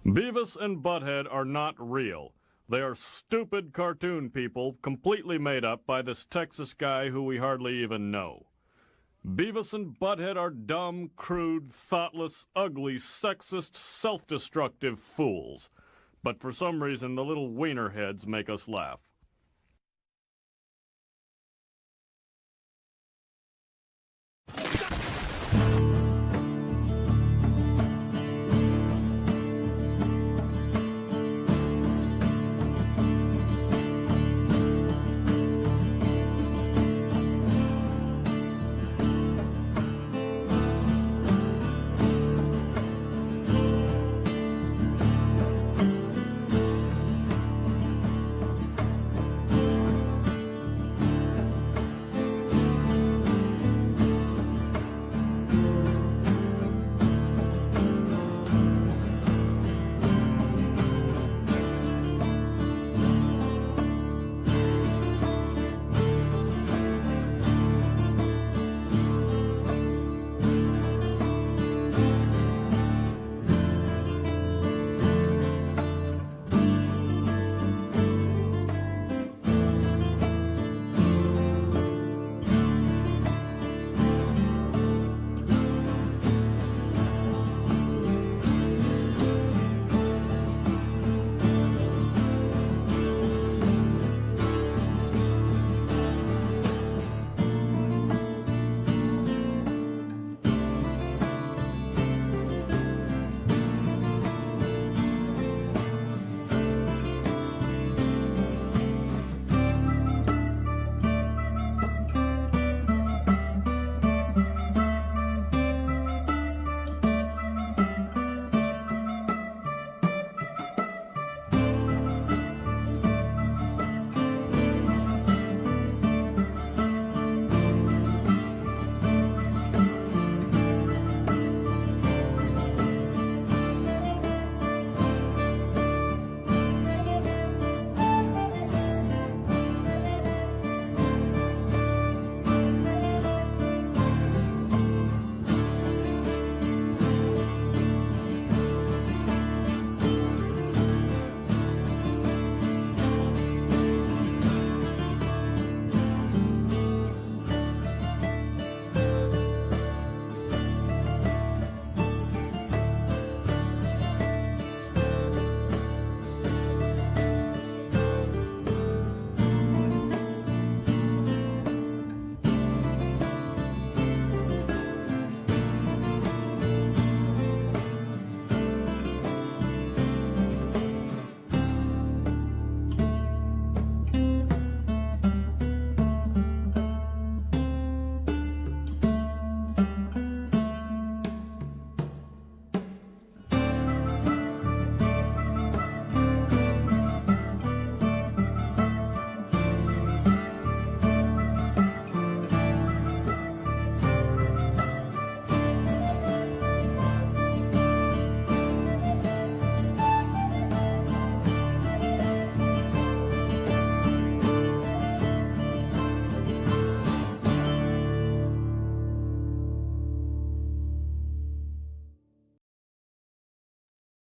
Beavis and Butthead are not real. They are stupid cartoon people completely made up by this Texas guy who we hardly even know. Beavis and Butthead are dumb, crude, thoughtless, ugly, sexist, self-destructive fools. But for some reason, the little wiener heads make us laugh.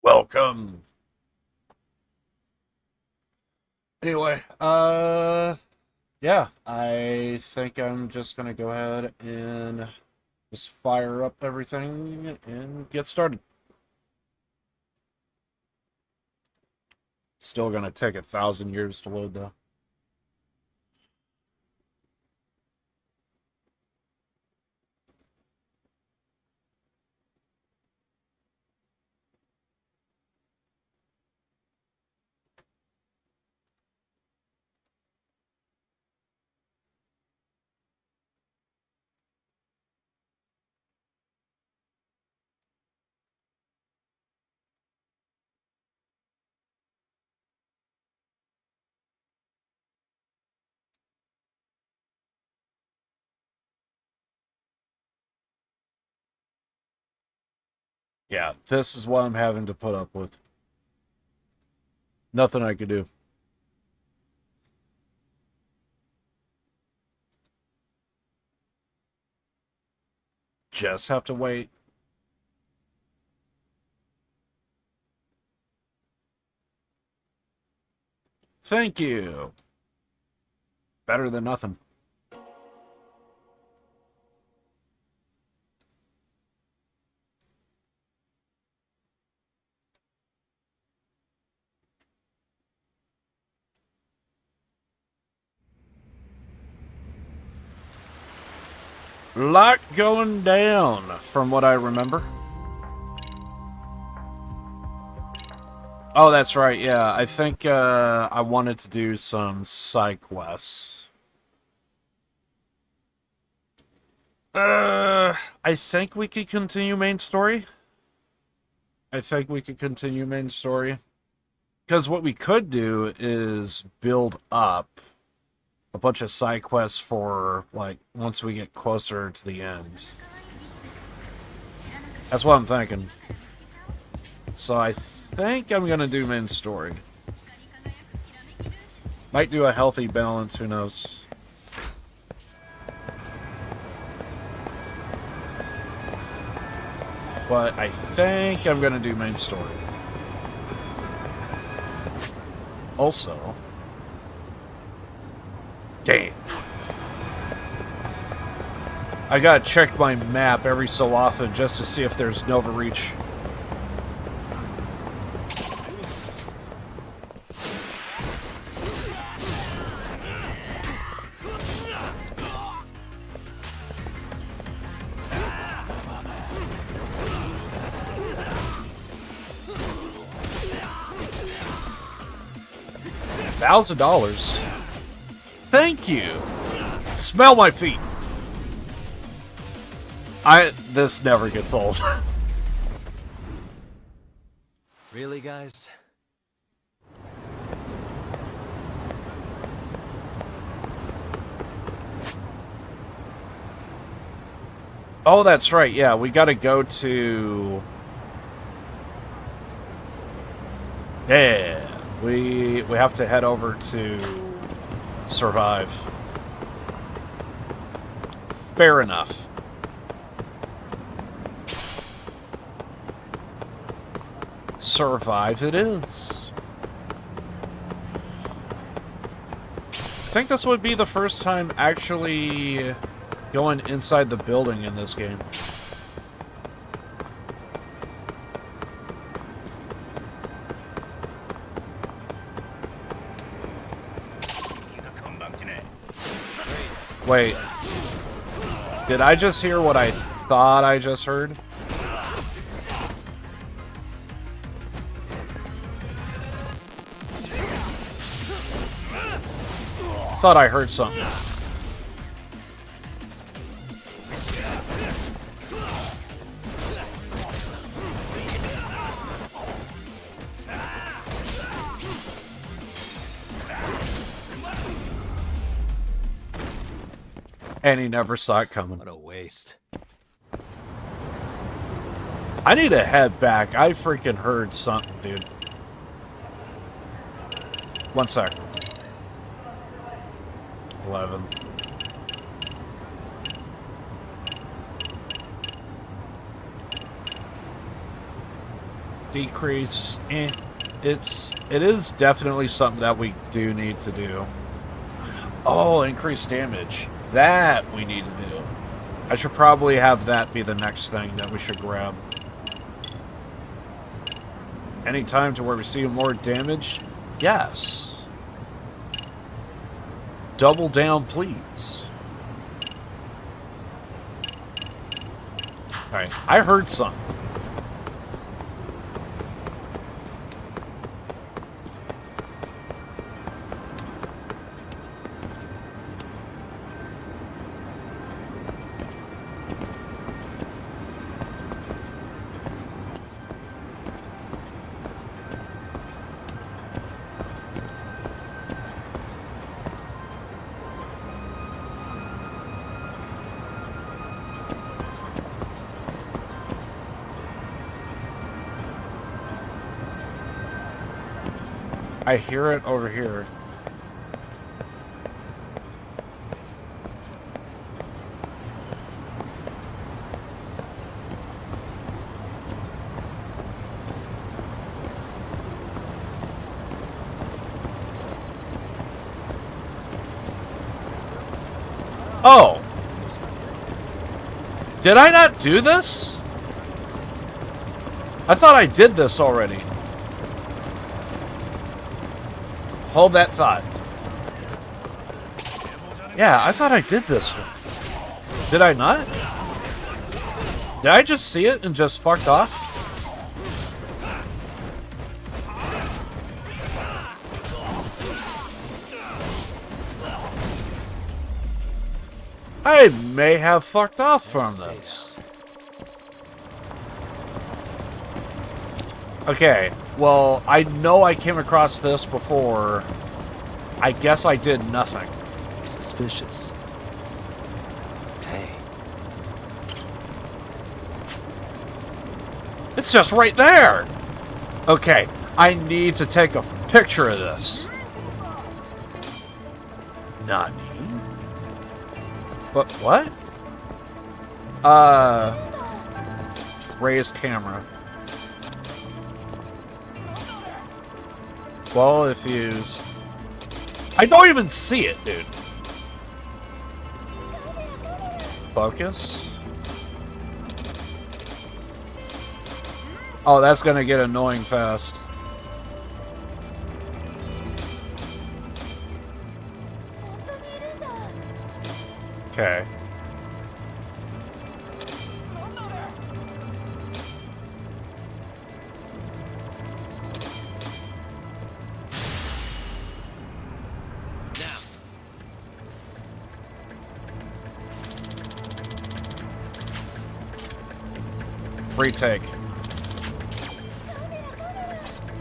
Welcome. Anyway, yeah, I think I'm just gonna go ahead and just fire up everything and get started. Still gonna take 1,000 years to load though. Yeah, this is what I'm having to put up with. Nothing I could do. Just have to wait. Thank you. Better than nothing. Lot going down, from what I remember. Oh, that's right, yeah. I think I wanted to do some side quests. I think we could continue main story. Because what we could do is build up a bunch of side quests for, like, once we get closer to the end. That's what I'm thinking. So I think I'm gonna do main story. Might do a healthy balance, who knows. But I think I'm gonna do main story. Also... Damn. I gotta check my map every so often just to see if there's Nova Reach. $1,000. Thank you. Smell my feet. This never gets old. Really, guys? Oh, that's right. Yeah, we gotta go to... Yeah. We have to head over to Survive. Fair enough. Survive it is. I think this would be the first time actually going inside the building in this game. Wait. Did I just hear what I thought I just heard? Thought I heard something. And he never saw it coming. What a waste. I need to head back. I freaking heard something, dude. One sec. 11. Decrease. It is definitely something that we do need to do. Oh, increase damage. That we need to do. I should probably have that be the next thing that we should grab. Any time to where we see more damage? Yes. Double down, please. Alright, I heard something. I hear it over here. Oh. Did I not do this? I thought I did this already. Hold that thought. Yeah, I thought I did this one. Did I not? Did I just see it and just fucked off? I may have fucked off from this. Okay, well, I know I came across this before. I guess I did nothing. Suspicious. Hey. It's just right there! Okay, I need to take a picture of this. Nani? But what? Raise camera. Well, if use... I don't even see it, dude. Focus. Oh, that's gonna get annoying fast. Okay. Retake.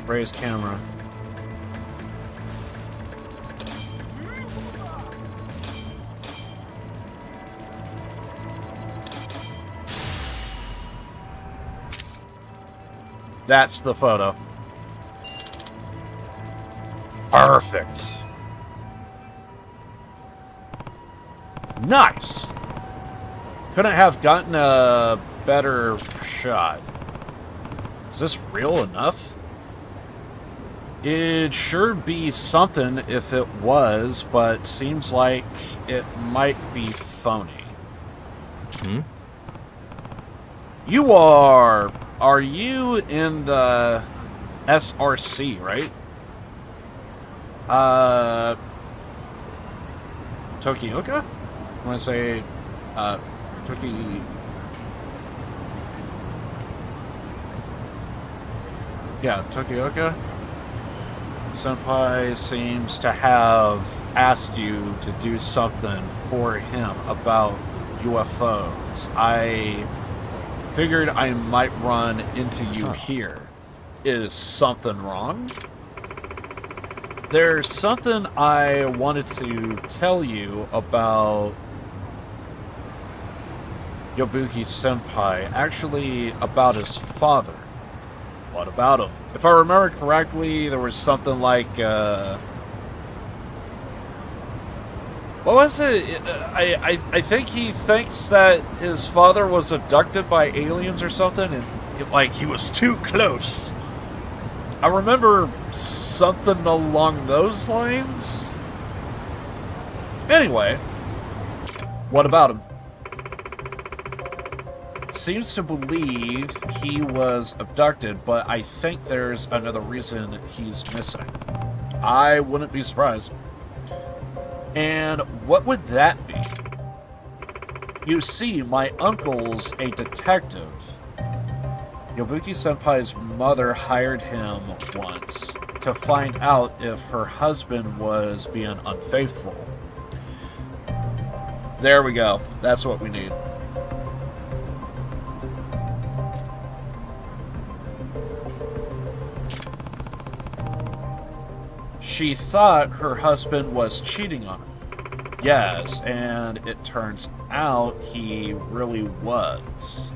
Raise camera. That's the photo. Perfect. Nice. Couldn't have gotten a better shot. Is this real enough? It'd sure be something if it was, but seems like it might be phony. You are you in the SRC, right? Tokioka? I want to say, Yeah, Tokioka. Senpai seems to have asked you to do something for him about UFOs. I figured I might run into you here. Is something wrong? There's something I wanted to tell you about Yobuki Senpai, actually about his father. What about him? If I remember correctly, there was something like, what was it? I think he thinks that his father was abducted by aliens or something, and like he was too close. I remember something along those lines. Anyway, what about him? Seems to believe he was abducted, but I think there's another reason he's missing. I wouldn't be surprised. And what would that be? You see, my uncle's a detective. Yobuki Senpai's mother hired him once to find out if her husband was being unfaithful. There we go. That's what we need. She thought her husband was cheating on her. Yes, and it turns out he really was.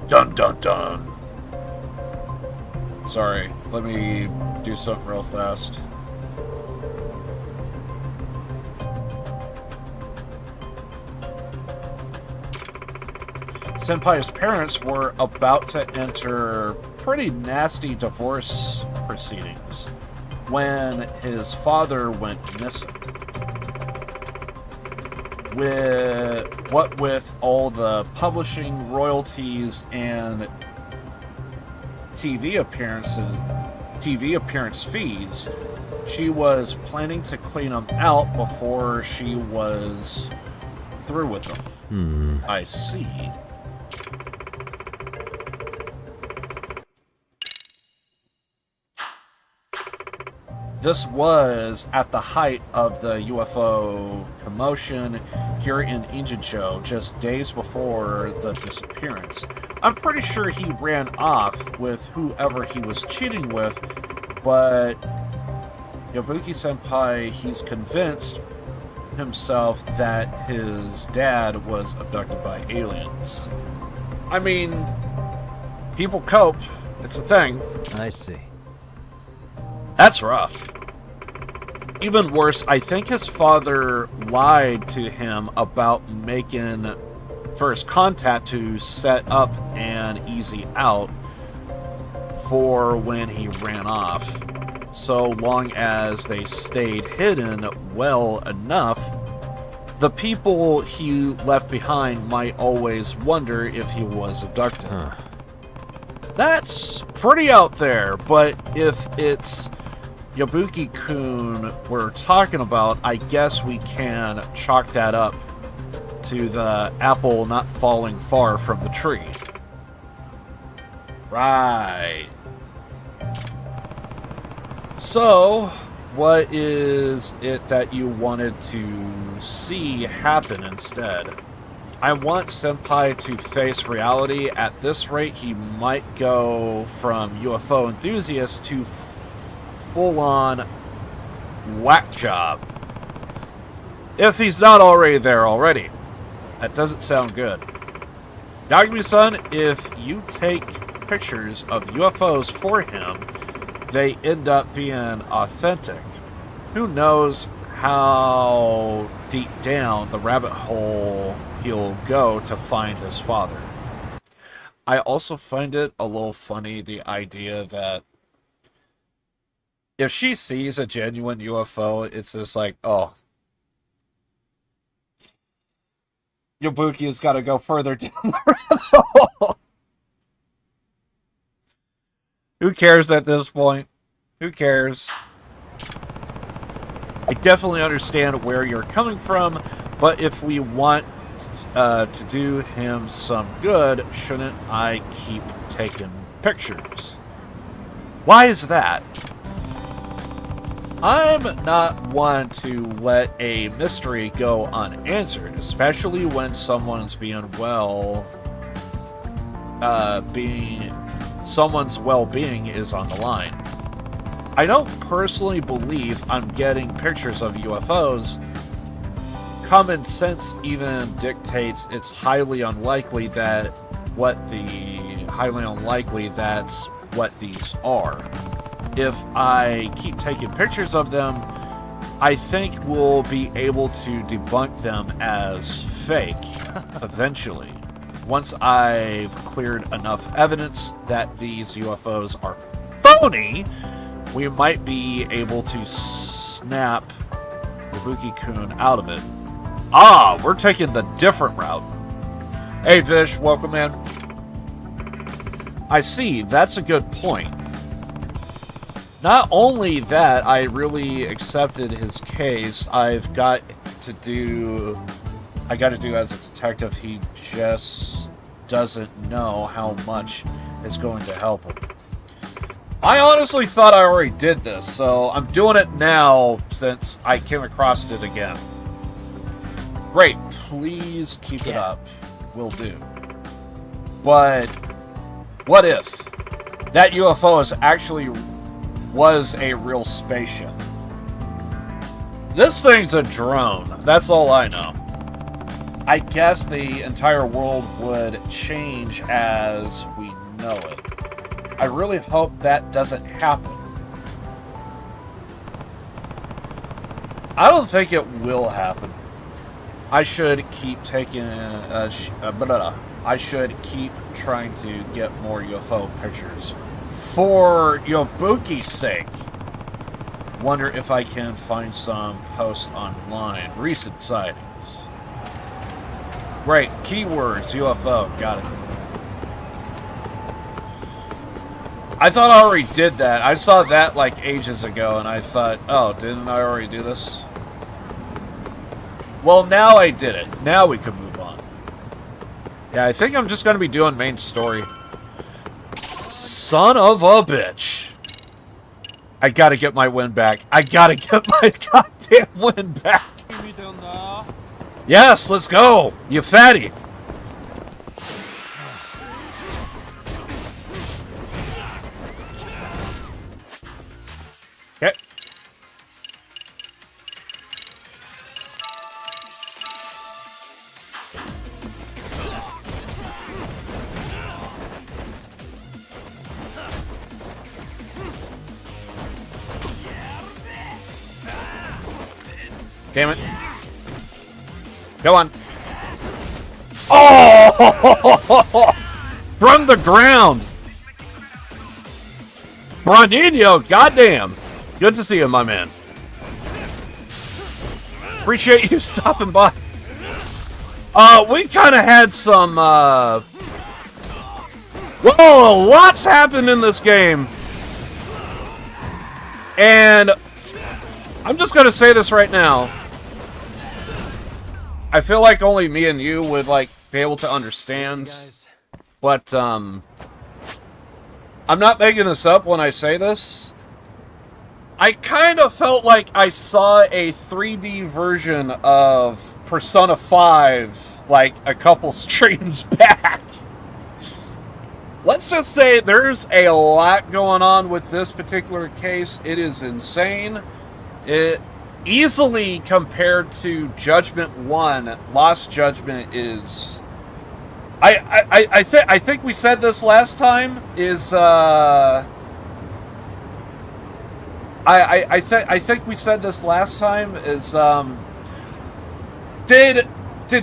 Dun dun dun. Sorry, let me do something real fast. Senpai's parents were about to enter pretty nasty divorce proceedings when his father went missing. with all the publishing royalties and TV appearance fees, she was planning to clean them out before she was through with them. I see. This was at the height of the UFO commotion here in Injincho, just days before the disappearance. I'm pretty sure he ran off with whoever he was cheating with, but Yabuki-senpai, he's convinced himself that his dad was abducted by aliens. I mean, people cope. It's a thing. I see. That's rough. Even worse, I think his father lied to him about making first contact to set up an easy out for when he ran off, so long as they stayed hidden well enough. The people he left behind might always wonder if he was abducted. That's pretty out there, but if it's Yabuki-kun we're talking about, I guess we can chalk that up to the apple not falling far from the tree. Right. So, what is it that you wanted to see happen instead? I want Senpai to face reality. At this rate, he might go from UFO enthusiast to full-on whack job. If he's not already there already. That doesn't sound good. Yagami-san, if you take pictures of UFOs for him, they end up being authentic. Who knows how deep down the rabbit hole he'll go to find his father. I also find it a little funny, the idea that if she sees a genuine UFO, it's just like, oh, Yabuki's got to go further down the rabbit hole. Who cares at this point? Who cares? I definitely understand where you're coming from, but if we want to do him some good, shouldn't I keep taking pictures? Why is that? I'm not one to let a mystery go unanswered, especially when someone's someone's well-being is on the line. I don't personally believe I'm getting pictures of UFOs. Common sense even dictates it's highly unlikely that's what these are. If I keep taking pictures of them, I think we'll be able to debunk them as fake eventually. Once I've cleared enough evidence that these UFOs are phony, we might be able to snap Yabuki-kun out of it. Ah, we're taking the different route. Hey Vish, welcome in. I see, that's a good point. Not only that, I really accepted his case, I got to do as a detective, he just doesn't know how much it's going to help him. I honestly thought I already did this, so I'm doing it now since I came across it again. Great, please keep it up. Will do. But what if that UFO was a real spaceship? This thing's a drone. That's all I know. I guess the entire world would change as we know it. I really hope that doesn't happen. I don't think it will happen. I should keep taking I should keep trying to get more UFO pictures. For Yabuki's sake. Wonder if I can find some posts online. Recent sightings. Right, keywords, UFO, got it. I thought I already did that. I saw that like ages ago, and I thought, oh, didn't I already do this? Well, now I did it. Now we can move on. Yeah, I think I'm just going to be doing main story. Son of a bitch. I gotta get my win back. I gotta get my goddamn win back. Yes, let's go, you fatty. Okay. Damn it. Go on. Oh! From the ground. Bronino, goddamn. Good to see you, my man. Appreciate you stopping by. We kind of had some, whoa, lots happened in this game. And I'm just going to say this right now. I feel like only me and you would, like, be able to understand. But, I'm not making this up when I say this. I kind of felt like I saw a 3D version of Persona 5, like, a couple streams back. Let's just say there's a lot going on with this particular case. It is insane. It easily compared to Judgment 1, Lost Judgment is... I think we said this last time, is, I think we said this last time, is, did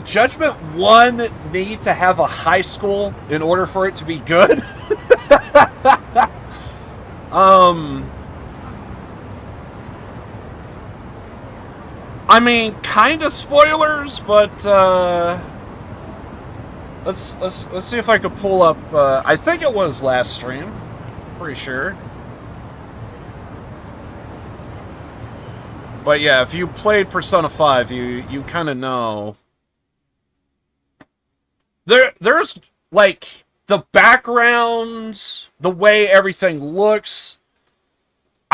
Judgment 1 need to have a high school in order for it to be good? I mean, kind of spoilers, but let's see if I could pull up. I think it was last stream, pretty sure. But yeah, if you played Persona 5, you kind of know. There's like the backgrounds, the way everything looks.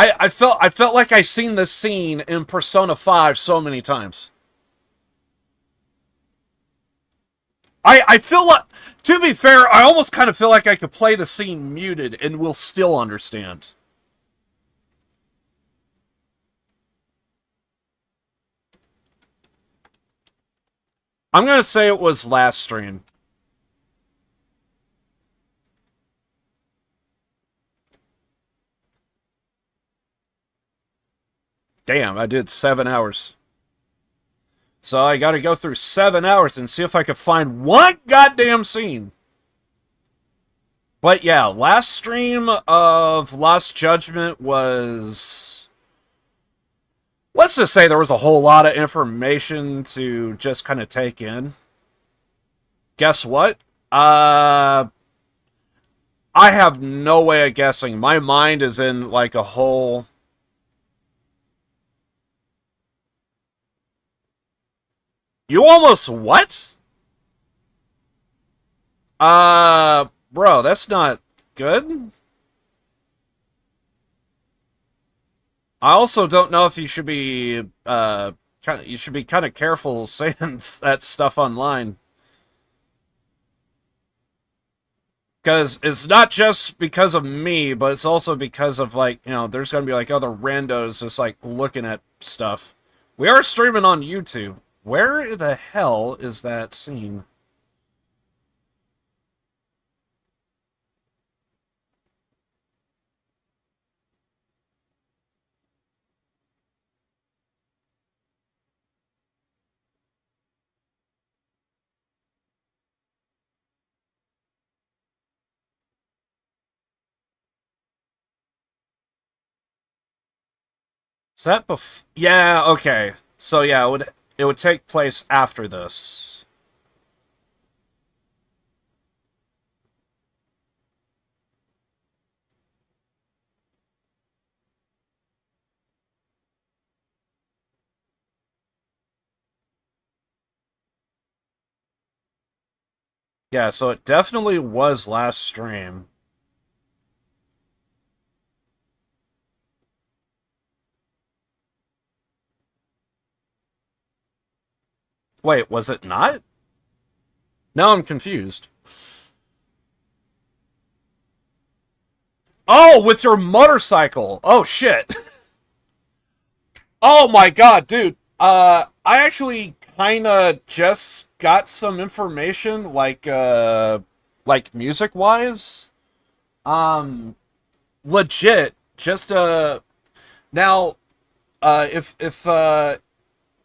I felt like I seen this scene in Persona 5 so many times. I feel like, to be fair, I almost kind of feel like I could play the scene muted and we'll still understand. I'm gonna say it was last stream. Damn, I did 7 hours. So I gotta go through 7 hours and see if I could find one goddamn scene. But yeah, last stream of Lost Judgment was... let's just say there was a whole lot of information to just kind of take in. Guess what? I have no way of guessing. My mind is in like a whole... You almost what? Bro, that's not good. I also don't know if you should be, you should be kind of careful saying that stuff online. Because it's not just because of me, but it's also because of, like, you know, there's going to be, like, other randos just, like, looking at stuff. We are streaming on YouTube. Where the hell is that scene? Is that yeah, okay. So yeah, it would take place after this. Yeah, so it definitely was last stream. Wait, was it not? Now I'm confused. Oh, with your motorcycle. Oh shit. Oh my god, dude. I actually kind of just got some information like music wise. Um Legit just now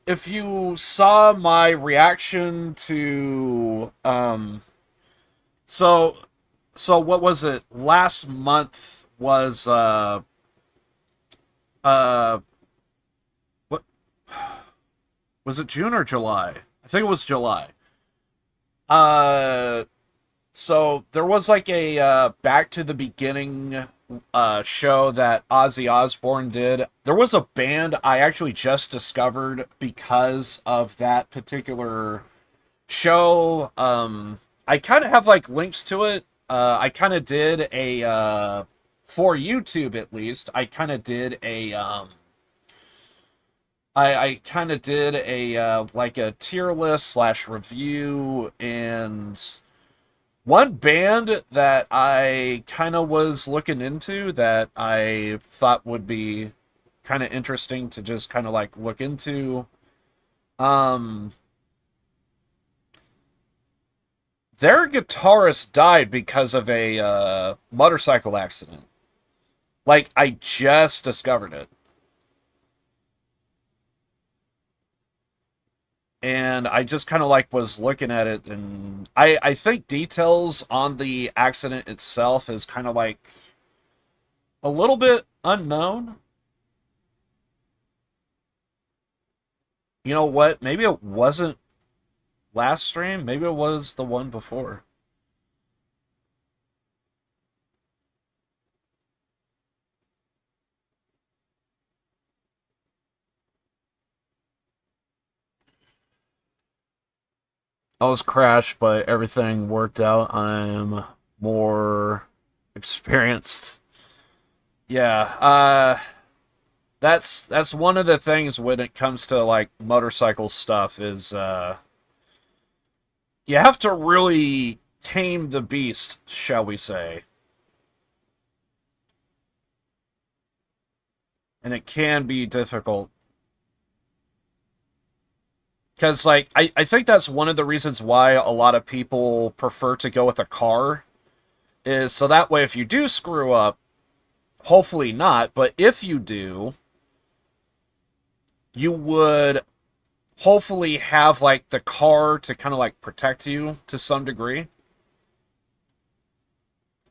if you saw my reaction to so so what was it? Last month was uh what was it, June or July? I think it was July. Uh so there was like a back to the beginning show that Ozzy Osbourne did. There was a band I actually just discovered because of that particular show. I kind of have like links to it. I kind of did a for YouTube at least. I kind of did a I kind of did a like a tier list slash review, and one band that I kind of was looking into that I thought would be kind of interesting to just kind of like look into. Um, their guitarist died because of a motorcycle accident. Like I just discovered it, and I just kind of like was looking at it, and I think details on the accident itself is kind of like a little bit unknown. You know what? Maybe it wasn't last stream. Maybe it was the one before. I was crashed, but everything worked out. I'm more experienced. Yeah, that's one of the things when it comes to like motorcycle stuff is you have to really tame the beast, shall we say. And it can be difficult. Because, like, I think that's one of the reasons why a lot of people prefer to go with a car, is so that way if you do screw up, hopefully not, but if you do, you would hopefully have, like, the car to kind of, like, protect you to some degree.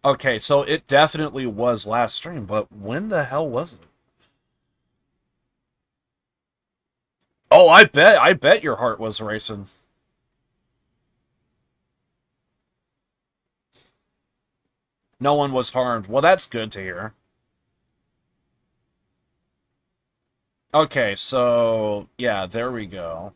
Okay, so it definitely was last stream, but when the hell was it? Oh, I bet your heart was racing. No one was harmed. Well, that's good to hear. Okay, so yeah, there we go.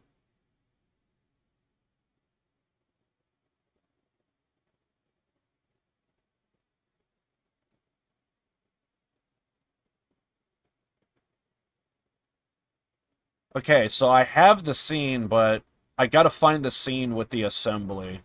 Okay, so I have the scene, but I gotta find the scene with the assembly.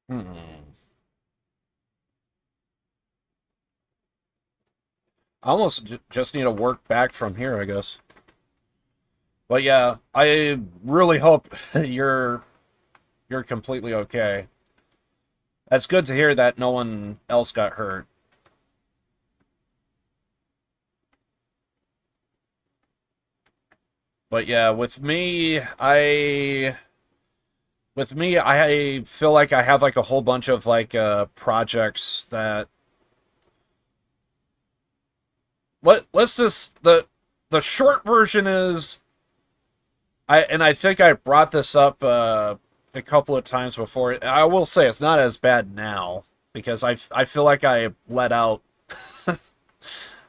Hmm. I almost just need to work back from here, I guess. But yeah, I really hope you're completely okay. That's good to hear that no one else got hurt. But yeah, I feel like I have like a whole bunch of like projects that let's just the short version is I think I brought this up a couple of times before. I will say it's not as bad now because I feel like I let out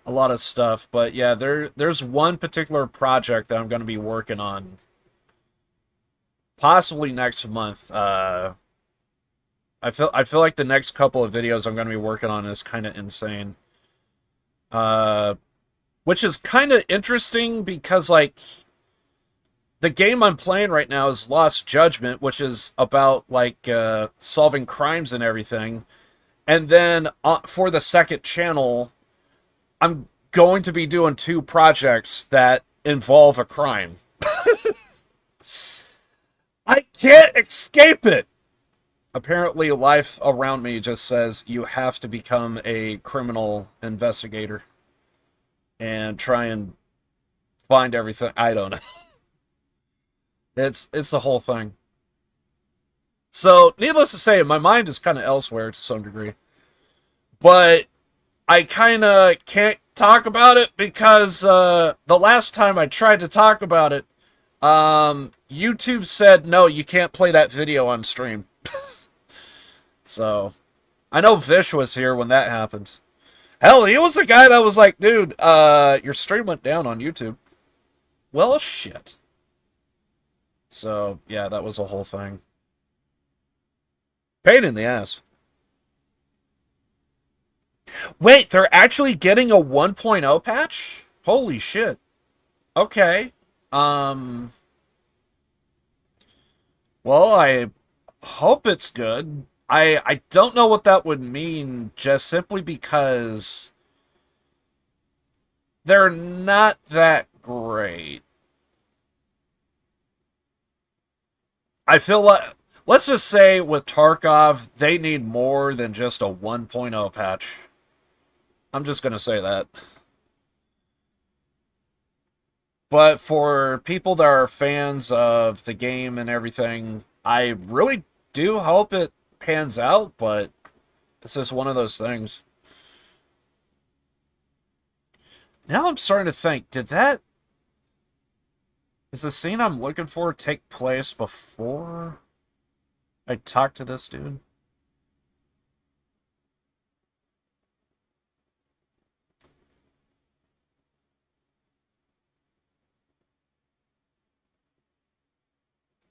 a lot of stuff. But yeah, there's one particular project that I'm going to be working on possibly next month. I feel like the next couple of videos I'm going to be working on is kind of insane. Which is kind of interesting because, like, the game I'm playing right now is Lost Judgment, which is about, like, solving crimes and everything. And then for the second channel, I'm going to be doing 2 projects that involve a crime. I can't escape it! Apparently, life around me just says you have to become a criminal investigator and try and find everything. I don't know. It's the whole thing. So, needless to say, my mind is kind of elsewhere to some degree. But I kind of can't talk about it because the last time I tried to talk about it, YouTube said, no, you can't play that video on stream. So, I know Vish was here when that happened. Hell, he was the guy that was like, dude, your stream went down on YouTube. Well, shit. So, yeah, that was a whole thing. Pain in the ass. Wait, they're actually getting a 1.0 patch? Holy shit. Okay. Well, I hope it's good. I don't know what that would mean, just simply because they're not that great. I feel like, let's just say with Tarkov, they need more than just a 1.0 patch. I'm just going to say that. But for people that are fans of the game and everything, I really do hope it pans out, but it's just one of those things. Now I'm starting to think, does the scene I'm looking for take place before I talk to this dude?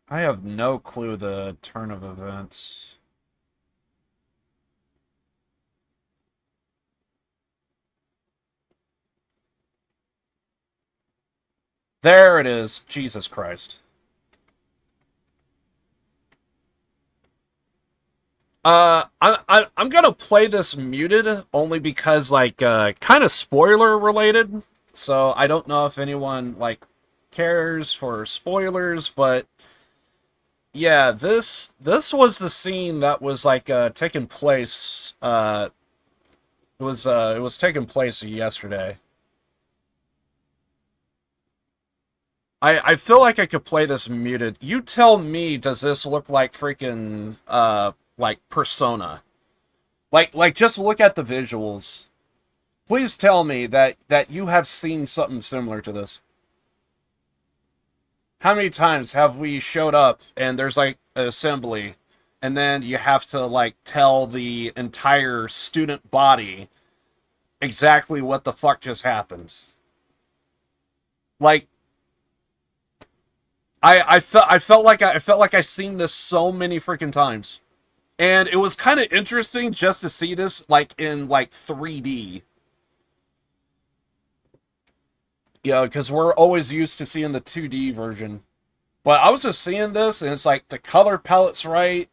I have no clue the turn of events. There it is. Jesus Christ. I'm gonna play this muted only because, like, kind of spoiler related. So I don't know if anyone, like, cares for spoilers, but yeah, this was the scene that was, like, taking place. It was taking place yesterday. I feel like I could play this muted. You tell me, does this look like freaking, like, Persona? Like, just look at the visuals. Please tell me that you have seen something similar to this. How many times have we showed up and there's, like, an assembly, and then you have to, like, tell the entire student body exactly what the fuck just happened? Like, I felt like I seen this so many freaking times. And it was kind of interesting just to see this, like, in, like, 3D. Yeah, because we're always used to seeing the 2D version. But I was just seeing this, and it's like the color palette's right.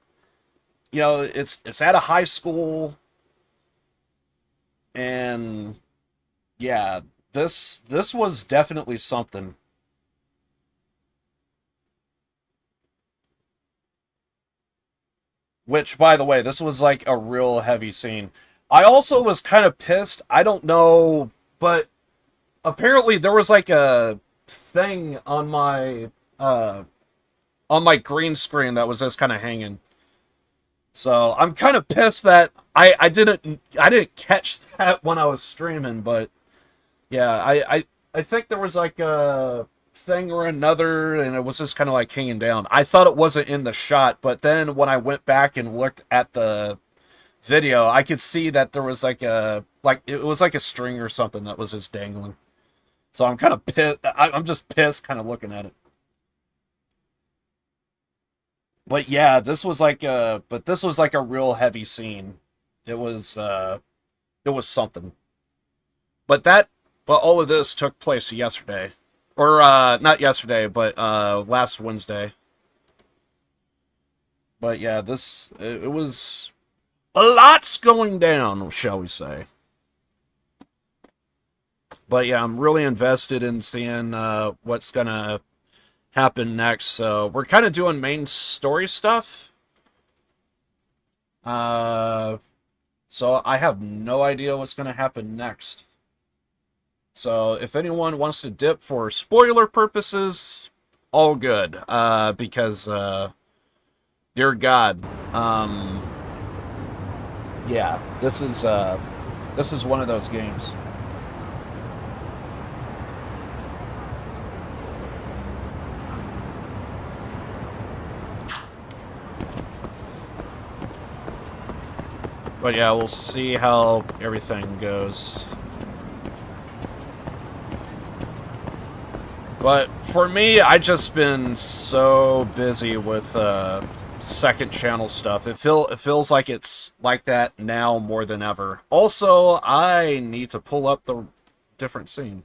You know, it's at a high school. And yeah, this was definitely something. Which, by the way, this was like a real heavy scene. I also was kind of pissed. I don't know, but apparently there was like a thing on my green screen that was just kind of hanging. So I'm kind of pissed that I didn't catch that when I was streaming. But yeah, I think there was like a thing or another, and it was just kind of like hanging down. I thought it wasn't in the shot, but then when I went back and looked at the video, I could see that there was like it was like a string or something that was just dangling. So I'm kind of pissed. I'm just pissed kind of looking at it. But yeah, this was like a real heavy scene. It was something. But all of this took place yesterday. Or not yesterday, but last Wednesday. But yeah, it was a lot's going down, shall we say. But yeah, I'm really invested in seeing what's gonna happen next. So we're kind of doing main story stuff. So I have no idea what's gonna happen next. So if anyone wants to dip for spoiler purposes, all good. Because dear God, yeah, this is one of those games. But yeah, we'll see how everything goes. But for me, I just been so busy with second channel stuff. It feels like it's like that now more than ever. Also, I need to pull up the different scene.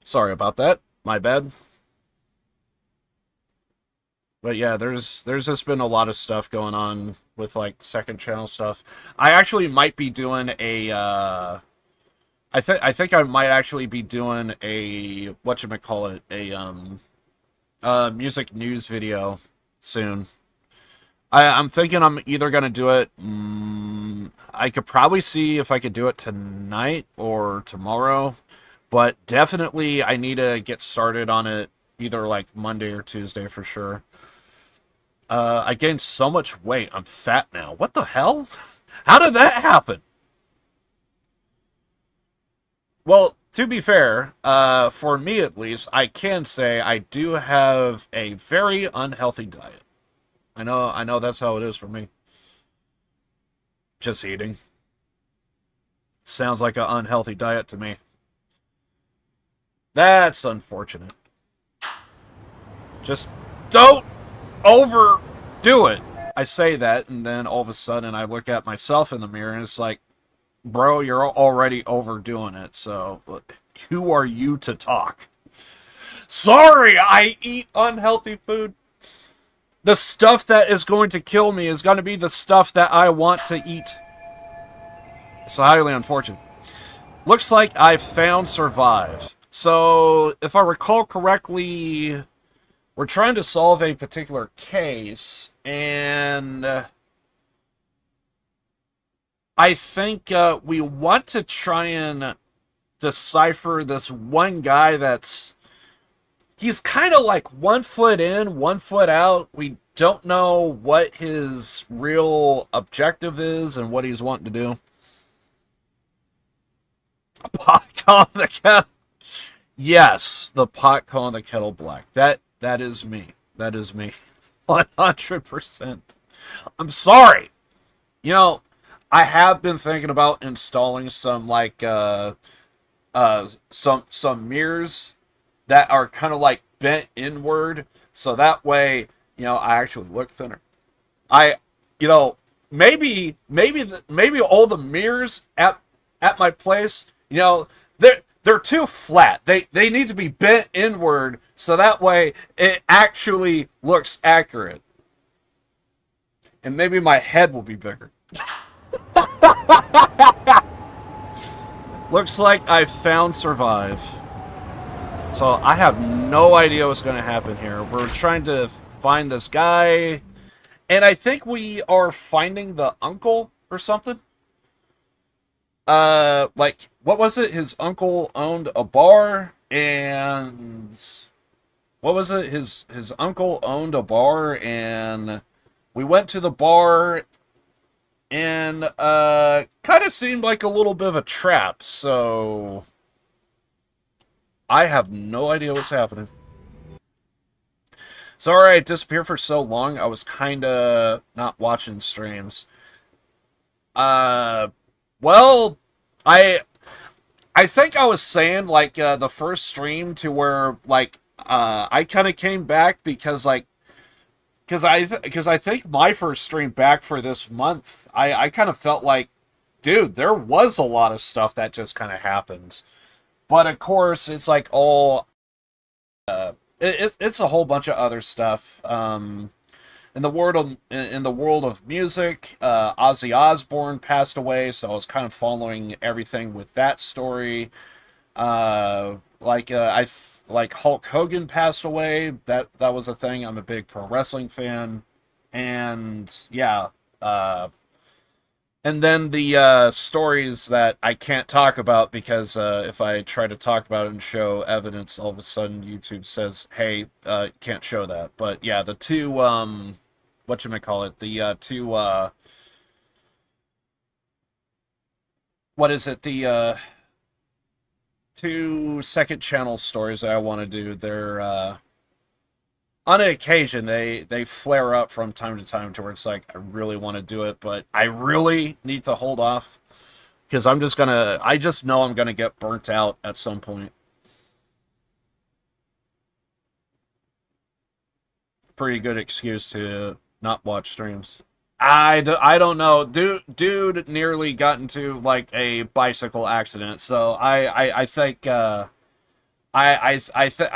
Sorry about that. My bad. But yeah, there's just been a lot of stuff going on with like second channel stuff. I actually might be doing a I think I might actually be doing a whatchamacallit, a music news video soon. I'm thinking I'm either gonna do it I could probably see if I could do it tonight or tomorrow, but definitely I need to get started on it either like Monday or Tuesday for sure. I gained so much weight. I'm fat now. What the hell? How did that happen? Well, to be fair, for me at least, I can say I do have a very unhealthy diet. I know that's how it is for me. Just eating. Sounds like an unhealthy diet to me. That's unfortunate. Just don't overdo it. I say that, and then all of a sudden I look at myself in the mirror and it's like, bro, you're already overdoing it, so who are you to talk? Sorry, I eat unhealthy food. The stuff that is going to kill me is going to be the stuff that I want to eat. It's highly unfortunate. Looks like I found Survive. So, if I recall correctly, we're trying to solve a particular case, and I think we want to try and decipher this one guy he's kind of like 1 foot in, 1 foot out. We don't know what his real objective is and what he's wanting to do. Pot calling the kettle. Yes, the pot calling the kettle black. That is me. That is me. 100%. I'm sorry. You know, I have been thinking about installing some like some mirrors that are kind of like bent inward, so that way, you know, I actually look thinner. Maybe all the mirrors at my place, you know, they're too flat. They need to be bent inward so that way it actually looks accurate. And maybe my head will be bigger. Looks like I found Survive. So I have no idea what's going to happen here. We're trying to find this guy, and I think we are finding the uncle or something. Like, what was it? His uncle owned a bar, and what was it? His uncle owned a bar, and we went to the bar, and kind of seemed like a little bit of a trap. So I have no idea what's happening. Sorry I disappeared for so long. I was kind of not watching streams. Well, I think I was saying, like, the first stream to where, like, I kind of came back because, like, because I think my first stream back for this month, I kind of felt like, dude, there was a lot of stuff that just kind of happened. But of course, it's like all, it's a whole bunch of other stuff. In the world of music, Ozzy Osbourne passed away, so I was kind of following everything with that story. Like Hulk Hogan passed away. That was a thing. I'm a big pro wrestling fan, and yeah. And then the stories that I can't talk about because if I try to talk about it and show evidence, all of a sudden YouTube says, "Hey, can't show that." But yeah, the two whatchamacallit, the two what is it? The two second channel stories that I want to do. They're on an occasion they flare up from time to time to where it's like I really want to do it, but I really need to hold off because I just know I'm gonna get burnt out at some point. Pretty good excuse to not watch streams. I don't know. Dude nearly got into like a bicycle accident, so I think I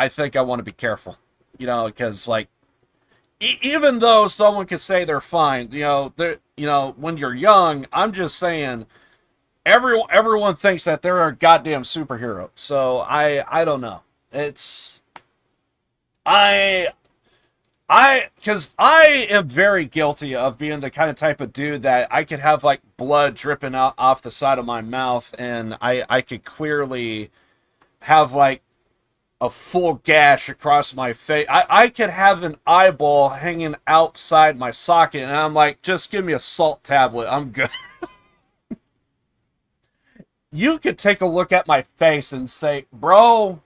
think I want to be careful, you know, because like even though someone could say they're fine, when you're young, I'm just saying everyone thinks that they're a goddamn superhero. So I don't know. It's because I am very guilty of being the kind of type of dude that I could have like blood dripping out off the side of my mouth, and I could clearly have like a full gash across my face. I could have an eyeball hanging outside my socket, and I'm like, just give me a salt tablet. I'm good. You could take a look at my face and say, bro,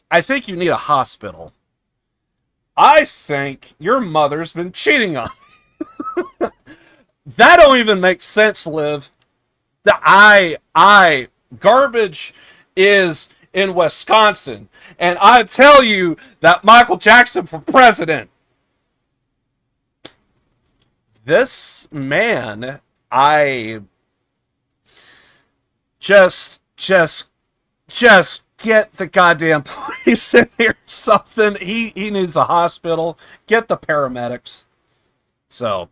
I think you need a hospital. I think your mother's been cheating on me. That don't even make sense, Liv. Garbage is in Wisconsin, and I tell you that Michael Jackson for president. This man, I just get the goddamn police in here or something. He needs a hospital. Get the paramedics. So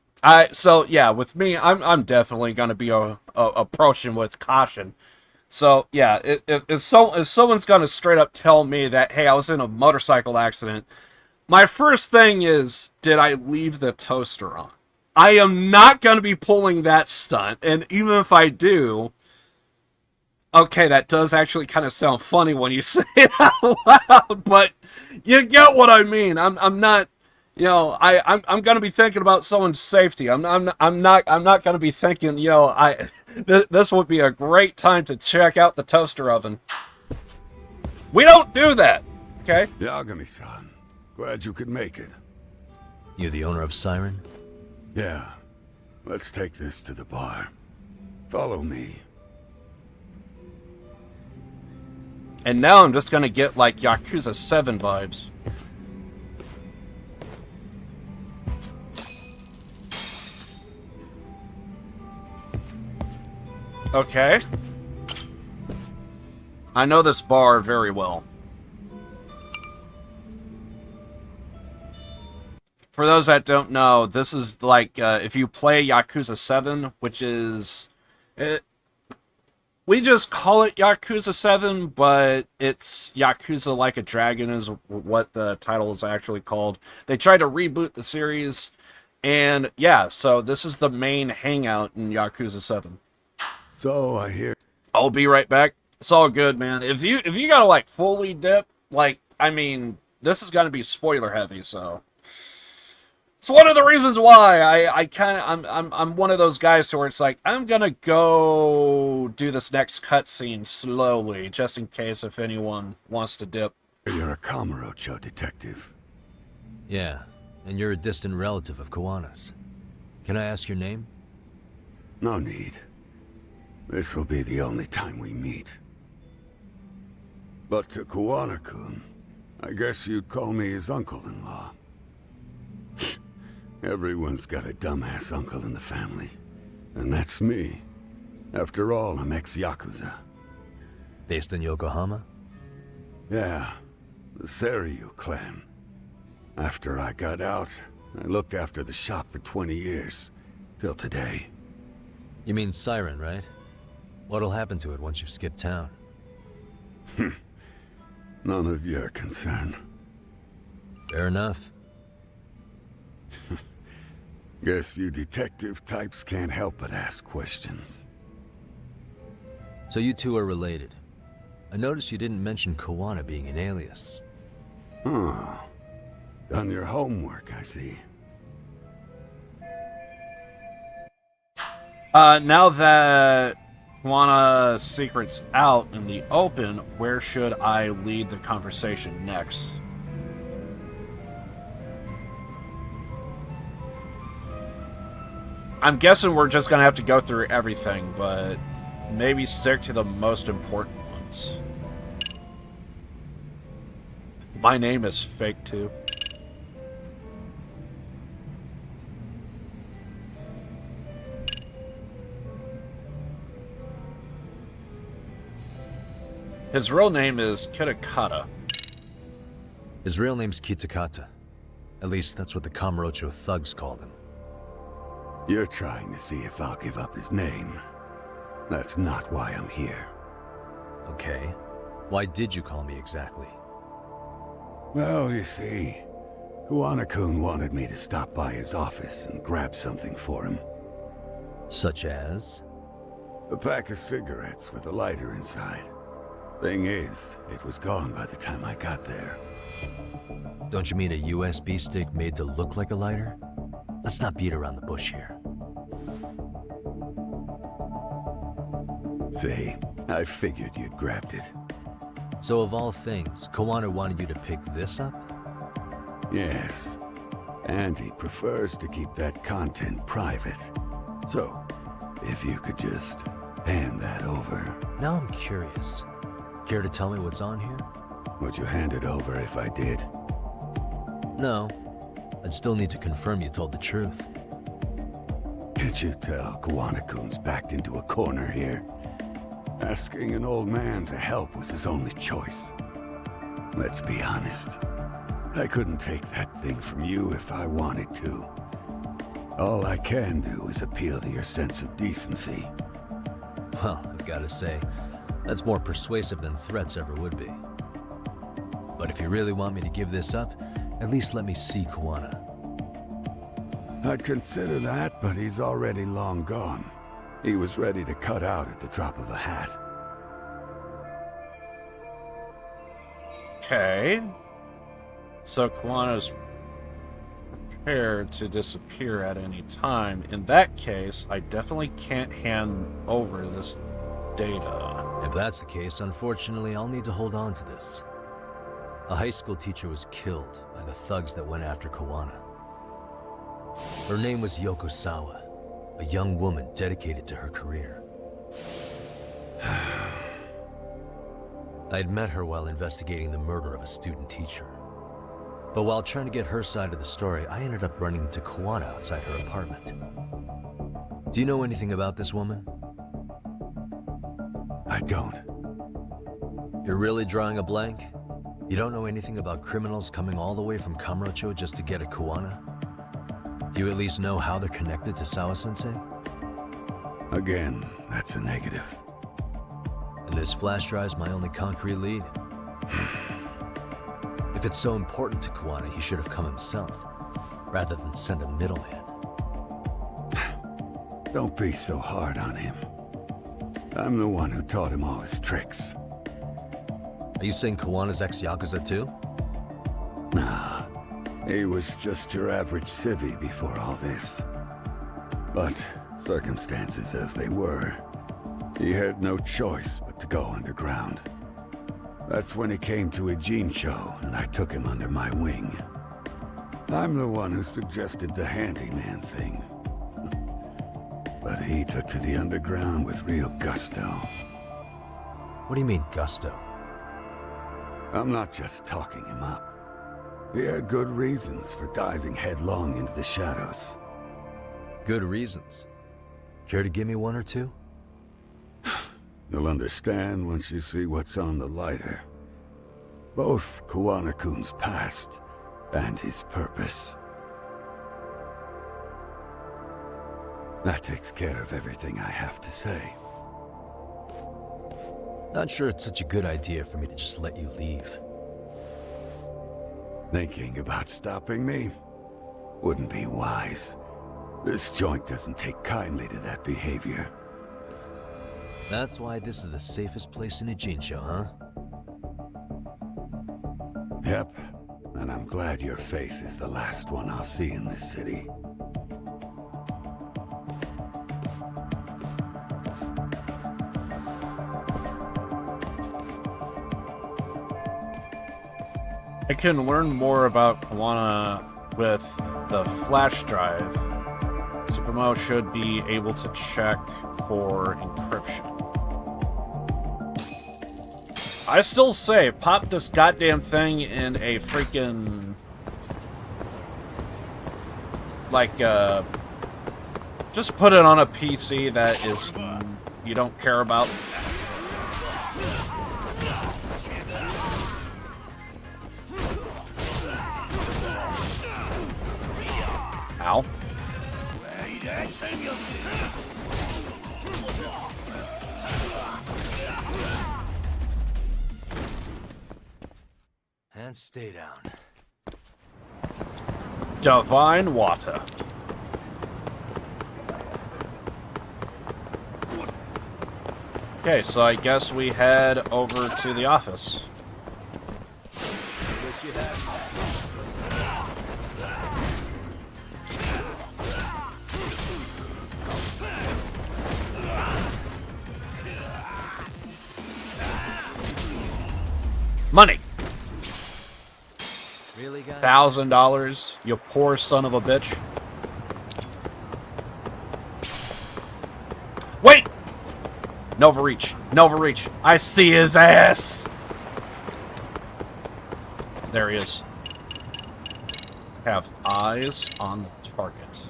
yeah, with me, I'm definitely gonna be approaching with caution. So yeah, if someone's gonna straight up tell me that, hey, I was in a motorcycle accident, my first thing is, did I leave the toaster on? I am not gonna be pulling that stunt, and even if I do, okay, that does actually kind of sound funny when you say it out loud, but you get what I mean. I'm not, I'm gonna be thinking about someone's safety. I'm not gonna be thinking, this would be a great time to check out the toaster oven. We don't do that, okay? Yagami-san, glad you could make it. You're the owner of Siren? Yeah, let's take this to the bar. Follow me. And now I'm just gonna get like Yakuza 7 vibes. Okay. I know this bar very well. For those that don't know, this is like, if you play Yakuza 7, which is... we just call it Yakuza 7, but it's Yakuza Like a Dragon is what the title is actually called. They tried to reboot the series, and yeah, so this is the main hangout in Yakuza 7. So I hear... I'll be right back. It's all good, man. If you gotta like fully dip, like, I mean, this is gonna be spoiler heavy, so It's one of the reasons why I'm one of those guys where it's like, I'm gonna go do this next cutscene slowly, just in case if anyone wants to dip. You're a Kamurocho detective. Yeah, and you're a distant relative of Kawana's. Can I ask your name? No need. This will be the only time we meet. But to Kawana-kun, I guess you'd call me his uncle-in-law. Everyone's got a dumbass uncle in the family. And that's me. After all, I'm ex-Yakuza. Based in Yokohama? Yeah, the Seiryu clan. After I got out, I looked after the shop for 20 years. Till today. You mean Siren, right? What'll happen to it once you've skipped town? None of your concern. Fair enough. Guess you detective types can't help but ask questions. So you two are related. I noticed you didn't mention Kawana being an alias. Oh. Done your homework, I see. Now that Kawana's secret's out in the open, where should I lead the conversation next? I'm guessing we're just gonna have to go through everything, but maybe stick to the most important ones. My name is fake too. His real name is Kitakata. His real name's Kitakata. At least that's what the Kamurocho thugs called him. You're trying to see if I'll give up his name. That's not why I'm here. Okay. Why did you call me exactly? Well, you see, Kawana-kun wanted me to stop by his office and grab something for him. Such as? A pack of cigarettes with a lighter inside. Thing is, it was gone by the time I got there. Don't you mean a USB stick made to look like a lighter? Let's not beat around the bush here. See, I figured you'd grabbed it. So of all things, Kawana wanted you to pick this up? Yes. And he prefers to keep that content private. So, if you could just hand that over. Now I'm curious. Care to tell me what's on here? Would you hand it over if I did? No. I'd still need to confirm you told the truth. Can't you tell Kawana-kun's backed into a corner here? Asking an old man to help was his only choice. Let's be honest. I couldn't take that thing from you if I wanted to. All I can do is appeal to your sense of decency. Well, I've got to say, that's more persuasive than threats ever would be. But if you really want me to give this up, at least let me see Kawana. I'd consider that, but he's already long gone. He was ready to cut out at the drop of a hat. Okay. So Kawana's prepared to disappear at any time. In that case, I definitely can't hand over this data. If that's the case, unfortunately, I'll need to hold on to this. A high school teacher was killed by the thugs that went after Kawana. Her name was Yoko Sawa, a young woman dedicated to her career. I'd met her while investigating the murder of a student teacher. But while trying to get her side of the story, I ended up running into Kawana outside her apartment. Do you know anything about this woman? I don't. You're really drawing a blank? You don't know anything about criminals coming all the way from Kamurocho just to get at Kawana? Do you at least know how they're connected to Sawa-sensei? Again, that's a negative. And this flash drive's my only concrete lead. If it's so important to Kawana, he should have come himself, rather than send a middleman. Don't be so hard on him. I'm the one who taught him all his tricks. Are you saying Kawana's ex-Yakuza too? Nah, He was just your average civvy before all this. But circumstances as they were, he had no choice but to go underground. That's when he came to Ijincho, and I took him under my wing. I'm the one who suggested the handyman thing. But he took to the underground with real gusto. What do you mean, gusto? I'm not just talking him up. He had good reasons for diving headlong into the shadows. Good reasons. Care to give me one or two? You'll understand once you see what's on the lighter. Both Kuwana-kun's past and his purpose. That takes care of everything I have to say. Not sure it's such a good idea for me to just let you leave. Thinking about stopping me wouldn't be wise. This joint doesn't take kindly to that behavior. That's why this is the safest place in Ijincho, huh? Yep, and I'm glad your face is the last one I'll see in this city. I can learn more about Kuwana with the flash drive. Tsukumo should be able to check for encryption. I still say, pop this goddamn thing in a freaking... like, just put it on a PC that is... you don't care about. Ow. And stay down. Divine water. Okay, so I guess we head over to the office. Money. Really, guys? $1,000, you poor son of a bitch. Wait! Nova Reach. Nova Reach. I see his ass. There he is. Have eyes on the target.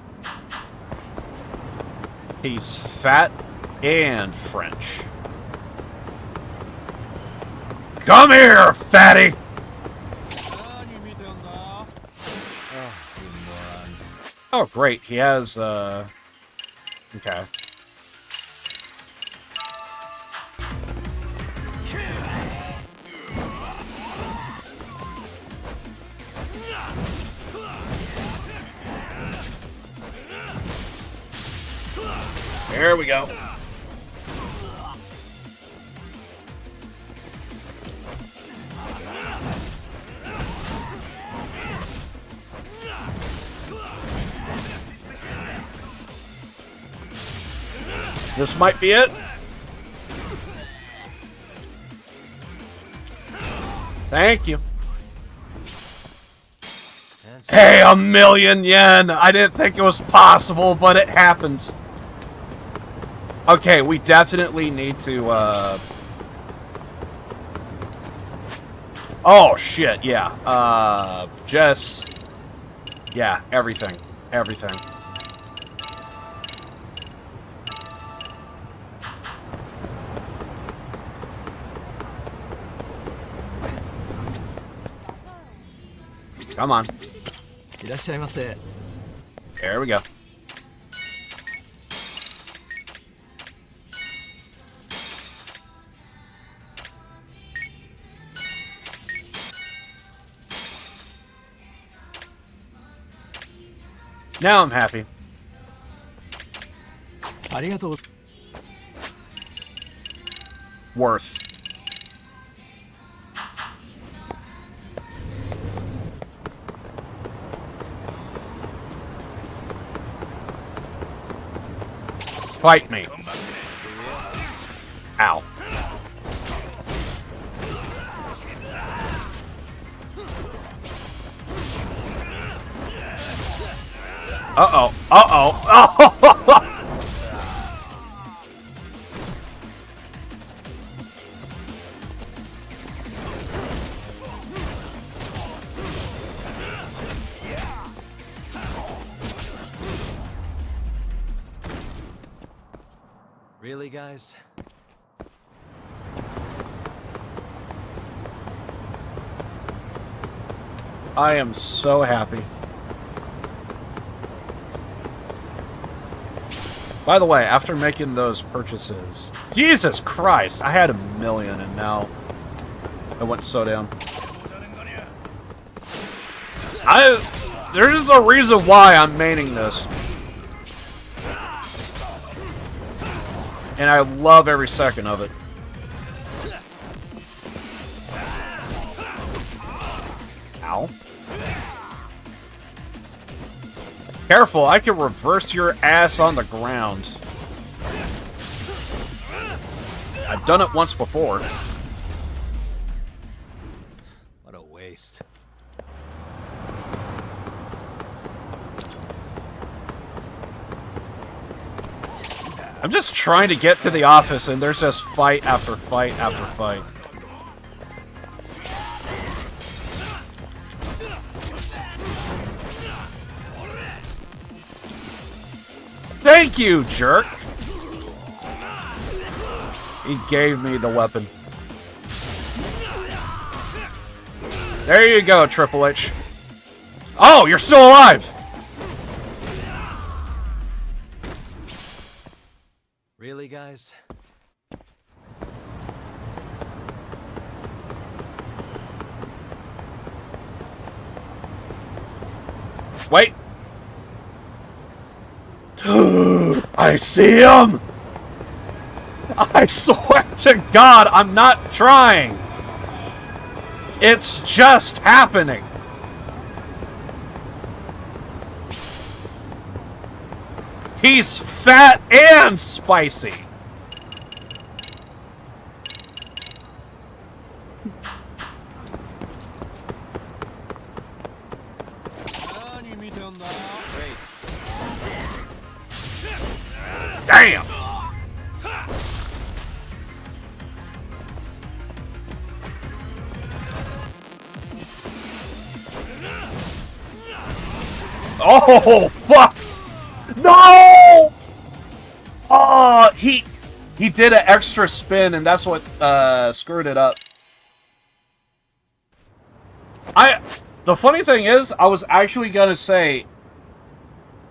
He's fat and French. Come here, fatty! Oh, great. He has, okay. There we go. This might be it. Thank you. Hey, 1,000,000 yen! I didn't think it was possible, but it happened. Okay, we definitely need to, oh, shit, yeah. Jess. Yeah, everything. Everything. Come on. There we go. Now I'm happy. Worth. Fight me. Ow. Uh-oh. Uh-oh. Oh! Really, guys? I am so happy. By the way, after making those purchases... Jesus Christ! I had 1 million and now... I went so down. There's a reason why I'm maining this. And I love every second of it. Ow. Careful, I can reverse your ass on the ground. I've done it once before. What a waste. I'm just trying to get to the office and there's just fight after fight after fight. Thank you, jerk! He gave me the weapon. There you go, Triple H. Oh, you're still alive! Really, guys? Wait! I see him! I swear to God, I'm not trying! It's just happening! He's fat and spicy! Damn! Oh, fuck! No! Oh, he did an extra spin, and that's what screwed it up. The funny thing is, I was actually gonna say,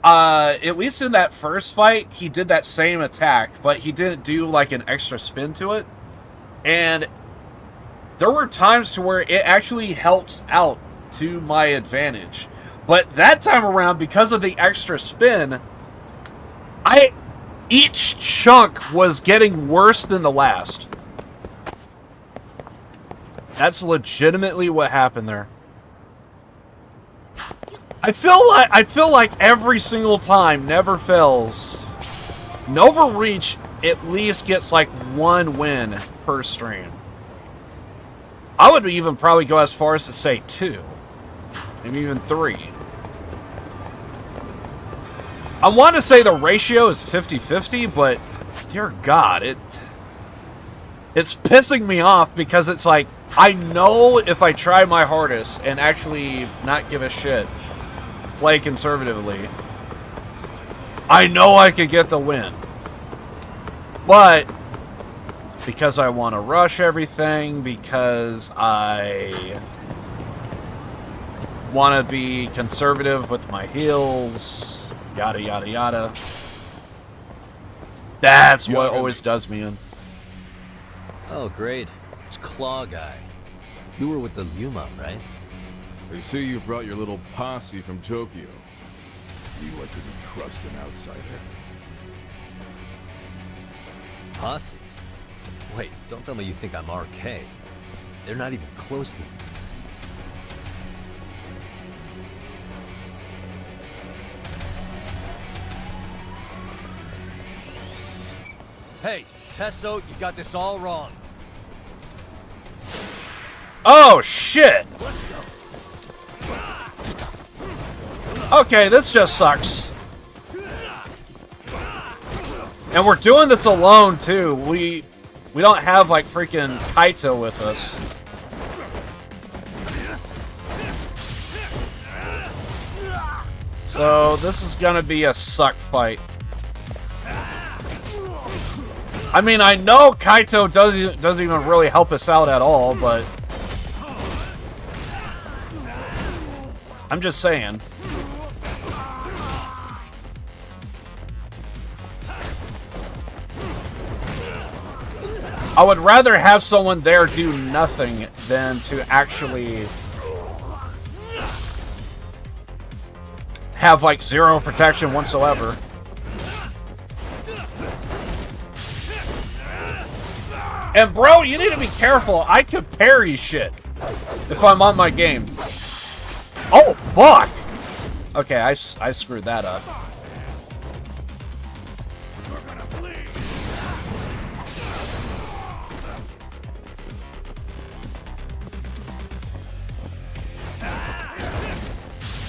at least in that first fight, he did that same attack, but he didn't do like an extra spin to it. And there were times to where it actually helped out to my advantage. But that time around, because of the extra spin, each chunk was getting worse than the last. That's legitimately what happened there. I feel like every single time Never Fails, Nova Reach at least gets like 1 win per stream. I would even probably go as far as to say 2, maybe even 3. I want to say the ratio is 50-50, but dear God, it's pissing me off because it's like, I know if I try my hardest and actually not give a shit, play conservatively, I know I could get the win. But because I want to rush everything, because I want to be conservative with my heals, yada yada yada, that's what always does me in. Oh, great. It's Claw Guy. You were with the Yuma, right? They say you brought your little posse from Tokyo. You want to trust an outsider? Posse? Wait, don't tell me you think I'm RK. They're not even close to me. Hey, Tesso, you got this all wrong. Oh, shit! Okay, this just sucks. And we're doing this alone, too. We don't have, like, freaking Kaito with us. So, this is gonna be a suck fight. I mean, I know Kaito doesn't even really help us out at all, but... I'm just saying. I would rather have someone there do nothing than to actually have, like, zero protection whatsoever. And bro, you need to be careful. I could parry shit if I'm on my game. Oh, fuck! Okay, I screwed that up.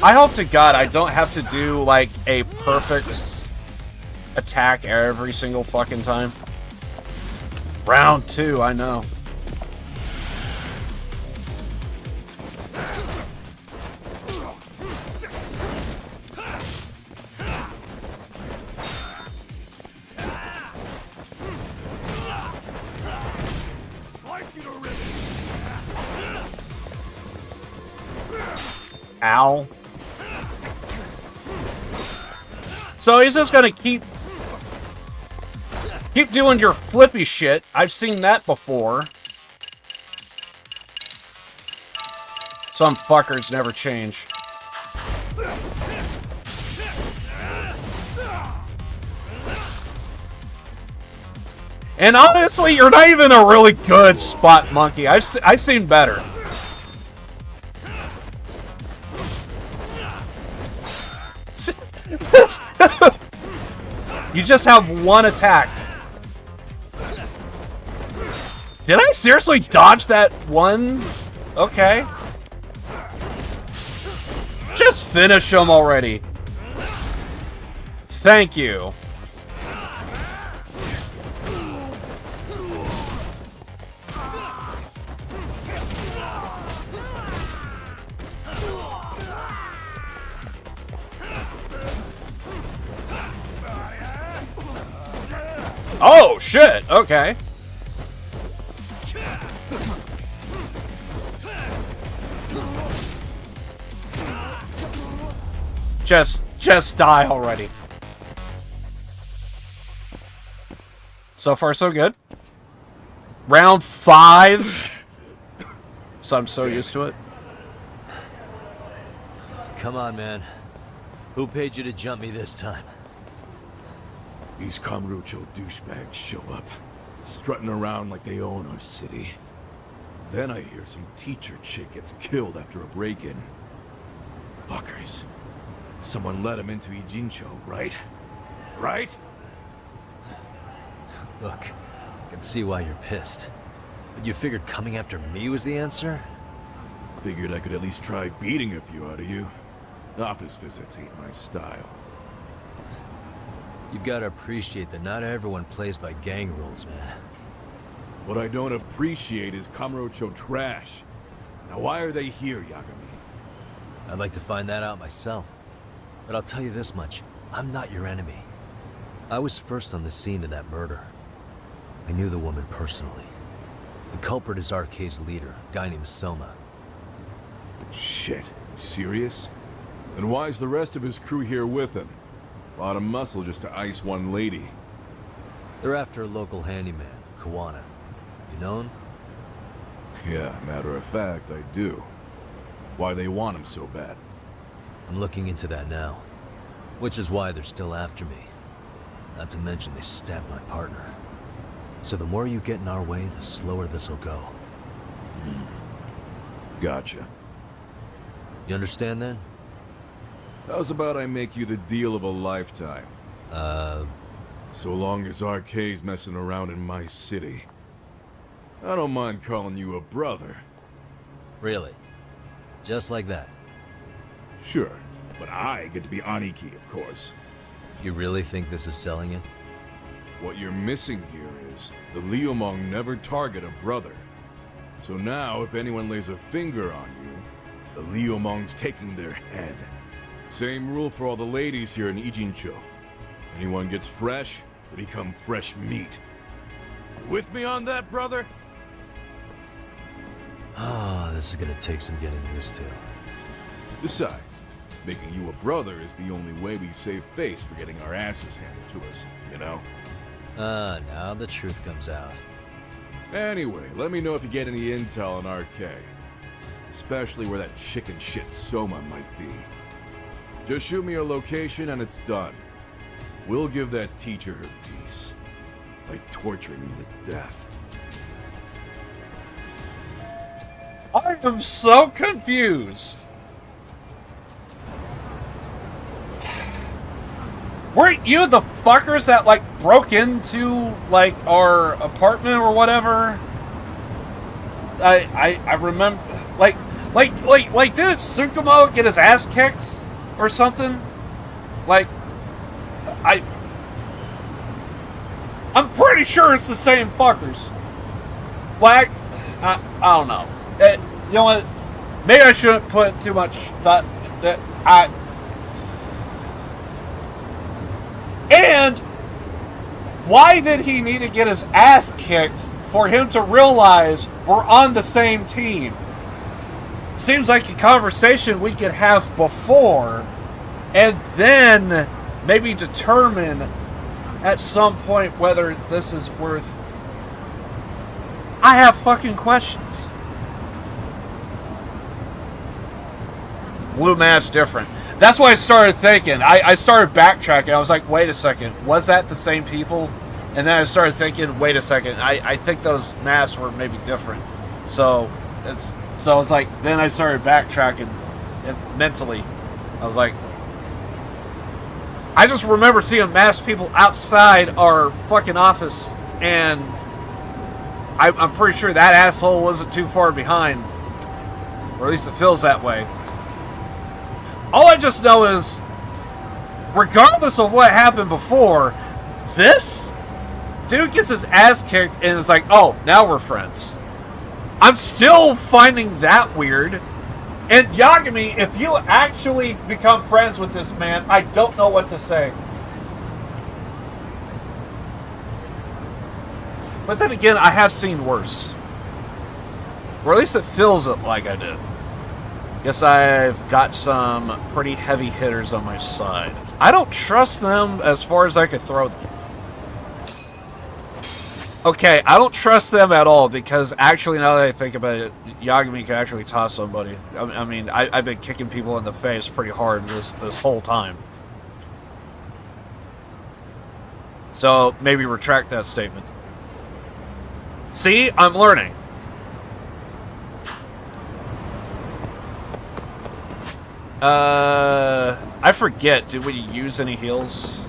I hope to God I don't have to do, like, a perfect attack every single fucking time. Round 2, I know. Ow. So he's just gonna keep doing your flippy shit. I've seen that before. Some fuckers never change. And honestly, you're not even a really good spot monkey. I've seen better. You just have one attack. Did I seriously dodge that one? Okay. Just finish him already. Thank you. Oh, shit! Okay. Just die already. So far, so good. Round 5. So I'm so used to it. Come on, man. Who paid you to jump me this time? These Kamurocho douchebags show up, strutting around like they own our city. Then I hear some teacher chick gets killed after a break-in. Fuckers. Someone let him into Ijincho, right? Right? Look, I can see why you're pissed. But you figured coming after me was the answer? Figured I could at least try beating a few out of you. Office visits ain't my style. You've got to appreciate that not everyone plays by gang rules, man. What I don't appreciate is Kamurocho trash. Now why are they here, Yagami? I'd like to find that out myself. But I'll tell you this much, I'm not your enemy. I was first on the scene of that murder. I knew the woman personally. The culprit is Arcade's leader, a guy named Soma. Shit, serious? And why's the rest of his crew here with him? A lot of muscle just to ice one lady. They're after a local handyman, Kawana. You know him? Yeah, matter of fact, I do. Why they want him so bad? I'm looking into that now. Which is why they're still after me. Not to mention they stabbed my partner. So the more you get in our way, the slower this'll go. Gotcha. You understand then? How's about I make you the deal of a lifetime? So long as Arcade's messing around in my city. I don't mind calling you a brother. Really? Just like that? Sure, but I get to be Aniki, of course. You really think this is selling it? What you're missing here is the Liumang never target a brother. So now, if anyone lays a finger on you, the Liumang's taking their head. Same rule for all the ladies here in Ijincho. Anyone gets fresh, they become fresh meat. With me on that, brother? Oh, this is gonna take some getting used to. Besides, making you a brother is the only way we save face for getting our asses handed to us, you know? Now the truth comes out. Anyway, let me know if you get any intel on RK. Especially where that chicken shit Soma might be. Just shoot me your location and it's done. We'll give that teacher her peace. By torturing him to death. I am so confused. Weren't you the fuckers that, like, broke into, like, our apartment or whatever? I remember, like, didn't Tsukumo get his ass kicked or something? Like, I'm pretty sure it's the same fuckers. Like, I don't know. You know what? Maybe I shouldn't put too much thought that And why did he need to get his ass kicked for him to realize we're on the same team? Seems like a conversation we could have before, and then maybe determine at some point whether this is worth... I have fucking questions. Blue mask different. That's what I started thinking. I started backtracking. I was like, wait a second. Was that the same people? And then I started thinking, wait a second. I think those masks were maybe different. So I was like, then I started backtracking mentally. I was like, I just remember seeing masked people outside our fucking office, and I'm pretty sure that asshole wasn't too far behind. Or at least it feels that way. All I just know is, regardless of what happened before, this dude gets his ass kicked and is like, oh, now we're friends. I'm still finding that weird. And Yagami, if you actually become friends with this man, I don't know what to say. But then again, I have seen worse. Or at least it feels like I did. Guess I've got some pretty heavy hitters on my side. I don't trust them as far as I could throw them. Okay, I don't trust them at all because actually, now that I think about it, Yagami can actually toss somebody. I mean, I've been kicking people in the face pretty hard this whole time. So maybe retract that statement. See, I'm learning. I forget, did we use any heals?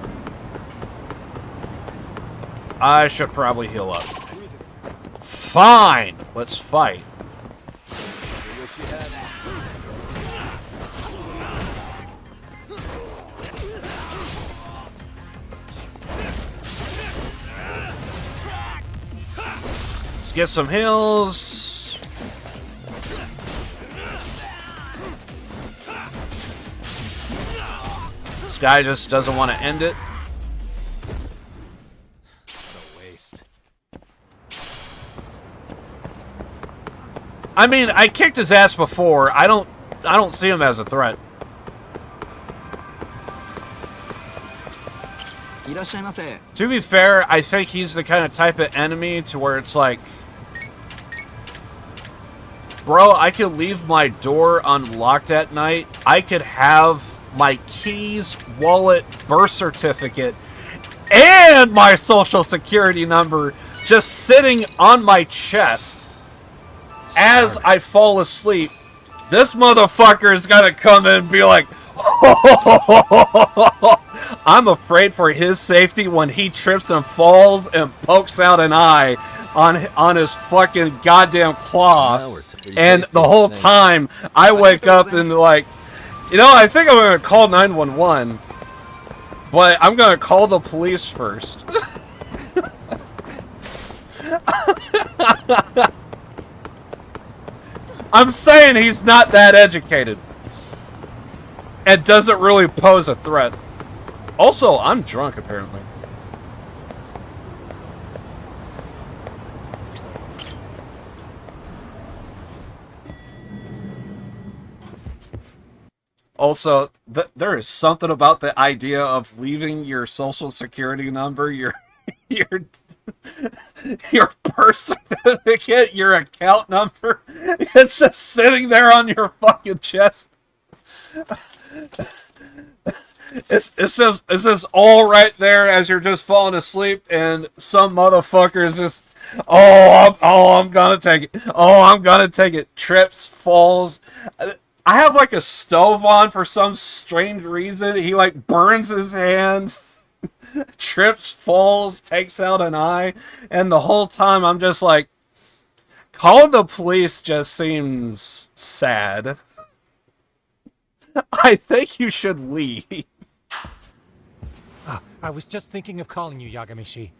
I should probably heal up. Fine! Let's fight. Let's get some heals. This guy just doesn't want to end it. What a waste. I mean, I kicked his ass before. I don't see him as a threat. To be fair, I think he's the kind of type of enemy to where it's like, bro, I could leave my door unlocked at night. I could have my keys, wallet, birth certificate, and my social security number just sitting on my chest as I fall asleep. This motherfucker is gonna come in and be like, I'm afraid for his safety when he trips and falls and pokes out an eye on his fucking goddamn claw. And the whole time, I wake up and like, you know, I think I'm going to call 911. But I'm going to call the police first. I'm saying he's not that educated. And doesn't really pose a threat. Also, I'm drunk, apparently. Also, there is something about the idea of leaving your social security number, your birth certificate, your account number. It's just sitting there on your fucking chest. It's just all right there as you're just falling asleep, and some motherfucker is just, I'm gonna take it. Oh, I'm gonna take it. Trips, falls. I have like a stove on for some strange reason. He like burns his hands, trips, falls, takes out an eye, and the whole time I'm just like, calling the police just seems sad. I think you should leave. I was just thinking of calling you, Yagamishi.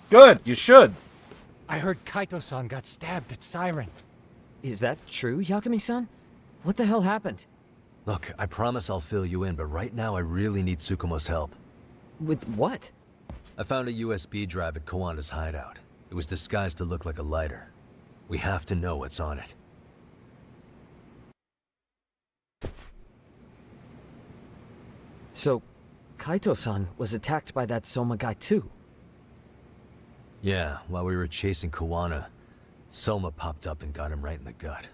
Good, you should. I heard Kaito-san got stabbed at Siren. Is that true, Yagami-san? What the hell happened? Look, I promise I'll fill you in, but right now I really need Tsukumo's help. With what? I found a USB drive at Kawana's hideout. It was disguised to look like a lighter. We have to know what's on it. So, Kaito-san was attacked by that Soma guy too? Yeah, while we were chasing Kawana, Soma popped up and got him right in the gut.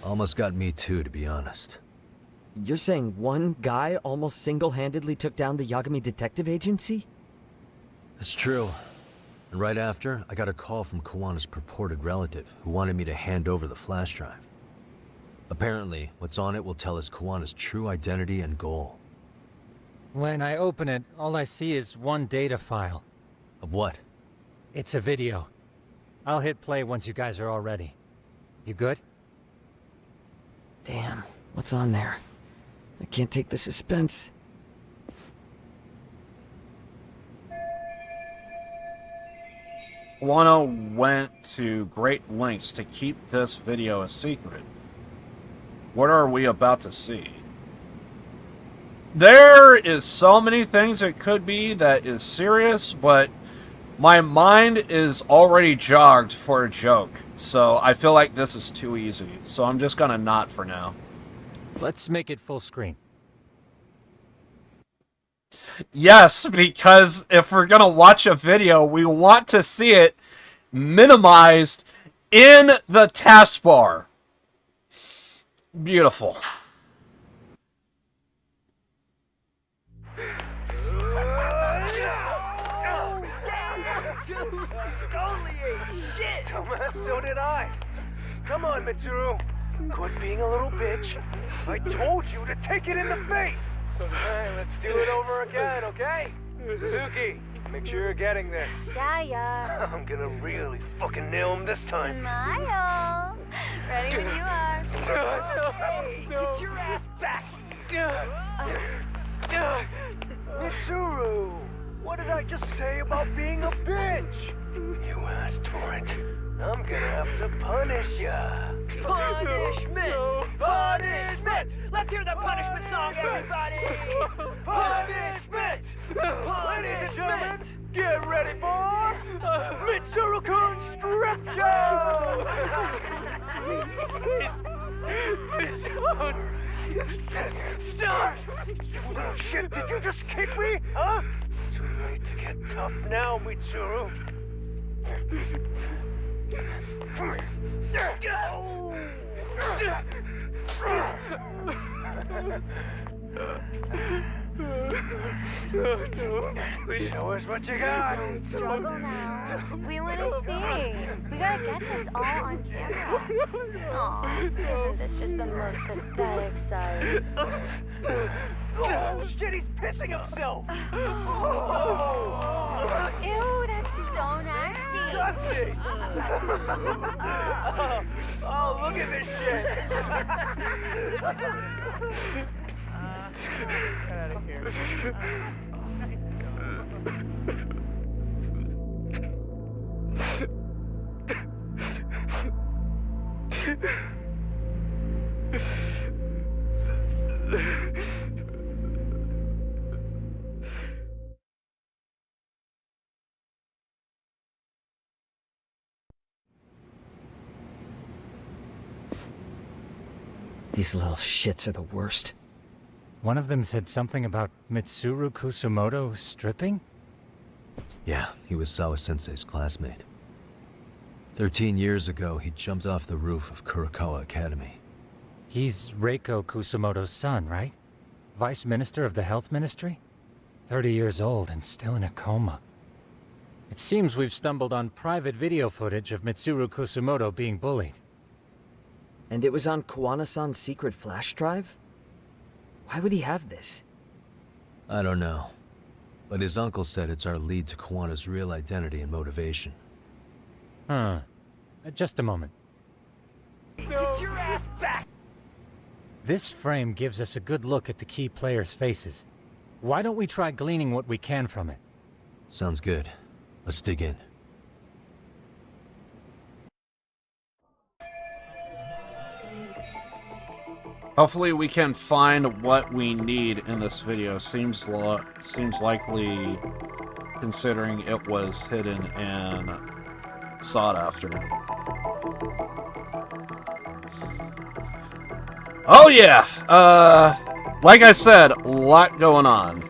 Almost got me too, to be honest. You're saying one guy almost single-handedly took down the Yagami Detective Agency? That's true. And right after, I got a call from Kawana's purported relative, who wanted me to hand over the flash drive. Apparently, what's on it will tell us Kawana's true identity and goal. When I open it, all I see is one data file. Of what? It's a video. I'll hit play once you guys are all ready. You good? Damn, what's on there? I can't take the suspense. Wano went to great lengths to keep this video a secret. What are we about to see? There is so many things it could be that is serious, but my mind is already jogged for a joke, so I feel like this is too easy, so I'm just gonna not for now. Let's make it full screen. Yes, because if we're gonna watch a video, we want to see it minimized in the taskbar. Beautiful. So did I. Come on, Mitsuru. Quit being a little bitch. I told you to take it in the face. Alright, let's do it over again, okay? Suzuki, make sure you're getting this. Yeah. I'm gonna really fucking nail him this time. Smile. Ready when you are. Hey, get your ass back here. Mitsuru, what did I just say about being a bitch? You asked for it. I'm gonna have to punish ya. Punishment! Punishment! Let's hear the punishment song, everybody! Punishment! Ladies and gentlemen, get ready for Mitsuru-kun Strip Show! Stop! You little shit, did you just kick me? Huh? Too late to get tough now, Mitsuru. Show us what you got. Don't struggle now. We want to see. We gotta get this all on camera. Aw, isn't this just the most pathetic sight? Oh shit, he's pissing himself. Ew, that's so nasty. Disgusting. Oh, look at this shit. Get out of here. These little shits are the worst. One of them said something about Mitsuru Kusumoto stripping? Yeah, he was Sawa-sensei's classmate. 13 years ago, he jumped off the roof of Kurakawa Academy. He's Reiko Kusumoto's son, right? Vice Minister of the Health Ministry? 30 years old and still in a coma. It seems we've stumbled on private video footage of Mitsuru Kusumoto being bullied. And it was on Kawana-san's secret flash drive? Why would he have this? I don't know. But his uncle said it's our lead to Kawana's real identity and motivation. Huh. Just a moment. Get your ass back. This frame gives us a good look at the key players' faces. Why don't we try gleaning what we can from it? Sounds good. Let's dig in. Hopefully we can find what we need in this video. Seems likely, considering it was hidden and sought after. Oh yeah! Like I said, a lot going on.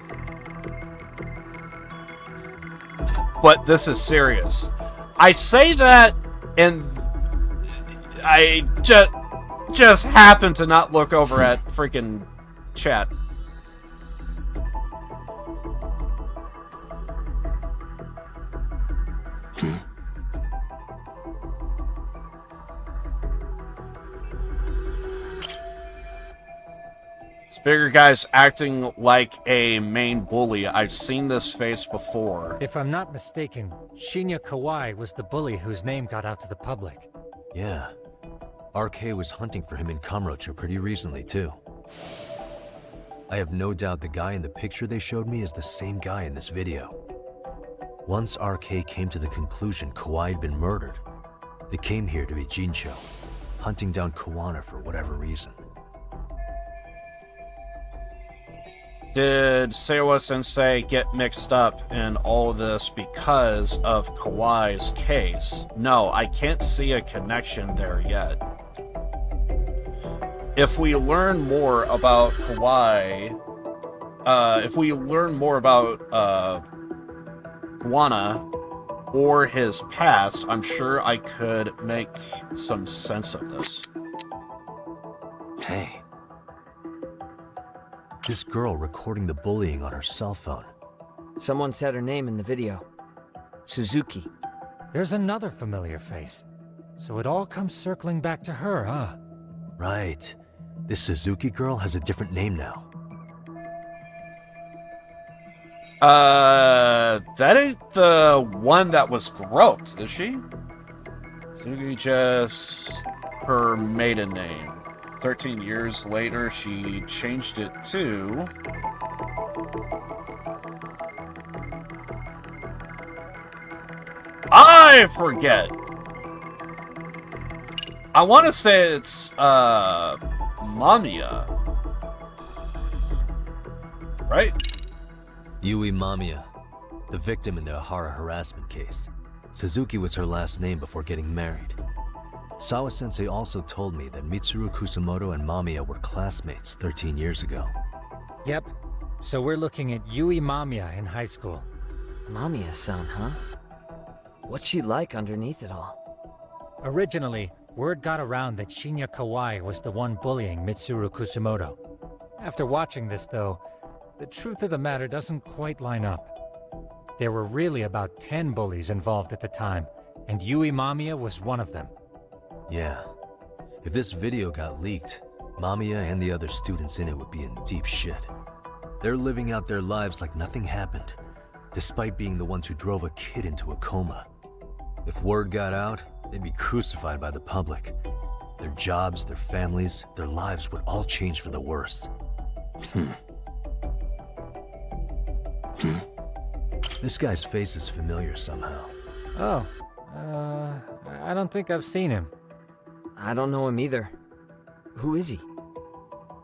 But this is serious. I say that, and I just happened to not look over at freaking chat. This bigger guy's acting like a main bully. I've seen this face before. If I'm not mistaken, Shinya Kawai was the bully whose name got out to the public. Yeah. RK was hunting for him in Kamurocho pretty recently, too. I have no doubt the guy in the picture they showed me is the same guy in this video. Once RK came to the conclusion Kawai had been murdered, they came here to Ijincho, hunting down Kawana for whatever reason. Did Sawa-sensei get mixed up in all of this because of Kawai's case? No, I can't see a connection there yet. If we learn more about Kawai, if we learn more about Kawana or his past, I'm sure I could make some sense of this. Hey. This girl recording the bullying on her cell phone. Someone said her name in the video. Suzuki. There's another familiar face. So it all comes circling back to her, huh? Right. This Suzuki girl has a different name now. That ain't the one that was groped, is she? Suzuki just her maiden name. 13 years later, she changed it to... I forget! I want to say it's, Mamiya. Right? Yui Mamiya, the victim in the Ahara harassment case. Suzuki was her last name before getting married. Sawa-sensei also told me that Mitsuru Kusumoto and Mamiya were classmates 13 years ago. Yep. So we're looking at Yui Mamiya in high school. Mamiya-san, huh? What's she like underneath it all? Originally, word got around that Shinya Kawai was the one bullying Mitsuru Kusumoto. After watching this, though, the truth of the matter doesn't quite line up. There were really about 10 bullies involved at the time, and Yui Mamiya was one of them. Yeah. If this video got leaked, Mamiya and the other students in it would be in deep shit. They're living out their lives like nothing happened, despite being the ones who drove a kid into a coma. If word got out, they'd be crucified by the public. Their jobs, their families, their lives would all change for the worse. This guy's face is familiar somehow. Oh, I don't think I've seen him. I don't know him either. Who is he?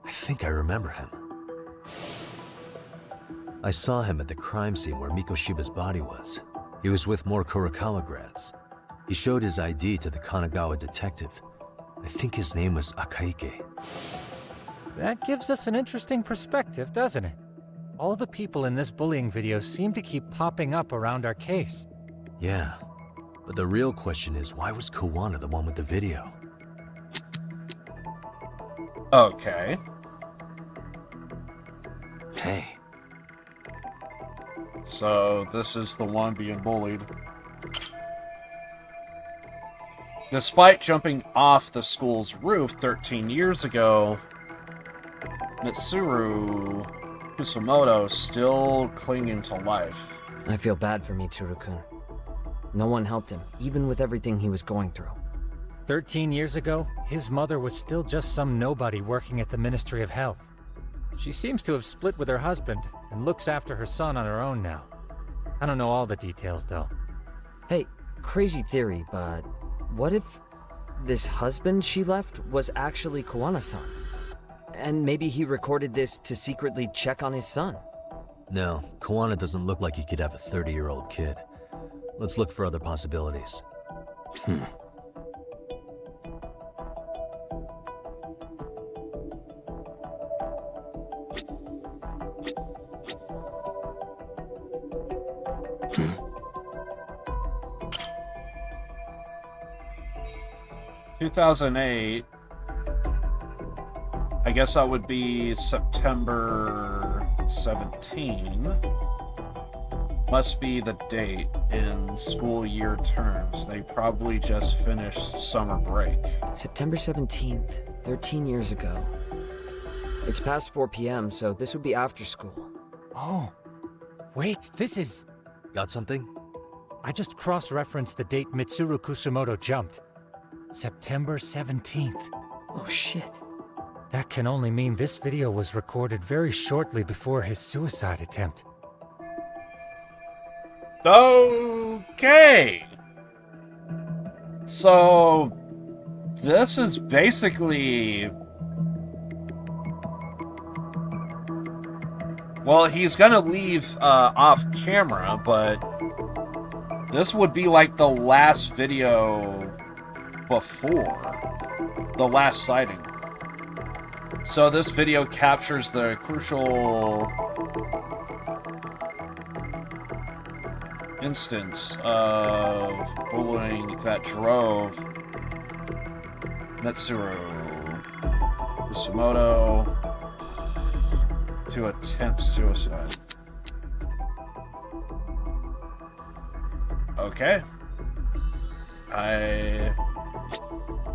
I think I remember him. I saw him at the crime scene where Mikoshiba's body was. He was with more Kurokawa grads. He showed his ID to the Kanagawa detective. I think his name was Akaike. That gives us an interesting perspective, doesn't it? All the people in this bullying video seem to keep popping up around our case. Yeah, but the real question is, why was Kawana the one with the video? Okay. Hey. So, this is the one being bullied. Despite jumping off the school's roof 13 years ago, Mitsuru Kusumoto still clinging to life. I feel bad for Mitsuru-kun. No one helped him, even with everything he was going through. 13 years ago, his mother was still just some nobody working at the Ministry of Health. She seems to have split with her husband and looks after her son on her own now. I don't know all the details, though. Hey, crazy theory, but what if this husband she left was actually Kawana-san? And maybe he recorded this to secretly check on his son? No, Kawana doesn't look like he could have a 30-year-old kid. Let's look for other possibilities. 2008. I guess that would be September 17. Must be the date in school year terms. They probably just finished summer break. September 17th, 13 years ago. It's past 4 p.m., so this would be after school. Oh, wait, this is... Got something? I just cross-referenced the date Mitsuru Kusumoto jumped. September 17th. Oh shit. That can only mean this video was recorded very shortly before his suicide attempt. Okay. So, this is basically... Well, he's gonna leave off camera, but this would be like the last video before the last sighting. So this video captures the crucial instance of bullying that drove Mitsuru Kusumoto to attempt suicide. Okay.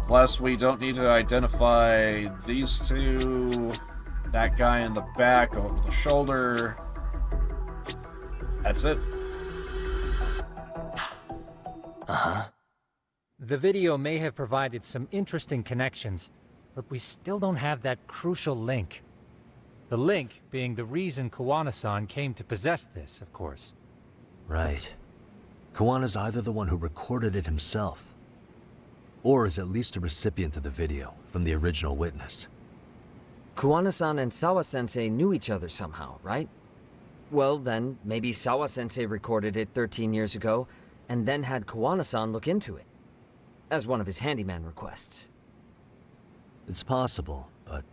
Plus, we don't need to identify these two. That guy in the back over the shoulder. That's it. The video may have provided some interesting connections, but we still don't have that crucial link. The link being the reason Kawana-san came to possess this, of course. Right. Kawana's either the one who recorded it himself, or is at least a recipient of the video from the original witness. Kawana-san and Sawa-sensei knew each other somehow, right? Well, then, maybe Sawa-sensei recorded it 13 years ago, and then had Kawana-san look into it, as one of his handyman requests. It's possible, but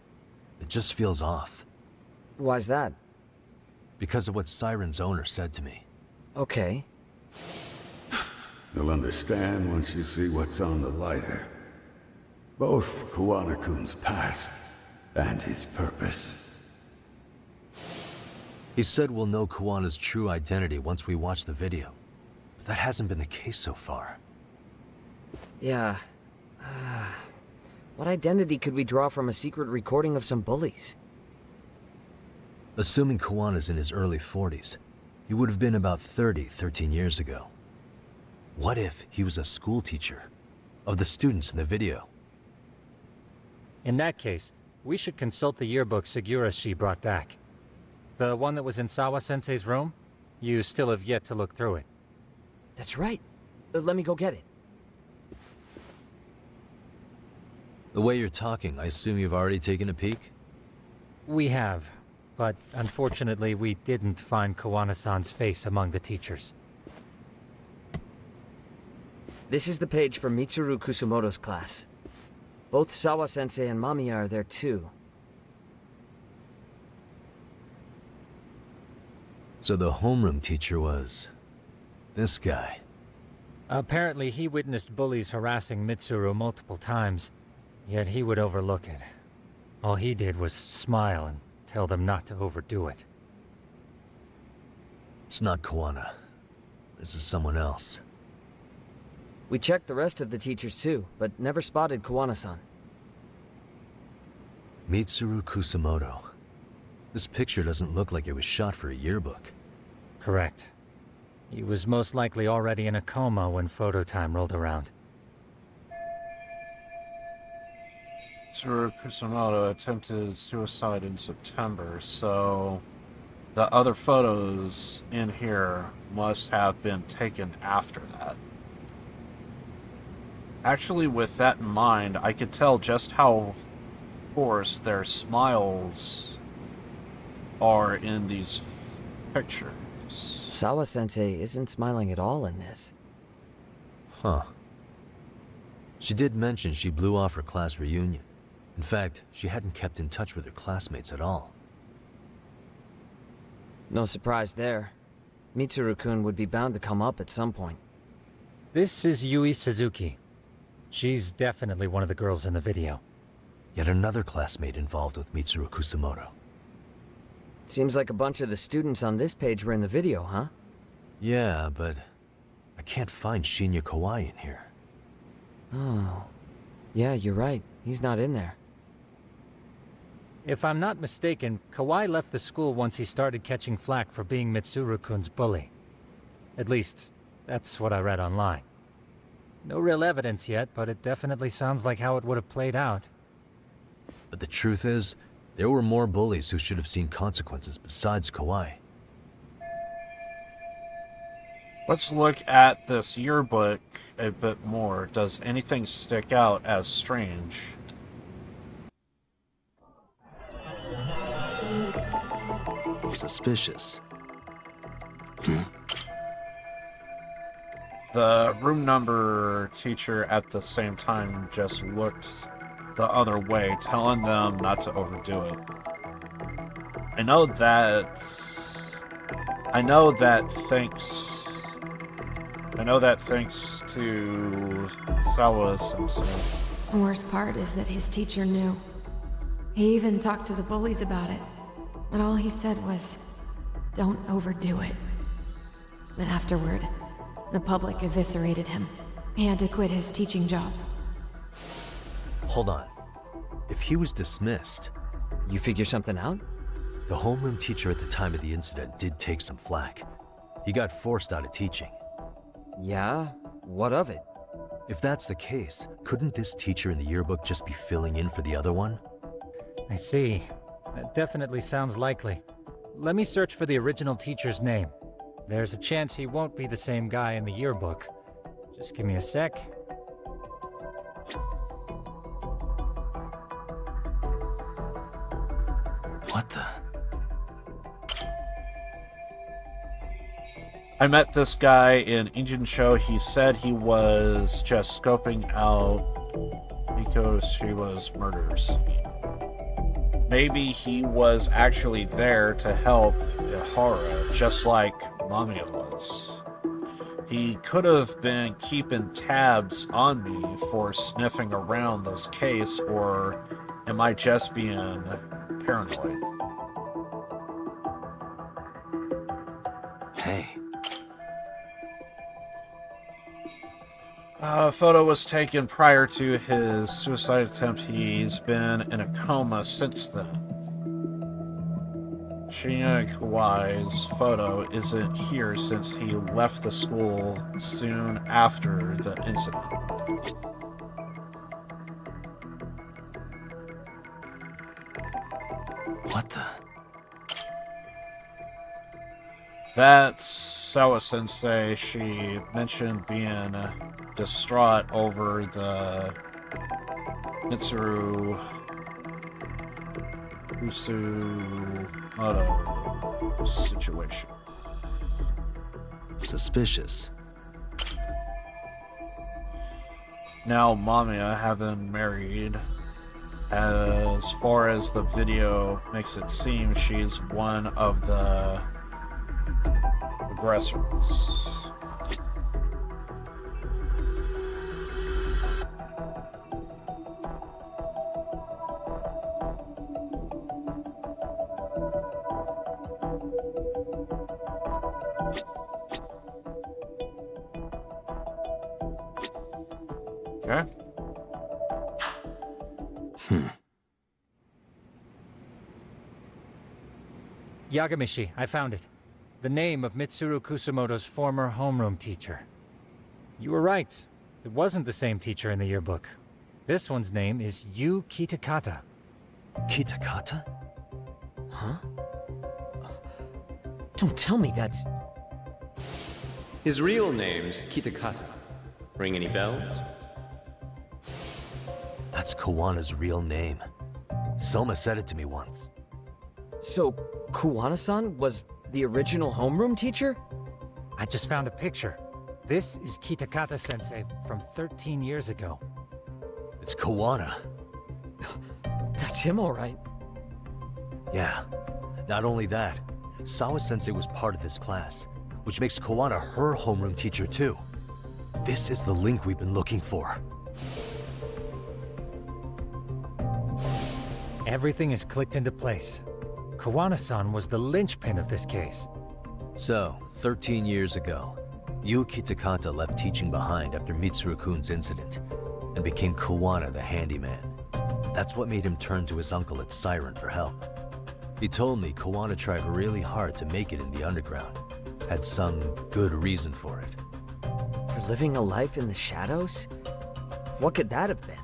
it just feels off. Why's that? Because of what Siren's owner said to me. Okay. You'll understand once you see what's on the lighter. Both Kawana-kun's past and his purpose. He said we'll know Kuwana's true identity once we watch the video. But that hasn't been the case so far. Yeah. What identity could we draw from a secret recording of some bullies? Assuming Kuwana's in his early 40s, he would have been about 13 years ago. What if he was a school teacher of the students in the video? In that case, we should consult the yearbook Segurashi brought back. The one that was in Sawa-sensei's room? You still have yet to look through it. That's right. Let me go get it. The way you're talking, I assume you've already taken a peek? We have, but unfortunately we didn't find Kuwana-san's face among the teachers. This is the page from Mitsuru Kusumoto's class. Both Sawa-sensei and Mamiya are there too. So the homeroom teacher was... this guy. Apparently he witnessed bullies harassing Mitsuru multiple times, yet he would overlook it. All he did was smile and tell them not to overdo it. It's not Kuwana. This is someone else. We checked the rest of the teachers too, but never spotted Kuwana-san. Mitsuru Kusumoto. This picture doesn't look like it was shot for a yearbook. Correct. He was most likely already in a coma when photo time rolled around. Mitsuru Kusumoto attempted suicide in September, so the other photos in here must have been taken after that. Actually, with that in mind, I could tell just how forced their smiles are in these pictures. Sawa-sensei isn't smiling at all in this. Huh. She did mention she blew off her class reunion. In fact, she hadn't kept in touch with her classmates at all. No surprise there. Mitsuru-kun would be bound to come up at some point. This is Yui Suzuki. She's definitely one of the girls in the video. Yet another classmate involved with Mitsuru Kusumoto. Seems like a bunch of the students on this page were in the video, huh? Yeah, but I can't find Shinya Kawai in here. Oh. Yeah, you're right. He's not in there. If I'm not mistaken, Kawai left the school once he started catching flack for being Mitsuru-kun's bully. At least, that's what I read online. No real evidence yet, but it definitely sounds like how it would have played out. But the truth is, there were more bullies who should have seen consequences besides Kawai. Let's look at this yearbook a bit more. Does anything stick out as strange? Suspicious. The room number teacher at the same time just looked the other way, telling them not to overdo it. I know that thanks to Sawa-sensei. The worst part is that his teacher knew. He even talked to the bullies about it. But all he said was, don't overdo it. But afterward, the public eviscerated him. He had to quit his teaching job. Hold on. If he was dismissed... You figure something out? The homeroom teacher at the time of the incident did take some flack. He got forced out of teaching. Yeah? What of it? If that's the case, couldn't this teacher in the yearbook just be filling in for the other one? I see. That definitely sounds likely. Let me search for the original teacher's name. There's a chance he won't be the same guy in the yearbook. Just give me a sec. What the... I met this guy in Injincho. He said he was just scoping out Miko Shiba's murder scene. Maybe he was actually there to help Ihara, just like Mamiya was. He could have been keeping tabs on me for sniffing around this case, or am I just being paranoid? Hey, Photo was taken prior to his suicide attempt. He's been in a coma since then. Shinya Kawai's photo isn't here since he left the school soon after the incident. what the? That's Sawa Sensei. She mentioned being distraught over the Mitsuru Kusumoto situation. Suspicious. Now Mamiya, having married, as far as the video makes it seem, she's one of the aggressors. Okay. Yagamishi, I found it. The name of Mitsuru Kusumoto's former homeroom teacher. You were right. It wasn't the same teacher in the yearbook. This one's name is Yu Kitakata. Kitakata? Huh? Don't tell me that's... His real name's Kitakata. Ring any bells? That's Kawana's real name. Soma said it to me once. So, Kuwana-san was the original homeroom teacher? I just found a picture. This is Kitakata-sensei from 13 years ago. It's Kawana. That's him, all right. Yeah. Not only that, Sawa-sensei was part of this class, which makes Kawana her homeroom teacher too. This is the link we've been looking for. Everything is clicked into place. Kawana-san was the linchpin of this case. So, 13 years ago, Yu Kitakata left teaching behind after Mitsuru-kun's incident, and became Kawana the handyman. That's what made him turn to his uncle at Siren for help. He told me Kawana tried really hard to make it in the underground. Had some good reason for it. For living a life in the shadows? What could that have been?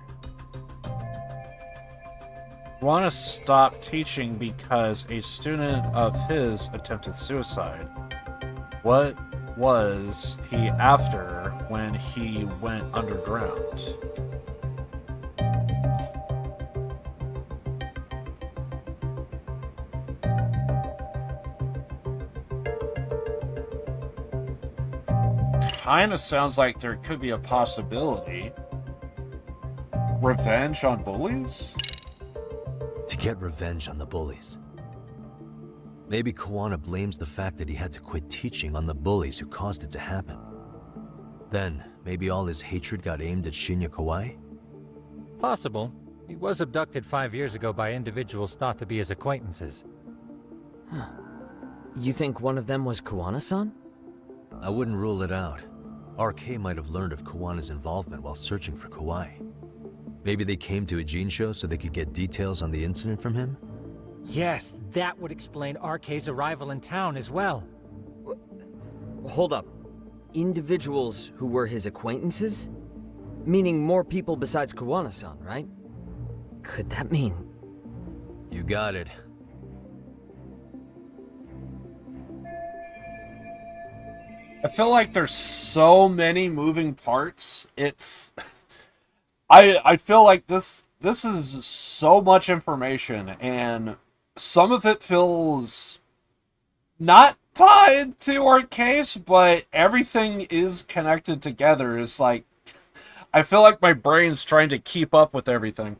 Kawana stopped teaching because a student of his attempted suicide. What was he after when he went underground? Kinda sounds like there could be a possibility. Revenge on bullies? To get revenge on the bullies. Maybe Kawana blames the fact that he had to quit teaching on the bullies who caused it to happen. Then, maybe all his hatred got aimed at Shinya Kawai? Possible. He was abducted 5 years ago by individuals thought to be his acquaintances. Huh. You think one of them was Kawana-san? I wouldn't rule it out. RK might have learned of Kawana's involvement while searching for Kawai. Maybe they came to Ijincho so they could get details on the incident from him? Yes, that would explain RK's arrival in town as well. Hold up. Individuals who were his acquaintances? Meaning more people besides Kawana-san, right? Could that mean... You got it. I feel like there's so many moving parts. It's... I feel like this is so much information, and some of it feels not tied to our case, but everything is connected together. It's like, I feel like my brain's trying to keep up with everything.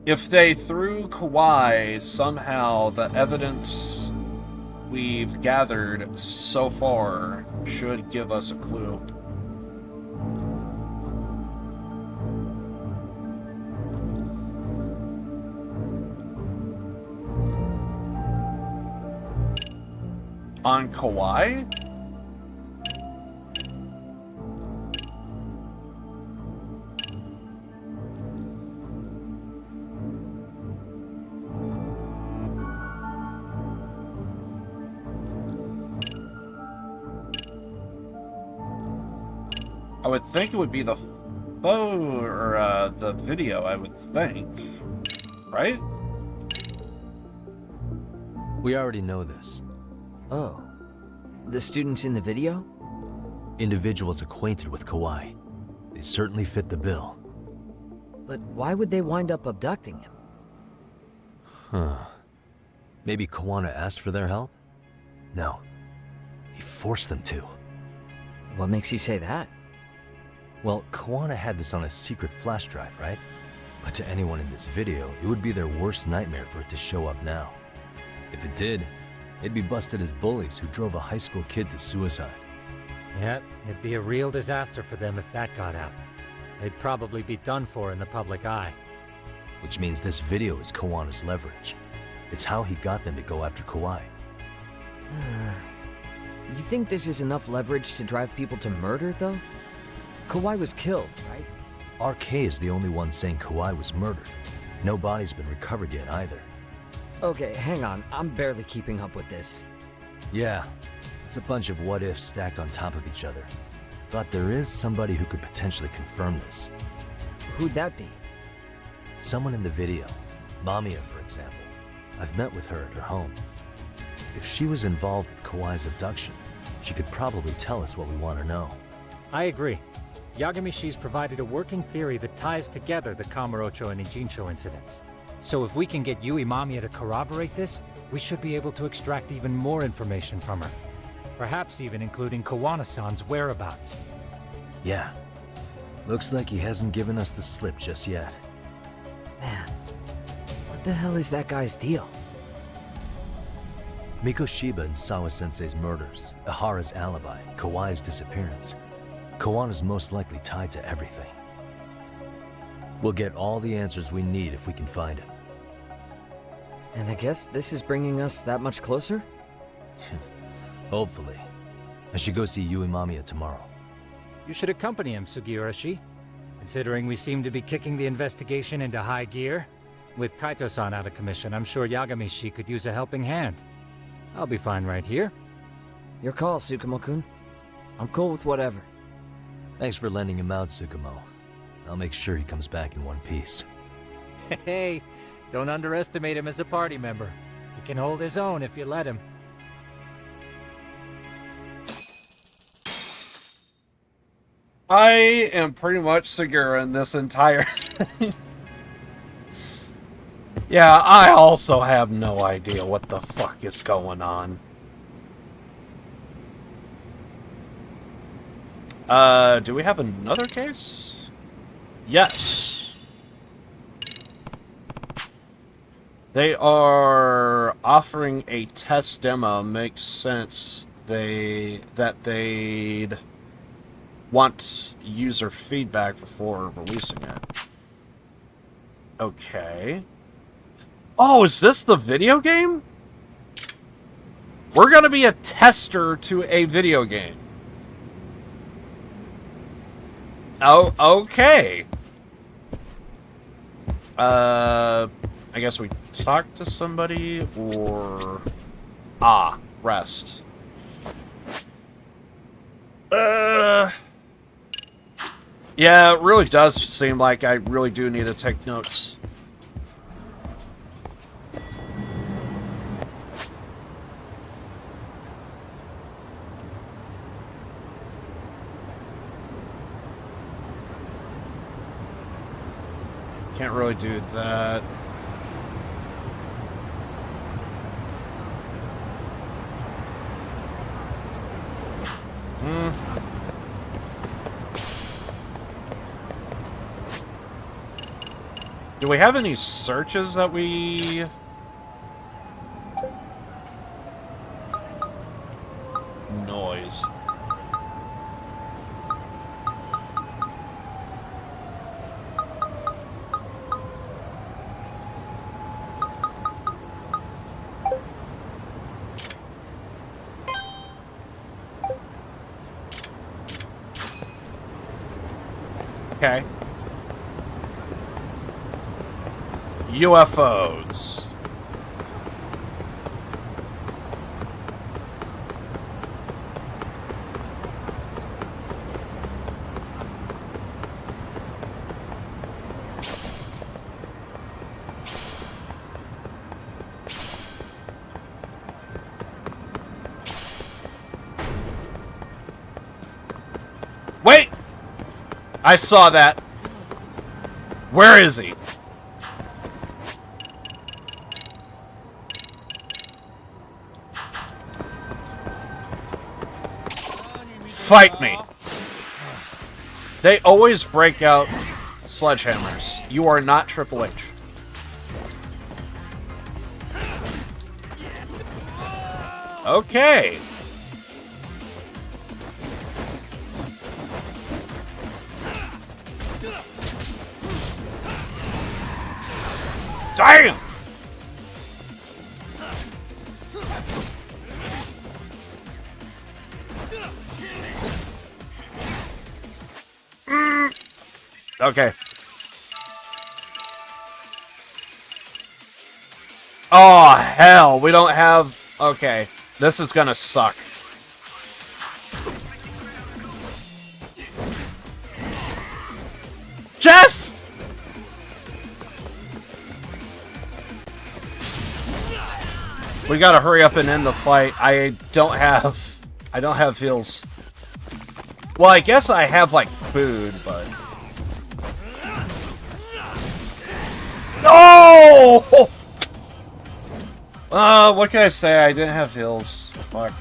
If they threw Kawai, somehow the evidence we've gathered so far should give us a clue. On Kauai? I would think it would be the photo or the video, I would think. Right? We already know this. Oh. The students in the video? Individuals acquainted with Kauai. They certainly fit the bill. But why would they wind up abducting him? Huh. Maybe Kawana asked for their help? No. He forced them to. What makes you say that? Well, Kawana had this on a secret flash drive, right? But to anyone in this video, it would be their worst nightmare for it to show up now. If it did, they'd be busted as bullies who drove a high school kid to suicide. Yep, it'd be a real disaster for them if that got out. They'd probably be done for in the public eye. Which means this video is Kawana's leverage. It's how he got them to go after Kauai. You think this is enough leverage to drive people to murder, though? Kauai was killed, right? RK is the only one saying Kauai was murdered. No body's been recovered yet either. Okay, hang on. I'm barely keeping up with this. Yeah, it's a bunch of what-ifs stacked on top of each other. But there is somebody who could potentially confirm this. Who'd that be? Someone in the video. Mamiya, for example. I've met with her at her home. If she was involved with Kauai's abduction, she could probably tell us what we want to know. I agree. Yagamishi's provided a working theory that ties together the Kamurocho and Ijincho incidents. So if we can get Yui Mamiya to corroborate this, we should be able to extract even more information from her. Perhaps even including Kawana-san's whereabouts. Yeah. Looks like he hasn't given us the slip just yet. Man, what the hell is that guy's deal? Mikoshiba and Sawa-sensei's murders, Ihara's alibi, Kauai's disappearance. Kawana's most likely tied to everything. We'll get all the answers we need if we can find him. And I guess this is bringing us that much closer? Hopefully. I should go see Yui Mamiya tomorrow. You should accompany him, Sugiurashi. Considering we seem to be kicking the investigation into high gear. With Kaito-san out of commission, I'm sure Yagamishi could use a helping hand. I'll be fine right here. Your call, Tsukumo-kun. I'm cool with whatever. Thanks for lending him out, Tsukumo. I'll make sure he comes back in one piece. Hey, don't underestimate him as a party member. He can hold his own if you let him. I am pretty much Segura in this entire thing. Yeah, I also have no idea what the fuck is going on. Do we have another case? Yes. They are offering a test demo. Makes sense that they'd want user feedback before releasing it. Okay. Oh, is this the video game? We're gonna be a tester to a video game. Oh, okay. I guess we talk to somebody or... rest. Yeah, it really does seem like I really do need to take notes. Can't really do that. Do we have any searches that we... Noise. Okay. UFOs. Wait! I saw that. Where is he? Fight me. They always break out sledgehammers. You are not Triple H. Okay. Damn! Okay. Oh, hell. We don't have... Okay. This is gonna suck. Jess! We gotta hurry up and end the fight. I don't have heals. Well, I guess I have, like, food, but... No! What can I say? I didn't have heals. Fuck.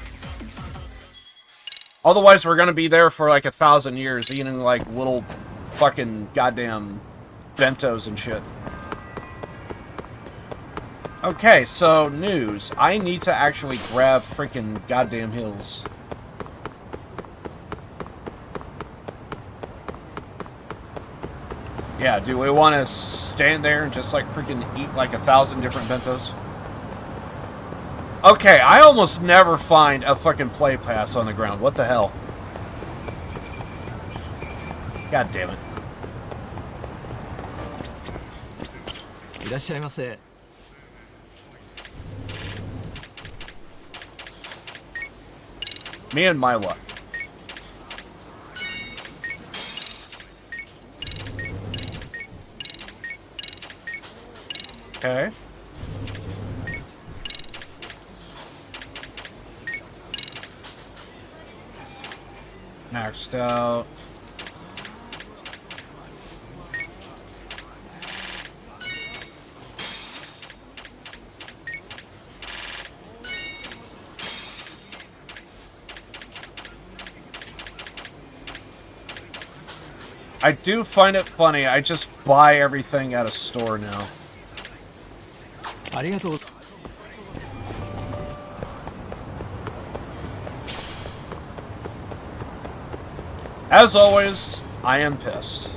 Otherwise, we're gonna be there for, like, 1,000 years, eating, like, little fucking goddamn bentos and shit. Okay, so, news. I need to actually grab freaking goddamn heals. Yeah, do we want to stand there and just, like, freaking eat, like, 1,000 different bentos? Okay, I almost never find a fucking play pass on the ground. What the hell? God damn it. いらっしゃいませ。 Me and my luck. Okay. Maxed out. I do find it funny, I just buy everything at a store now. ありがとう。 As always, I am pissed.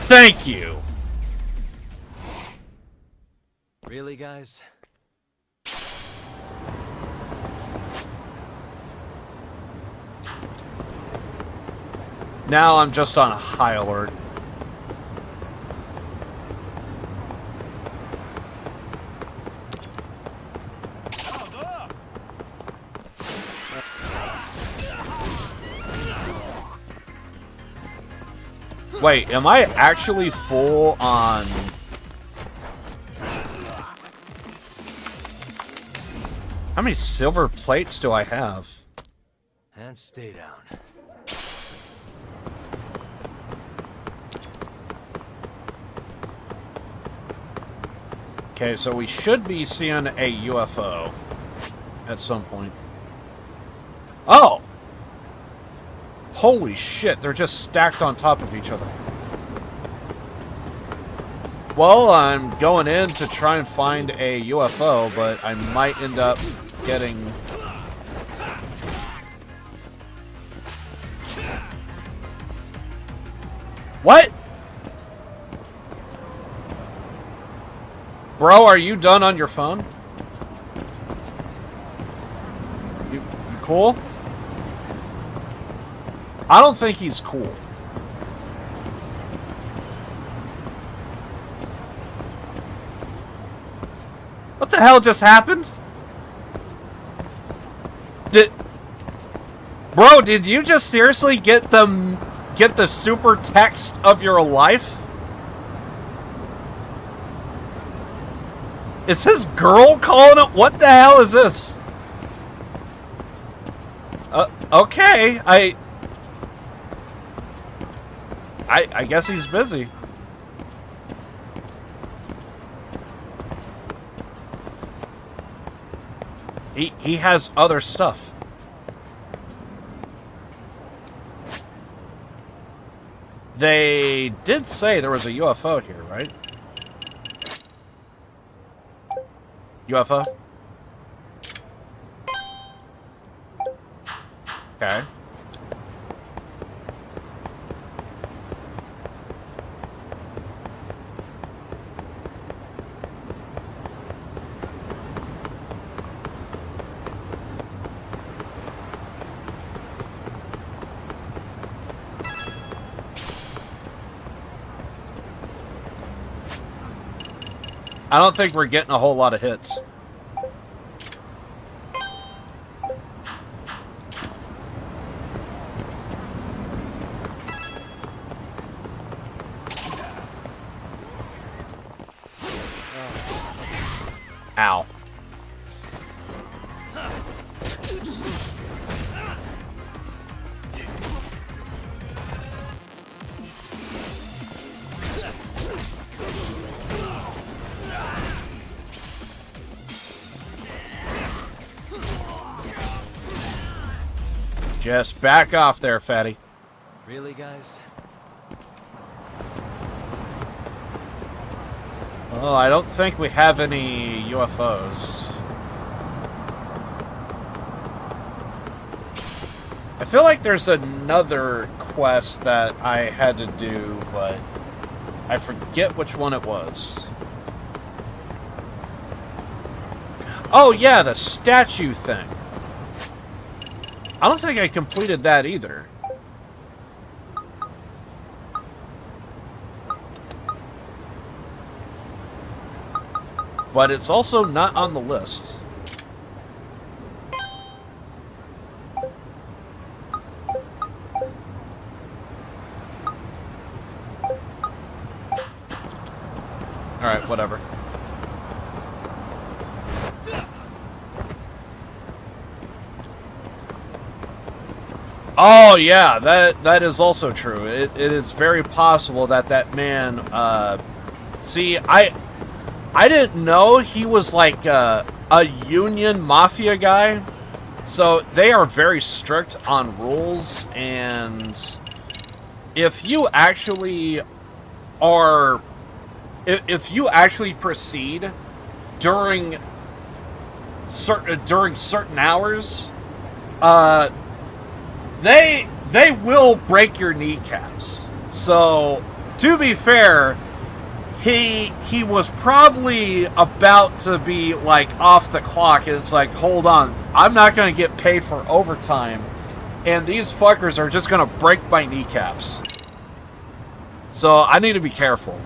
Thank you. Really, guys? Now I'm just on high alert. Wait, am I actually full on... How many silver plates do I have? And stay down. Okay, so we should be seeing a UFO at some point. Oh! Holy shit, they're just stacked on top of each other. Well, I'm going in to try and find a UFO, but I might end up getting... What? Bro, are you done on your phone? You cool? I don't think he's cool. What the hell just happened? Bro, did you just seriously get the super text of your life? Is his girl calling it? What the hell is this? Okay, I guess he's busy. He has other stuff. They did say there was a UFO here, right? UFO? Okay. I don't think we're getting a whole lot of hits. Ow. Just back off there, fatty. Really, guys? Well, I don't think we have any UFOs. I feel like there's another quest that I had to do, but I forget which one it was. Oh yeah, the statue thing. I don't think I completed that either. But it's also not on the list. Alright, whatever. Oh yeah, that is also true. It is very possible that that man. See, I didn't know he was like a union mafia guy, so they are very strict on rules. And if you actually are, if you actually proceed during certain hours, they will break your kneecaps. So, to be fair, he was probably about to be like off the clock, and it's like, hold on, I'm not going to get paid for overtime, and these fuckers are just going to break my kneecaps. So I need to be careful.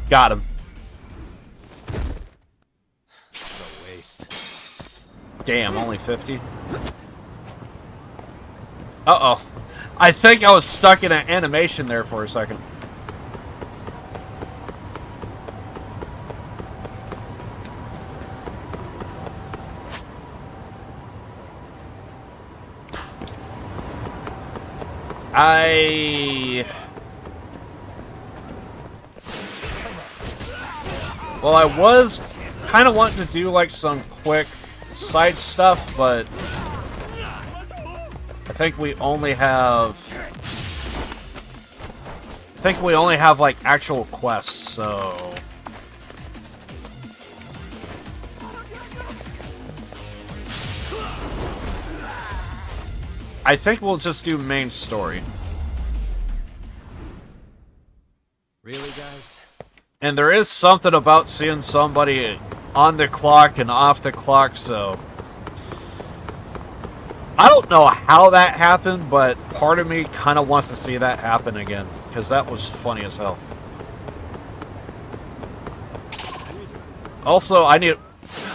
Got him. What a waste. Damn, only 50. Uh-oh. I think I was stuck in an animation there for a second. Well, I was kind of wanting to do like some quick side stuff, but I think we only have like actual quests, so I think we'll just do main story. Really, guys? And there is something about seeing somebody on the clock and off the clock, so I don't know how that happened, but part of me kind of wants to see that happen again, because that was funny as hell. Also, I need...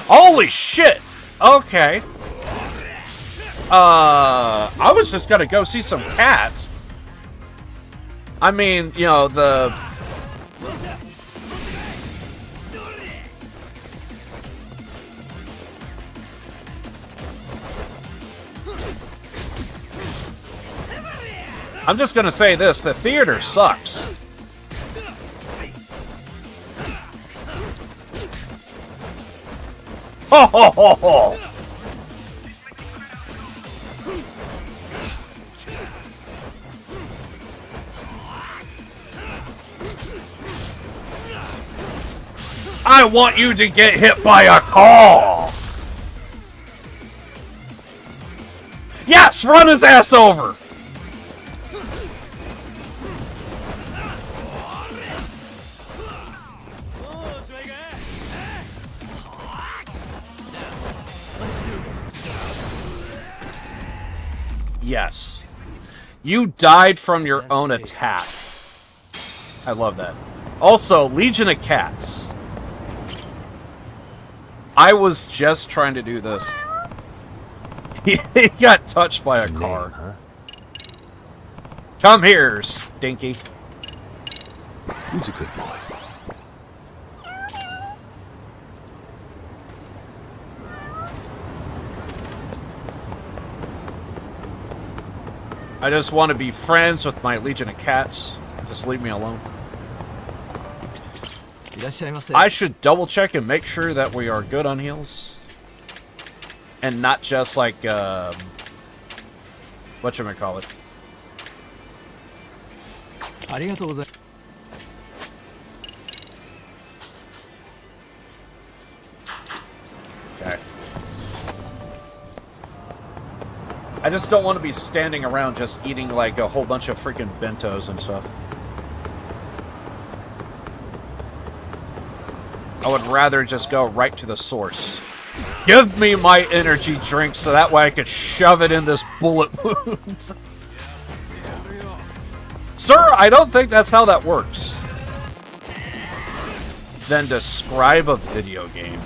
Holy shit! Okay. I was just gonna go see some cats. I mean, you know, the... I'm just gonna say this, the theater sucks. Ho ho ho ho! I want you to get hit by a car! Yes! Run his ass over! Yes. You died from your own attack. I love that. Also, Legion of Cats. I was just trying to do this. He got touched by a car. Huh? Come here, Stinky. Who's a good boy? I just want to be friends with my Legion of Cats. Just leave me alone. I should double check and make sure that we are good on heals. And not just like, whatchamacallit. Okay. I just don't want to be standing around just eating like a whole bunch of freaking bentos and stuff. I would rather just go right to the source. Give me my energy drink so that way I could shove it in this bullet wound. Sir, I don't think that's how that works. Then describe a video game.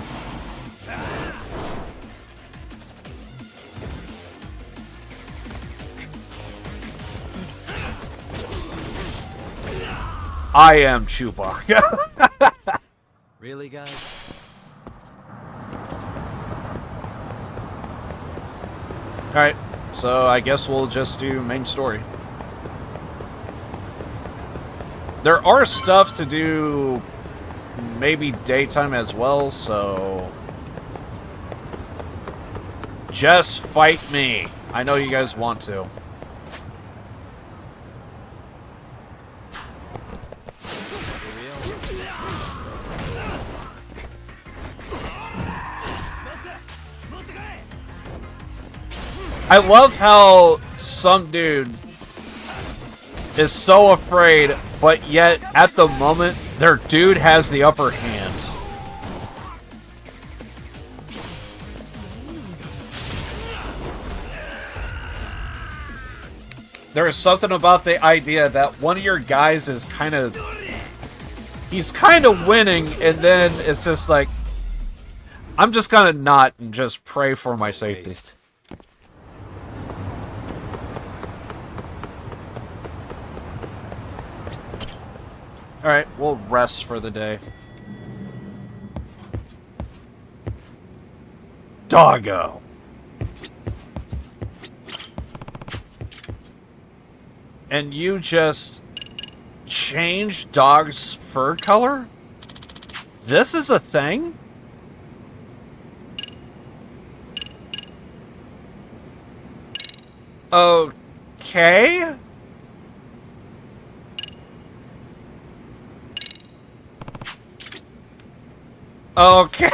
I am Chewbacca. Really, guys? Alright, so I guess we'll just do main story. There are stuff to do maybe daytime as well, so just fight me. I know you guys want to. I love how some dude is so afraid, but yet at the moment, their dude has the upper hand. There is something about the idea that one of your guys is kind of he's kind of winning, and then it's just like, I'm just gonna not and just pray for my safety. Alright, we'll rest for the day. Doggo! And you just change dog's fur color? This is a thing? Okay. Okay.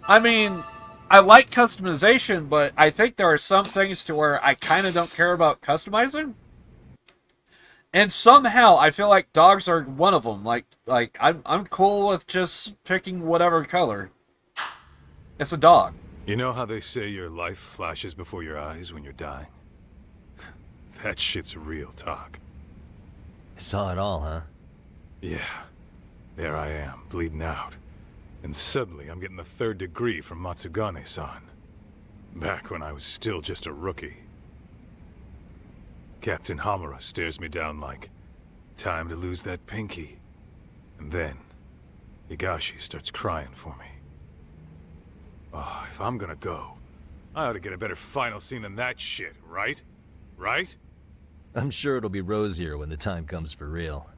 I mean, I like customization, but I think there are some things to where I kind of don't care about customizing. And somehow I feel like dogs are one of them. Like I'm cool with just picking whatever color. It's a dog. You know how they say your life flashes before your eyes when you're dying? That shit's real talk. You saw it all, huh? Yeah. There I am, bleeding out. And suddenly I'm getting the 3rd degree from Matsugane-san. Back when I was still just a rookie. Captain Hamura stares me down like, time to lose that pinky. And then, Higashi starts crying for me. Oh, if I'm gonna go, I ought to get a better final scene than that shit, right? Right? I'm sure it'll be rosier when the time comes for real.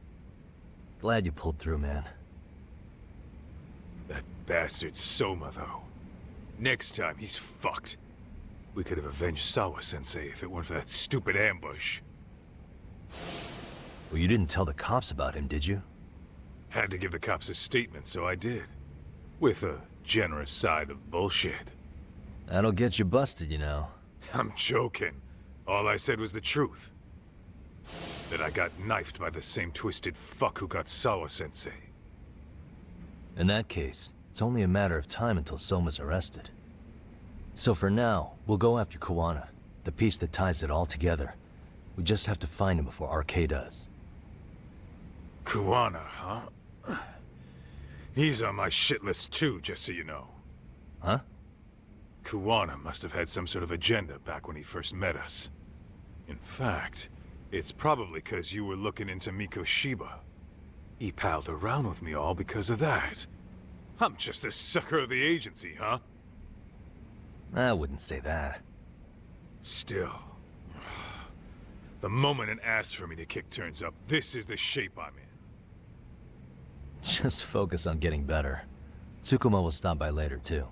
Glad you pulled through, man. That bastard Soma, though. Next time, he's fucked. We could have avenged Sawa-sensei if it weren't for that stupid ambush. Well, you didn't tell the cops about him, did you? Had to give the cops a statement, so I did. With a generous side of bullshit. That'll get you busted, you know. I'm joking. All I said was the truth. That I got knifed by the same twisted fuck who got Sawa-sensei. In that case, it's only a matter of time until Soma's arrested. So for now, we'll go after Kuwana, the piece that ties it all together. We just have to find him before RK does. Kuwana, huh? He's on my shit list too, just so you know. Huh? Kuwana must have had some sort of agenda back when he first met us. In fact, it's probably because you were looking into Mikoshiba. He palled around with me all because of that. I'm just a sucker of the agency, huh? I wouldn't say that. Still. The moment an ass for me to kick turns up, this is the shape I'm in. Just focus on getting better. Tsukuma will stop by later, too.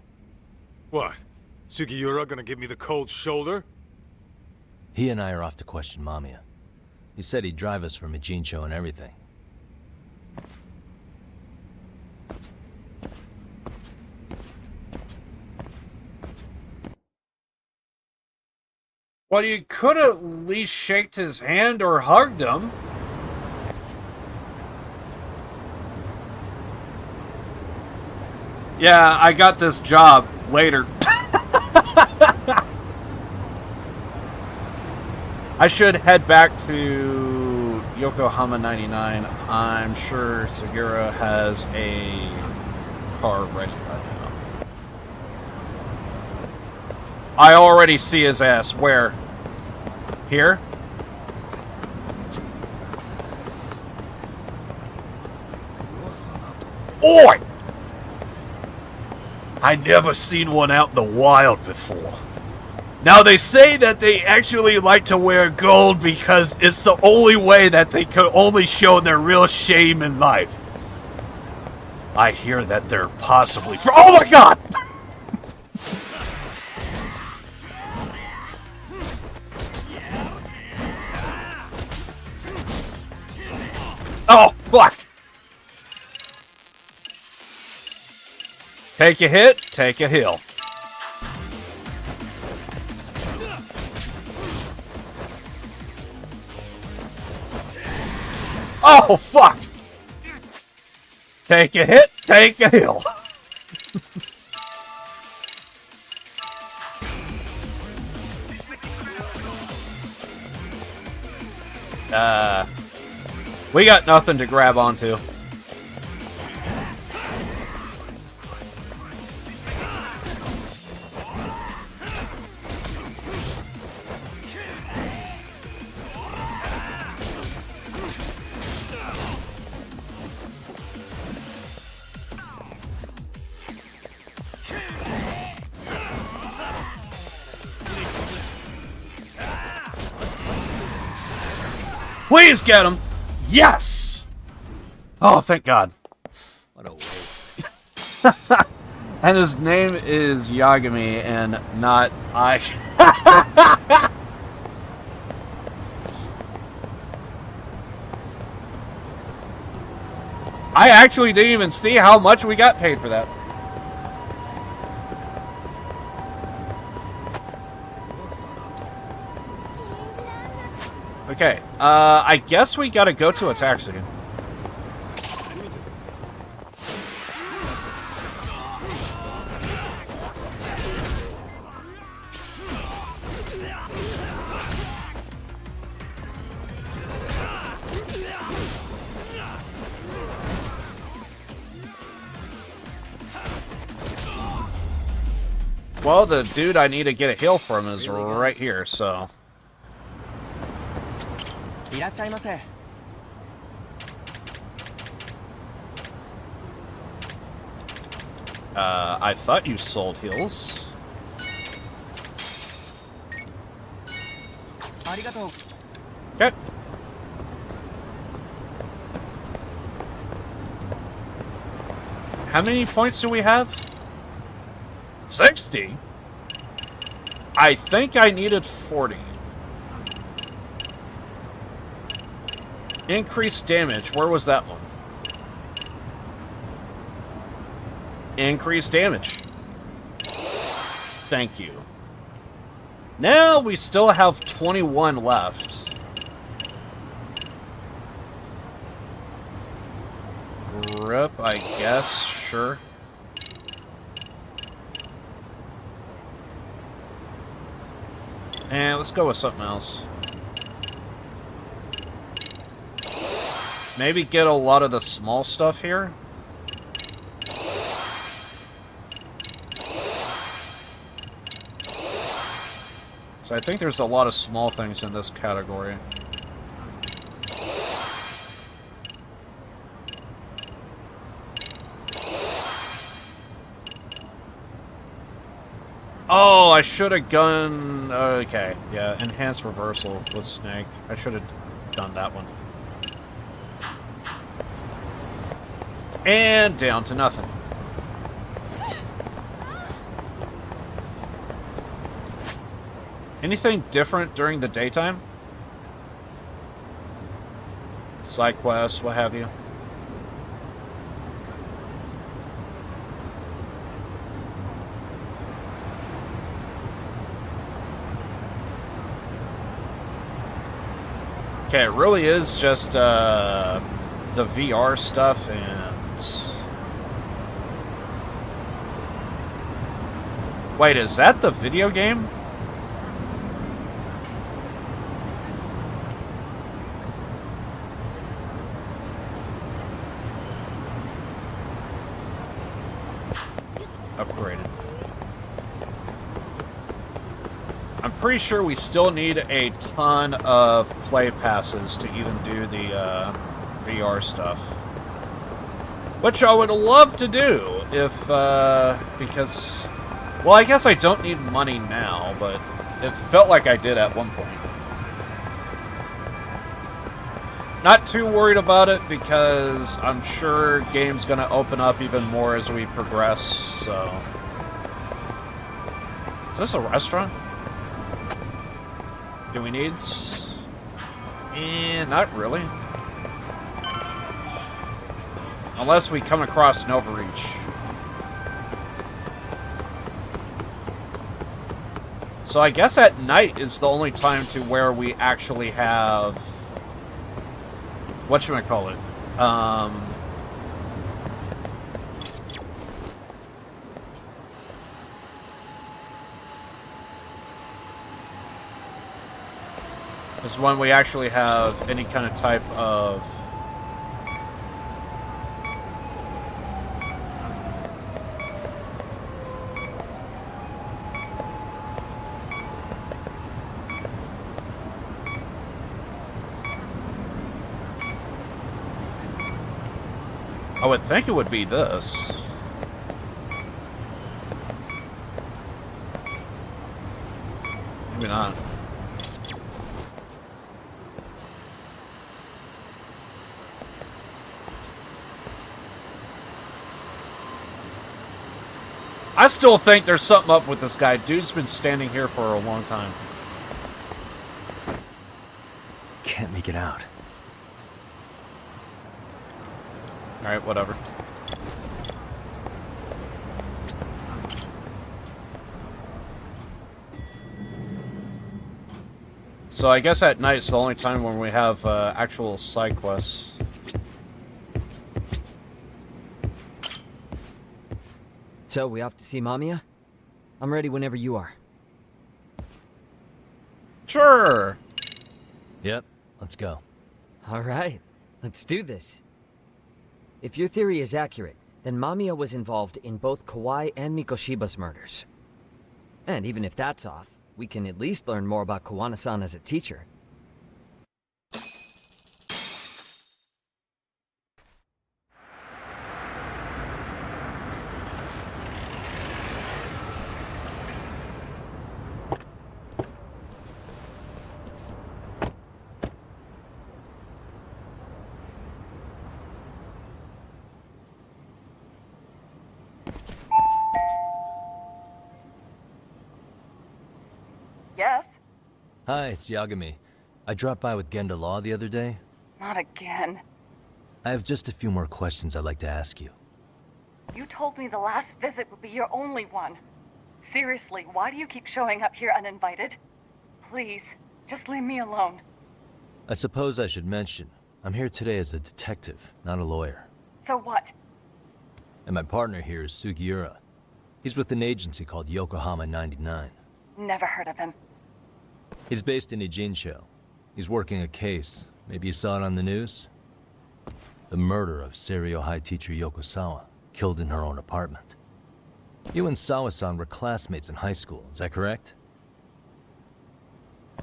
What? Sugiura gonna give me the cold shoulder? He and I are off to question Mamiya. He said he'd drive us from Ijincho and everything. Well, you could at least shaked his hand or hugged him. Yeah, I got this job later. I should head back to Yokohama 99. I'm sure Sugiura has a car ready right now. I already see his ass. Where? Here? Oi! I never seen one out in the wild before. Now they say that they actually like to wear gold because it's the only way that they could only show their real shame in life. I hear that they're possibly oh my god! Oh, fuck! Take a hit, take a hill. Oh, fuck! Take a hit, take a hill. We got nothing to grab onto. Please get him! Yes! Oh, thank God. What a waste. And his name is Yagami and not I. I actually didn't even see how much we got paid for that. Okay, I guess we gotta go to a taxi. Well, the dude I need to get a heal from is right here, so... I thought you sold heals. Okay. How many points do we have? 60? I think I needed 40. Increased damage. Where was that one? Increased damage. Thank you. Now we still have 21 left. Grip, I guess. Sure. And let's go with something else. Maybe get a lot of the small stuff here. So I think there's a lot of small things in this category. Oh, I should have gone... Okay, yeah, enhanced reversal with Snake. I should have done that one. And down to nothing. Anything different during the daytime? Side quests, what have you? Okay, it really is just the VR stuff and... Wait, is that the video game? Upgraded. I'm pretty sure we still need a ton of play passes to even do the VR stuff. Which I would love to do if, because, well, I guess I don't need money now, but it felt like I did at one point. Not too worried about it because I'm sure game's gonna open up even more as we progress, so... Is this a restaurant? Do we need... not really. Unless we come across an overreach. So I guess at night is the only time to where we actually have... Whatchamacallit? Is when we actually have any kind of type of I would think it would be this. Maybe not. I still think there's something up with this guy. Dude's been standing here for a long time. Can't make it out. Alright, whatever. So I guess at night is the only time when we have actual side quests. So, we off to see Mamiya? I'm ready whenever you are. Sure! Yep, let's go. Alright, let's do this. If your theory is accurate, then Mamiya was involved in both Kawai and Mikoshiba's murders. And even if that's off, we can at least learn more about Kawana-san as a teacher. Yes? Hi, it's Yagami. I dropped by with Genda Law the other day. Not again. I have just a few more questions I'd like to ask you. You told me the last visit would be your only one. Seriously, why do you keep showing up here uninvited? Please, just leave me alone. I suppose I should mention, I'm here today as a detective, not a lawyer. So what? And my partner here is Sugiura. He's with an agency called Yokohama 99. Never heard of him. He's based in Ijincho. He's working a case. Maybe you saw it on the news? The murder of Seiryo High teacher Yoko Sawa, killed in her own apartment. You and Sawa-san were classmates in high school, is that correct?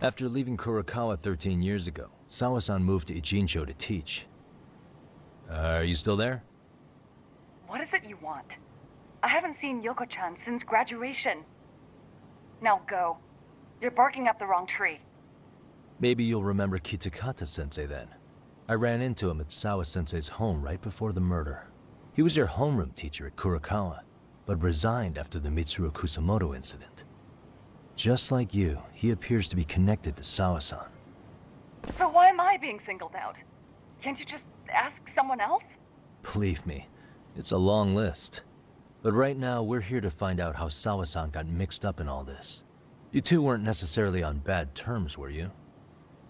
After leaving Kurokawa 13 years ago, Sawa-san moved to Ijincho to teach. Are you still there? What is it you want? I haven't seen Yoko-chan since graduation. Now go. You're barking up the wrong tree. Maybe you'll remember Kitakata-sensei then. I ran into him at Sawa-sensei's home right before the murder. He was your homeroom teacher at Kurokawa, but resigned after the Mitsuru Kusamoto incident. Just like you, he appears to be connected to Sawa-san. So why am I being singled out? Can't you just ask someone else? Believe me, it's a long list. But right now, we're here to find out how Sawa-san got mixed up in all this. You two weren't necessarily on bad terms, were you?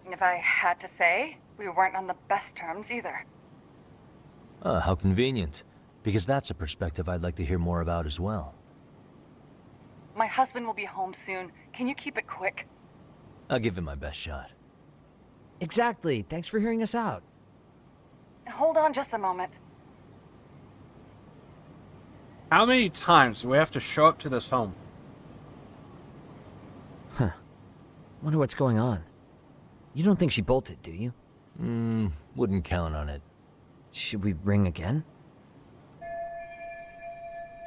If I had to say, we weren't on the best terms either. Ah, how convenient. Because that's a perspective I'd like to hear more about as well. My husband will be home soon. Can you keep it quick? I'll give it my best shot. Exactly. Thanks for hearing us out. Hold on just a moment. How many times do we have to show up to this home? Huh. Wonder what's going on. You don't think she bolted, do you? Wouldn't count on it. Should we ring again?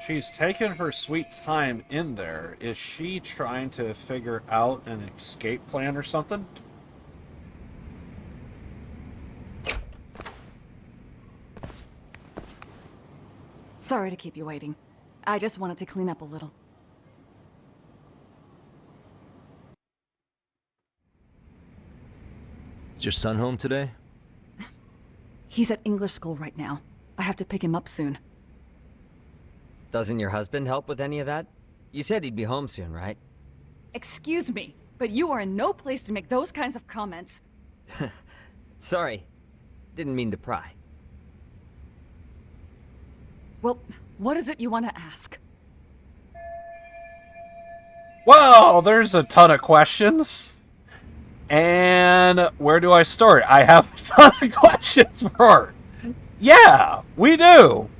She's taken her sweet time in there. Is she trying to figure out an escape plan or something? Sorry to keep you waiting. I just wanted to clean up a little. Is your son home today? He's at English school right now. I have to pick him up soon. Doesn't your husband help with any of that? You said he'd be home soon, right? Excuse me, but you are in no place to make those kinds of comments. Sorry. Didn't mean to pry. Well, what is it you want to ask? Well, there's a ton of questions. And where do I start? I have a ton of questions for her. Yeah, we do.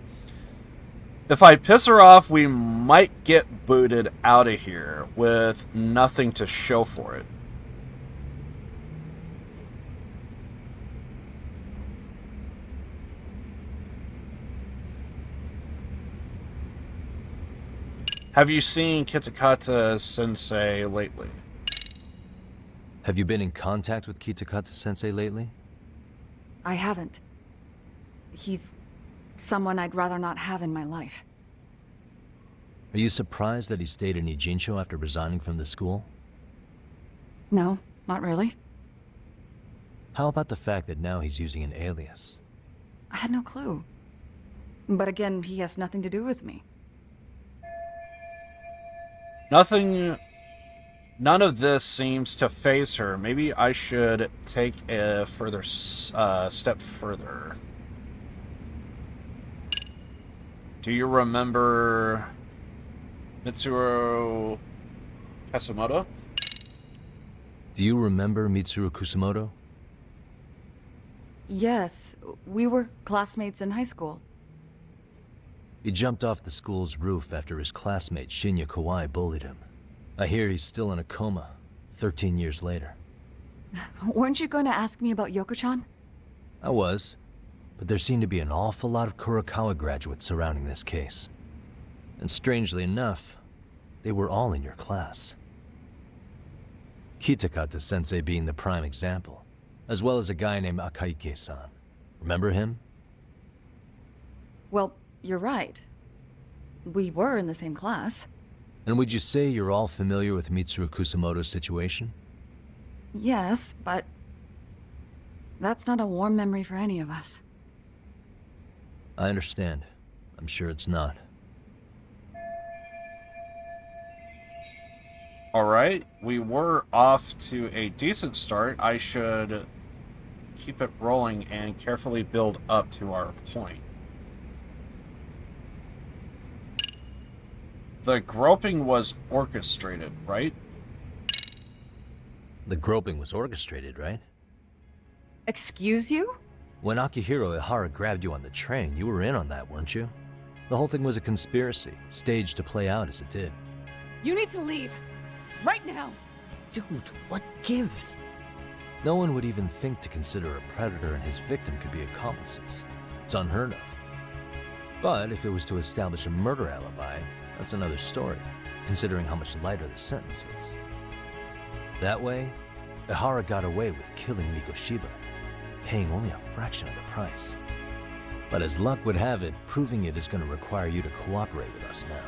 If I piss her off, we might get booted out of here with nothing to show for it. Have you seen Kitakata Sensei lately? Have you been in contact with Kitakata-sensei lately? I haven't. He's someone I'd rather not have in my life. Are you surprised that he stayed in Ijincho after resigning from the school? No, not really. How about the fact that now he's using an alias? I had no clue. But again, he has nothing to do with me. None of this seems to faze her. Maybe I should take a further step further. Do you remember Mitsuru Kasumoto? Do you remember Mitsuru Kusumoto? Yes, we were classmates in high school. He jumped off the school's roof after his classmate Shinya Kawai bullied him. I hear he's still in a coma, 13 years later. Weren't you going to ask me about Yoko-chan? I was, but there seemed to be an awful lot of Kurokawa graduates surrounding this case. And strangely enough, they were all in your class. Kitakata-sensei being the prime example, as well as a guy named Akaike-san. Remember him? Well, you're right. We were in the same class. And would you say you're all familiar with Mitsuru Kusumoto's situation? Yes, but that's not a warm memory for any of us. I understand. I'm sure it's not. Alright, we were off to a decent start. I should keep it rolling and carefully build up to our point. The groping was orchestrated, right? The groping was orchestrated, right? Excuse you? When Akihiro Ihara grabbed you on the train, you were in on that, weren't you? The whole thing was a conspiracy, staged to play out as it did. You need to leave. Right now. Dude, what gives? No one would even think to consider a predator and his victim could be accomplices. It's unheard of. But if it was to establish a murder alibi, that's another story, considering how much lighter the sentence is. That way, Ihara got away with killing Mikoshiba, paying only a fraction of the price. But as luck would have it, proving it is going to require you to cooperate with us now.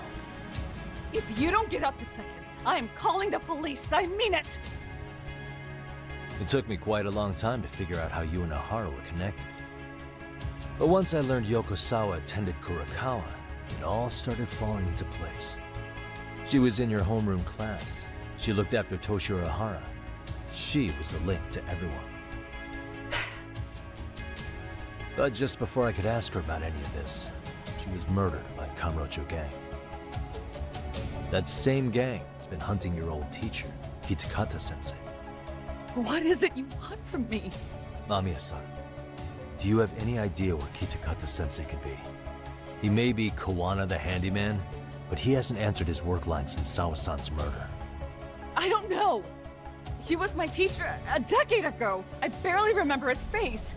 If you don't get up this second, I am calling the police. I mean it. It took me quite a long time to figure out how you and Ihara were connected. But once I learned Yokosawa attended Kurokawa, it all started falling into place. She was in your homeroom class. She looked after Toshiro Ihara. She was the link to everyone. But just before I could ask her about any of this, she was murdered by Kamurocho gang. That same gang has been hunting your old teacher, Kitakata-sensei. What is it you want from me? Mamiya-san, do you have any idea where Kitakata-sensei could be? He may be Kawana the handyman, but he hasn't answered his work line since Sawa-san's murder. I don't know. He was my teacher a decade ago. I barely remember his face.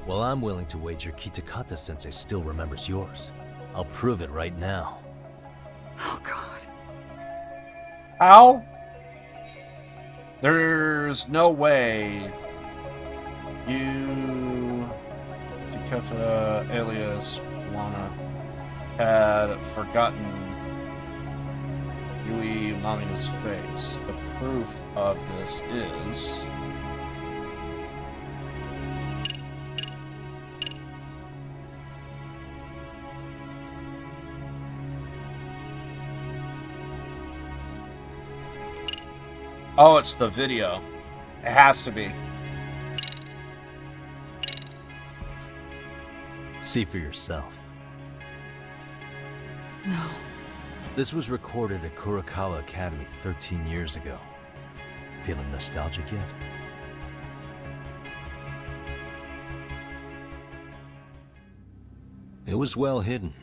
Well, I'm willing to wager Kitakata-sensei still remembers yours. I'll prove it right now. Oh, God. How? There's no way you, Takata alias Wana, had forgotten Yui Mamiya's face. The proof of this is... Oh, it's the video. It has to be. See for yourself. No. This was recorded at Kurokawa Academy 13 years ago. Feeling nostalgic yet? It was well hidden.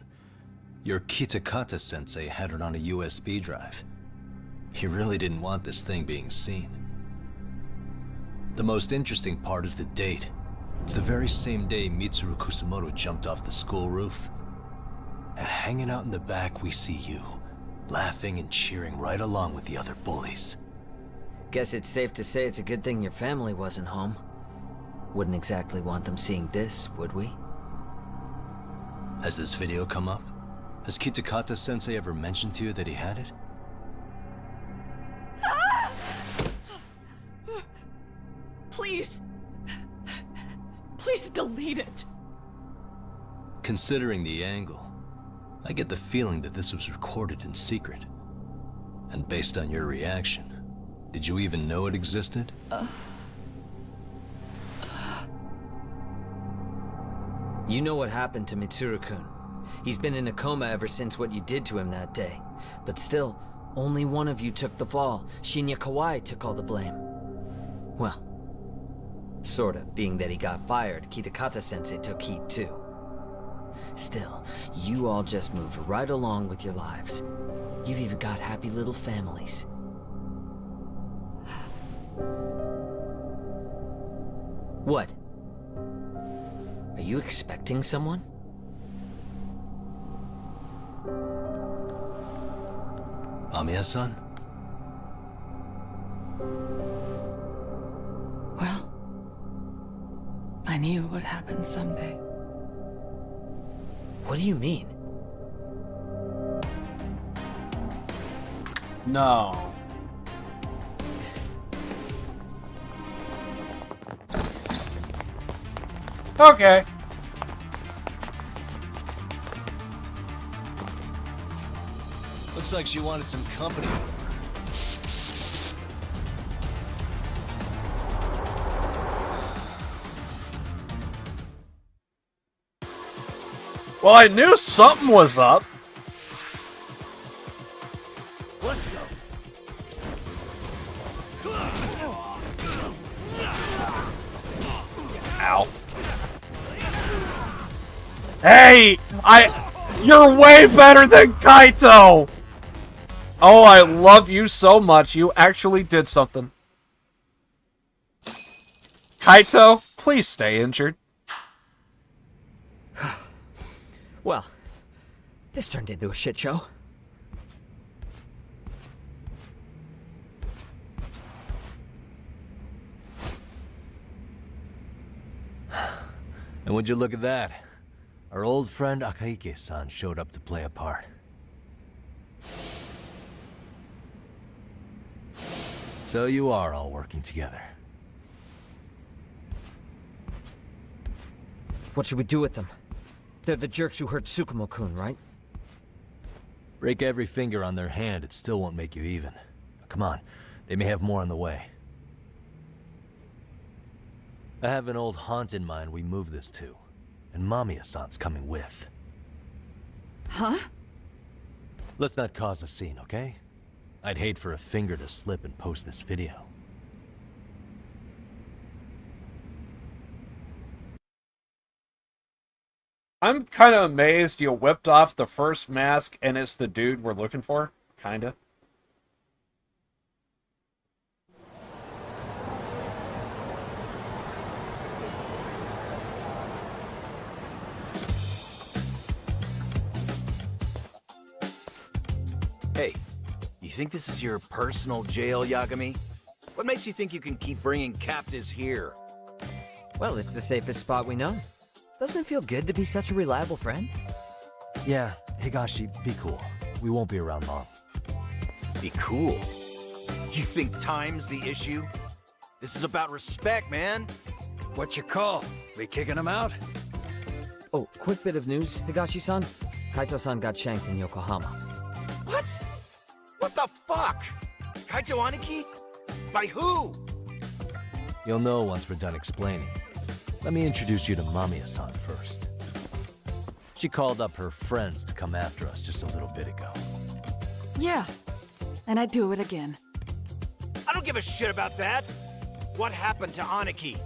Your Kitakata-sensei had it on a USB drive. He really didn't want this thing being seen. The most interesting part is the date. It's the very same day Mitsuru Kusumoto jumped off the school roof. And hanging out in the back, we see you, laughing and cheering right along with the other bullies. Guess it's safe to say it's a good thing your family wasn't home. Wouldn't exactly want them seeing this, would we? Has this video come up? Has Kitakata-sensei ever mentioned to you that he had it? Please. Please delete it. Considering the angle, I get the feeling that this was recorded in secret. And based on your reaction, did you even know it existed? You know what happened to Mitsuru-kun. He's been in a coma ever since what you did to him that day. But still, only one of you took the fall. Shinya Kawai took all the blame. Well, sorta, being that he got fired, Kitakata-sensei took heat too. Still, you all just moved right along with your lives. You've even got happy little families. What? Are you expecting someone? Mamiya-san? Well, I knew it would happen someday. What do you mean? No. Okay. Looks like she wanted some company over. Well, I knew something was up. Let's go. Ow. Hey! You're way better than Kaito! Oh, I love you so much. You actually did something. Kaito, please stay injured. Well, this turned into a shit show. And would you look at that? Our old friend Akahike-san showed up to play a part. So you are all working together. What should we do with them? They're the jerks who hurt Tsukumo-kun, right? Break every finger on their hand, it still won't make you even. Come on, they may have more on the way. I have an old haunt in mind we move this to, and Mamiya-san's coming with. Huh? Let's not cause a scene, okay? I'd hate for a finger to slip and post this video. I'm kind of amazed you whipped off the first mask and it's the dude we're looking for. Kinda. Hey, you think this is your personal jail, Yagami? What makes you think you can keep bringing captives here? Well, it's the safest spot we know. Doesn't it feel good to be such a reliable friend? Yeah, Higashi, be cool. We won't be around long. Be cool? You think time's the issue? This is about respect, man. What you call? We kicking him out? Oh, quick bit of news, Higashi-san. Kaito-san got shanked in Yokohama. What? What the fuck? Kaito Aniki? By who? You'll know once we're done explaining. Let me introduce you to Mamiya-san first. She called up her friends to come after us just a little bit ago. Yeah, and I'd do it again. I don't give a shit about that. What happened to Aniki?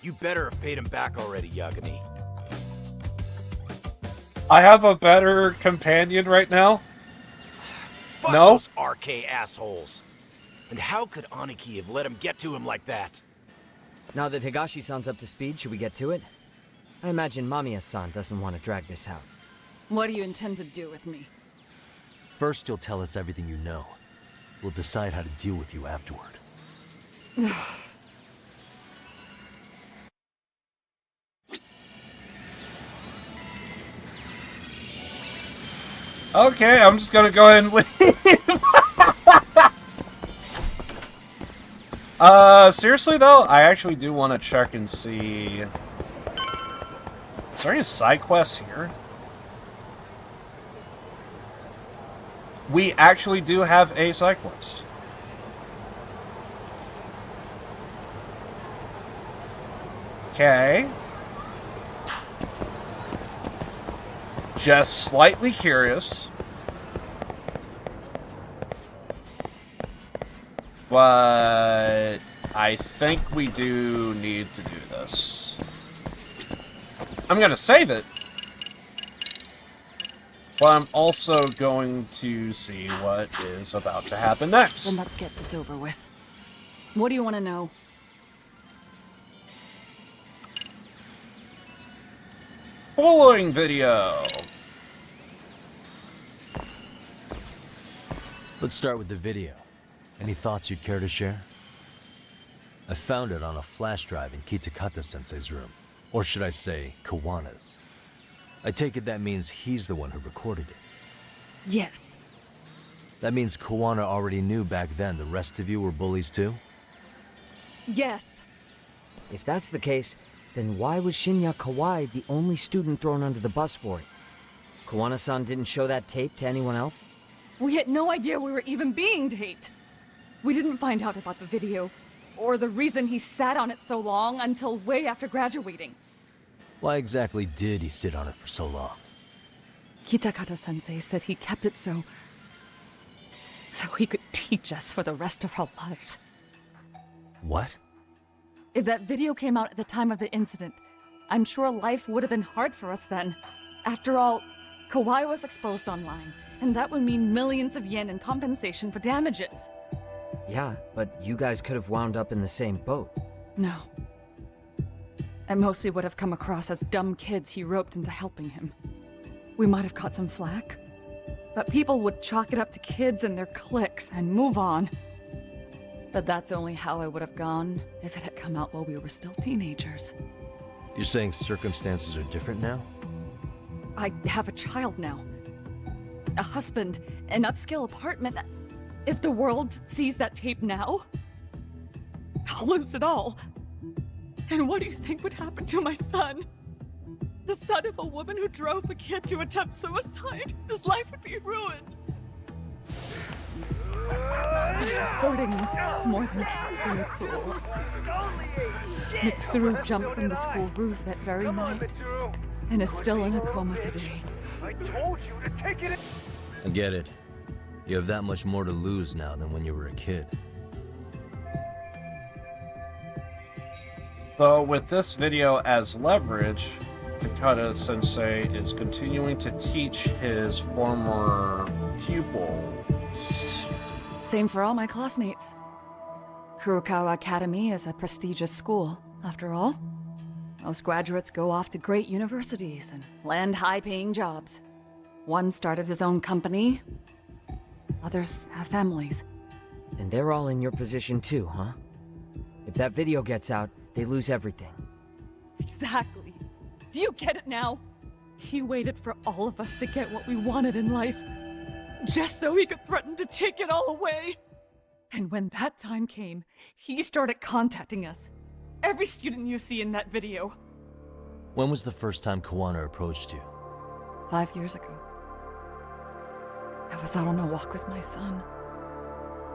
You better have paid him back already, Yagami. I have a better companion right now. Fuck No? those RK assholes. And how could Aniki have let him get to him like that? Now that Higashi-san's up to speed, should we get to it? I imagine Mamiya-san doesn't want to drag this out. What do you intend to do with me? First, you'll tell us everything you know. We'll decide how to deal with you afterward. Okay, I'm just gonna go ahead and leave. Seriously though, I actually do want to check and see... Is there any side quests here? We actually do have a side quest. Okay. Just slightly curious. But I think we do need to do this. I'm going to save it. But I'm also going to see what is about to happen next. Then let's get this over with. What do you want to know? Following video. Let's start with the video. Any thoughts you'd care to share? I found it on a flash drive in Kitakata-sensei's room. Or should I say, Kawana's. I take it that means he's the one who recorded it. Yes. That means Kawana already knew back then the rest of you were bullies too? Yes. If that's the case, then why was Shinya Kawai the only student thrown under the bus for it? Kawana-san didn't show that tape to anyone else? We had no idea we were even being taped. We didn't find out about the video, or the reason he sat on it so long until way after graduating. Why exactly did he sit on it for so long? Kitakata-sensei said he kept it so he could teach us for the rest of our lives. What? If that video came out at the time of the incident, I'm sure life would have been hard for us then. After all, Kawai was exposed online, and that would mean millions of yen in compensation for damages. Yeah, but you guys could have wound up in the same boat. No. At most, we would have come across as dumb kids he roped into helping him. We might have caught some flack, but people would chalk it up to kids and their cliques and move on. But that's only how I would have gone if it had come out while we were still teenagers. You're saying circumstances are different now? I have a child now. A husband, an upscale apartment. If the world sees that tape now, I'll lose it all. And what do you think would happen to my son? The son of a woman who drove a kid to attempt suicide? His life would be ruined. Reporting is more than kids being cruel. Mitsuru jumped from the school roof that very night and is still in a coma today. I told you to take it. I get it. You have that much more to lose now than when you were a kid. So with this video as leverage, Takata-sensei is continuing to teach his former pupils. Same for all my classmates. Kurokawa Academy is a prestigious school, after all. Most graduates go off to great universities and land high-paying jobs. One started his own company. Others have families. And they're all in your position too, huh? If that video gets out, they lose everything. Exactly. Do you get it now? He waited for all of us to get what we wanted in life, just so he could threaten to take it all away. And when that time came, he started contacting us. Every student you see in that video. When was the first time Kawana approached you? 5 years ago. I was out on a walk with my son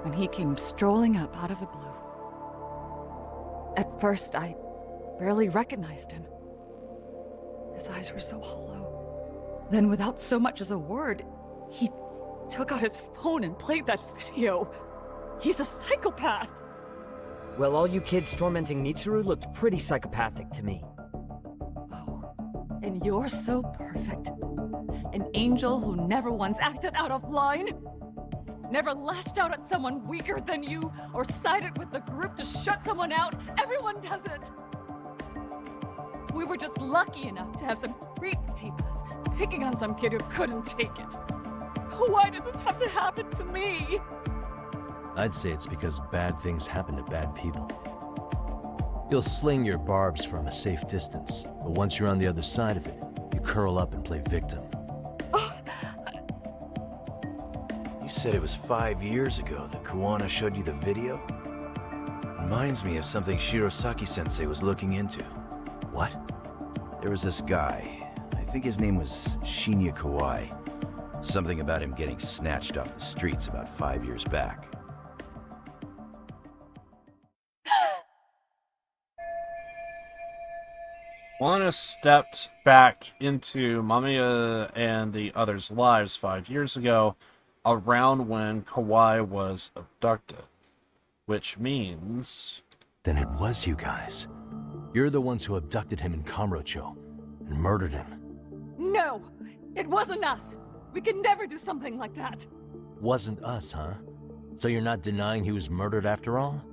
when he came strolling up out of the blue. At first, I barely recognized him. His eyes were so hollow. Then, without so much as a word, he took out his phone and played that video. He's a psychopath! Well, all you kids tormenting Mitsuru looked pretty psychopathic to me. Oh, and you're so perfect. An angel who never once acted out of line. Never lashed out at someone weaker than you, or sided with the group to shut someone out. Everyone does it! We were just lucky enough to have some creep tape us, picking on some kid who couldn't take it. Why does this have to happen to me? I'd say it's because bad things happen to bad people. You'll sling your barbs from a safe distance, but once you're on the other side of it, you curl up and play victim. You said it was 5 years ago that Kuwana showed you the video? Reminds me of something Shirosaki-sensei was looking into. What? There was this guy. I think his name was Shinya Kawai. Something about him getting snatched off the streets about 5 years back. Kuwana stepped back into Mamiya and the others' lives 5 years ago, around when Kawai was abducted. Which means... Then it was you guys. You're the ones who abducted him in Kamurocho and murdered him. No! It wasn't us! We could never do something like that! Wasn't us, huh? So you're not denying he was murdered after all?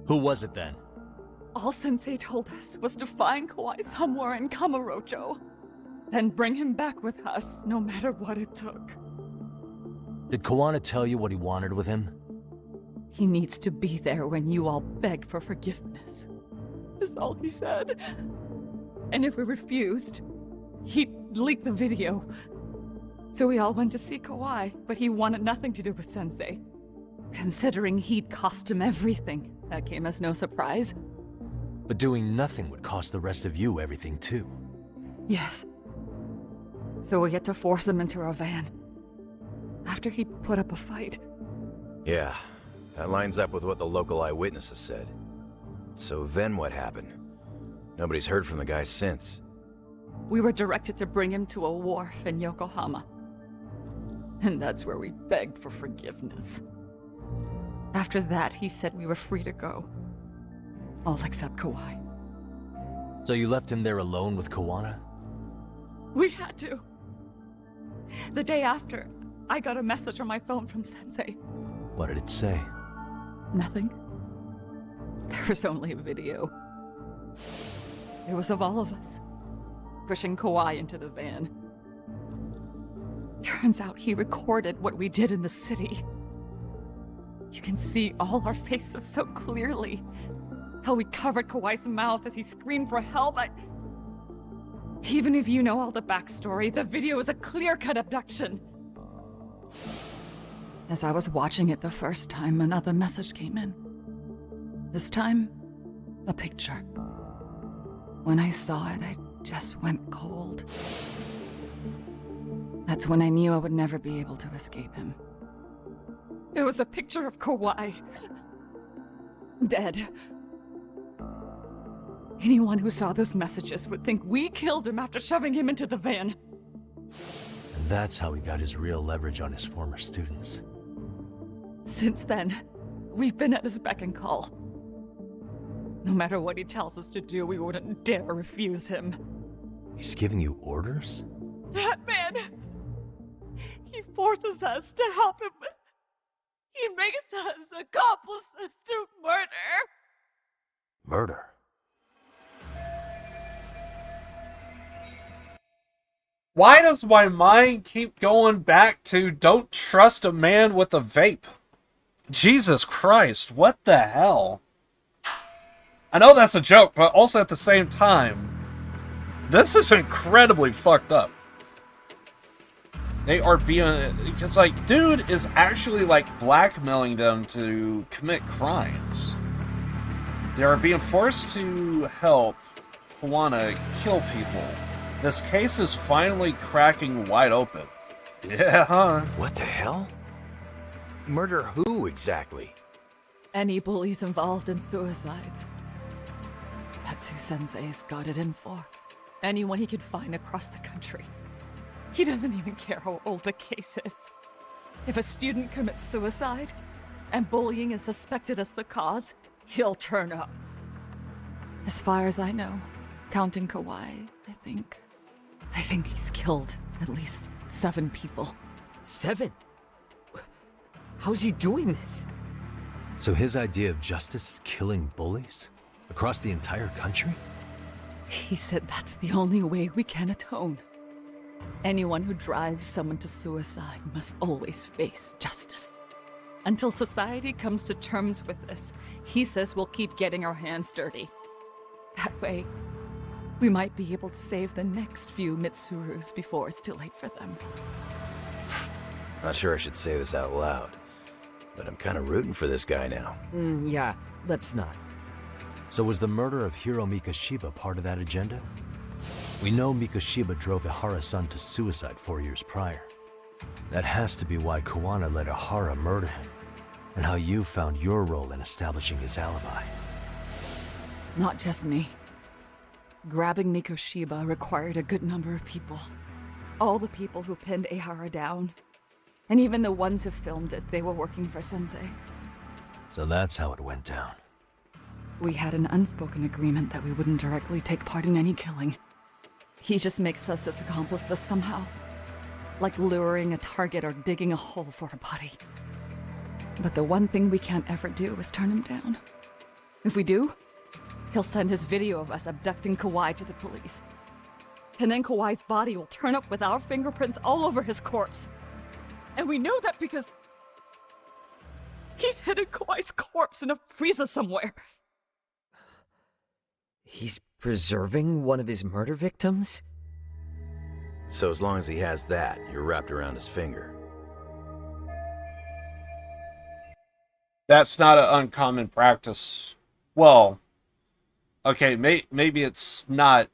Who was it then? All Sensei told us was to find Kawai somewhere in Kamurocho, then bring him back with us, no matter what it took. Did Kuwana tell you what he wanted with him? He needs to be there when you all beg for forgiveness. Is all he said. And if we refused, he'd leak the video. So we all went to see Kawai, but he wanted nothing to do with Sensei. Considering he'd cost him everything, that came as no surprise. But doing nothing would cost the rest of you everything too. Yes. So we had to force him into our van. After he put up a fight. Yeah, that lines up with what the local eyewitnesses said. So then what happened? Nobody's heard from the guy since. We were directed to bring him to a wharf in Yokohama. And that's where we begged for forgiveness. After that, he said we were free to go. All except Kawai. So you left him there alone with Kuwana? We had to. The day after, I got a message on my phone from Sensei. What did it say? Nothing. There was only a video. It was of all of us, pushing Kawai into the van. Turns out he recorded what we did in the city. You can see all our faces so clearly. How we covered Kawai's mouth as he screamed for help. Even if you know all the backstory, the video is a clear-cut abduction. As I was watching it the first time, another message came in. This time, a picture. When I saw it, I just went cold. That's when I knew I would never be able to escape him. It was a picture of Kawai. Dead. Anyone who saw those messages would think we killed him after shoving him into the van. And that's how he got his real leverage on his former students. Since then, we've been at his beck and call. No matter what he tells us to do, we wouldn't dare refuse him. He's giving you orders? That man! He forces us to help him. He makes us accomplices to murder. Murder? Why does my mind keep going back to don't trust a man with a vape? Jesus Christ, what the hell? I know that's a joke, but also at the same time, this is incredibly fucked up. They are being... Because, like, dude is actually, like, blackmailing them to commit crimes. They are being forced to help Kuwana kill people. This case is finally cracking wide open. Yeah, huh? What the hell? Murder who, exactly? Any bullies involved in suicides. That's who Sensei's got it in for. Anyone he could find across the country. He doesn't even care how old the case is. If a student commits suicide, and bullying is suspected as the cause, he'll turn up. As far as I know, counting Kawai, I think he's killed at least 7 people. 7? How's he doing this? So his idea of justice is killing bullies? Across the entire country? He said that's the only way we can atone. Anyone who drives someone to suicide must always face justice. Until society comes to terms with this, he says we'll keep getting our hands dirty. That way, we might be able to save the next few Mitsurus before it's too late for them. Not sure I should say this out loud, but I'm kind of rooting for this guy now. Yeah, let's not. So was the murder of Hiro Mikoshiba part of that agenda? We know Mikoshiba drove Ihara-san to suicide 4 years prior. That has to be why Kawana let Ihara murder him, and how you found your role in establishing his alibi. Not just me. Grabbing Mikoshiba required a good number of people. All the people who pinned Ihara down. And even the ones who filmed it, they were working for Sensei. So that's how it went down. We had an unspoken agreement that we wouldn't directly take part in any killing. He just makes us his accomplices somehow. Like luring a target or digging a hole for a body. But the one thing we can't ever do is turn him down. If we do, he'll send his video of us abducting Kawai to the police. And then Kawai's body will turn up with our fingerprints all over his corpse. And we know that because he's hidden Kawai's corpse in a freezer somewhere. He's preserving one of his murder victims? So as long as he has that, you're wrapped around his finger. That's not an uncommon practice. Well, okay, maybe it's not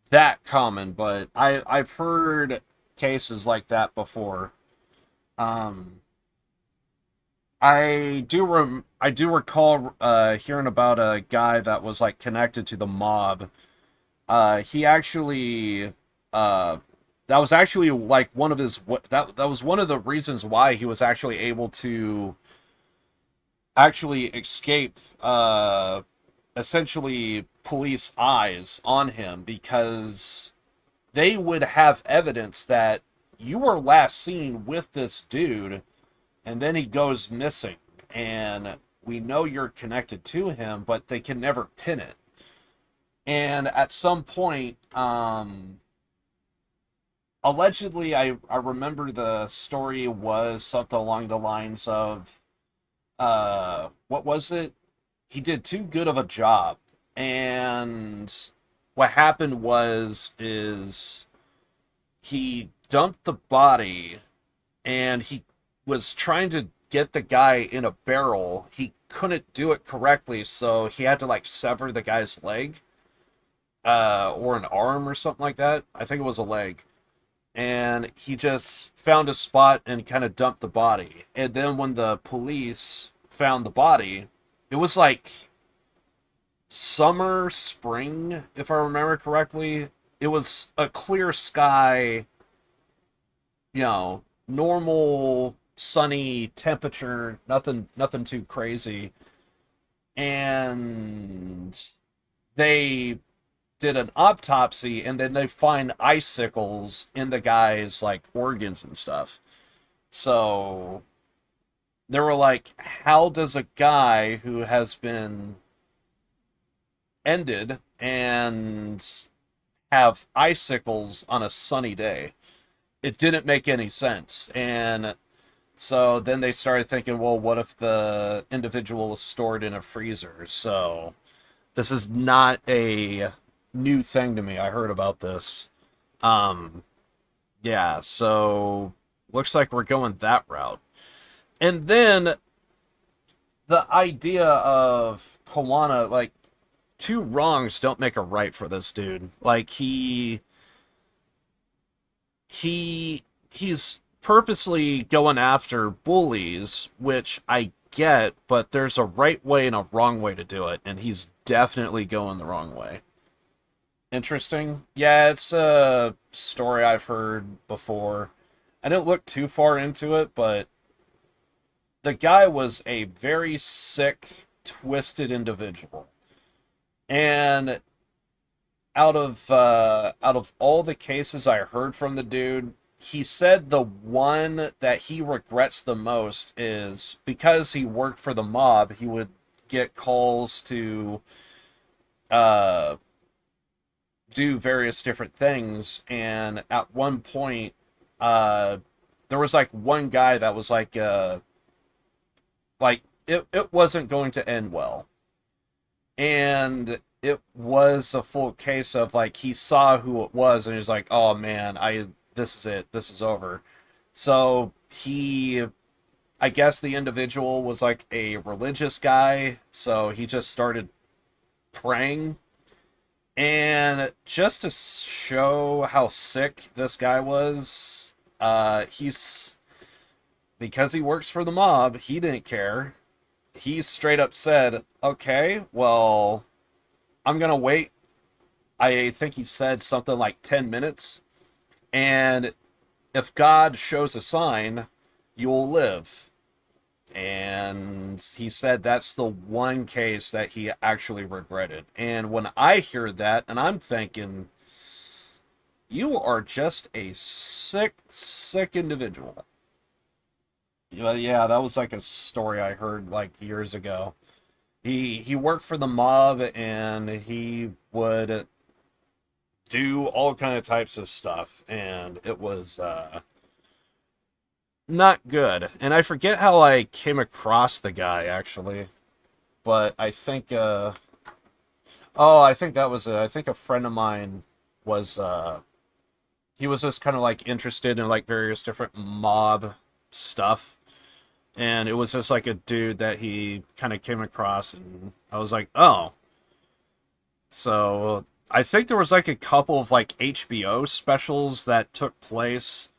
that common, but I've heard cases like that before. I do recall hearing about a guy that was like connected to the mob. He actually that was actually like one of his that was one of the reasons why he was actually able to actually escape essentially police eyes on him, because they would have evidence that you were last seen with this dude and then he goes missing, and we know you're connected to him, but they can never pin it. And at some point, allegedly, I remember the story was something along the lines of, what was it? He did too good of a job. And what happened is he dumped the body, and he was trying to get the guy in a barrel. He couldn't do it correctly, so he had to like sever the guy's leg, or an arm or something like that. I think it was a leg. And he just found a spot and kind of dumped the body. And then when the police found the body, it was like summer, spring, if I remember correctly. It was a clear sky, you know, normal sunny temperature, nothing too crazy. And they did an autopsy, and then they find icicles in the guy's like organs and stuff. So they were like, how does a guy who has been ended and have icicles on a sunny day? It didn't make any sense. And so then they started thinking, well, what if the individual was stored in a freezer? So this is not a new thing to me. I heard about this. Yeah, so looks like we're going that route. And then the idea of Kawana, like, two wrongs don't make a right for this dude. Like, he's purposely going after bullies, which I get, but there's a right way and a wrong way to do it, and he's definitely going the wrong way. Interesting. Yeah, it's a story I've heard before. I didn't look too far into it, but the guy was a very sick, twisted individual. And out of all the cases I heard from the dude, he said the one that he regrets the most is because he worked for the mob, he would get calls to do various different things, and at one point, there was like one guy that was like it wasn't going to end well. And it was a full case of like he saw who it was and he was like, oh man, this is it, this is over. So I guess the individual was like a religious guy, so he just started praying. And just to show how sick this guy was, because he works for the mob, he didn't care. He straight up said, okay, well, I'm gonna wait. I think he said something like 10 minutes. And if God shows a sign, you'll live. And he said that's the one case that he actually regretted. And when I hear that, and I'm thinking, you are just a sick, sick individual. Yeah, that was like a story I heard like years ago. He worked for the mob, and he would do all kind of types of stuff, and it was not good. And I forget how I came across the guy actually, but I think I think a friend of mine was he was just kind of like interested in like various different mob stuff. And it was just like a dude that he kind of came across, and I was like, oh. So I think there was like a couple of like HBO specials that took place.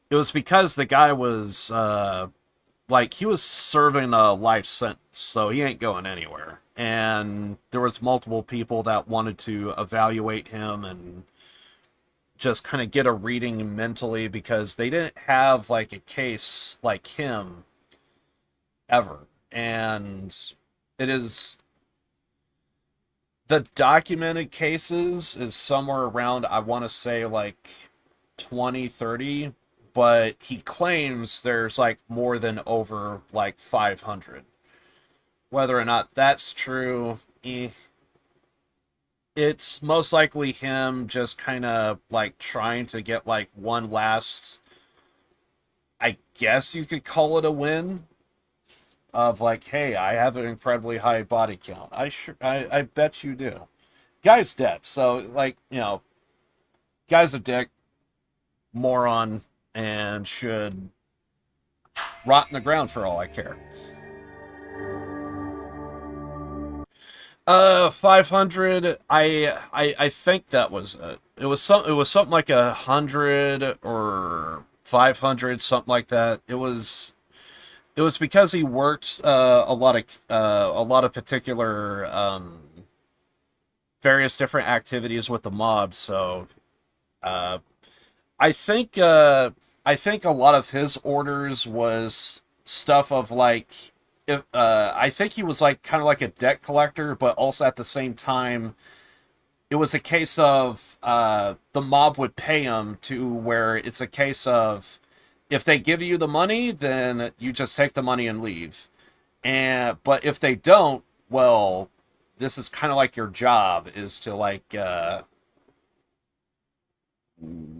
It was because the guy was like he was serving a life sentence, so he ain't going anywhere. And there was multiple people that wanted to evaluate him and just kind of get a reading mentally, because they didn't have like a case like him ever. And it is, the documented cases is somewhere around, I want to say like 20, 30, but he claims there's like more than over like 500. Whether or not that's true, it's most likely him just kind of like trying to get like one last, I guess you could call it a win, of like, hey, I have an incredibly high body count. I bet you do. Guy's dead, so like, you know, guy's a dick, moron, and should rot in the ground for all I care. 500. I think that was it. It was something like 100 or 500, something like that. It was because he worked a lot of particular various different activities with the mob. So I think a lot of his orders was stuff of like, I think he was like kind of like a debt collector, but also at the same time, it was a case of the mob would pay him to where it's a case of, if they give you the money, then you just take the money and leave. But if they don't, well, this is kind of like your job, is to like,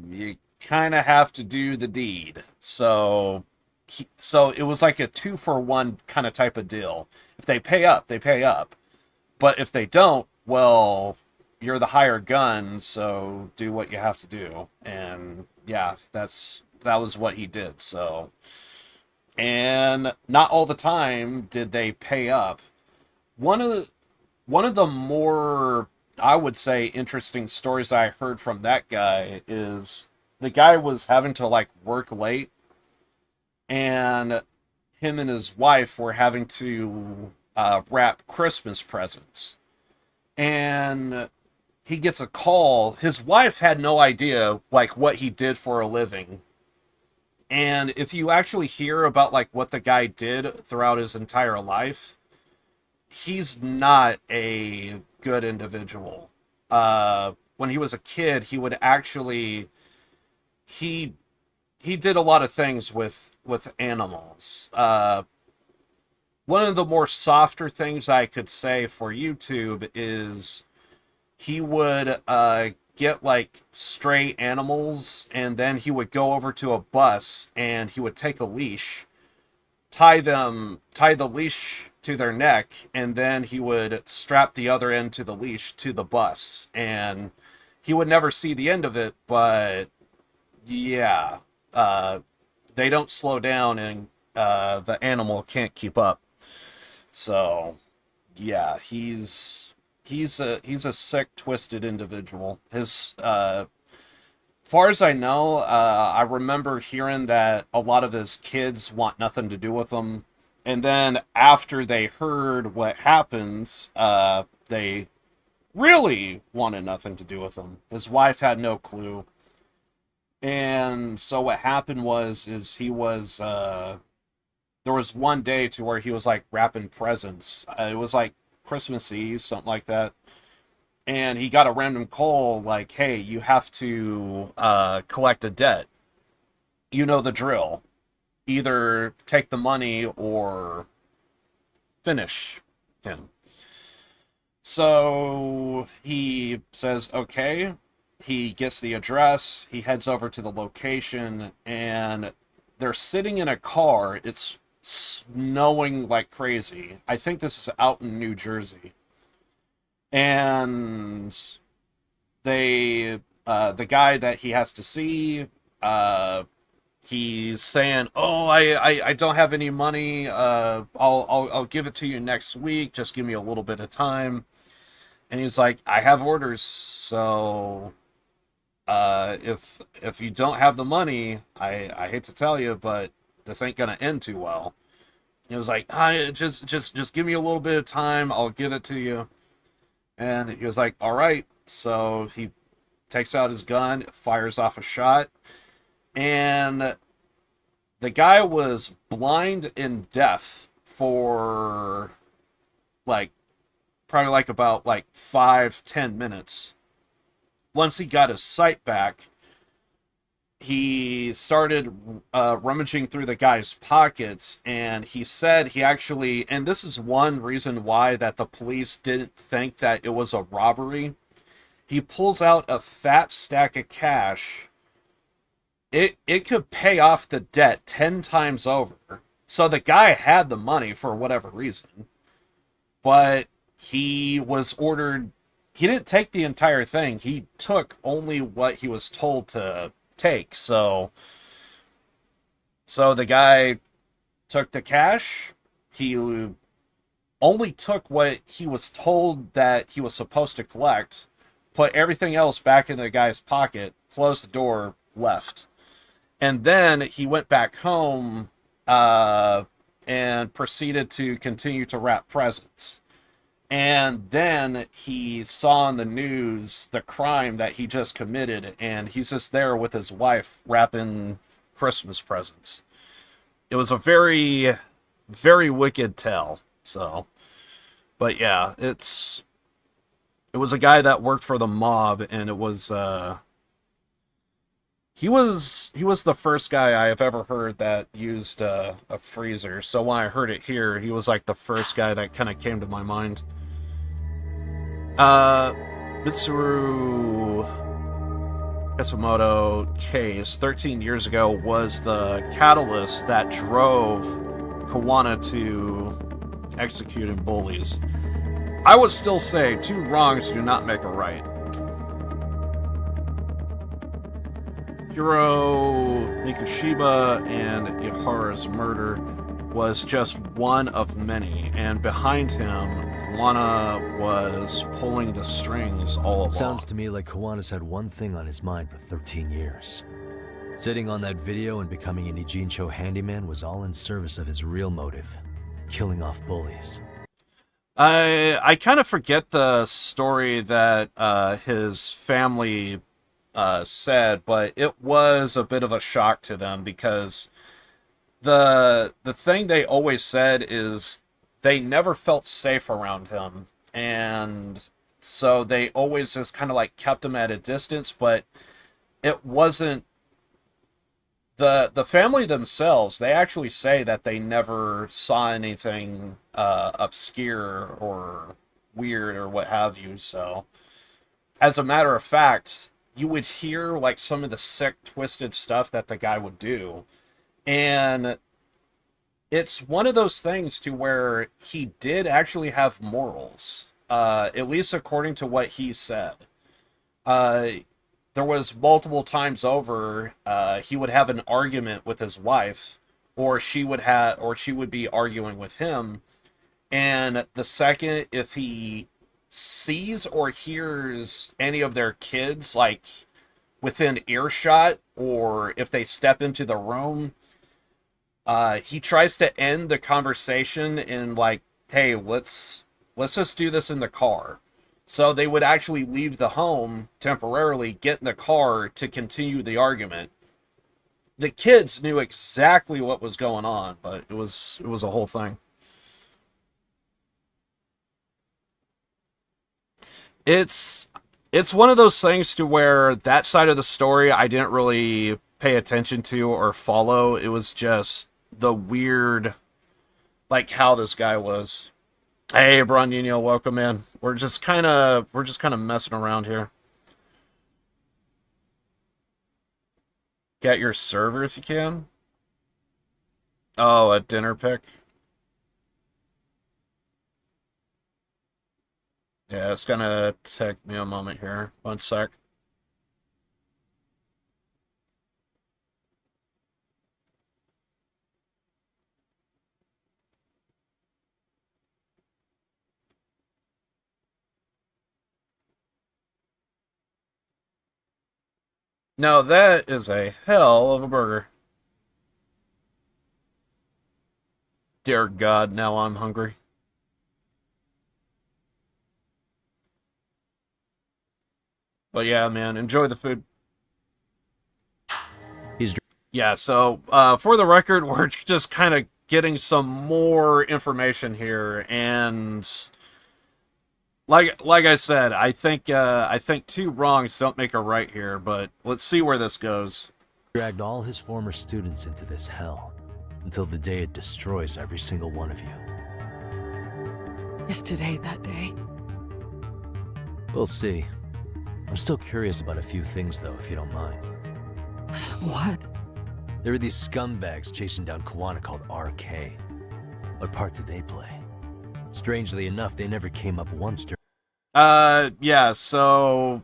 you kind of have to do the deed. So it was like a 2-for-1 kind of type of deal. If they pay up, they pay up. But if they don't, well, you're the hired gun, so do what you have to do. And yeah, that was what he did. So, and not all the time did they pay up. One of the more, I would say, interesting stories I heard from that guy is the guy was having to like work late, and him and his wife were having to wrap Christmas presents. And he gets a call. His wife had no idea like what he did for a living. And if you actually hear about like what the guy did throughout his entire life, he's not a good individual. When he was a kid, he would actually, he did a lot of things with animals. One of the more softer things I could say for YouTube is he would get like stray animals, and then he would go over to a bus and he would take a leash, tie the leash to their neck, and then he would strap the other end to the leash to the bus, and he would never see the end of it. But yeah, they don't slow down, and the animal can't keep up. So yeah, he's a sick, twisted individual. His far as I know, I remember hearing that a lot of his kids want nothing to do with him. And then after they heard what happened, they really wanted nothing to do with him. His wife had no clue. And so what happened is he was, there was one day to where he was like wrapping presents. It was like Christmas Eve, something like that. And he got a random call like, hey, you have to collect a debt. You know the drill. Either take the money or finish him. So he says, okay. He gets the address. He heads over to the location, and they're sitting in a car. It's snowing like crazy. I think this is out in New Jersey. And they, the guy that he has to see, he's saying, "Oh, I don't have any money. I'll give it to you next week. Just give me a little bit of time." And he's like, "I have orders, so if you don't have the money, I hate to tell you, but this ain't gonna end too well." He was like, just give me a little bit of time. I'll give it to you." And he was like, "All right." So he takes out his gun, fires off a shot. And the guy was blind and deaf for probably about 5-10 minutes. Once he got his sight back, he started rummaging through the guy's pockets, and he said he actually, and this is one reason why that the police didn't think that it was a robbery. He pulls out a fat stack of cash. It could pay off the debt 10 times over. So the guy had the money for whatever reason. But he was ordered, he didn't take the entire thing. He took only what he was told to take. So the guy took the cash. He only took what he was told that he was supposed to collect, put everything else back in the guy's pocket, closed the door, left. And then he went back home and proceeded to continue to wrap presents. And then he saw on the news the crime that he just committed, and he's just there with his wife wrapping Christmas presents. It was a very, very wicked tale. So, but yeah, it was a guy that worked for the mob, and it was he was the first guy I have ever heard that used a freezer. So when I heard it here, he was like the first guy that kind of came to my mind. Mitsuru Kisumoto case 13 years ago was the catalyst that drove Kawana to executing bullies. I would still say 2 wrongs do not make a right. Hiro Mikushiba and Ihara's murder was just one of many, and behind him, Kawana was pulling the strings all along. Sounds to me like Kawana's had one thing on his mind for 13 years. Sitting on that video and becoming an Ijincho handyman was all in service of his real motive, killing off bullies. I kind of forget the story that his family said, but it was a bit of a shock to them, because the thing they always said is they never felt safe around him, and so they always just kind of like kept him at a distance. But it wasn't the family themselves. They actually say that they never saw anything obscure or weird or what have you. So as a matter of fact, you would hear like some of the sick, twisted stuff that the guy would do. And it's one of those things to where he did actually have morals, at least according to what he said. There was multiple times over, he would have an argument with his wife, or she would be arguing with him. And the second, if he sees or hears any of their kids, like, within earshot, or if they step into the room, he tries to end the conversation in, like, hey, let's just do this in the car. So they would actually leave the home temporarily, get in the car to continue the argument. The kids knew exactly what was going on, but it was a whole thing. It's one of those things to where that side of the story I didn't really pay attention to or follow. It was just the weird, like, how this guy was. Hey, Brandino, welcome in. We're just kind of messing around here. Get your server if you can. Oh, a dinner pick. Yeah, it's gonna take me a moment here. One sec. Now that is a hell of a burger. Dear God, now I'm hungry. But yeah, man, enjoy the food. Yeah, so for the record, we're just kind of getting some more information here, and like I said, I think two wrongs don't make a right here, but let's see where this goes. Dragged all his former students into this hell until the day it destroys every single one of you. Is today that day? We'll see. I'm still curious about a few things, though, if you don't mind. What? There were these scumbags chasing down Kuwana called RK. What part did they play? Strangely enough, they never came up once during... Yeah, so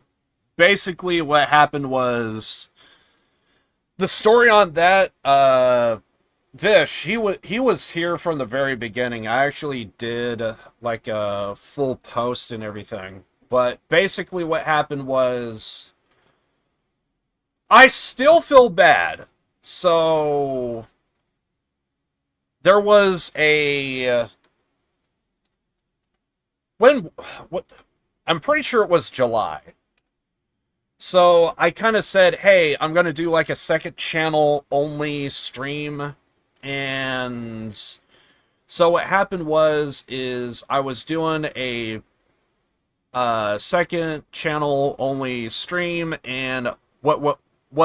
basically what happened was the story on that, Vish, he was here from the very beginning. I actually did like a full post and everything. But basically what happened was I still feel bad. So there was a I'm pretty sure it was July. So I kind of said, hey, I'm going to do like a second channel only stream. And so what happened is I was doing a second channel only stream, and what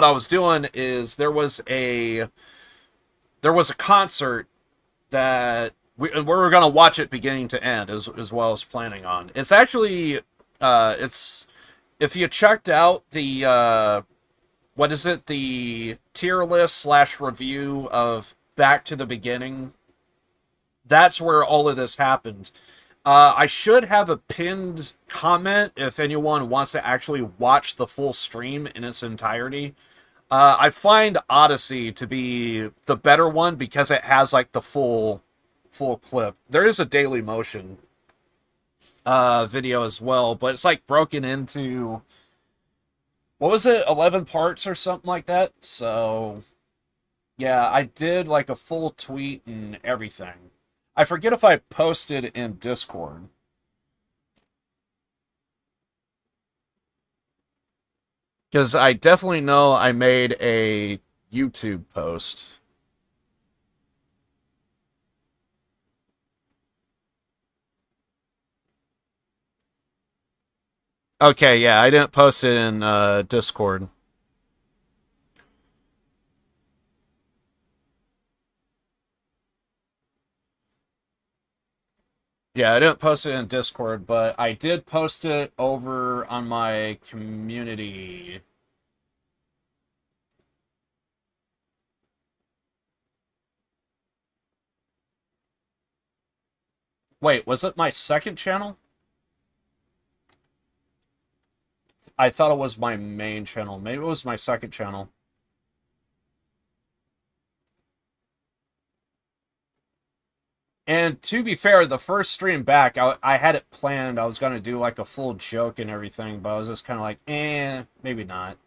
I was doing is there was a concert that we were going to watch it beginning to end as well as planning on. It's actually it's, if you checked out the the tier list / review of Back to the Beginning, that's where all of this happened. I should have a pinned comment if anyone wants to actually watch the full stream in its entirety. I find Odyssey to be the better one because it has like the full clip. There is a Daily Motion video as well, but it's like broken into, what was it, 11 parts or something like that. So yeah, I did like a full tweet and everything. I forget if I posted in Discord. Because I definitely know I made a YouTube post. Okay, yeah, I didn't post it in Discord. Yeah, I didn't post it in Discord, but I did post it over on my community. Wait, was it my second channel? I thought it was my main channel. Maybe it was my second channel. And to be fair, the first stream back, I had it planned. I was going to do like a full joke and everything, but I was just kind of like, maybe not.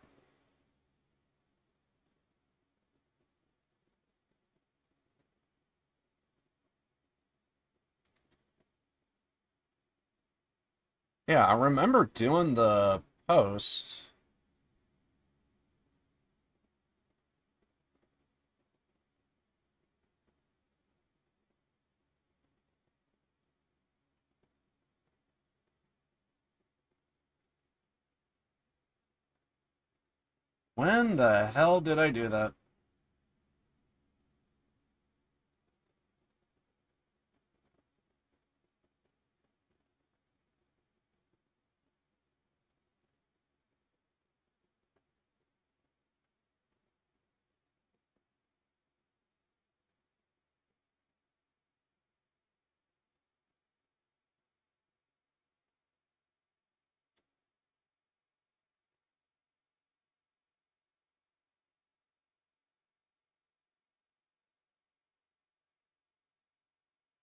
Yeah, I remember doing the post. When the hell did I do that?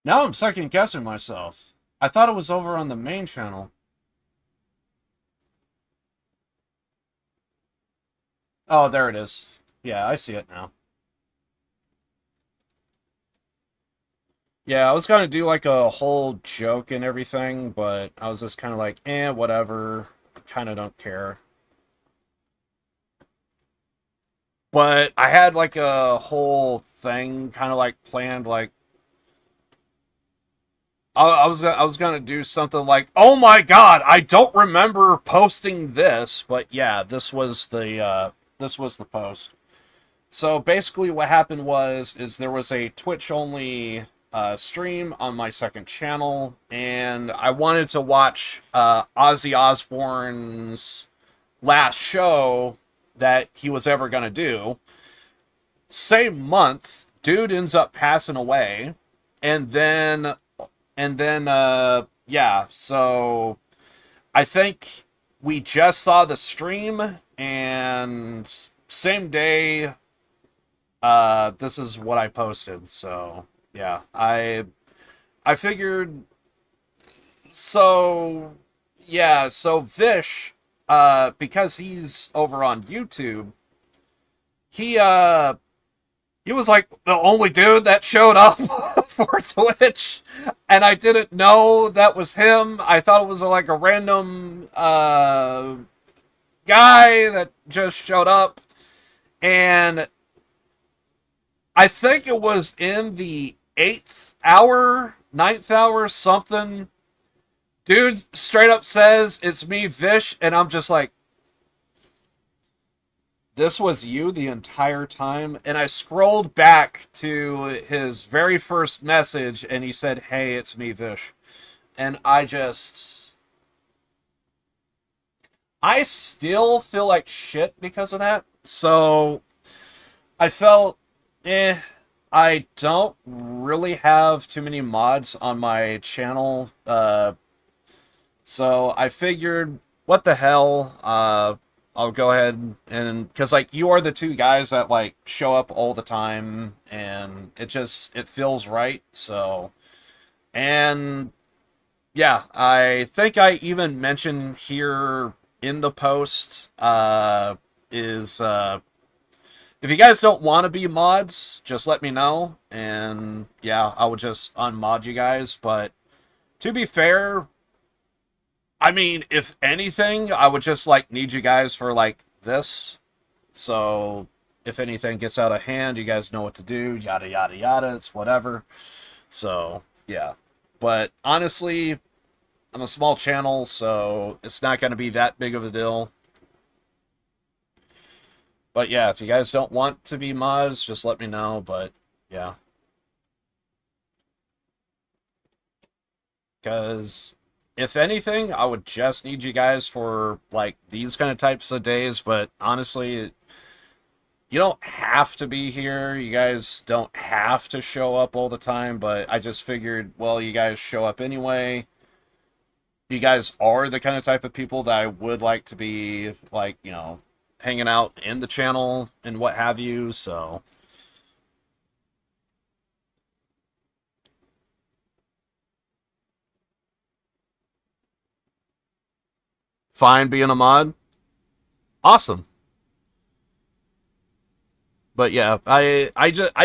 Now I'm second guessing myself. I thought it was over on the main channel. Oh, there it is. Yeah, I see it now. Yeah, I was gonna do like a whole joke and everything, but I was just kind of like, whatever. Kind of don't care. But I had like a whole thing kind of like planned, like I was gonna do something like, oh my god, I don't remember posting this, but yeah, this was the post. So basically, what happened is there was a Twitch only stream on my second channel, and I wanted to watch Ozzy Osbourne's last show that he was ever gonna do. Same month, dude ends up passing away, and then yeah, so I think we just saw the stream, and same day, this is what I posted. So yeah, I figured. So yeah, so Vish, because he's over on YouTube, he was like the only dude that showed up for Twitch, and I didn't know that was him. I thought it was like a random guy that just showed up, and I think it was in the 8th hour, 9th hour, something. Dude straight up says, "It's me, Vish," and I'm just like, this was you the entire time? And I scrolled back to his very first message, and he said, "Hey, it's me, Vish." And I still feel like shit because of that. So I felt, I don't really have too many mods on my channel. So I figured, what the hell, I'll go ahead and, because like you are the two guys that like show up all the time, and it feels right. So, and yeah, I think I even mentioned here in the post, if you guys don't want to be mods, just let me know, and yeah, I would just unmod you guys. But to be fair, I mean, if anything, I would just like need you guys for like this. So if anything gets out of hand, you guys know what to do, yada yada yada, it's whatever. So yeah, but honestly, I'm a small channel, so it's not going to be that big of a deal. But yeah, if you guys don't want to be mods, just let me know. But yeah. because if anything, I would just need you guys for like these kind of types of days. But honestly, you don't have to be here. You guys don't have to show up all the time. But I just figured, well, you guys show up anyway. You guys are the kind of type of people that I would like to be, like, you know, hanging out in the channel and what have you. So fine being a mod. Awesome. But yeah, I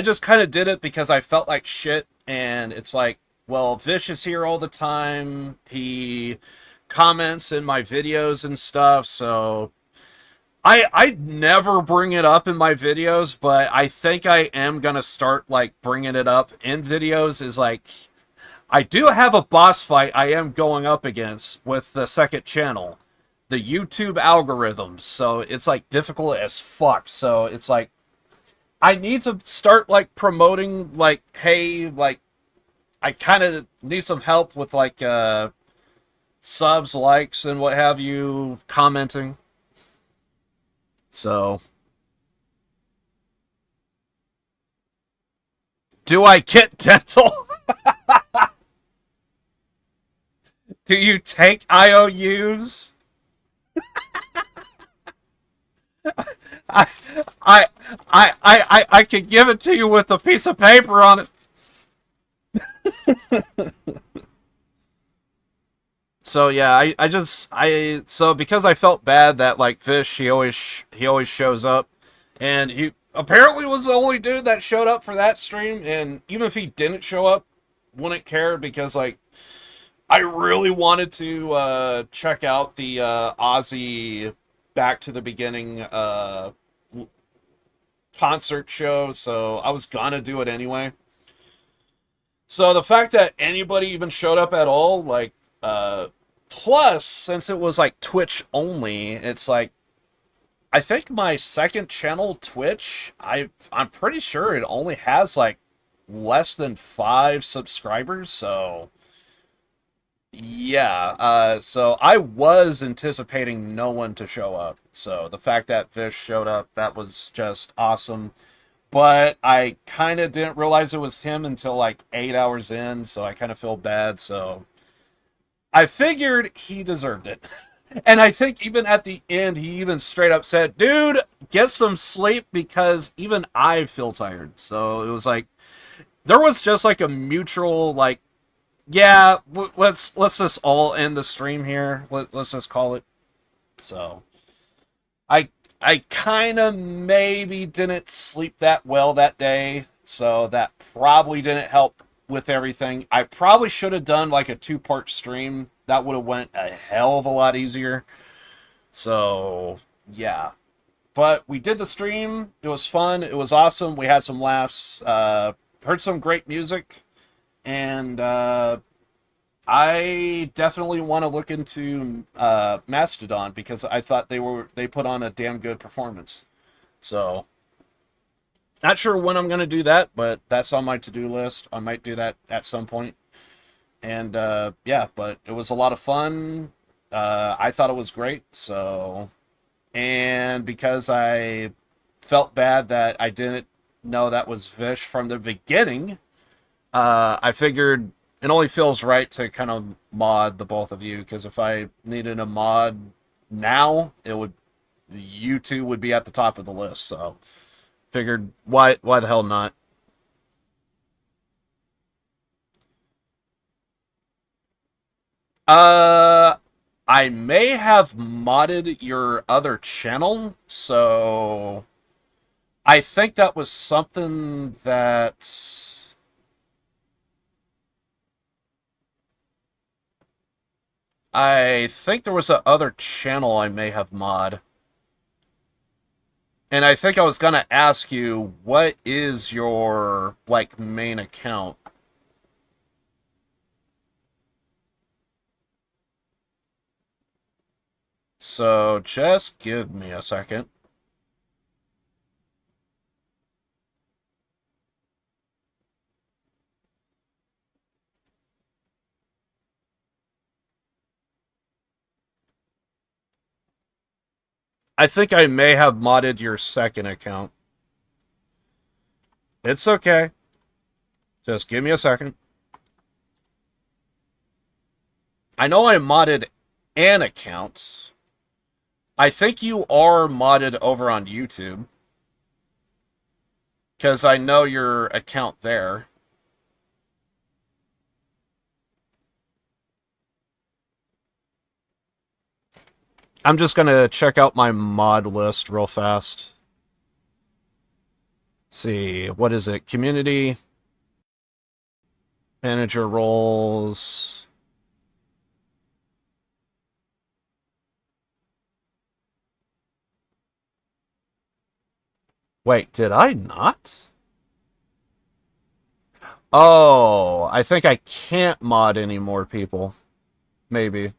just kind of did it because I felt like shit, and it's like, well, Vish is here all the time. He comments in my videos and stuff, so I never bring it up in my videos, but I think I am gonna start like bringing it up in videos. Is like, I do have a boss fight I am going up against with the second channel, the YouTube algorithms. So it's like difficult as fuck. So it's like, I need to start like promoting, like, hey, like, I kind of need some help with like subs, likes, and what have you, commenting. So, do I get dental? Do you take IOUs? I could give it to you with a piece of paper on it. So yeah, so because I felt bad that like Fish, he always shows up, and he apparently was the only dude that showed up for that stream, and even if he didn't show up, wouldn't care, because like I really wanted to check out the Ozzy Back to the Beginning concert show, so I was gonna do it anyway. So the fact that anybody even showed up at all, like, plus, since it was like Twitch only, it's like, I think my second channel, Twitch, I'm pretty sure it only has like less than 5 subscribers, so yeah, so I was anticipating no one to show up. So the fact that Vish showed up, that was just awesome. But I kind of didn't realize it was him until like 8 hours in, so I kind of feel bad. So I figured he deserved it. And I think even at the end, he even straight up said, dude, get some sleep, because even I feel tired. So it was like, there was just like a mutual, like, yeah, let's just all end the stream here. Let's just call it. So I kind of maybe didn't sleep that well that day, so that probably didn't help with everything. I probably should have done like a 2-part stream. That would have went a hell of a lot easier. So yeah, but we did the stream. It was fun. It was awesome. We had some laughs. Heard some great music. And I definitely want to look into Mastodon, because I thought they put on a damn good performance. So, not sure when I'm going to do that, but that's on my to-do list. I might do that at some point. And yeah, but it was a lot of fun. I thought it was great. So, and because I felt bad that I didn't know that was Vish from the beginning, I figured it only feels right to kind of mod the both of you, because if I needed a mod now, you two would be at the top of the list. So figured, why the hell not? I may have modded your other channel, so I think that was something that I think there was a other channel I may have mod. And I think I was gonna ask you, what is your, like, main account? So, just give me a second. I think I may have modded your second account. It's okay. Just give me a second. I know I modded an account. I think you are modded over on YouTube. Because I know your account there. I'm just going to check out my mod list real fast. See, what is it? Community. Manager roles. Wait, did I not? Oh, I think I can't mod any more people. Maybe.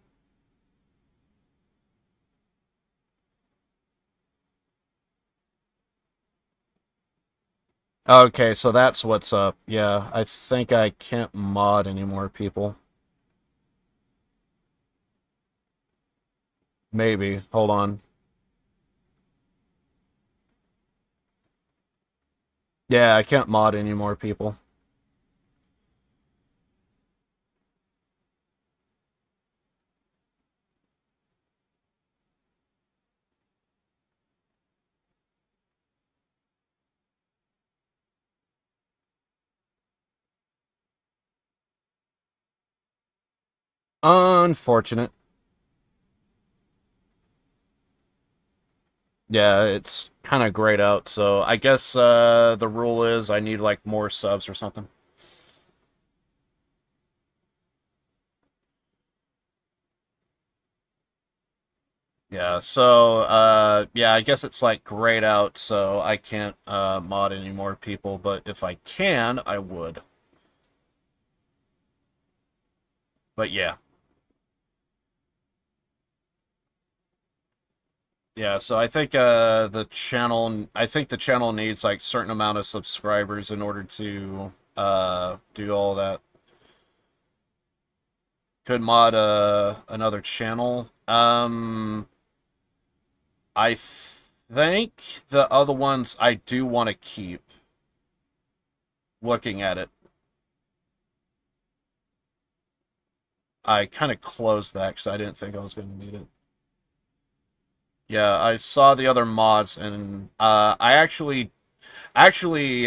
Okay, so that's what's up. Yeah, I think I can't mod any more people. Maybe. Hold on. Yeah, I can't mod any more people. Unfortunate. Yeah, it's kind of grayed out, so I guess the rule is I need like more subs or something. Yeah, so yeah, I guess it's like grayed out, so I can't mod any more people, but if I can, I would. But yeah. Yeah, so I think the channel needs like certain amount of subscribers in order to do all that. Could mod another channel. I think the other ones I do want to keep. Looking at it. I kind of closed that because I didn't think I was going to need it. Yeah, I saw the other mods, and I did actually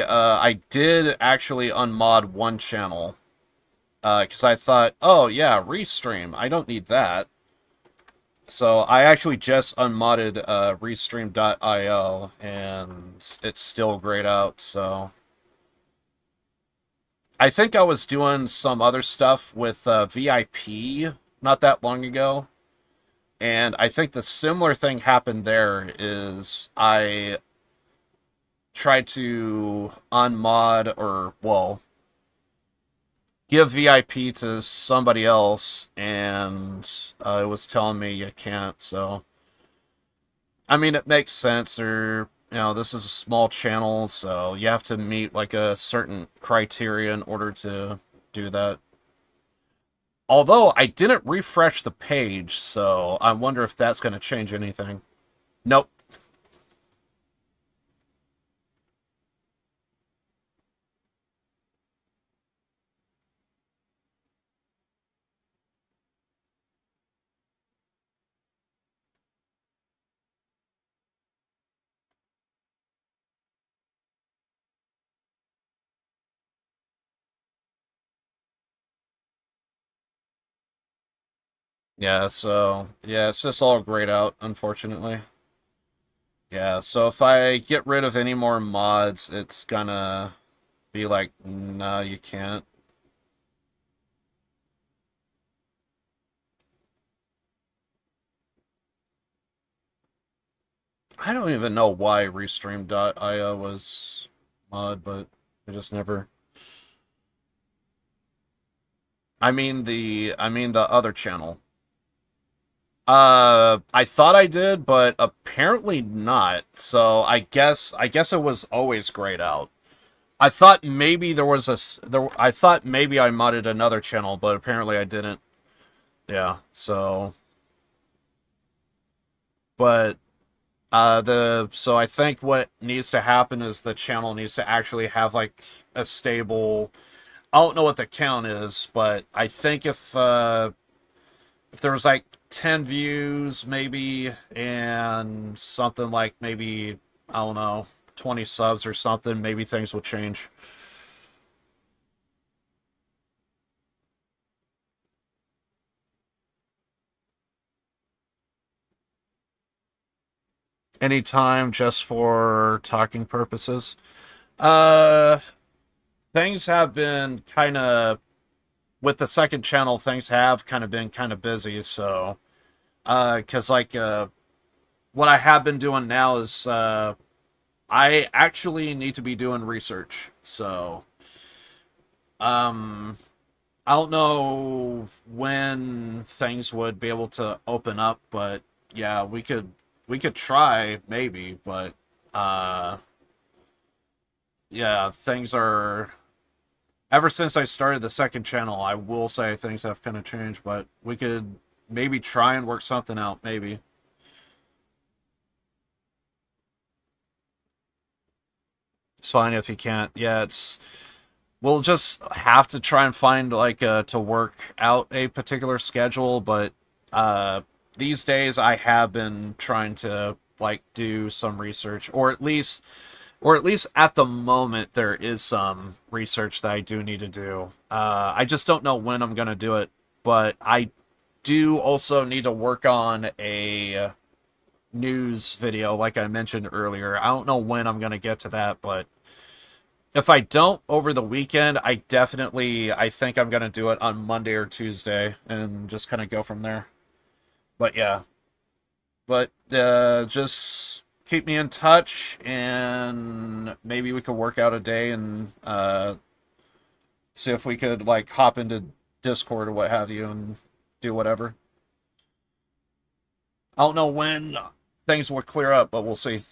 unmod one channel. Because I thought, oh yeah, Restream, I don't need that. So I actually just unmodded Restream.io, and it's still grayed out, so... I think I was doing some other stuff with VIP not that long ago. And I think the similar thing happened there is I tried to unmod or, well, give VIP to somebody else, and it was telling me you can't, so... I mean, it makes sense, or, you know, this is a small channel, so you have to meet, like, a certain criteria in order to do that. Although, I didn't refresh the page, so I wonder if that's going to change anything. Nope. Yeah, so, yeah, it's just all grayed out, unfortunately. Yeah, so if I get rid of any more mods, it's gonna be like, no, you can't. I don't even know why Restream.io was mod, but I just never... I mean the other channel. I thought I did, but apparently not. So I guess it was always grayed out. I thought maybe I thought maybe I modded another channel, but apparently I didn't. Yeah, so... But So I think what needs to happen is the channel needs to actually have like a stable. I don't know what the count is, but I think if there was like 10 views maybe and something like maybe, I don't know, 20 subs or something, maybe things will change. Anytime just for talking purposes. Things have been kind of, with the second channel, things have kind of been kind of busy, so, because, like, what I have been doing now is, I actually need to be doing research, so, I don't know when things would be able to open up, but, yeah, we could try, maybe, but, yeah, things are... Ever since I started the second channel, I will say things have kind of changed, but we could maybe try and work something out, maybe. It's fine if you can't. Yeah, it's... We'll just have to try and find, like, to work out a particular schedule, but, these days I have been trying to, like, do some research, or at least at the moment there is some research that I do need to do. I just don't know when I'm going to do it, but I do also need to work on a news video like I mentioned earlier. I don't know when I'm going to get to that, but if I don't over the weekend, I think I'm going to do it on Monday or Tuesday and just kind of go from there. But yeah. But just keep me in touch, and maybe we could work out a day and see if we could, like, hop into Discord or what have you and do whatever. I don't know when things will clear up, but we'll see.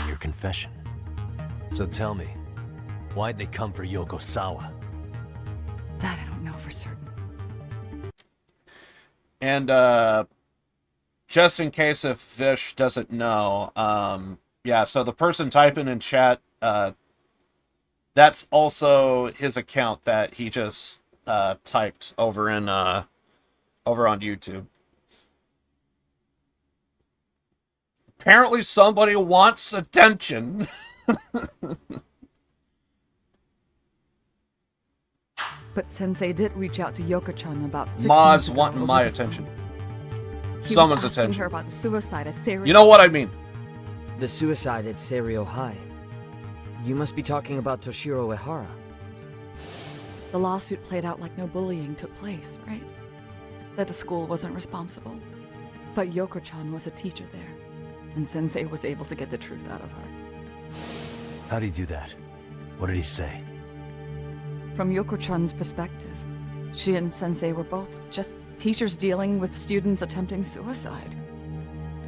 Your confession. So tell me, why'd they come for Yoko Sawa? That I don't know for certain. And, just in case if Vish doesn't know, yeah, so the person typing in chat, that's also his account that he just typed over on YouTube. Apparently somebody wants attention. But Sensei did reach out to Yoko-chan about 6 months Mods ago wanting over my the attention. phone. He Someone's was asking attention. her about the suicide at Seiryo. You know what I mean? The suicide at Seiryo High. You must be talking about Toshiro Ehara. The lawsuit played out like no bullying took place, right? That the school wasn't responsible. But Yoko-chan was a teacher there, and Sensei was able to get the truth out of her. How'd he do that? What did he say? From Yoko-chan's perspective, she and Sensei were both just teachers dealing with students attempting suicide.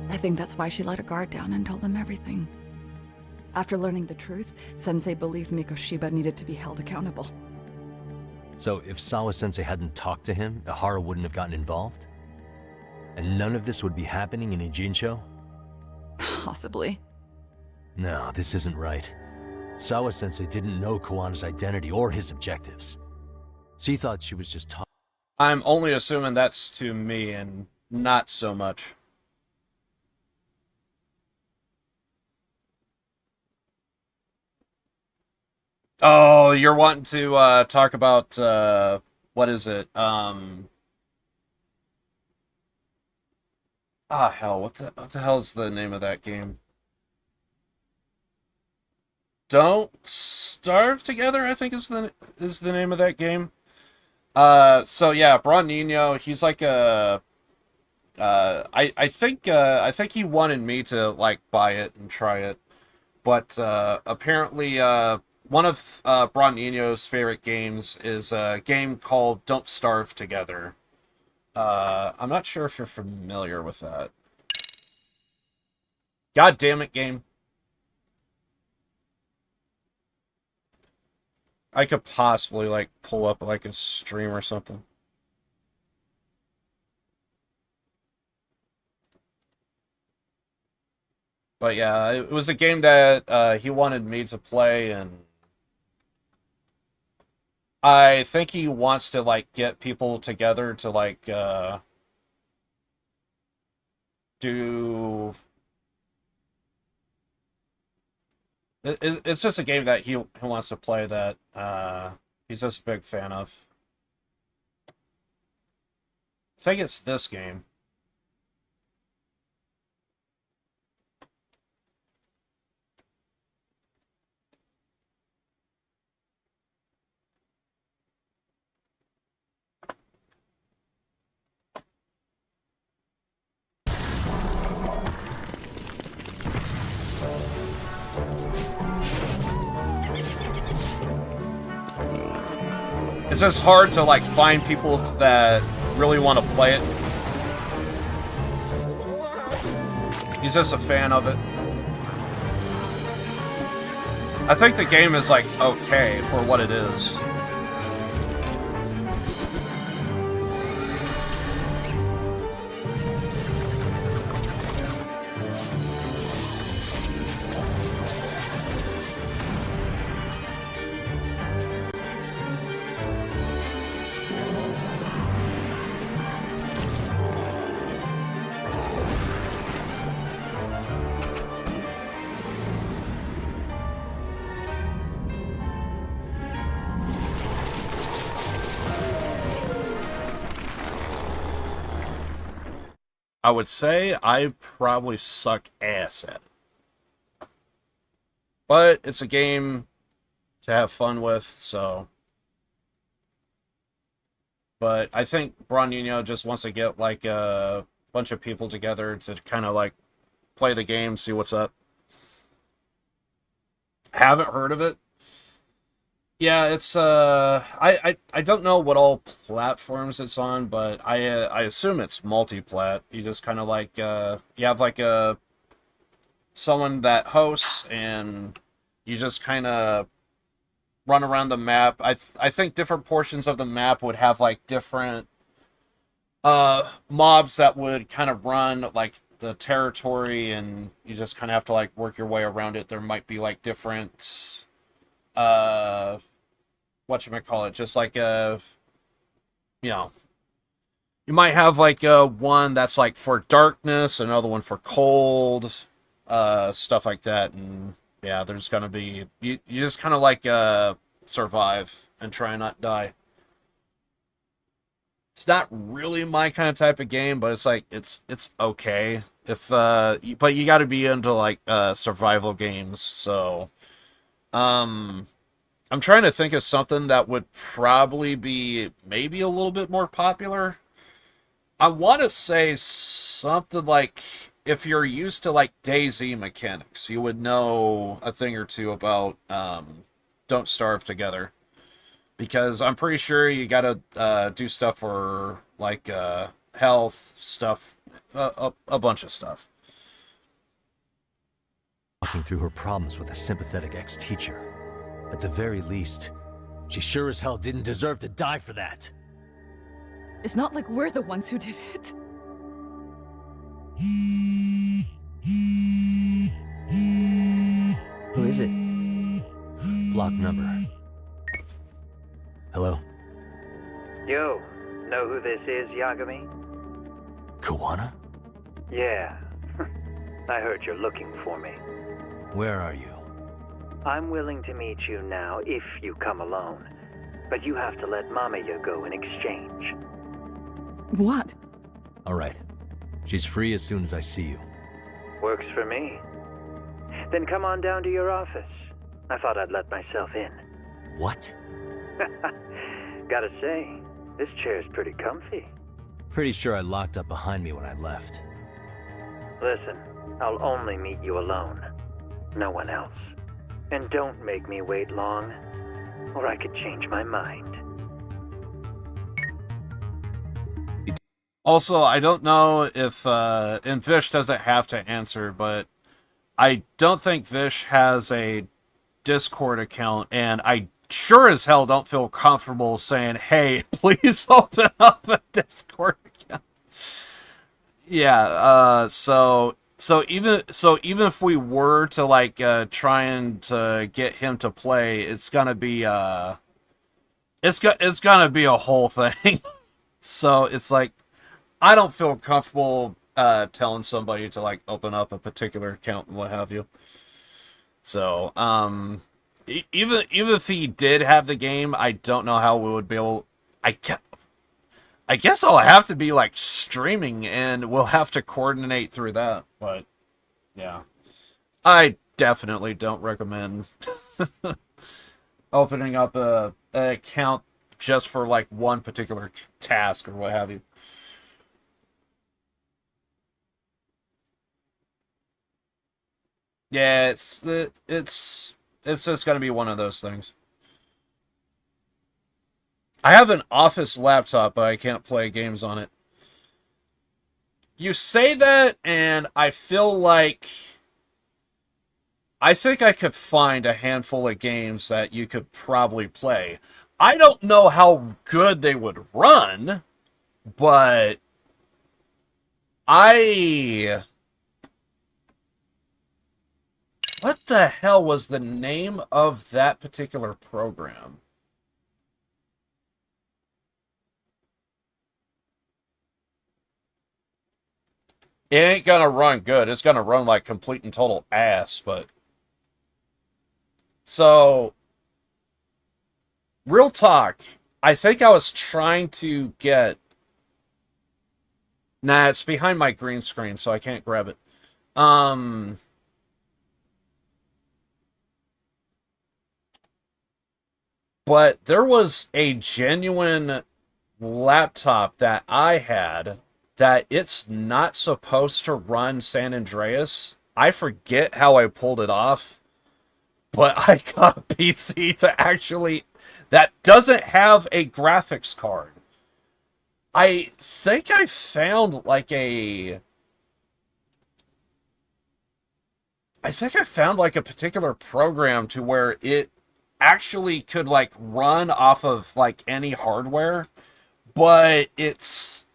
I think that's why she let her guard down and told them everything. After learning the truth, Sensei believed Mikoshiba needed to be held accountable. So if Sawa-sensei hadn't talked to him, Ehara wouldn't have gotten involved? And none of this would be happening in Ijincho? Possibly. No, this isn't right. Sawa-sensei didn't know Kawana's identity or his objectives. She thought she was just talking. I'm only assuming that's to me and not so much. Oh, you're wanting to talk about what is it? Hell, what the hell is the name of that game? Don't Starve Together, I think is the name of that game. So yeah, Bron Nino, he's like a I think he wanted me to like buy it and try it. But apparently one of Bron Nino's favorite games is a game called Don't Starve Together. I'm not sure if you're familiar with that. God damn it, game. I could possibly, like, pull up, like, a stream or something. But yeah, it was a game that he wanted me to play, and I think he wants to like get people together to like do. It's just a game that he wants to play that he's just a big fan of. I think it's this game. It's just hard to like find people that really want to play it. He's just a fan of it. I think the game is like okay for what it is. I would say I probably suck ass at it. But it's a game to have fun with, so. But I think Bronino just wants to get like a bunch of people together to kind of like play the game, see what's up. Haven't heard of it. Yeah, it's I don't know what all platforms it's on, but I assume it's multi-plat. You just kind of like you have like a someone that hosts, and you just kind of run around the map. I think different portions of the map would have like different mobs that would kind of run like the territory, and you just kind of have to like work your way around it. There might be like different whatchamacallit, just like you know, you might have like one that's like for darkness, another one for cold, stuff like that. And yeah, there's gonna be you just kind of like survive and try and not die. It's not really my kind of type of game, but it's like it's okay if but you got to be into like survival games. So I'm trying to think of something that would probably be maybe a little bit more popular. I want to say something like, if you're used to like DayZ mechanics, you would know a thing or two about Don't Starve Together. Because I'm pretty sure you gotta do stuff for like health stuff, a bunch of stuff. Walking through her problems with a sympathetic ex-teacher. At the very least, she sure as hell didn't deserve to die for that. It's not like we're the ones who did it. Who is it? Block number. Hello? Yo, know who this is, Yagami? Kuwana? Yeah. I heard you're looking for me. Where are you? I'm willing to meet you now if you come alone. But you have to let Mamiya go in exchange. What? Alright. She's free as soon as I see you. Works for me. Then come on down to your office. I thought I'd let myself in. What? Gotta say, this chair's pretty comfy. Pretty sure I locked up behind me when I left. Listen, I'll only meet you alone. No one else. And don't make me wait long, or I could change my mind. Also, I don't know if, and Vish doesn't have to answer, but I don't think Vish has a Discord account, and I sure as hell don't feel comfortable saying, hey, please open up a Discord account. Yeah, so even if we were to like try and get him to play, it's gonna be it's gonna be a whole thing. So it's like I don't feel comfortable telling somebody to like open up a particular account and what have you. So even if he did have the game, I don't know how we would be able. I guess I'll have to be like streaming, and we'll have to coordinate through that. But yeah, I definitely don't recommend opening up an account just for like one particular task or what have you. Yeah, it's just gonna be one of those things. I have an office laptop, but I can't play games on it. You say that, and I feel like I think I could find a handful of games that you could probably play. I don't know how good they would run, but what the hell was the name of that particular program? It ain't gonna run good. It's gonna run like complete and total ass, but... So... Real talk. I think I was trying to get... Nah, it's behind my green screen, so I can't grab it. But there was a genuine laptop that I had that it's not supposed to run San Andreas. I forget how I pulled it off, but I got a PC to actually that doesn't have a graphics card. I think I found like a particular program to where it actually could like run off of like any hardware, but it's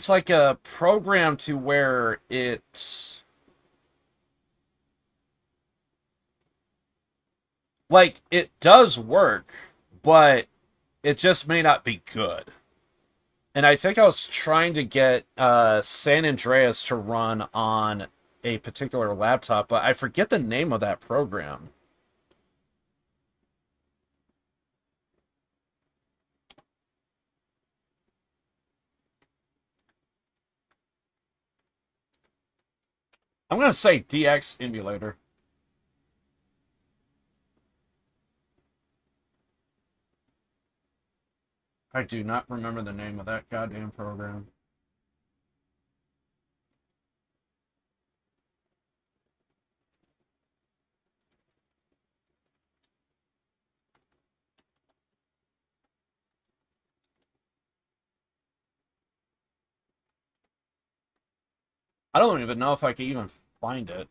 like a program to where it's like it does work, but it just may not be good. And I think I was trying to get San Andreas to run on a particular laptop, but I forget the name of that program. I'm going to say DX Emulator. I do not remember the name of that goddamn program. I don't even know if I can even find it.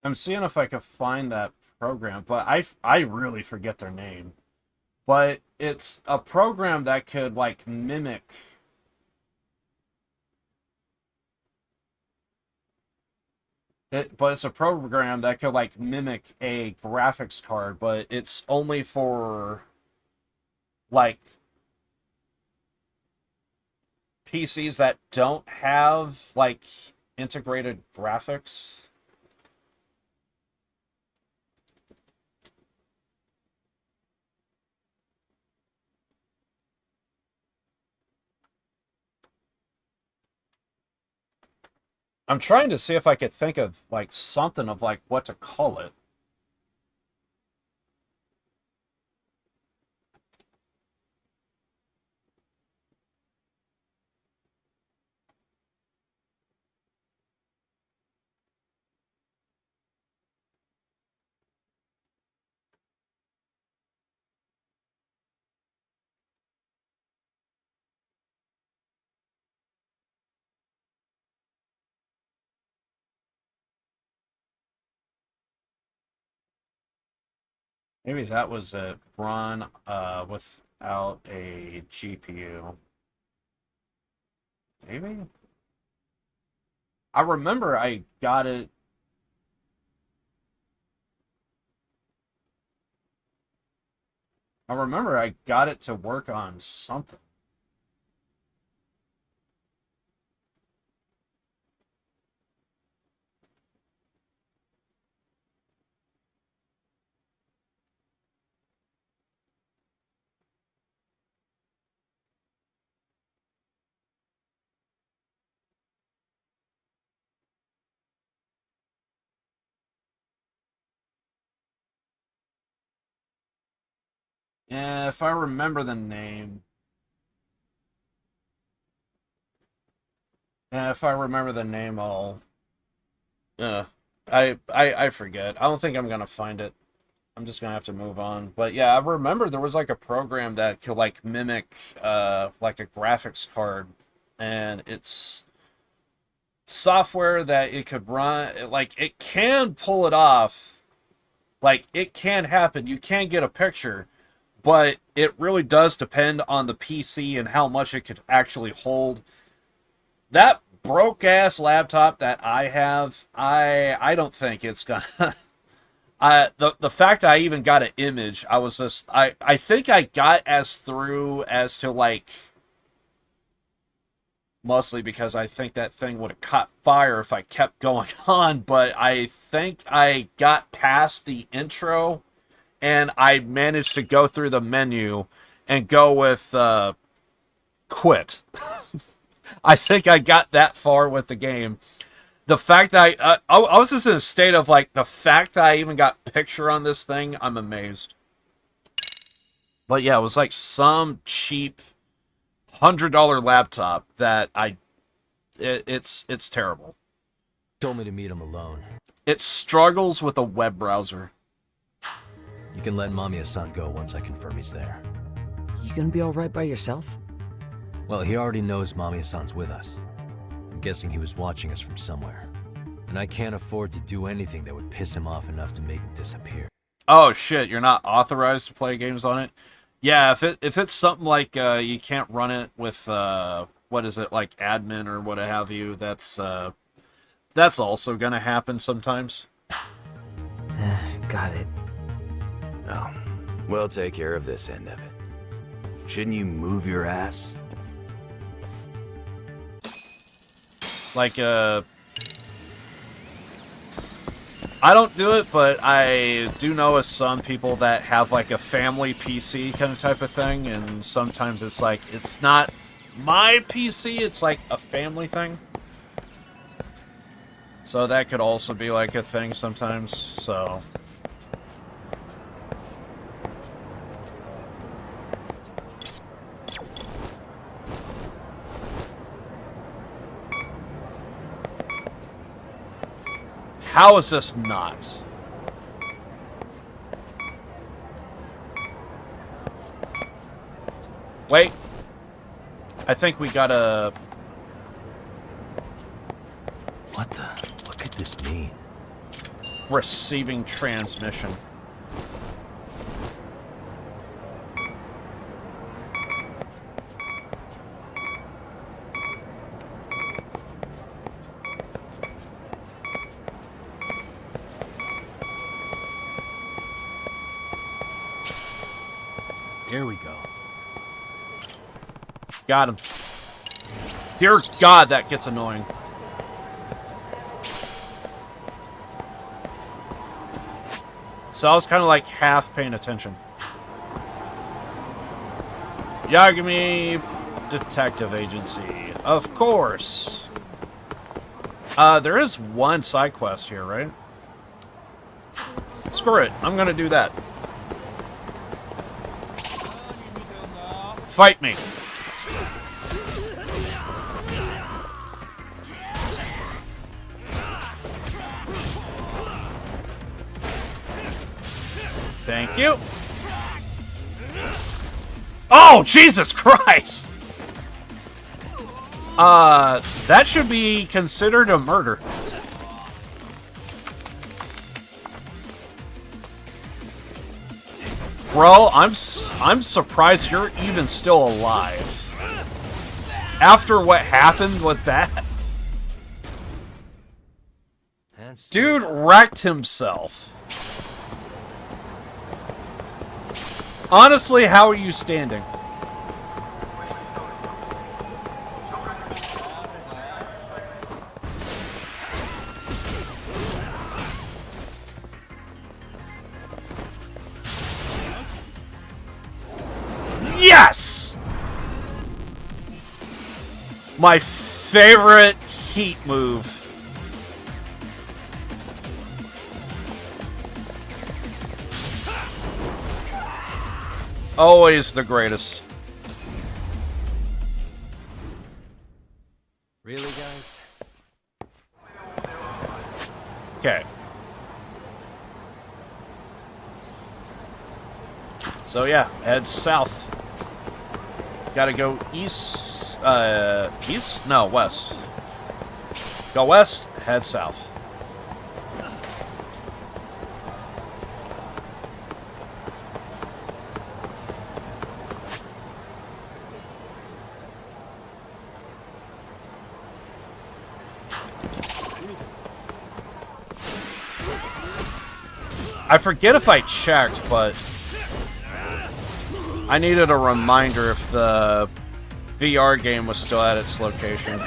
I'm seeing if I can find that program, but I really forget their name. But it's a program that could like mimic it, but it's a program that could like mimic a graphics card, but it's only for like PCs that don't have like integrated graphics. I'm trying to see if I could think of, like, something of, like, what to call it. Maybe that was it. Run without a GPU. Maybe? I remember I got it. I remember I got it to work on something. Yeah, if I remember the name. Yeah, if I remember the name, I'll. I forget. I don't think I'm gonna find it. I'm just gonna have to move on. But yeah, I remember there was like a program that could like mimic like a graphics card, and it's software that it could run. Like it can pull it off. Like it can happen. You can get a picture. But it really does depend on the PC and how much it could actually hold. That broke-ass laptop that I have, I don't think it's gonna... the fact I even got an image, I was just... I think I got as through as to, like... Mostly because I think that thing would have caught fire if I kept going on, but I think I got past the intro... And I managed to go through the menu and go with quit. I think I got that far with the game. The fact that I was just in a state of like, the fact that I even got picture on this thing, I'm amazed. But yeah, it was like some cheap $100 laptop that it's terrible. Told me to meet him alone. It struggles with a web browser. You can let Mamiya-san go once I confirm he's there. You gonna be alright by yourself? Well, he already knows Mamiya-san's with us. I'm guessing he was watching us from somewhere. And I can't afford to do anything that would piss him off enough to make him disappear. Oh shit, you're not authorized to play games on it? Yeah, if it's something like you can't run it with what is it, like admin or what have you, that's also gonna happen sometimes. Got it. Oh, we'll take care of this end of it. Shouldn't you move your ass? Like, I don't do it, but I do know of some people that have, like, a family PC kind of type of thing, and sometimes it's like, it's not my PC, it's like a family thing. So that could also be, like, a thing sometimes, so... How is this not? Wait. I think we gotta... What could this mean? Receiving transmission. Here we go. Got him. Dear God, that gets annoying. So I was kind of like half paying attention. Yagami Detective Agency. Of course. There is one side quest here, right? Screw it. I'm gonna do that. Fight me. Thank you. Oh, Jesus Christ! That should be considered a murder. Bro, I'm surprised you're even still alive. After what happened with that. Dude wrecked himself. Honestly, how are you standing? Yes! My favorite heat move. Always the greatest. Really, guys? Okay. So yeah, head south. Gotta go east, east? No, west. Go west, head south. I forget if I checked, but I needed a reminder if the VR game was still at its location.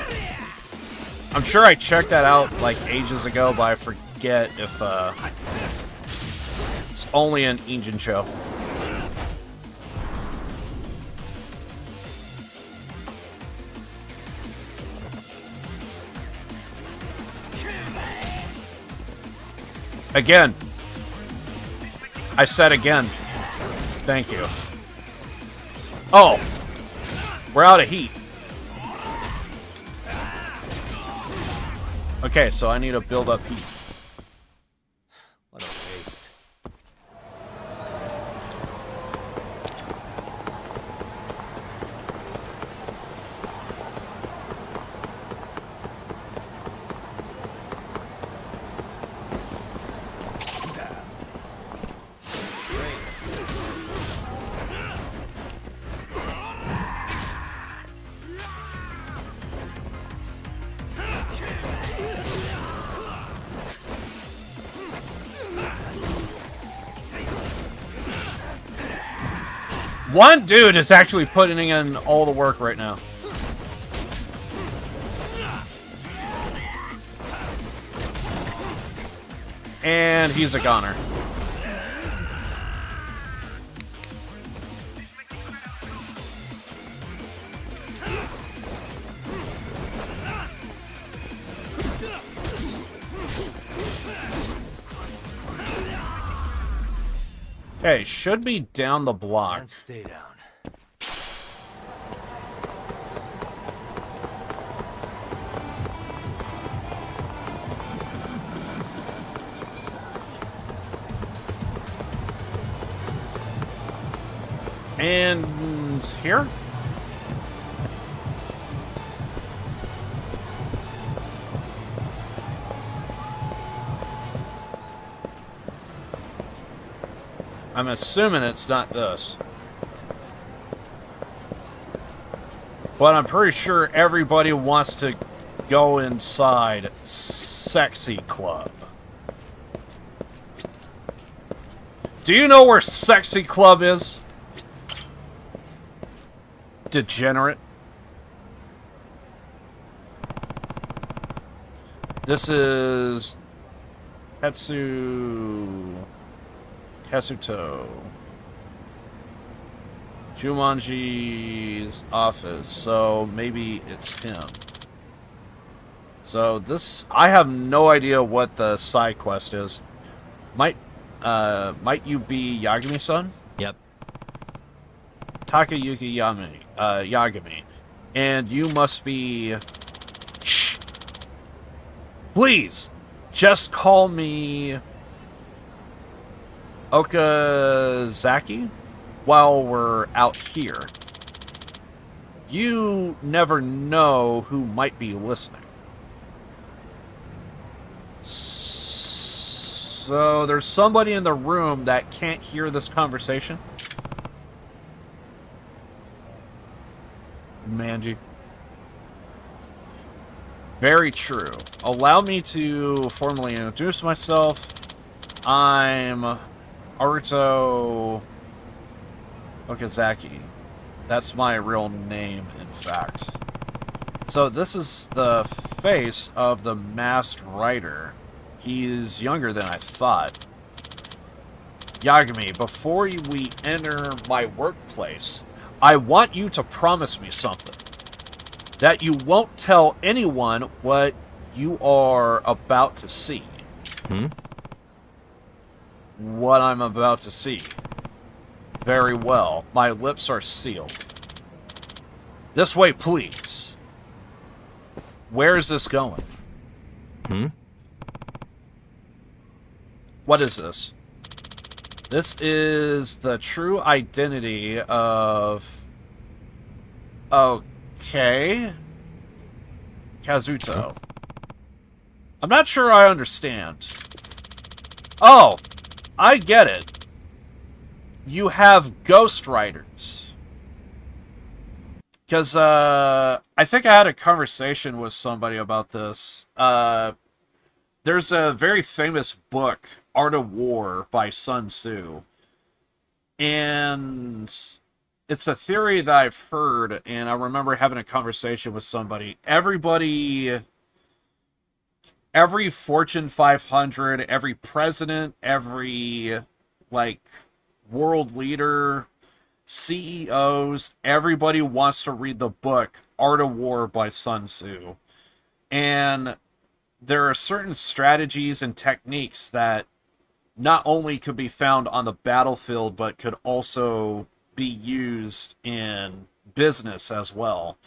I'm sure I checked that out like ages ago, but I forget if it's only an engine show. Again. I said again. Thank you. Oh! We're out of heat. Okay, so I need to build up heat. What a waste. One dude is actually putting in all the work right now. And he's a goner. Okay, should be down the block. Can't stay down. And here? I'm assuming it's not this. But I'm pretty sure everybody wants to go inside Sexy Club. Do you know where Sexy Club is? Degenerate. This is Katsuto. Jumanji's office, so maybe it's him. So this, I have no idea what the side quest is. Might you be Yagami-san? Yep. Takayuki Yagami. And you must be... Shh! Please! Just call me... Okazaki while we're out here. You never know who might be listening. So there's somebody in the room that can't hear this conversation? Manji. Very true. Allow me to formally introduce myself. I'm Aruto Okazaki. That's my real name, in fact. So this is the face of the masked rider. He's younger than I thought. Yagami, before we enter my workplace, I want you to promise me something. That you won't tell anyone what you are about to see. What I'm about to see. Very well. My lips are sealed. This way, please. Where is this going? What is this? This is the true identity of... Okay. Kazuto. I'm not sure I understand. Oh! I get it. You have ghost riders. Because, I think I had a conversation with somebody about this. There's a very famous book, Art of War, by Sun Tzu. And it's a theory that I've heard, and I remember having a conversation with somebody. Every Fortune 500, every president, every, world leader, CEOs, everybody wants to read the book Art of War by Sun Tzu. And there are certain strategies and techniques that not only could be found on the battlefield, but could also be used in business as well.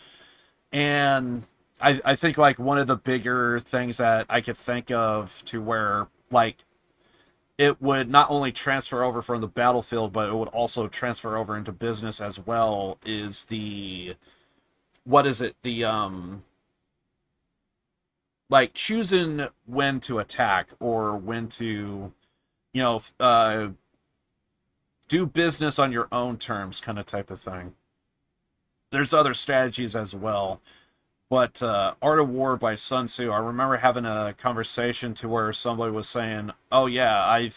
And I think, one of the bigger things that I could think of to where, it would not only transfer over from the battlefield, but it would also transfer over into business as well, is the... What is it? The, choosing when to attack or when to, do business on your own terms kind of type of thing. There's other strategies as well. But Art of War by Sun Tzu, I remember having a conversation to where somebody was saying, oh yeah,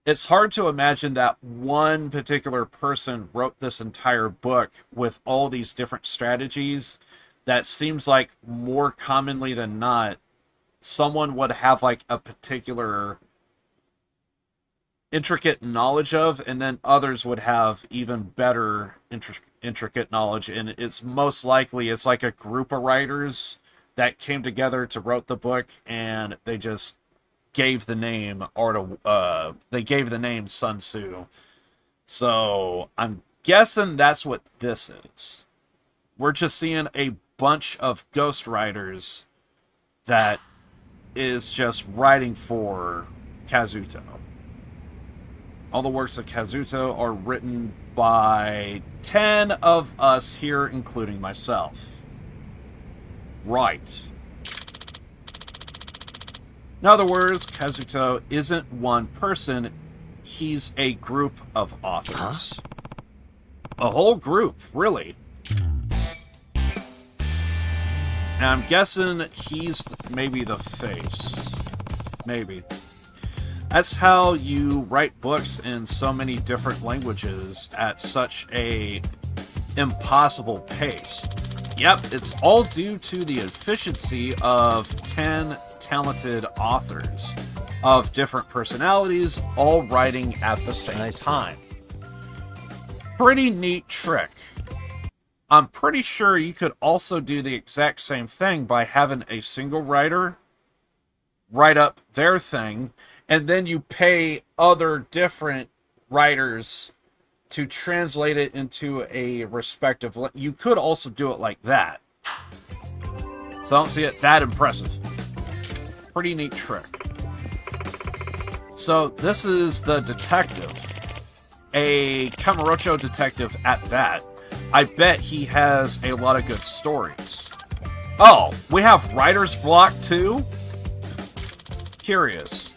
it's hard to imagine that one particular person wrote this entire book with all these different strategies that seems like more commonly than not, someone would have a particular intricate knowledge of, and then others would have even better intricate knowledge. And it's most likely it's like a group of writers that came together to wrote the book, and they just gave the name they gave the name Sun Tzu. So I'm guessing that's what this is. We're just seeing a bunch of ghost writers that is just writing for Kazuto. All the works of Kazuto are written by 10 of us here, including myself. Right. In other words, Kazuto isn't one person, he's a group of authors. A whole group, really. And I'm guessing he's maybe the face. Maybe. That's how you write books in so many different languages at such a impossible pace. Yep, it's all due to the efficiency of 10 talented authors of different personalities, all writing at the same time. Pretty neat trick. I'm pretty sure you could also do the exact same thing by having a single writer write up their thing, and then you pay other different writers to translate it into a respective... You could also do it like that. So I don't see it that impressive. Pretty neat trick. So this is the detective. A Kamurocho detective at that. I bet he has a lot of good stories. Oh, we have writer's block too? Curious.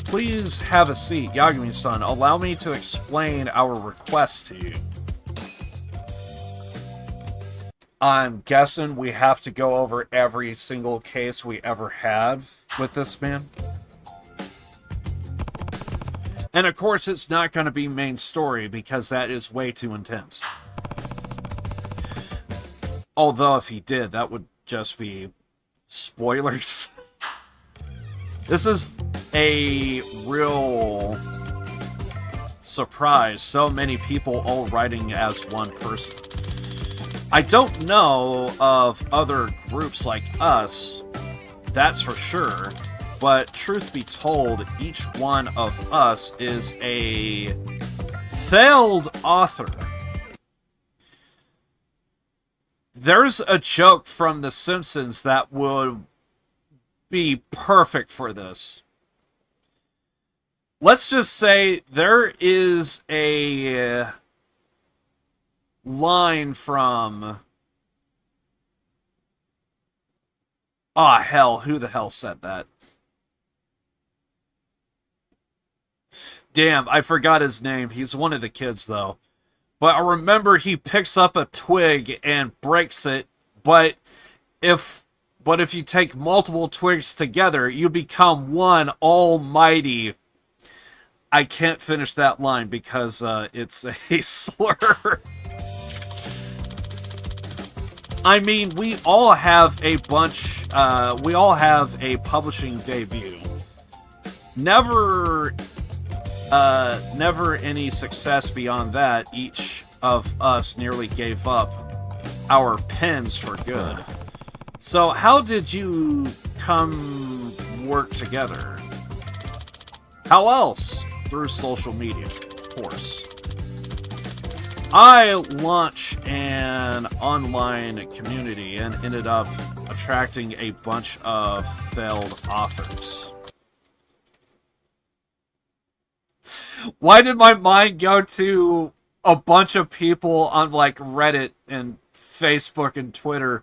Please have a seat, Yagami-san. Allow me to explain our request to you. I'm guessing we have to go over every single case we ever had with this man. And of course, it's not going to be main story because that is way too intense. Although if he did, that would just be spoilers. This is a real surprise. So many people all writing as one person. I don't know of other groups like us, that's for sure. But truth be told, each one of us is a failed author. There's a joke from The Simpsons that would be perfect for this. Let's just say there is a line from... Ah, hell, who the hell said that? Damn, I forgot his name. He's one of the kids, though. But I remember he picks up a twig and breaks it, but if you take multiple twigs together, you become one almighty... I can't finish that line because it's a slur. I mean, we all have a bunch... we all have a publishing debut. Never any success beyond that. Each of us nearly gave up our pens for good. So how did you come work together? How else? Through social media, of course. I launched an online community and ended up attracting a bunch of failed authors. Why did my mind go to a bunch of people on like Reddit and Facebook and Twitter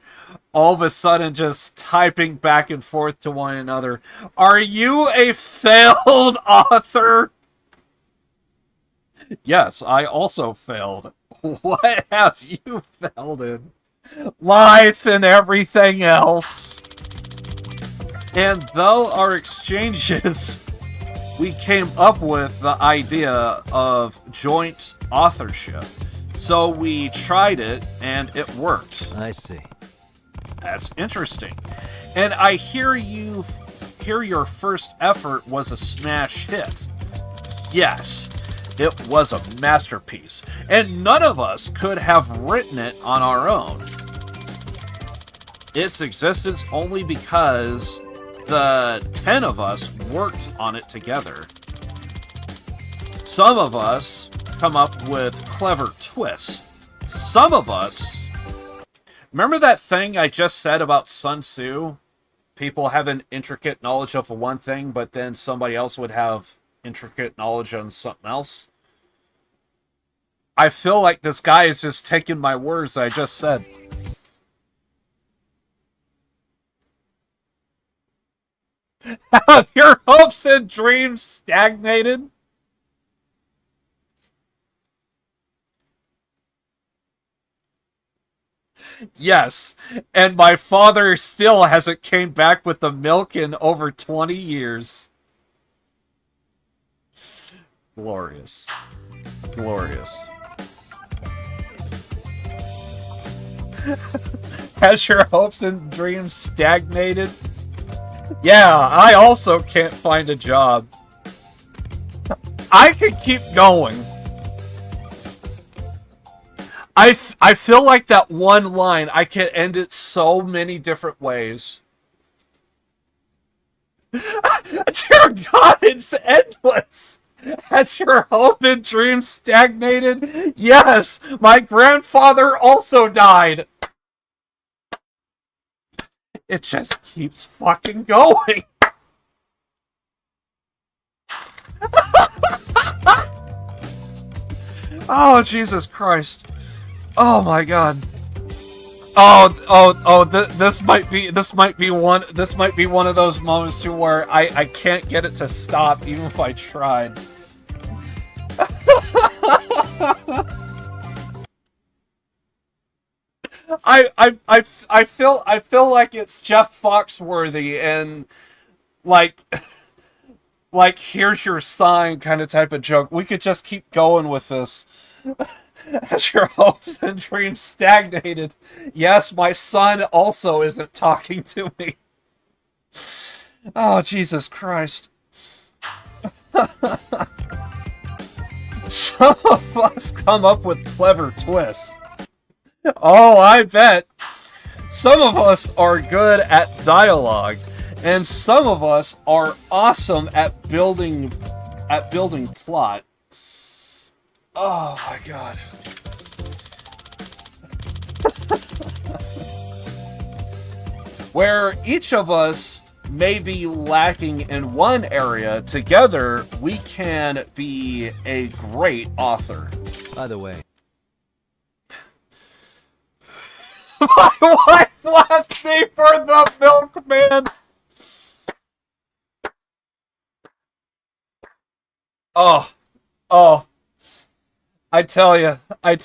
all of a sudden just typing back and forth to one another? Are you a failed author? Yes, I also failed. What have you failed in? Life and everything else. And though our exchanges... we came up with the idea of joint authorship. So we tried it, and it worked. I see. That's interesting. And I hear your first effort was a smash hit. Yes, it was a masterpiece. And none of us could have written it on our own. Its existence only because... the 10 of us worked on it together. Some of us come up with clever twists. Some of us... Remember that thing I just said about Sun Tzu? People have an intricate knowledge of one thing, but then somebody else would have intricate knowledge on something else? I feel like this guy is just taking my words that I just said. Have your hopes and dreams stagnated? Yes, and my father still hasn't came back with the milk in over 20 years. Glorious. Glorious. Has your hopes and dreams stagnated? Yeah, I also can't find a job. I could keep going. I feel like that one line, I can end it so many different ways. Dear God, it's endless. Has your hope and dreams stagnated? Yes, my grandfather also died. It just keeps fucking going. Oh, Jesus Christ. Oh my God. This might be one of those moments too where I can't get it to stop even if I tried. I feel like it's Jeff Foxworthy and like here's your sign kind of type of joke. We could just keep going with this. As your hopes and dreams stagnated, yes, my son also isn't talking to me. Oh, Jesus Christ. Some of us come up with clever twists. Oh, I bet. Some of us are good at dialogue, and some of us are awesome at building plot. Oh my God. Where each of us may be lacking in one area, together we can be a great author. By the way, my wife left me for the milkman. Oh. I tell you, I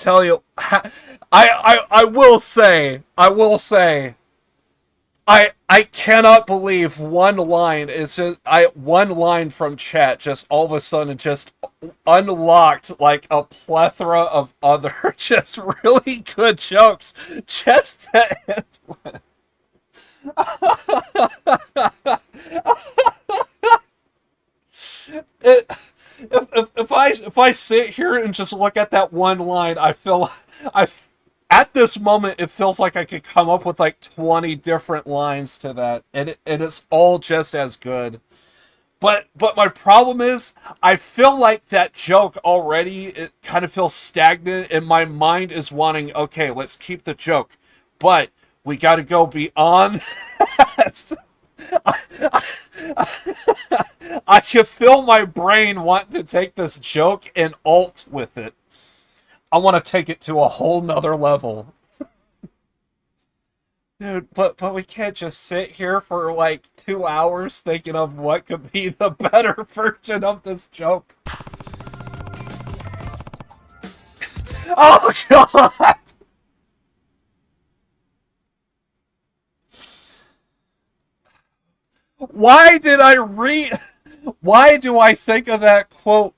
will say, I cannot believe one line from chat just all of a sudden just unlocked like a plethora of other just really good jokes just to end with. If I sit here and just look at that one line, at this moment it feels like I could come up with like 20 different lines to that, and it's all just as good. But my problem is I feel like that joke already, it kind of feels stagnant, and my mind is wanting, okay, let's keep the joke, but we got to go beyond that. I can feel my brain wanting to take this joke and alt with it. I want to take it to a whole nother level. Dude, but we can't just sit here for like 2 hours thinking of what could be the better version of this joke. Oh God! Why do I think of that quote?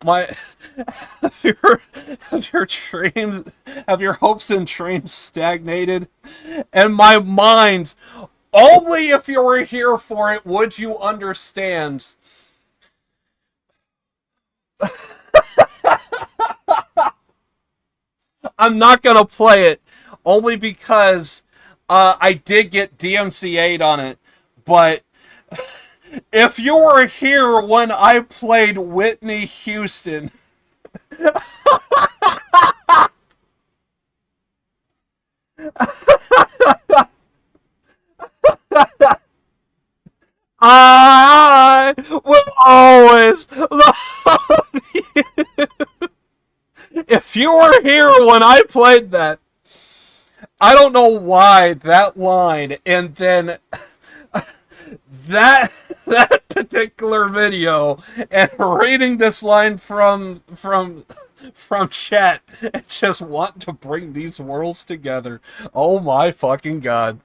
Have your hopes and dreams stagnated? And my mind, only if you were here for it would you understand. I'm not gonna play it, only because I did get DMCA'd on it, but if you were here when I played Whitney Houston, I will always love you. If you were here when I played that, I don't know why that line and then that particular video and reading this line from chat and just want to bring these worlds together. Oh my fucking God.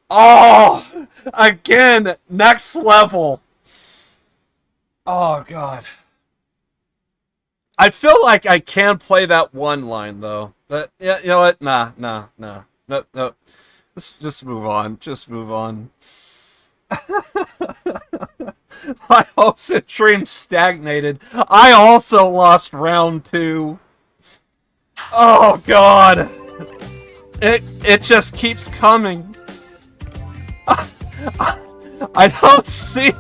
Oh, again, next level. Oh God. I feel like I can play that one line though. But yeah, you know what? Nah. No. Let's just move on. Just move on. My hopes and dreams stagnated. I also lost round 2. Oh god! It just keeps coming. I don't see...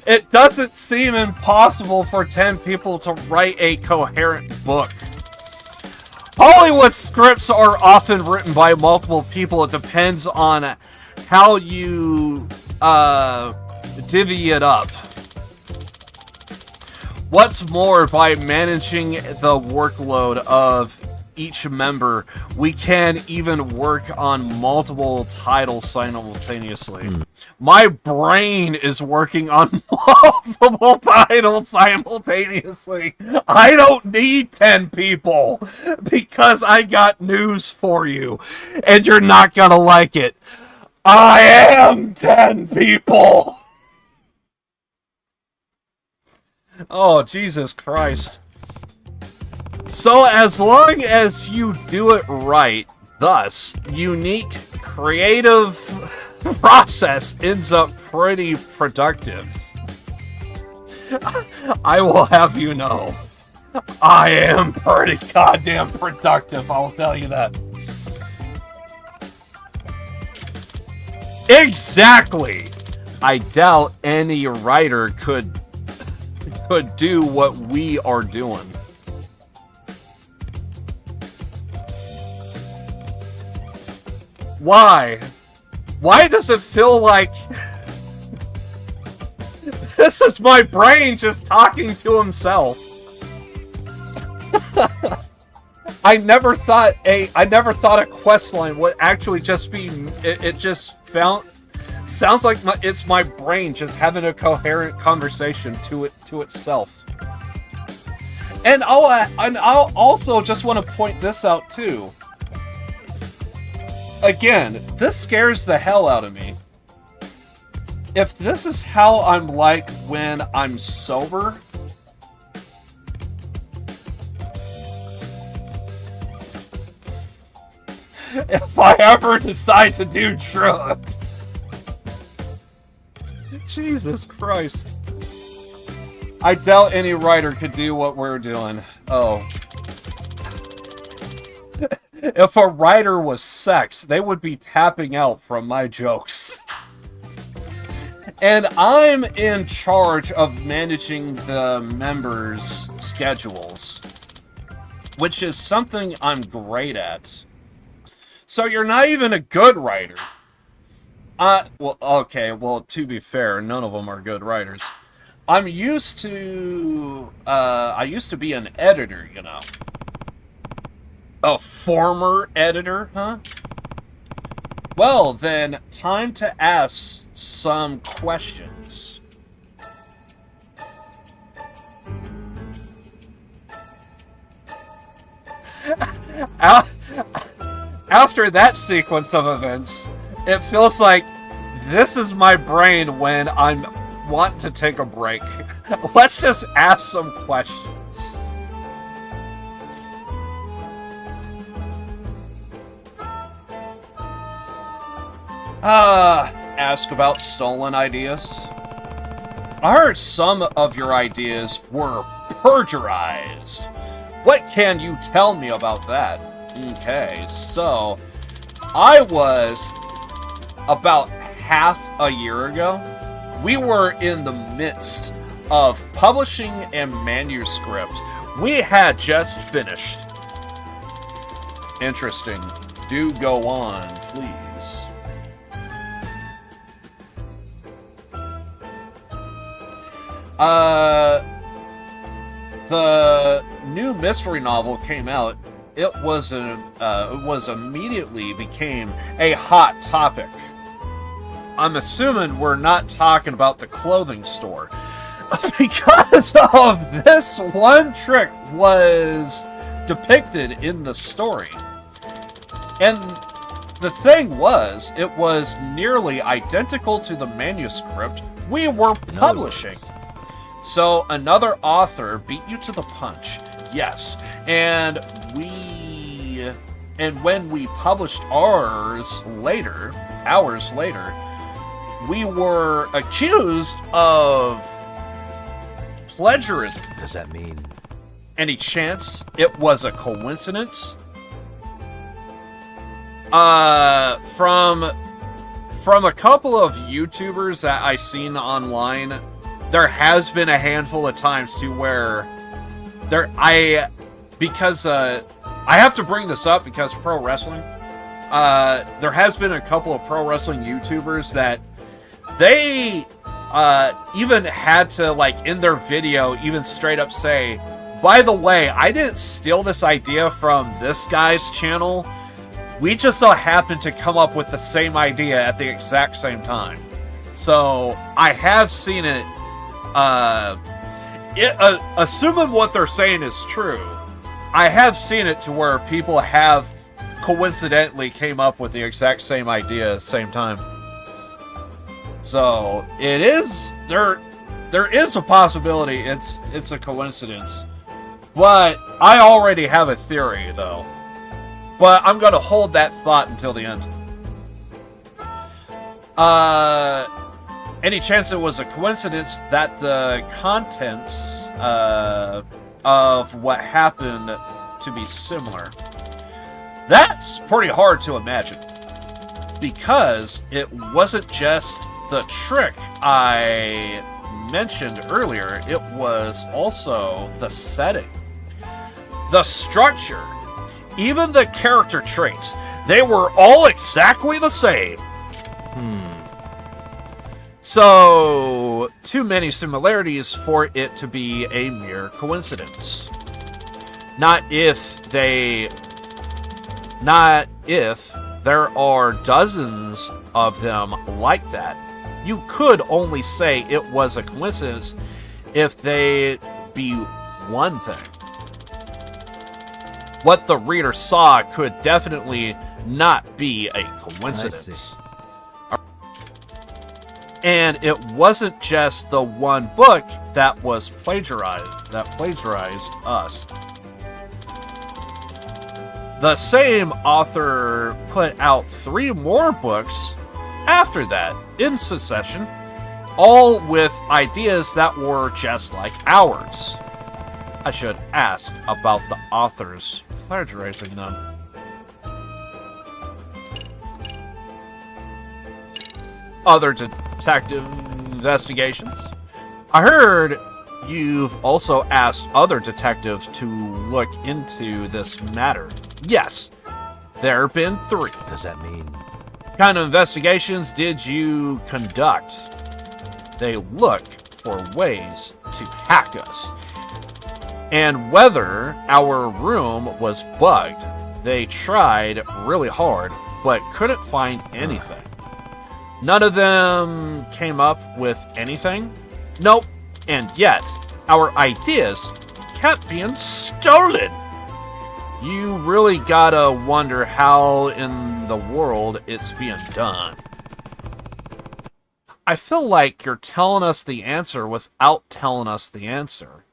It doesn't seem impossible for 10 people to write a coherent book. Hollywood scripts are often written by multiple people. It depends on how you divvy it up. What's more, by managing the workload of each member, we can even work on multiple titles simultaneously. My brain is working on multiple titles simultaneously. I don't need 10 people, because I got news for you, and you're not gonna like it. I am 10 people! Oh, Jesus Christ. So as long as you do it right, thus, unique, creative process ends up pretty productive. I will have you know, I am pretty goddamn productive, I'll tell you that. Exactly! I doubt any writer could do what we are doing. Why? Why does it feel like this is my brain just talking to himself? I never thought a quest line would actually just be it just sounds like it's my brain just having a coherent conversation to itself. And I'll also just want to point this out too. Again, this scares the hell out of me. If this is how I'm like when I'm sober, if I ever decide to do drugs, Jesus Christ. I doubt any writer could do what we're doing. Oh. If a writer was sex, they would be tapping out from my jokes. And I'm in charge of managing the members' schedules, which is something I'm great at. So you're not even a good writer. Well, okay, well, to be fair, none of them are good writers. I used to be an editor, you know. A former editor, huh? Well, then, time to ask some questions. After that sequence of events, it feels like this is my brain when I'm wanting to take a break. Let's just ask some questions. Ask about stolen ideas. I heard some of your ideas were plagiarized. What can you tell me about that? Okay, so I was about half a year ago. We were in the midst of publishing a manuscript we had just finished. Interesting. Do go on, please. The new mystery novel came out. It was immediately became a hot topic. I'm assuming we're not talking about the clothing store, because of this one trick was depicted in the story. And the thing was, it was nearly identical to the manuscript we were publishing. So another author beat you to the punch. Yes. And when we published ours later, hours later, we were accused of plagiarism. Does that mean any chance it was a coincidence? From a couple of YouTubers that I've seen online, there has been a handful of times to where I have to bring this up because pro wrestling. There has been a couple of pro wrestling YouTubers that they even had to, like, in their video, even straight up say, by the way, I didn't steal this idea from this guy's channel. We just so happened to come up with the same idea at the exact same time. So I have seen it. Assuming what they're saying is true, I have seen it to where people have coincidentally came up with the exact same idea at the same time. So it is there is a possibility it's a coincidence. But I already have a theory though. But I'm gonna hold that thought until the end. Any chance it was a coincidence that the contents of what happened to be similar? That's pretty hard to imagine. Because it wasn't just the trick I mentioned earlier, it was also the setting, the structure, even the character traits. They were all exactly the same. So, too many similarities for it to be a mere coincidence. Not if there are dozens of them like that. You could only say it was a coincidence if they be one thing. What the reader saw could definitely not be a coincidence. And it wasn't just the one book that was plagiarized us. The same author put out 3 more books after that, in succession, all with ideas that were just like ours. I should ask about the authors plagiarizing them. Other detective investigations. I heard you've also asked other detectives to look into this matter. Yes, there have been 3. What does that mean? What kind of investigations did you conduct? They look for ways to hack us. And whether our room was bugged, they tried really hard, but couldn't find anything. None of them came up with anything? Nope. And yet, our ideas kept being stolen. You really gotta wonder how in the world it's being done. I feel like you're telling us the answer without telling us the answer.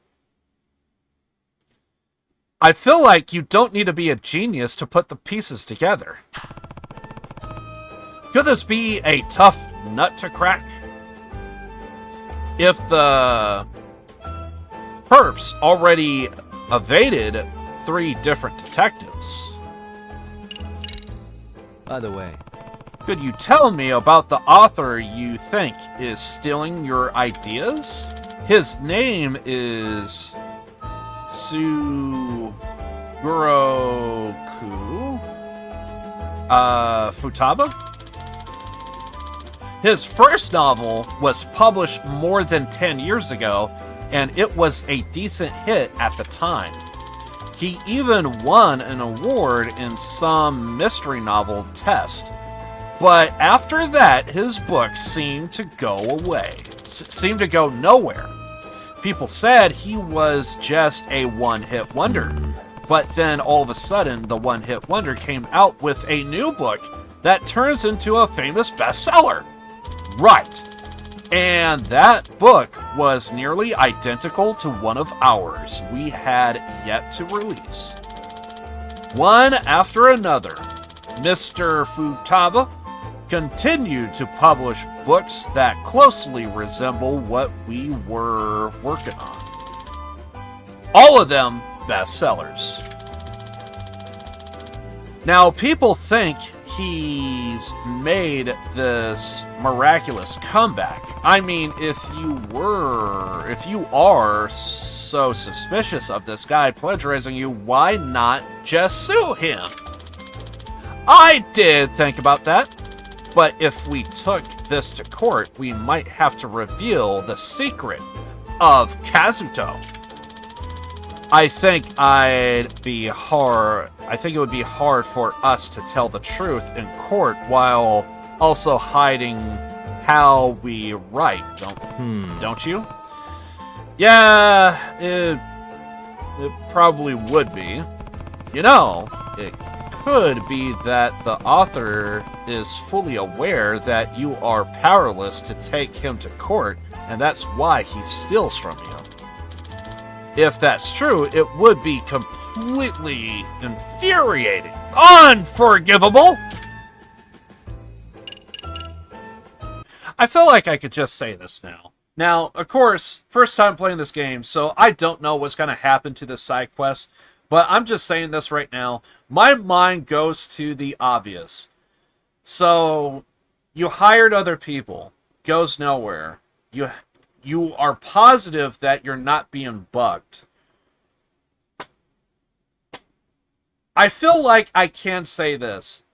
I feel like you don't need to be a genius to put the pieces together. Could this be a tough nut to crack? If the perps already evaded 3 different detectives. By the way, could you tell me about the author you think is stealing your ideas? His name is Sugoroku Futaba? His first novel was published more than 10 years ago, and it was a decent hit at the time. He even won an award in some mystery novel test. But after that, his book seemed to go away. Seemed to go nowhere. People said he was just a one-hit wonder. But then all of a sudden, the one-hit wonder came out with a new book that turns into a famous bestseller. Right. And that book was nearly identical to one of ours we had yet to release. One after another, Mr. Futaba continued to publish books that closely resemble what we were working on. All of them bestsellers. Now, people think he's made this miraculous comeback. I mean, if you are so suspicious of this guy plagiarizing you, why not just sue him? I did think about that, but if we took this to court, we might have to reveal the secret of Kazuto. I think it would be hard for us to tell the truth in court while also hiding how we write, don't you? Yeah, it probably would be. You know, it could be that the author is fully aware that you are powerless to take him to court, and that's why he steals from you. If that's true, it would be completely infuriating. Unforgivable! I feel like I could just say this now. Now, of course, first time playing this game, so I don't know what's going to happen to this side quest, but I'm just saying this right now. My mind goes to the obvious. So, you hired other people. Goes nowhere. You are positive that you're not being bugged. I feel like I can say this.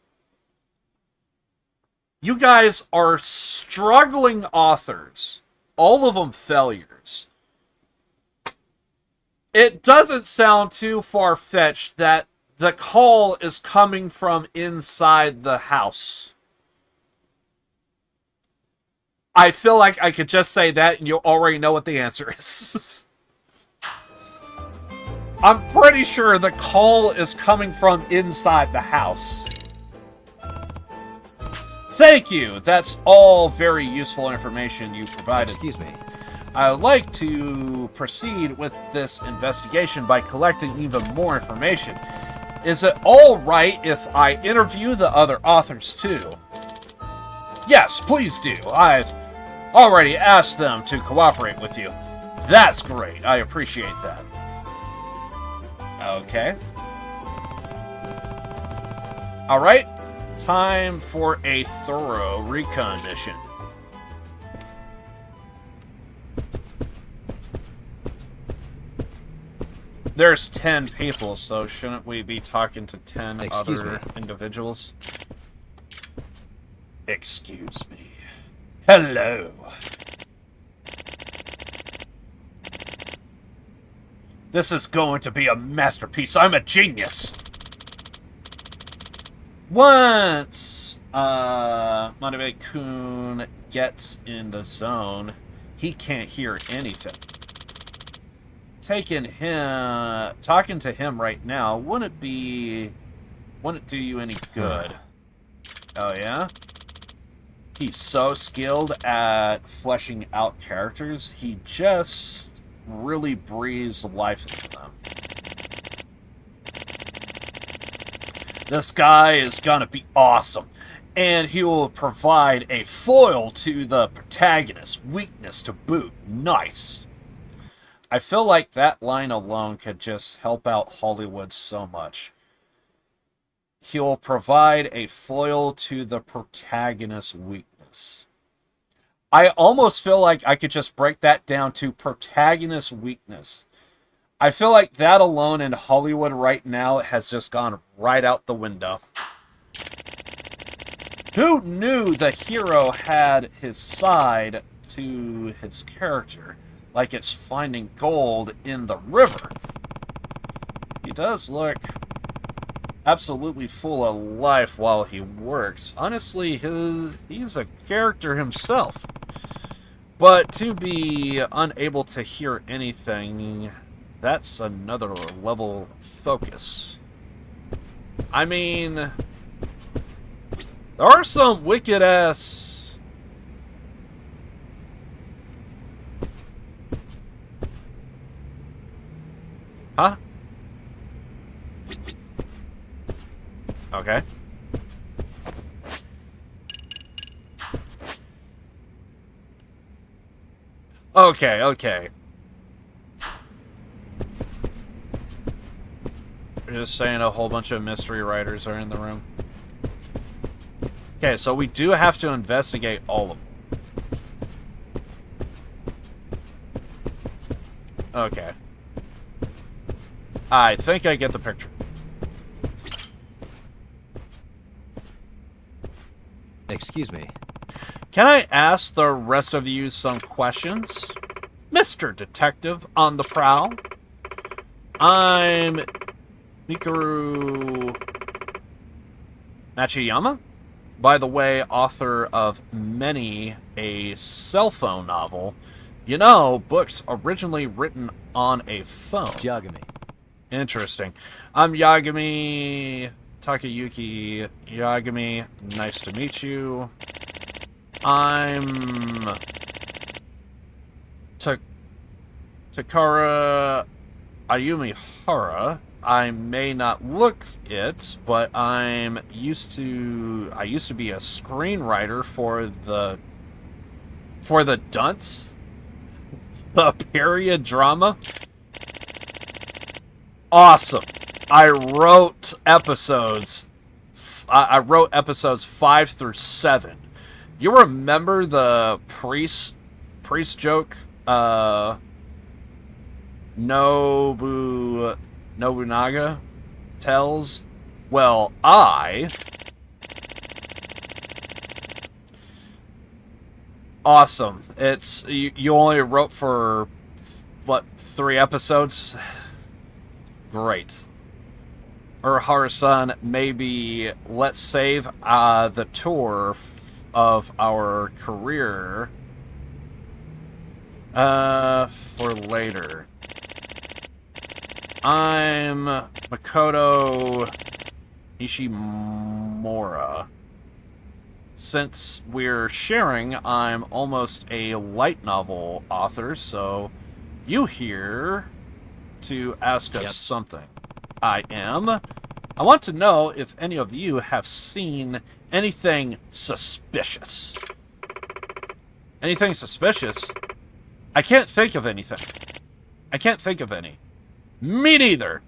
You guys are struggling authors. All of them failures. It doesn't sound too far-fetched that the call is coming from inside the house. I feel like I could just say that and you already know what the answer is. I'm pretty sure the call is coming from inside the house. Thank you. That's all very useful information you provided. Excuse me. I'd like to proceed with this investigation by collecting even more information. Is it all right if I interview the other authors too? Yes, please do. I've already asked them to cooperate with you. That's great. I appreciate that. Okay. Alright. Time for a thorough recon mission. There's 10 people, so shouldn't we be talking to 10 other individuals? Excuse me. Hello. This is going to be a masterpiece. I'm a genius. Once Manabe-kun gets in the zone, he can't hear anything. Talking to him right now wouldn't do you any good. Oh yeah? He's so skilled at fleshing out characters, he just really breathes life into them. This guy is gonna be awesome, and he will provide a foil to the protagonist's weakness to boot. Nice. I feel like that line alone could just help out Hollywood so much. He'll provide a foil to the protagonist's weakness. I almost feel like I could just break that down to protagonist's weakness. I feel like that alone in Hollywood right now has just gone right out the window. Who knew the hero had his side to his character? Like it's finding gold in the river. He does look absolutely full of life while he works. Honestly, he's a character himself. But to be unable to hear anything, that's another level of focus. I mean, there are some wicked-ass... Huh? Okay. Okay. We're just saying a whole bunch of mystery writers are in the room. Okay, so we do have to investigate all of them. Okay. I think I get the picture. Excuse me. Can I ask the rest of you some questions? Mr. Detective on the prowl. I'm Mikuru Machiyama. By the way, author of many a cell phone novel. You know, books originally written on a phone. Yagami. Interesting. I'm Yagami Takayuki Yagami. Nice to meet you. I'm Takara Ayumi Hara. I may not look it, but I used to be a screenwriter for the Dunce, the period drama. Awesome. I wrote episodes 5 through 7. You remember the priest joke? Nobunaga tells? Well, awesome. It's you only wrote for what, 3 episodes? Great. Haru-san, maybe let's save the tour of our career for later. I'm Makoto Ishimura. Since we're sharing, I'm almost a light novel author, so you here to ask us something. I am. I want to know if any of you have seen anything suspicious. Anything suspicious? I can't think of anything. I can't think of any. Me neither.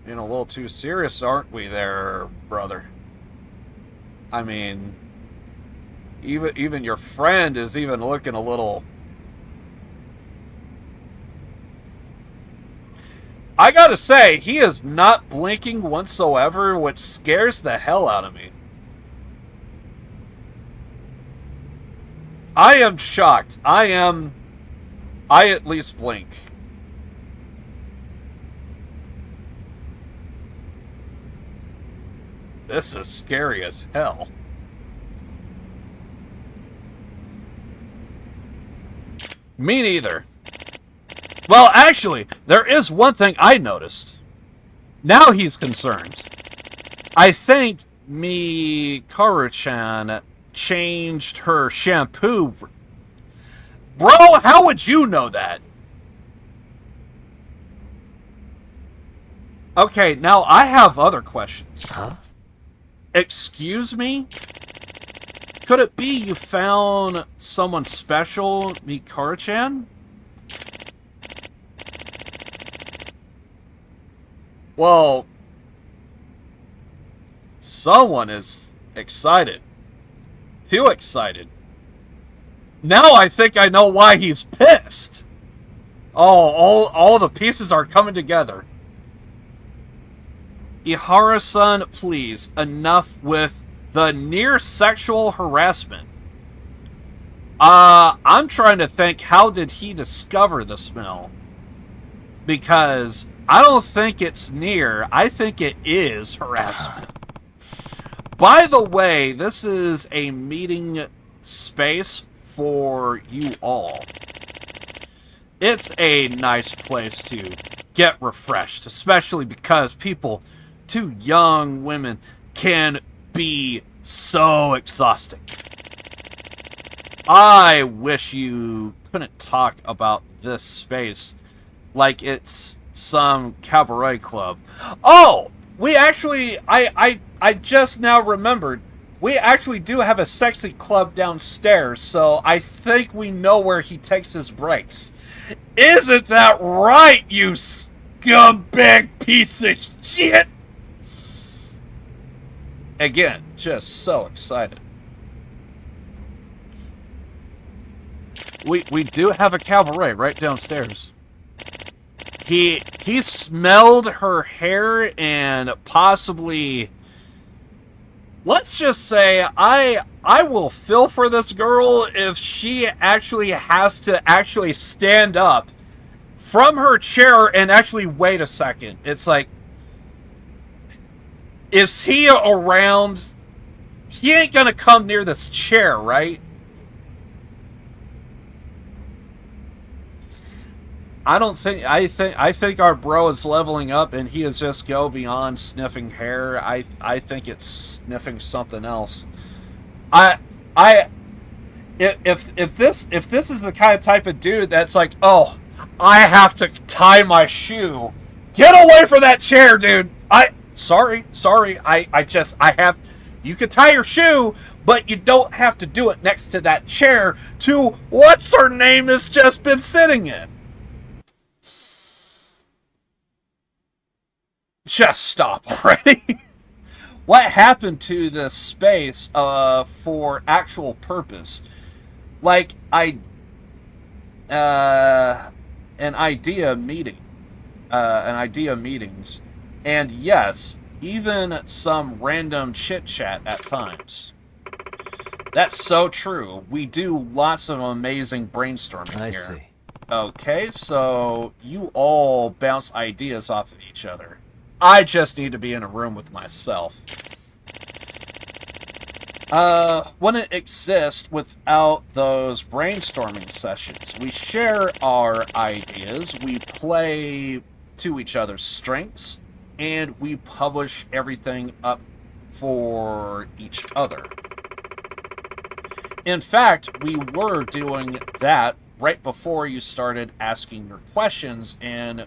Being a little too serious, aren't we there, brother? I mean, even your friend is even looking a little... I gotta say, he is not blinking whatsoever, which scares the hell out of me. I am shocked. I at least blink. This is scary as hell. Me neither. Well, actually, there is one thing I noticed. Now he's concerned. I think Mikaru-chan changed her shampoo. Bro, how would you know that? Okay, now I have other questions. Huh? Excuse me? Could it be you found someone special, Mikaru-chan? Well, someone is excited. Too excited. Now I think I know why he's pissed. Oh, all the pieces are coming together. Ihara-san, please, enough with the near sexual harassment. I'm trying to think, how did he discover the smell? Because I don't think it's near. I think it is harassment. By the way, this is a meeting space for you all. It's a nice place to get refreshed, especially because two young women, can be so exhausting. I wish you couldn't talk about this space like it's some cabaret club. Oh, we actually, I just now remembered, we actually do have a sexy club downstairs, so I think we know where he takes his breaks. Isn't that right, you scumbag piece of shit? Again, just so excited. We do have a cabaret right downstairs. He smelled her hair and possibly, let's just say, I will feel for this girl if she actually has to actually stand up from her chair and actually wait a second. It's like, is he around? He ain't gonna come near this chair, right? I think our bro is leveling up and he is just go beyond sniffing hair. I think it's sniffing something else. If this is the kind of type of dude that's like, oh, I have to tie my shoe. Get away from that chair, dude. Sorry. I have, you can tie your shoe, but you don't have to do it next to that chair to what's her name has just been sitting in. Just stop already. What happened to this space for actual purpose? Like, an idea meeting. An idea meetings. And yes, even some random chit-chat at times. That's so true. We do lots of amazing brainstorming here. I see. Okay, so you all bounce ideas off of each other. I just need to be in a room with myself. Wouldn't exist without those brainstorming sessions. We share our ideas, we play to each other's strengths, and we publish everything up for each other. In fact, we were doing that right before you started asking your questions, and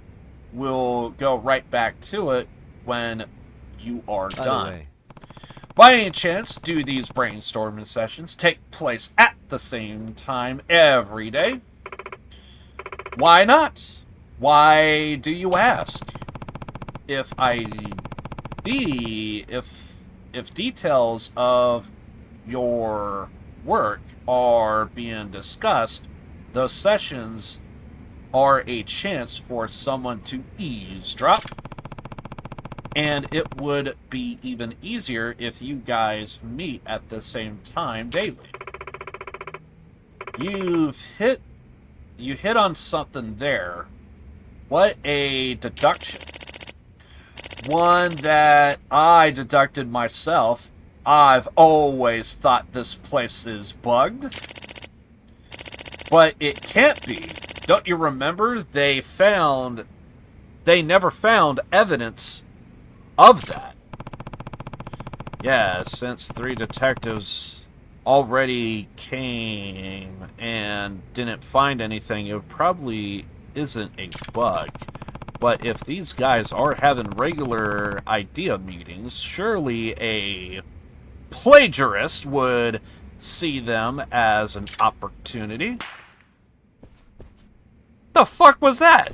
we'll go right back to it when you are done. By any chance, do these brainstorming sessions take place at the same time every day? Why not? Why do you ask? If details of your work are being discussed, those sessions are a chance for someone to eavesdrop, and it would be even easier if you guys meet at the same time daily. You hit on something there. What a deduction. One that I deducted myself. I've always thought this place is bugged. But it can't be. Don't you remember they never found evidence of that? Yeah, since 3 detectives already came and didn't find anything, it probably isn't a bug. But if these guys are having regular idea meetings, surely a plagiarist would see them as an opportunity. The fuck was that?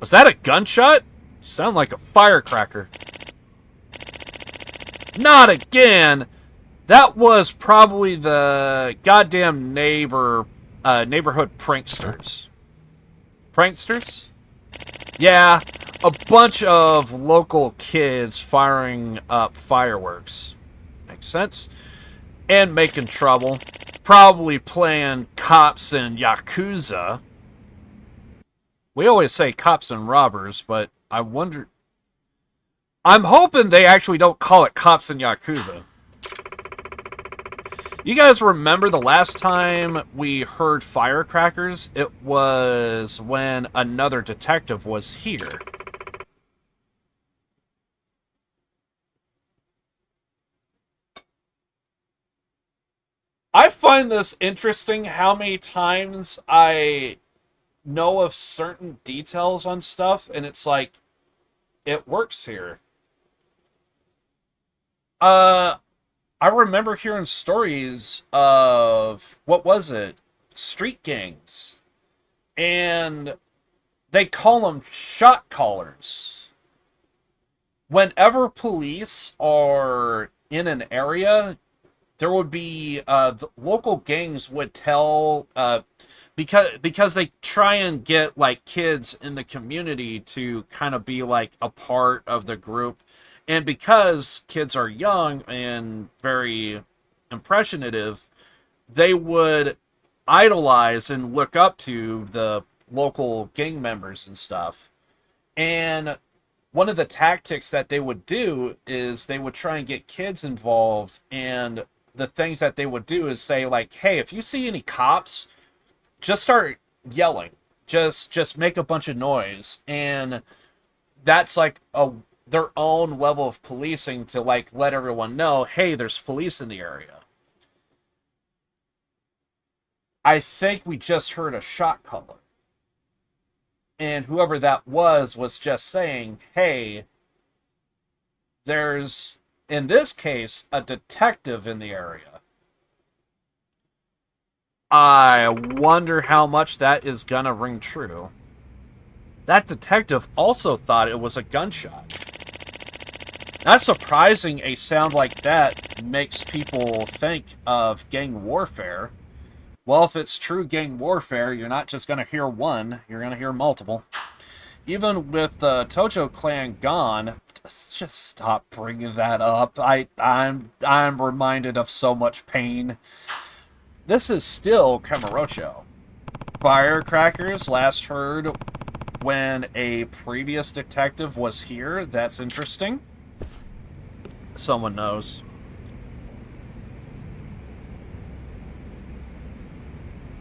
Was that a gunshot? Sound like a firecracker. Not again! That was probably the goddamn neighborhood pranksters. Pranksters? Yeah, a bunch of local kids firing up fireworks. Makes sense. And making trouble. Probably playing cops and Yakuza. We always say cops and robbers, but I wonder... I'm hoping they actually don't call it cops and Yakuza. You guys remember the last time we heard firecrackers? It was when another detective was here. I find this interesting how many times I know of certain details on stuff, and it's like, it works here. I remember hearing stories of, what was it? Street gangs. And they call them shot callers. Whenever police are in an area, there would be, the local gangs would tell, because they try and get, like, kids in the community to kind of be, like, a part of the group. And because kids are young and very impressionative, they would idolize and look up to the local gang members and stuff. And one of the tactics that they would do is they would try and get kids involved, and the things that they would do is say, like, hey, if you see any cops, just start yelling. Just make a bunch of noise. And that's like their own level of policing to, like, let everyone know, hey, there's police in the area. I think we just heard a shot caller. And whoever that was just saying, hey, there's, in this case, a detective in the area. I wonder how much that is gonna ring true. That detective also thought it was a gunshot. Not surprising a sound like that makes people think of gang warfare. Well, if it's true gang warfare, you're not just going to hear one, you're going to hear multiple. Even with the Tojo clan gone, just stop bringing that up. I'm reminded of so much pain. This is still Kamurocho. Firecrackers last heard when a previous detective was here. That's interesting. Someone knows.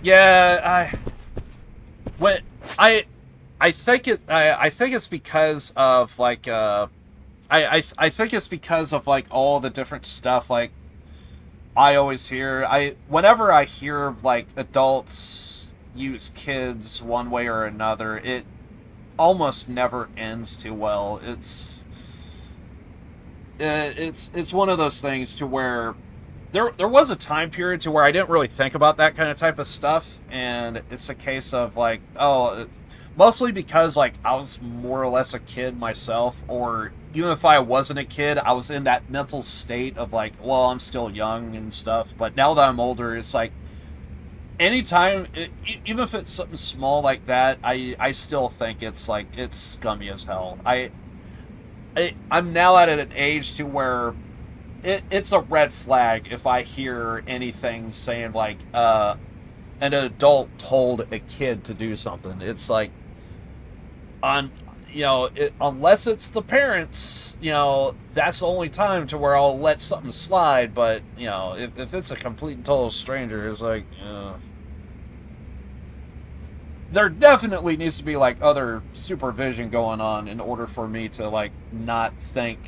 Yeah, I think it's because of, like, I think it's because of, like, all the different stuff, like, I always hear, whenever I hear, like, adults use kids one way or another, it almost never ends too well. It's one of those things to where there was a time period to where I didn't really think about that kind of type of stuff, and it's a case of, like, mostly because, like, I was more or less a kid myself, or even if I wasn't a kid, I was in that mental state of, like, well, I'm still young and stuff, but now that I'm older, it's like, anytime, even if it's something small like that, I still think it's, like, it's scummy as hell. I'm now at an age to where it's a red flag if I hear anything saying, like, an adult told a kid to do something. It's like, unless it's the parents, that's the only time to where I'll let something slide. But, if it's a complete and total stranger, it's like, there definitely needs to be, like, other supervision going on in order for me to, like, not think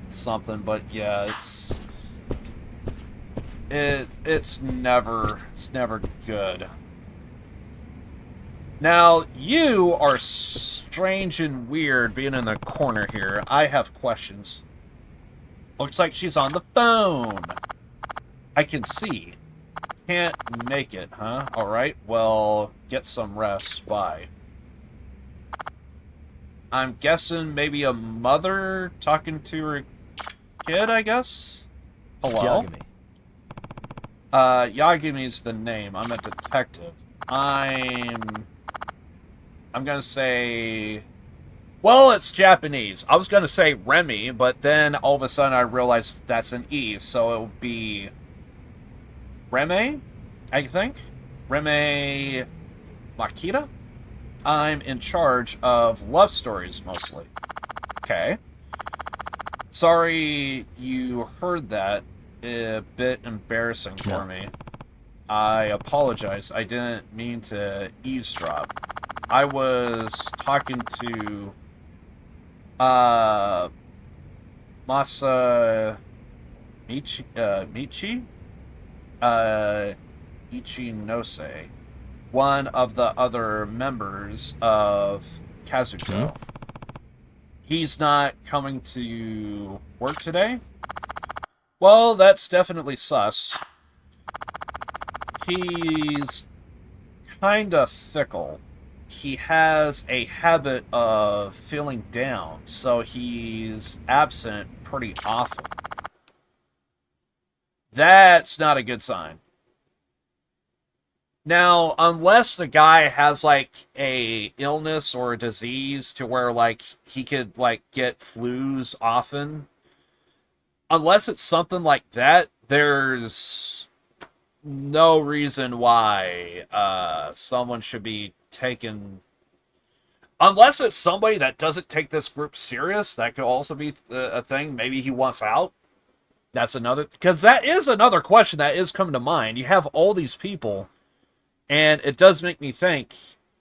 something. But yeah, it's never good. Now, you are strange and weird being in the corner here. I have questions. Looks like she's on the phone. I can see. Can't make it, huh? Alright, well, get some rest. Bye. I'm guessing maybe a mother talking to her kid, I guess? Hello? Yagami's the name. I'm a detective. I'm gonna say... Well, it's Japanese. I was gonna say Remy, but then all of a sudden I realized that's an E, so it would be... Reme, I think? Reme Makita? I'm in charge of love stories, mostly. Okay. Sorry you heard that. A bit embarrassing for me. I apologize. I didn't mean to eavesdrop. I was talking to Masa Michi? Ichinose, one of the other members of Kazuto. He's not coming to work today. Well, that's definitely sus. He's kinda fickle. He has a habit of feeling down, so he's absent pretty often. That's not a good sign. Now, unless the guy has, like, a illness or a disease to where, like, he could, like, get flus often, unless it's something like that, there's no reason why someone should be taken... Unless it's somebody that doesn't take this group serious, that could also be a thing. Maybe he wants out. That's another... Because that is another question that is coming to mind. You have all these people... And it does make me think,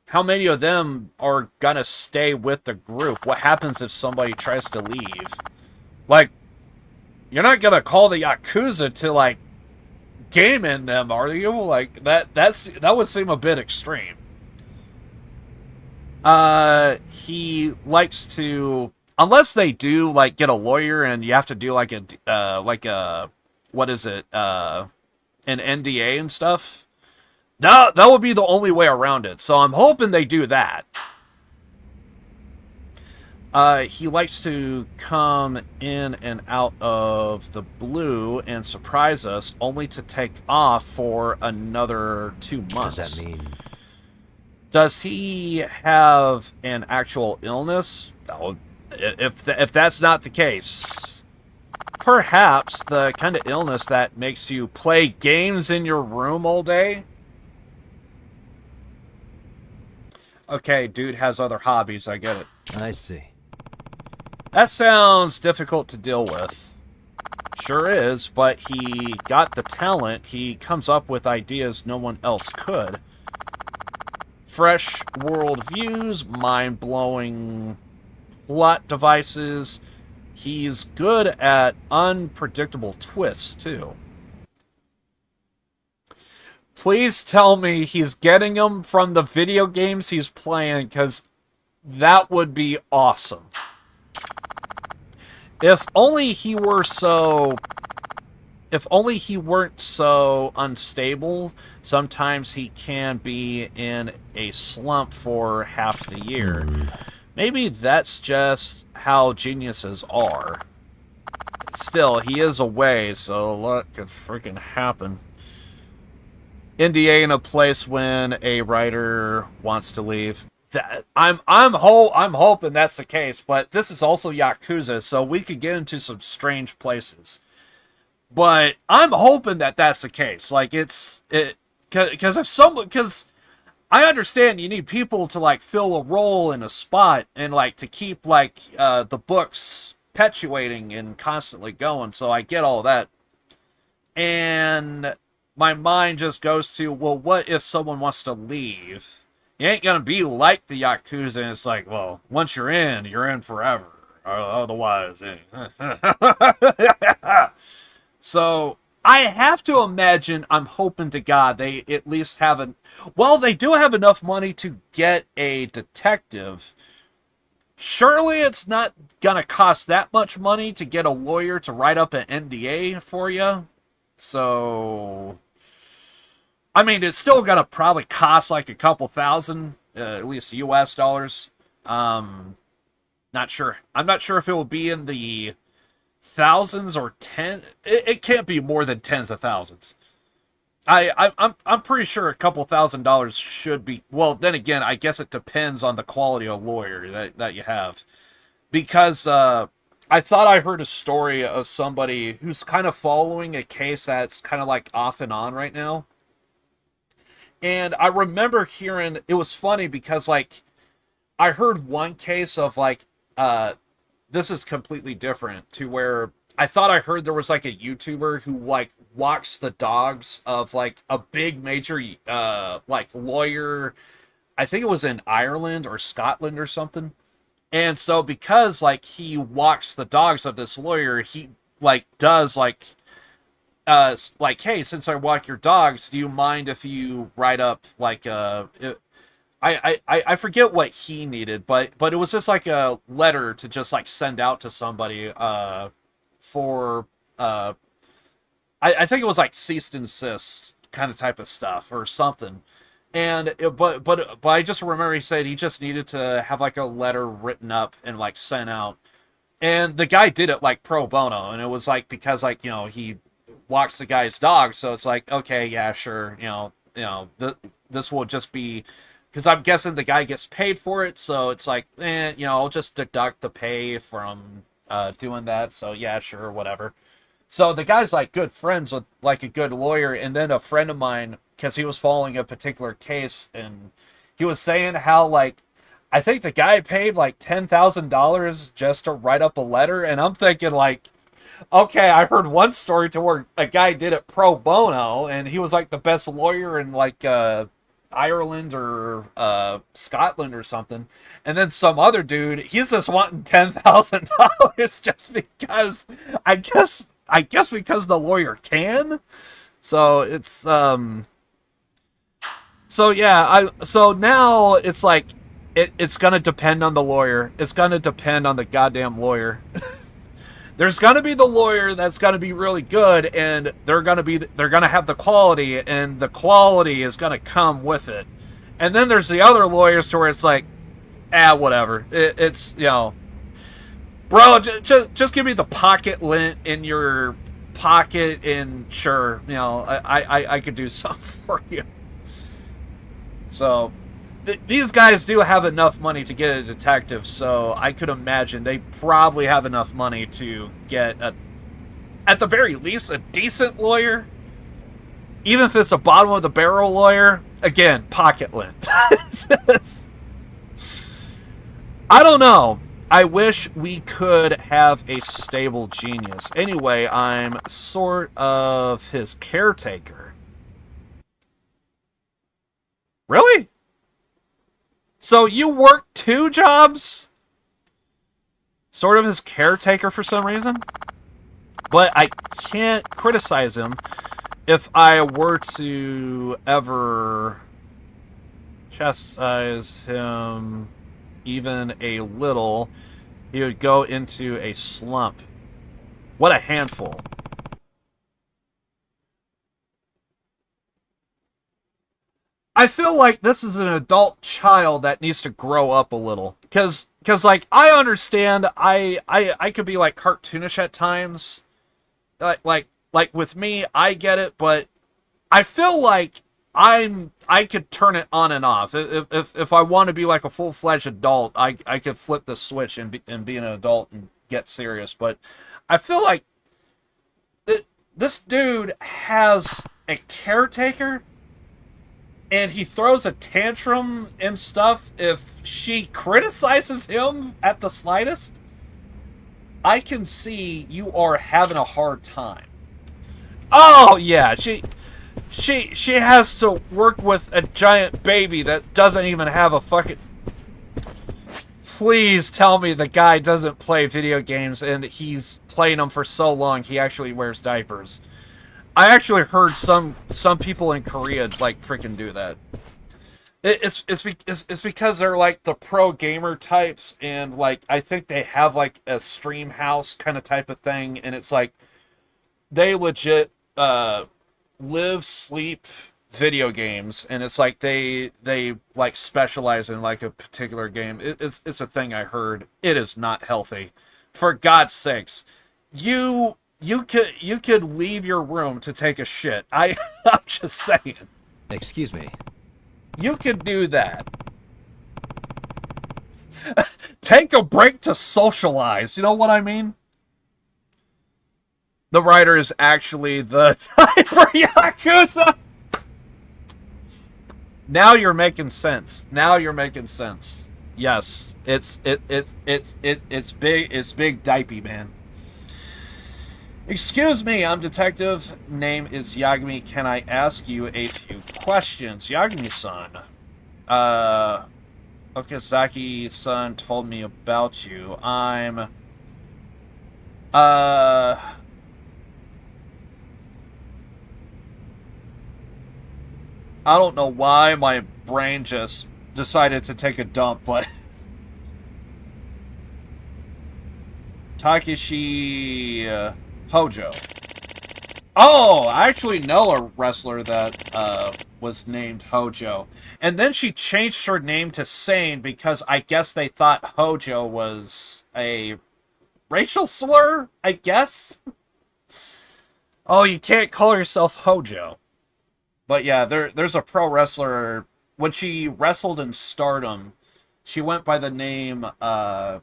how many of them are gonna stay with the group? What happens if somebody tries to leave? Like, you're not gonna call the Yakuza to, like, game in them, are you? Like, that would seem a bit extreme. He likes to... Unless they do, like, get a lawyer and you have to do, like a what is it? An NDA and stuff. That would be the only way around it, so I'm hoping they do that. He likes to come in and out of the blue and surprise us, only to take off for another 2 months. What does that mean? Does he have an actual illness? If that's not the case, perhaps the kind of illness that makes you play games in your room all day? Okay, dude has other hobbies, I get it. I see. That sounds difficult to deal with. Sure is, but he got the talent. He comes up with ideas no one else could. Fresh world views, mind-blowing plot devices. He's good at unpredictable twists, too. Please tell me he's getting them from the video games he's playing, because that would be awesome. If only he weren't so unstable, sometimes he can be in a slump for half the year. Maybe that's just how geniuses are. Still, he is away, so what could freaking happen? NDA in a place when a writer wants to leave. I'm hoping that's the case, but this is also Yakuza, so we could get into some strange places. But I'm hoping that that's the case. Like, because I understand you need people to, like, fill a role in a spot and, like, to keep, like, the books perpetuating and constantly going, so I get all that. And my mind just goes to, well, what if someone wants to leave? You ain't gonna be like the Yakuza, and it's like, well, once you're in forever. Otherwise, So, I have to imagine, I'm hoping to God, they at least have they do have enough money to get a detective. Surely it's not gonna cost that much money to get a lawyer to write up an NDA for you. So, I mean, it's still gonna probably cost like a couple thousand, at least US dollars. I'm not sure if it will be in the thousands or it can't be more than tens of thousands. I'm pretty sure a couple $1,000s should be. Well, then again, I guess it depends on the quality of lawyer that you have, because I thought I heard a story of somebody who's kind of following a case that's kind of like off and on right now. And I remember hearing, it was funny because, like, I heard one case of, like, this is completely different, to where I thought I heard there was, like, a YouTuber who, like, walks the dogs of, like, a big major, like, lawyer. I think it was in Ireland or Scotland or something. And so because, like, he walks the dogs of this lawyer, he, like, does, like, hey, since I walk your dogs, do you mind if you write up, like, I forget what he needed, but it was just like a letter to just, like, send out to somebody, for, I think it was like cease and desist kind of type of stuff or something. And but I just remember he said he just needed to have like a letter written up and like sent out. And the guy did it like pro bono, and it was like because like, you know, he walks the guy's dog, so it's like, okay, yeah, sure, this will just be, because I'm guessing the guy gets paid for it, so it's like, I'll just deduct the pay from doing that, so yeah, sure, whatever. So the guy's like good friends with like a good lawyer, and then a friend of mine, because he was following a particular case, and he was saying how like, I think the guy paid like $10,000 just to write up a letter, and I'm thinking like, okay, I heard one story to where a guy did it pro bono, and he was like the best lawyer in like Ireland or Scotland or something, and then some other dude, he's just wanting $10,000 just because I guess because the lawyer can. So it's so yeah, so now it's like it's gonna depend on the lawyer. It's gonna depend on the goddamn lawyer. There's gonna be the lawyer that's gonna be really good, and they're gonna have the quality, and the quality is gonna come with it. And then there's the other lawyers to where it's like, whatever. It's bro, just give me the pocket lint in your pocket, and sure, I could do something for you. So these guys do have enough money to get a detective, so I could imagine they probably have enough money to get at the very least, a decent lawyer. Even if it's a bottom of the barrel lawyer, again, pocket lint. I don't know. I wish we could have a stable genius. Anyway, I'm sort of his caretaker. Really? So you work 2 jobs? Sort of his caretaker for some reason? But I can't criticize him if I were to ever chastise him even a little. He would go into a slump. What a handful. I feel like this is an adult child that needs to grow up a little. Because like, I understand I could be, like, cartoonish at times. Like with me, I get it, but I feel like I could turn it on and off. If I want to be, like, a full-fledged adult, I could flip the switch and be an adult and get serious. But I feel like this dude has a caretaker, and he throws a tantrum and stuff if she criticizes him at the slightest. I can see you are having a hard time. Oh yeah, she has to work with a giant baby that doesn't even have a fucking... Please tell me the guy doesn't play video games and he's playing them for so long he actually wears diapers. I actually heard some people in Korea like freaking do that. It's because they're like the pro gamer types, and like I think they have like a stream house kind of type of thing, and it's like they legit live, sleep video games, and it's like they like specialize in like a particular game. It's a thing I heard. It is not healthy. For God's sakes, you could leave your room to take a shit. I'm just saying. Excuse me. You could do that. Take a break to socialize. You know what I mean? The writer is actually the Hyper Yakuza. Now you're making sense. Now you're making sense. Yes, it's big. It's big dipey, man. Excuse me, I'm detective. Name is Yagami. Can I ask you a few questions? Yagami-san. Okazaki-san told me about you. I don't know why my brain just decided to take a dump, but... Takeshi... Hojo. Oh, I actually know a wrestler that was named Hojo. And then she changed her name to Sane because I guess they thought Hojo was a racial slur, I guess? Oh, you can't call yourself Hojo. But yeah, there's a pro wrestler. When she wrestled in Stardom, she went by the name Kairi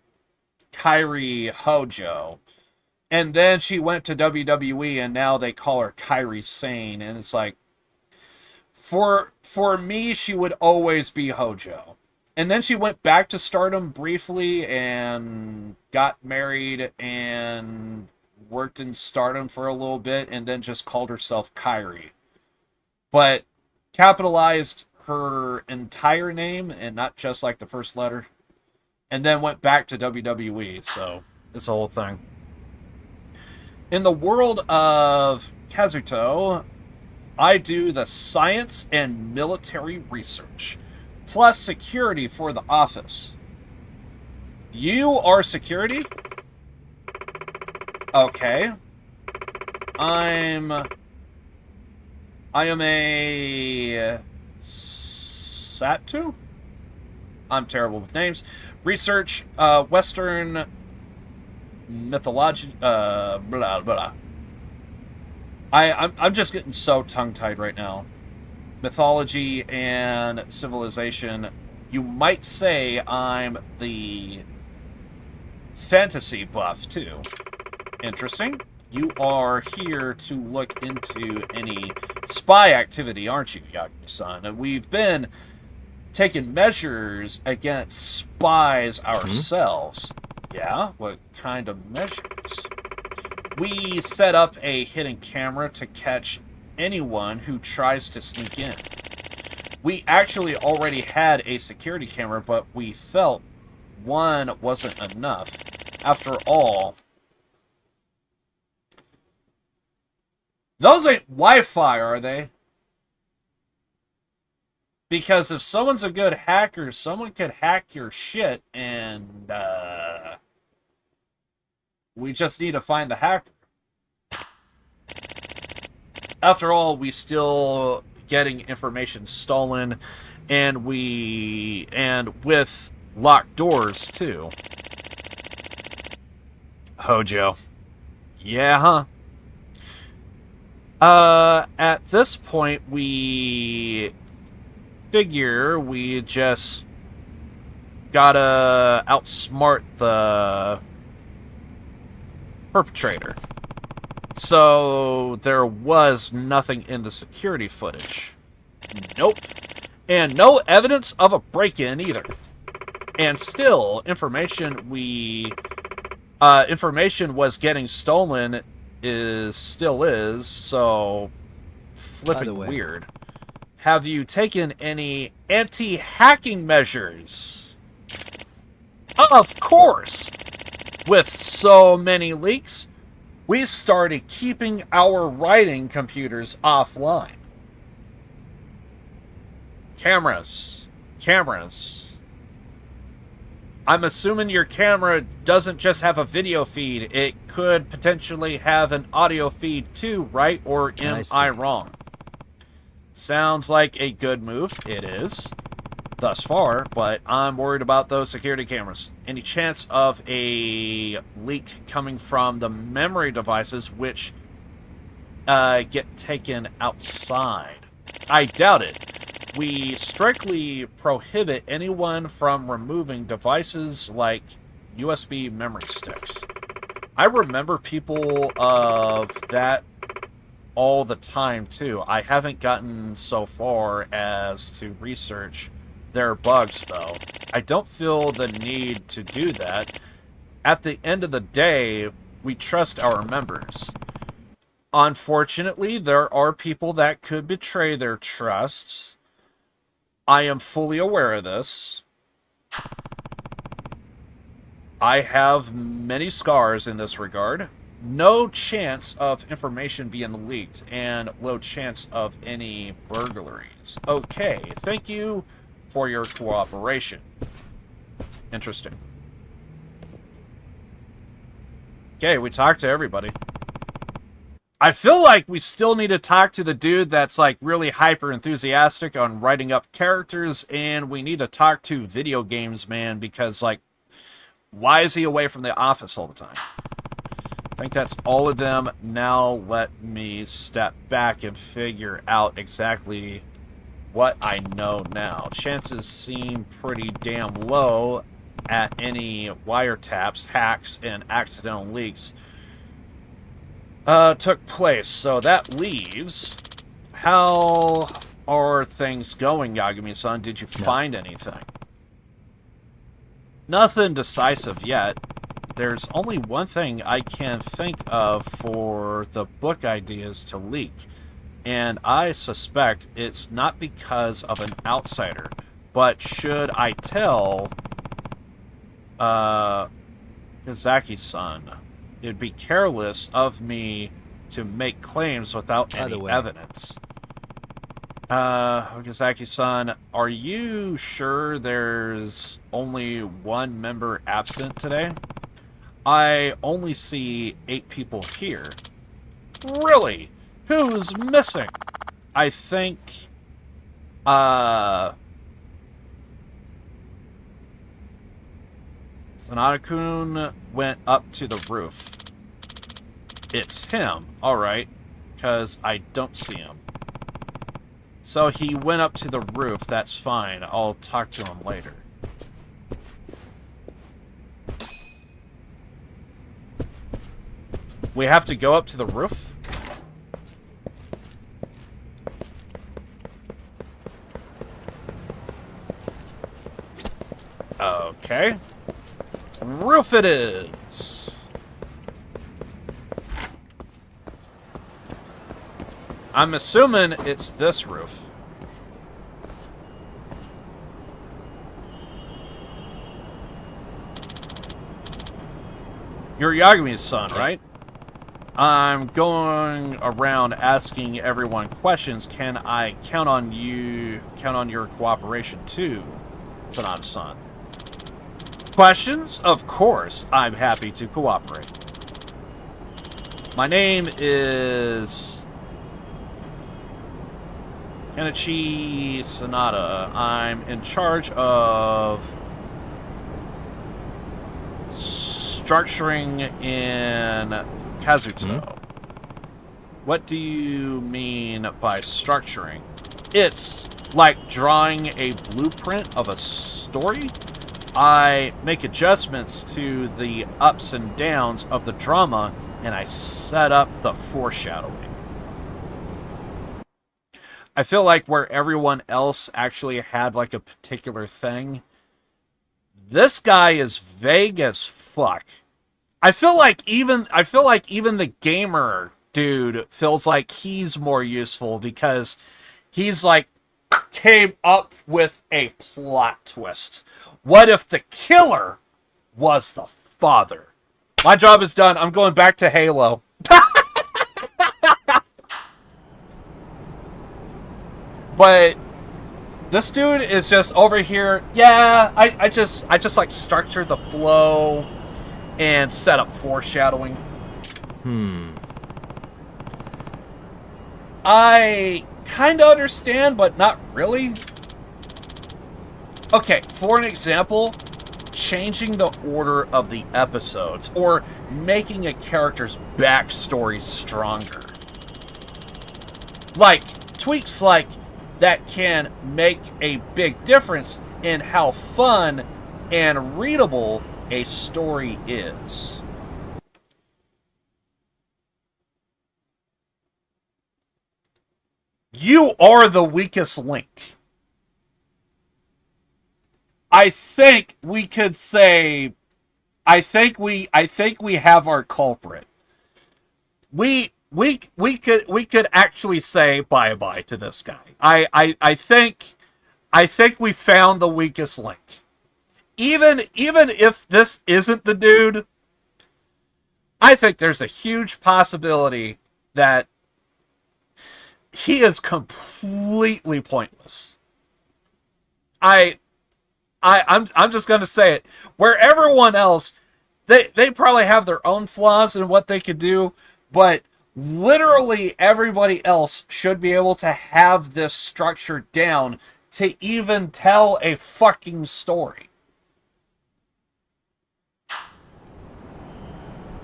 Hojo. And then she went to WWE, and now they call her Kairi Sane. And it's like, for me, she would always be Hojo. And then she went back to Stardom briefly and got married and worked in Stardom for a little bit, and then just called herself Kairi. But capitalized her entire name and not just like the first letter. And then went back to WWE, so it's a whole thing. In the world of Kazuto, I do the science and military research, plus security for the office. You are security? Okay. I am a Satu? I'm terrible with names. Research, Western mythology, blah, blah. I'm just getting so tongue-tied right now. Mythology and civilization. You might say I'm the fantasy buff, too. Interesting. You are here to look into any spy activity, aren't you, Yagami-san? We've been taking measures against spies ourselves. Yeah? What kind of measures? We set up a hidden camera to catch anyone who tries to sneak in. We actually already had a security camera, but we felt one wasn't enough. After all, those ain't Wi-Fi, are they? Because if someone's a good hacker, someone could hack your shit, and we just need to find the hacker. After all, we still getting information stolen, and with locked doors too. Hojo. Yeah, huh? At this point, we figure we just gotta outsmart the perpetrator. So there was nothing in the security footage. Nope. And no evidence of a break-in either. And still, information was getting stolen still is, so flipping weird. Have you taken any anti-hacking measures? Of course! With so many leaks, we started keeping our writing computers offline. Cameras. I'm assuming your camera doesn't just have a video feed. It could potentially have an audio feed too, right? Or am I wrong? Sounds like a good move. It is. Thus far, but I'm worried about those security cameras. Any chance of a leak coming from the memory devices which get taken outside? I doubt it. We strictly prohibit anyone from removing devices like USB memory sticks. I remember people of that all the time, too. I haven't gotten so far as to research their bugs, though. I don't feel the need to do that. At the end of the day, we trust our members. Unfortunately, there are people that could betray their trust. I am fully aware of this. I have many scars in this regard. No chance of information being leaked, and low chance of any burglaries. Okay, thank you for your cooperation. Interesting. Okay, we talked to everybody. I feel like we still need to talk to the dude that's like really hyper enthusiastic on writing up characters, and we need to talk to Video Games Man, because like, why is he away from the office all the time? I think that's all of them. Now let me step back and figure out exactly what I know now. Chances seem pretty damn low at any wiretaps, hacks, and accidental leaks took place. So that leaves... How are things going, Yagami-san? Did you find anything? Nothing decisive yet. There's only one thing I can think of for the book ideas to leak, and I suspect it's not because of an outsider, but should I tell Kazaki-san, it'd be careless of me to make claims without any evidence. Okazaki-san, are you sure there's only one member absent today? I only see 8 people here. Really? Who's missing? I think, Sanada-kun went up to the roof. It's him, alright, because I don't see him. So he went up to the roof, that's fine. I'll talk to him later. We have to go up to the roof? Okay. Roof it is! I'm assuming it's this roof. You're Yagami's son, right? I'm going around asking everyone questions. Can I count on your cooperation too, Sanada-san? Questions? Of course, I'm happy to cooperate. My name is Kenichi Sanada. I'm in charge of structuring in Kazuto. What do you mean by structuring? It's like drawing a blueprint of a story. I make adjustments to the ups and downs of the drama, and I set up the foreshadowing. I feel like where everyone else actually had like a particular thing, this guy is vague as fuck. I feel like even the gamer dude feels like he's more useful because he's like came up with a plot twist. What if the killer was the father? My job is done. I'm going back to Halo. But this dude is just over here. Yeah, I just like structure the flow and set up foreshadowing. I kind of understand, but not really. Okay, for an example, changing the order of the episodes or making a character's backstory stronger. Like, tweaks like that can make a big difference in how fun and readable a story is. You are the weakest link. I think we could say, I think we have our culprit. We could actually say bye-bye to this guy. I think we found the weakest link. Even if this isn't the dude, I think there's a huge possibility that he is completely pointless. I'm just gonna say it. Where everyone else, they probably have their own flaws in what they could do, but Literally everybody else should be able to have this structure down to even tell a fucking story.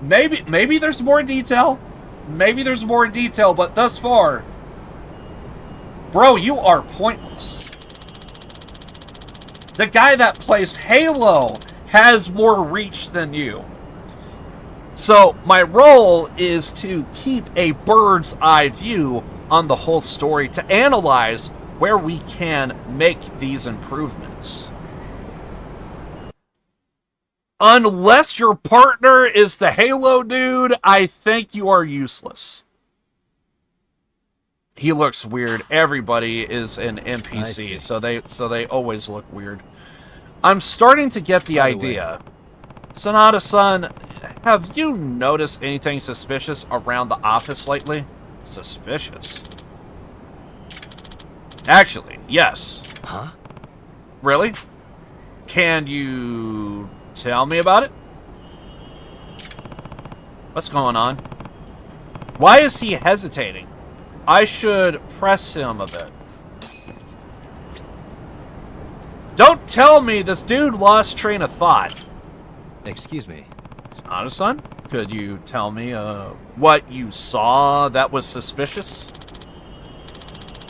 Maybe there's more detail. Maybe there's more detail, but thus far, bro, you are pointless. The guy that plays Halo has more reach than you. So my role is to keep a bird's eye view on the whole story, to analyze where we can make these improvements. Unless your partner is the Halo dude, I think you are useless. He looks weird. Everybody is an NPC, so they always look weird. I'm starting to get the idea. Sanada-san, have you noticed anything suspicious around the office lately? Suspicious? Actually, yes. Huh? Really? Can you tell me about it? What's going on? Why is he hesitating? I should press him a bit. Don't tell me this dude lost train of thought. Excuse me. Sanada-san, could you tell me what you saw that was suspicious?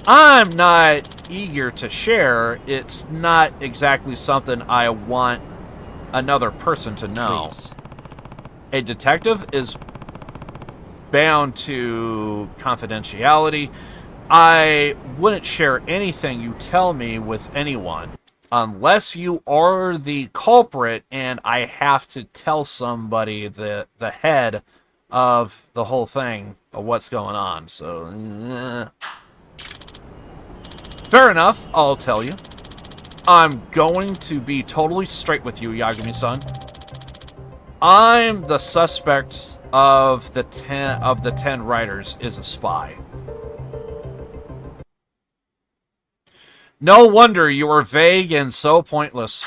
I'm not eager to share. It's not exactly something I want another person to know. Please. A detective is bound to confidentiality. I wouldn't share anything you tell me with anyone unless you are the culprit and I have to tell somebody the head of the whole thing of what's going on. So fair enough, I'll tell you. I'm going to be totally straight with you, Yagami-san. I'm the suspect of the 10 writers is a spy. No wonder you are vague and so pointless.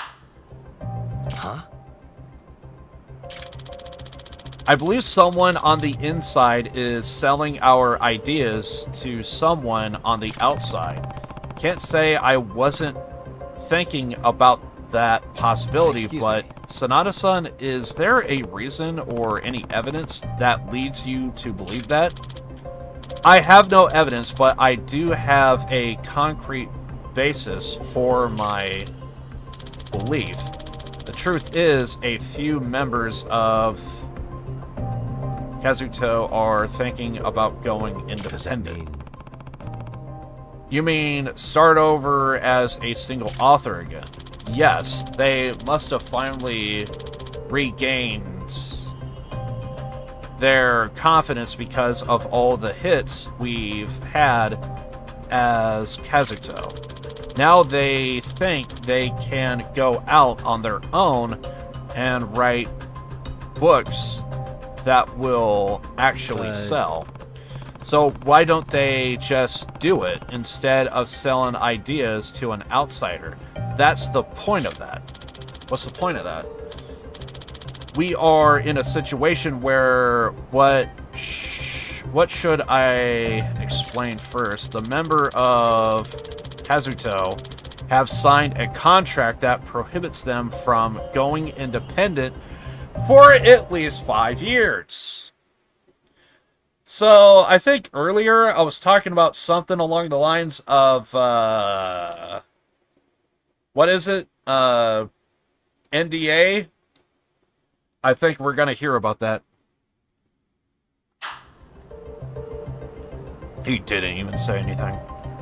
Huh? I believe someone on the inside is selling our ideas to someone on the outside. Can't say I wasn't thinking about that possibility, but Sanada-san, is there a reason or any evidence that leads you to believe that? I have no evidence, but I do have a concrete basis for my belief. The truth is, a few members of Kazuto are thinking about going independent. You mean start over as a single author again? Yes, they must have finally regained their confidence because of all the hits we've had as Kazuto. Now they think they can go out on their own and write books that will actually sell. So why don't they just do it instead of selling ideas to an outsider? That's the point of that. What's the point of that? We are in a situation where what should I explain first? The member of Kazuto have signed a contract that prohibits them from going independent for at least 5 years. So I think earlier I was talking about something along the lines of what is it? NDA? I think we're going to hear about that. He didn't even say anything.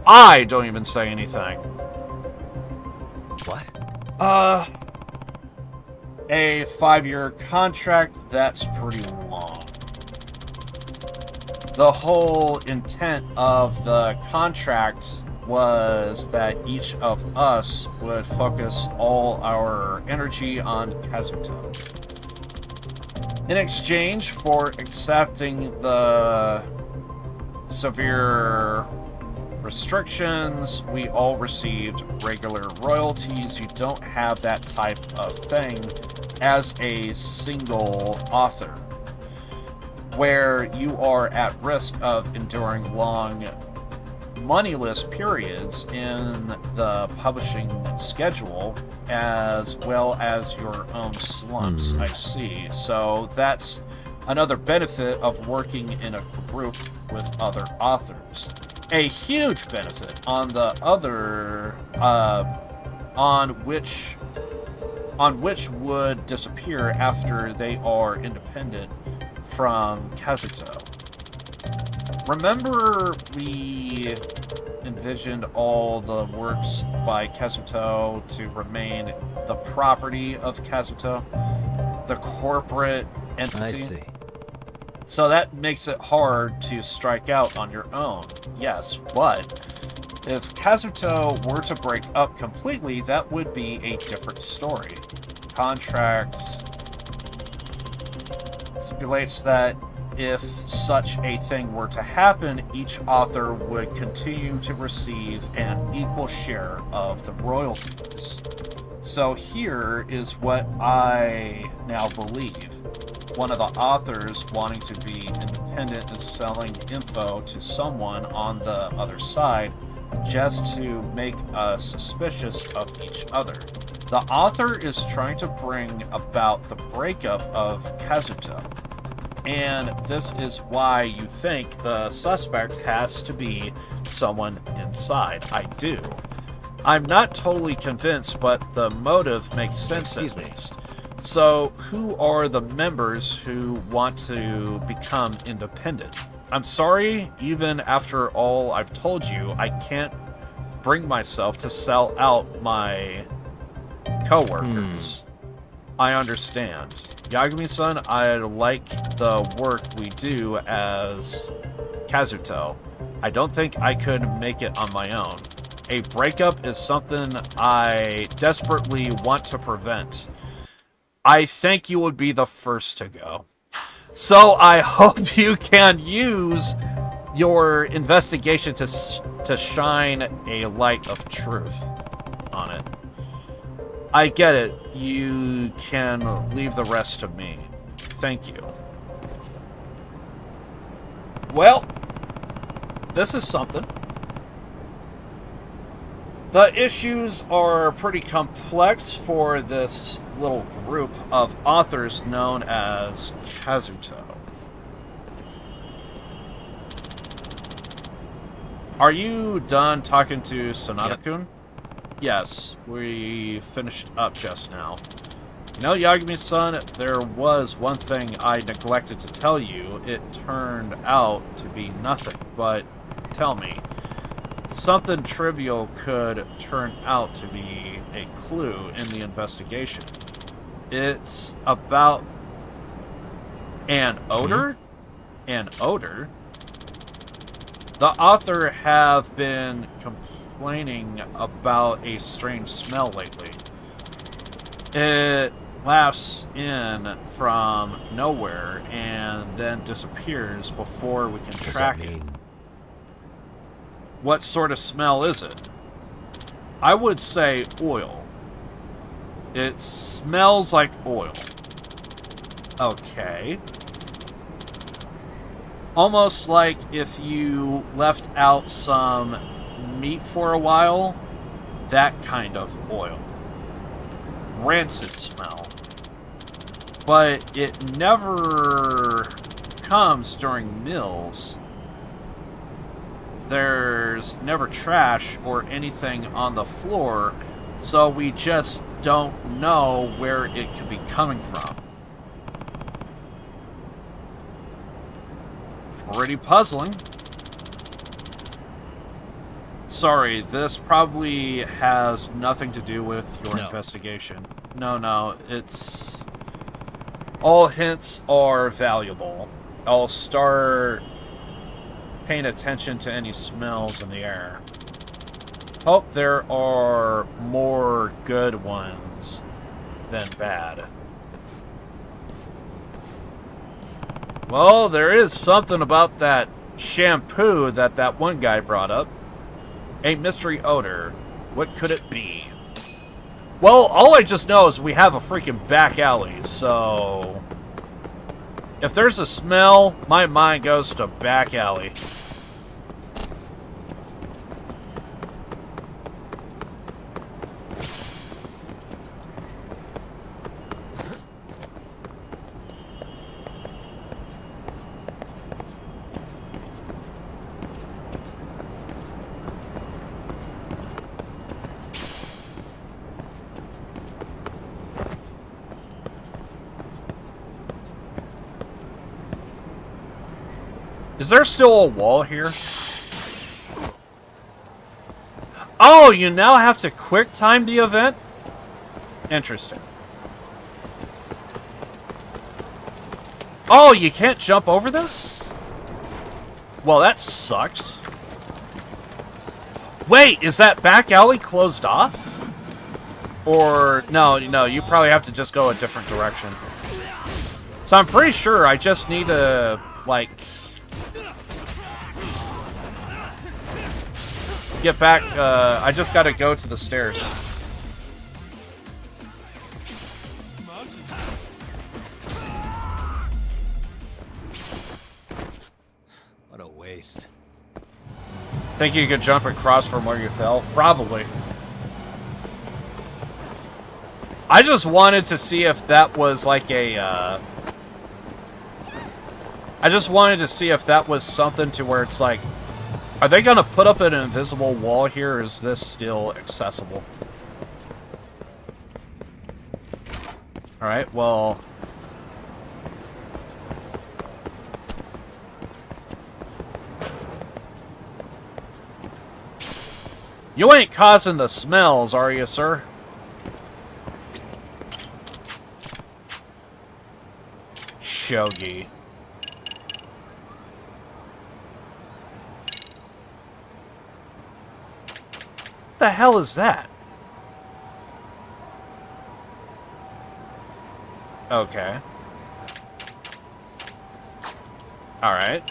I don't even say anything. What? A 5-year contract, that's pretty long. The whole intent of the contract was that each of us would focus all our energy on Kazuto. In exchange for accepting the severe restrictions, we all received regular royalties. You don't have that type of thing as a single author. where you are at risk of enduring long, moneyless periods in the publishing schedule, as well as your own slumps. I see. So that's another benefit of working in a group with other authors. A huge benefit on the other, on which would disappear after they are independent from Kazuto. Remember we envisioned all the works by Kazuto to remain the property of Kazuto, the corporate entity? I see. So that makes it hard to strike out on your own, yes, but if Kazuto were to break up completely, that would be a different story. Contract stipulates that if such a thing were to happen, each author would continue to receive an equal share of the royalties. So here is what I now believe. One of the authors wanting to be independent is selling info to someone on the other side just to make us suspicious of each other. The author is trying to bring about the breakup of Kazuto. And this is why you think the suspect has to be someone inside. I do. I'm not totally convinced, but the motive makes sense at least. So, who are the members who want to become independent? I'm sorry, even after all I've told you, I can't bring myself to sell out my co-workers. I understand. Yagami-san, I like the work we do as Kazuto. I don't think I could make it on my own. A breakup is something I desperately want to prevent. I think you would be the first to go. So I hope you can use your investigation to shine a light of truth on it. I get it. You can leave the rest to me. Thank you. Well, this is something. The issues are pretty complex for this little group of authors known as Kazuto. Are you done talking to Sanada-kun? Yes, we finished up just now. You know, Yagami-san, there was one thing I neglected to tell you. It turned out to be nothing, but tell me, something trivial could turn out to be a clue in the investigation. It's about an odor? An odor? The author have been complaining about a strange smell lately. It laughs in from nowhere and then disappears before we can track it. What sort of smell is it? I would say oil. It smells like oil. Okay. Almost like if you left out some meat for a while, that kind of oil. Rancid smell. But it never comes during meals. There's never trash or anything on the floor, so we just don't know where it could be coming from. Pretty puzzling. Sorry, this probably has nothing to do with your investigation. No, it's... all hints are valuable. I'll start paying attention to any smells in the air. Hope there are more good ones than bad. Well, there is something about that shampoo that one guy brought up. A mystery odor. What could it be? Well, all I just know is we have a freaking back alley, so... If there's a smell, my mind goes to back alley. Is there still a wall here? Oh, you now have to quick time the event? Interesting. Oh, you can't jump over this? Well, that sucks. Wait, is that back alley closed off? Or, no, you probably have to just go a different direction. So I'm pretty sure I just need to, like... get back, I just gotta go to the stairs. What a waste. Think you could jump across from where you fell? Probably. I just wanted to see if that was like a, I just wanted to see if that was something to where it's like, are they gonna put up an invisible wall here, or is this still accessible? Alright, well... you ain't causing the smells, are you, sir? Shogi. What the hell is that? Okay. Alright.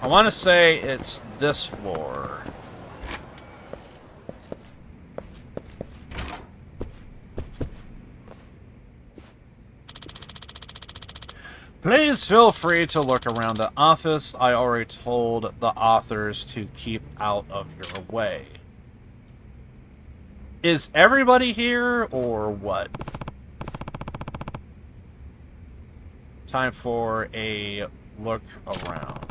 I want to say it's this floor. Please feel free to look around the office. I already told the authors to keep out of your way. Is everybody here, or what? Time for a look around.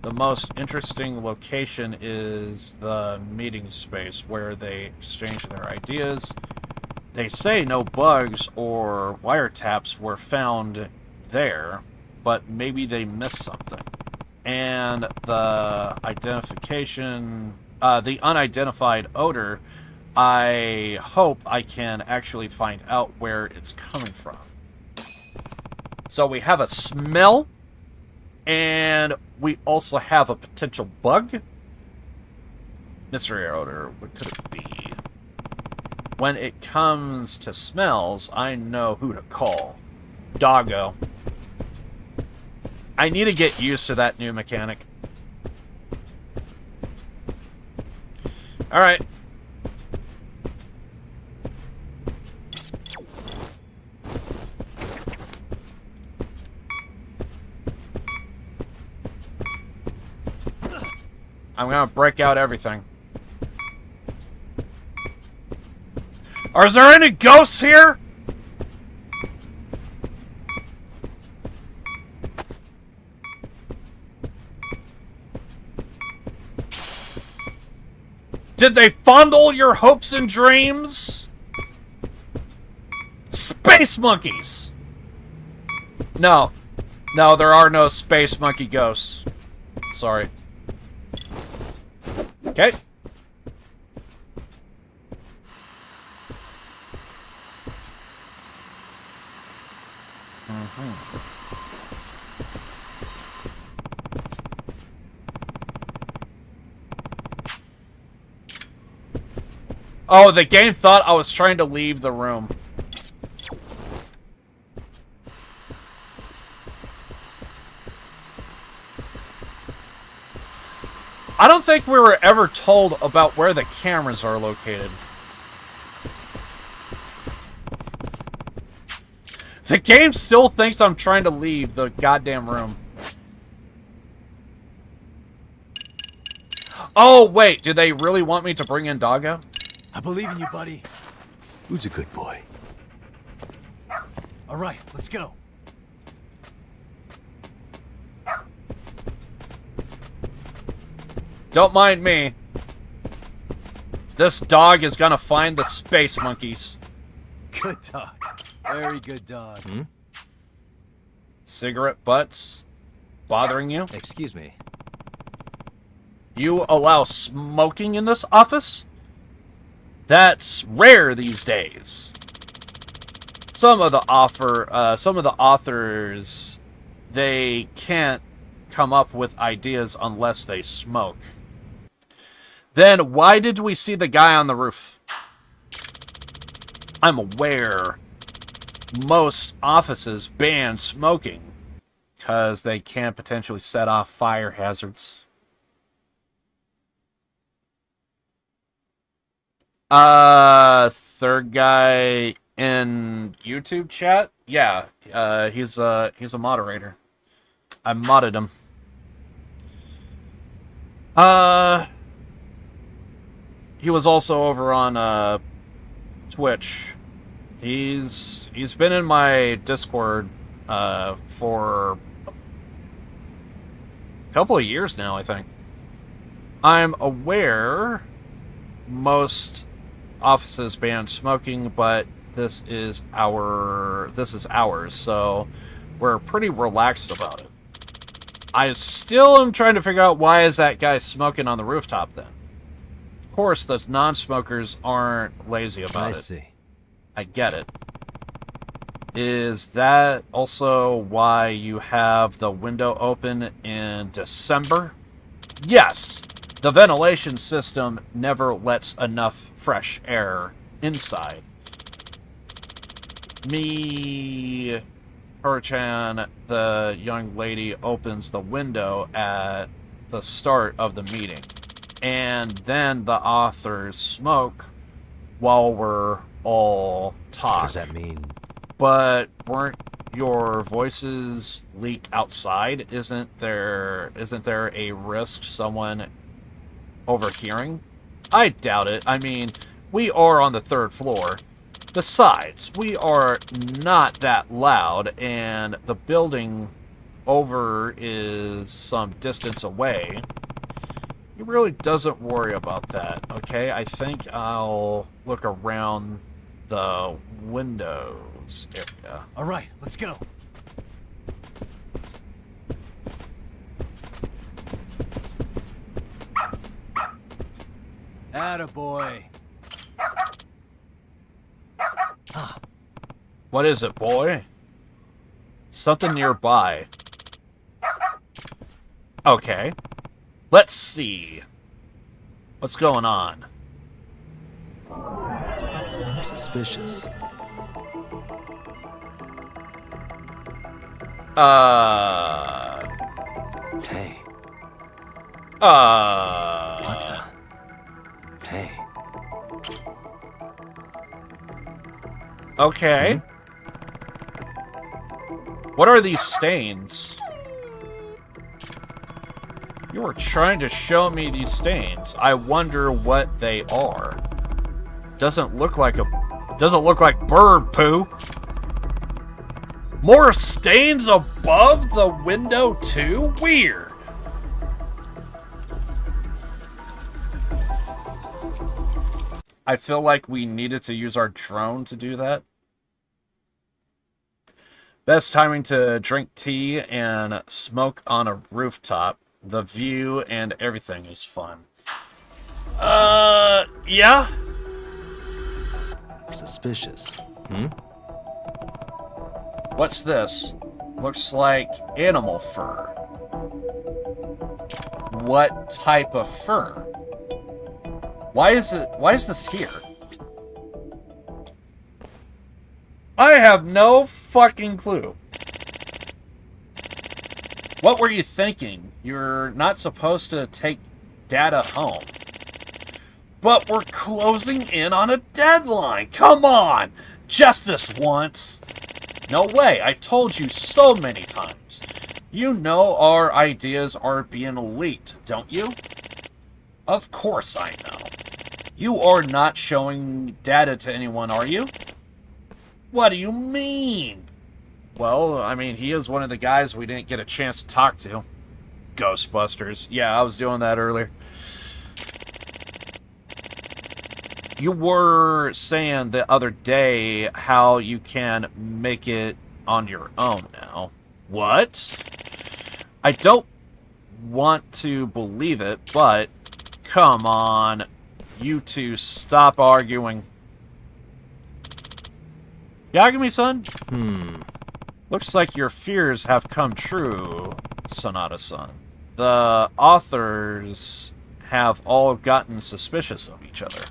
The most interesting location is the meeting space where they exchange their ideas. They say no bugs or wiretaps were found there, but maybe they missed something. And the identification, the unidentified odor, I hope I can actually find out where it's coming from. So we have a smell, and we also have a potential bug. Mystery odor, what could it be? When it comes to smells, I know who to call. Doggo. I need to get used to that new mechanic. Alright. I'm gonna break out everything. Are there any ghosts here? Did they fondle your hopes and dreams? Space monkeys! No. No, there are no space monkey ghosts. Sorry. Okay. Oh, the game thought I was trying to leave the room. I don't think we were ever told about where the cameras are located. The game still thinks I'm trying to leave the goddamn room. Oh, wait. Do they really want me to bring in Doggo? I believe in you, buddy. Who's a good boy? All right, let's go. Don't mind me. This dog is gonna find the space monkeys. Good dog. Very good dog. Cigarette butts bothering you? Excuse me. You allow smoking in this office? That's rare these days. Some of the authors, they can't come up with ideas unless they smoke. Then why did we see the guy on the roof? I'm aware most offices ban smoking because they can potentially set off fire hazards. Third guy in YouTube chat? Yeah, he's a moderator. I modded him. He was also over on Twitch. He's been in my Discord for a couple of years now, I think. I'm aware most offices ban smoking, but this is ours, so we're pretty relaxed about it. I still am trying to figure out why is that guy smoking on the rooftop then. Of course, the non-smokers aren't lazy about it. I see. I get it. Is that also why you have the window open in December? Yes! The ventilation system never lets enough fresh air inside. Hurricane, the young lady, opens the window at the start of the meeting. And then the authors smoke while we're all talking. What does that mean? But weren't your voices leaked outside? Isn't there a risk someone overhearing? I doubt it. I mean, we are on the 3rd floor. Besides, we are not that loud, and the building over is some distance away. He really doesn't worry about that, okay? I think I'll look around the windows area. All right, let's go. Attaboy. What is it, boy? Something nearby. Okay. Let's see. What's going on? Suspicious. Hey. What the? Hey. Okay. What are these stains? You were trying to show me these stains. I wonder what they are. Doesn't look like bird poo. More stains above the window too? Weird. I feel like we needed to use our drone to do that. Best timing to drink tea and smoke on a rooftop. The view and everything is fun. Yeah? Suspicious. What's this? Looks like animal fur. What type of fur? Why is this here? I have no fucking clue. What were you thinking? You're not supposed to take Data home. But we're closing in on a deadline. Come on! Just this once. No way, I told you so many times. You know our ideas are being leaked, don't you? Of course I know. You are not showing data to anyone, are you? What do you mean? Well, I mean, he is one of the guys we didn't get a chance to talk to. Ghostbusters. Yeah, I was doing that earlier. You were saying the other day how you can make it on your own now. What? I don't want to believe it, but come on. You two, stop arguing. Yagami-san? Looks like your fears have come true, Sonata-san. The authors have all gotten suspicious of each other.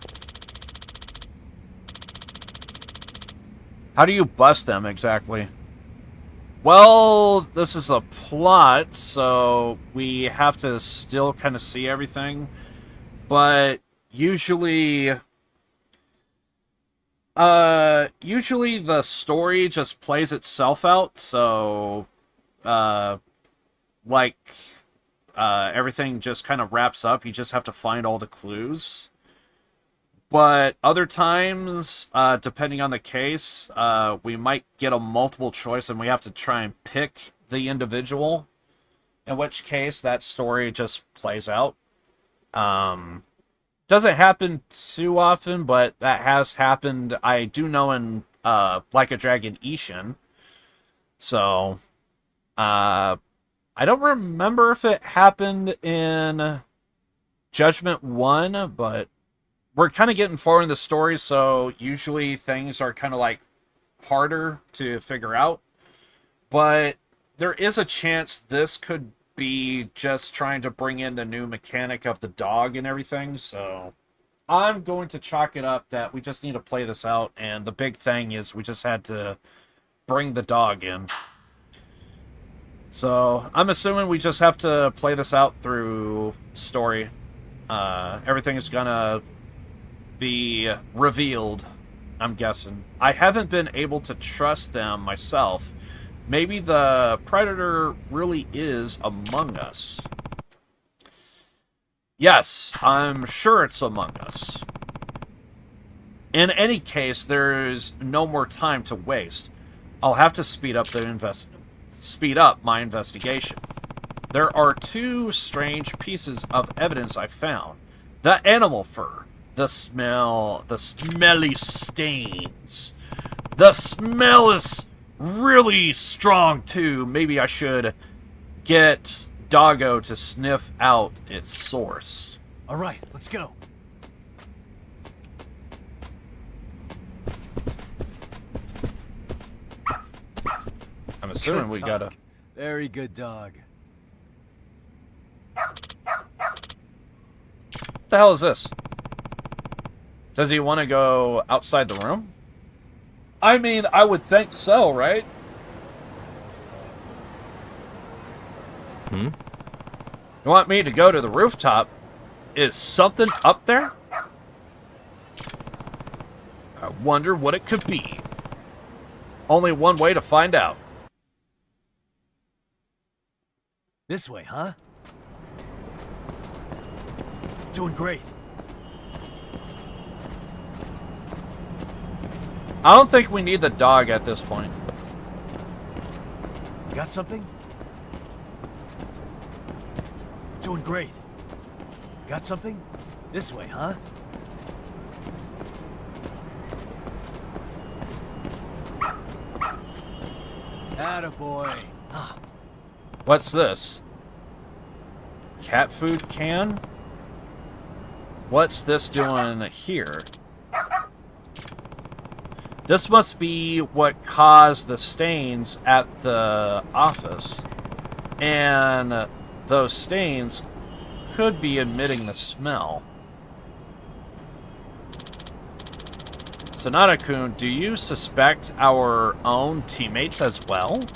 How do you bust them, exactly? Well, this is a plot, so we have to still kind of see everything. But usually the story just plays itself out, so, everything just kind of wraps up. You just have to find all the clues. But other times, depending on the case, we might get a multiple choice and we have to try and pick the individual. In which case, that story just plays out. Doesn't happen too often, but that has happened. I do know in Like a Dragon Ishin. So, I don't remember if it happened in Judgment 1, but we're kind of getting far in the story, so usually things are kind of like harder to figure out. But there is a chance this could be just trying to bring in the new mechanic of the dog and everything, so I'm going to chalk it up that we just need to play this out, and the big thing is we just had to bring the dog in. So I'm assuming we just have to play this out through story. Everything is gonna be revealed, I'm guessing. I haven't been able to trust them myself. Maybe the Predator really is among us. Yes, I'm sure it's among us. In any case, there's no more time to waste. I'll have to speed up my investigation. There are two strange pieces of evidence I found. The animal fur. The smelly stains. The smell is really strong, too. Maybe I should get Doggo to sniff out its source. All right, let's go. I'm assuming Good we dog. gotta... Very good dog. What the hell is this? Does he want to go outside the room? I mean, I would think so, right? You want me to go to the rooftop? Is something up there? I wonder what it could be. Only one way to find out. This way, huh? Doing great. I don't think we need the dog at this point. Got something? Doing great. Got something? This way, huh? Attaboy. What's this? Cat food can? What's this doing here? This must be what caused the stains at the office. And those stains could be emitting the smell. Sonata-kun, do you suspect our own teammates as well?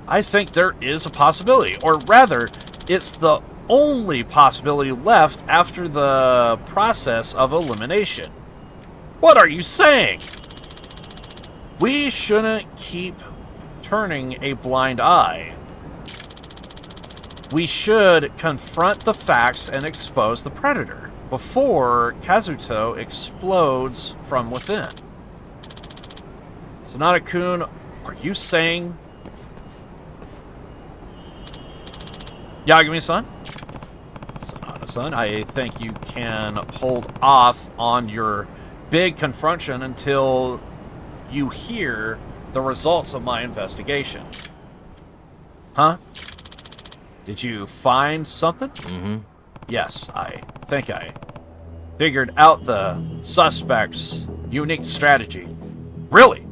I think there is a possibility. Or rather, it's the only possibility left after the process of elimination. What are you saying? We shouldn't keep turning a blind eye. We should confront the facts and expose the predator before Kazuto explodes from within. Sanada-kun, are you saying... Yagami-san? Sanada-san, I think you can hold off on your big confrontation until you hear the results of my investigation. Huh? Did you find something? Mm-hmm. Yes, I think I figured out the suspect's unique strategy. Really?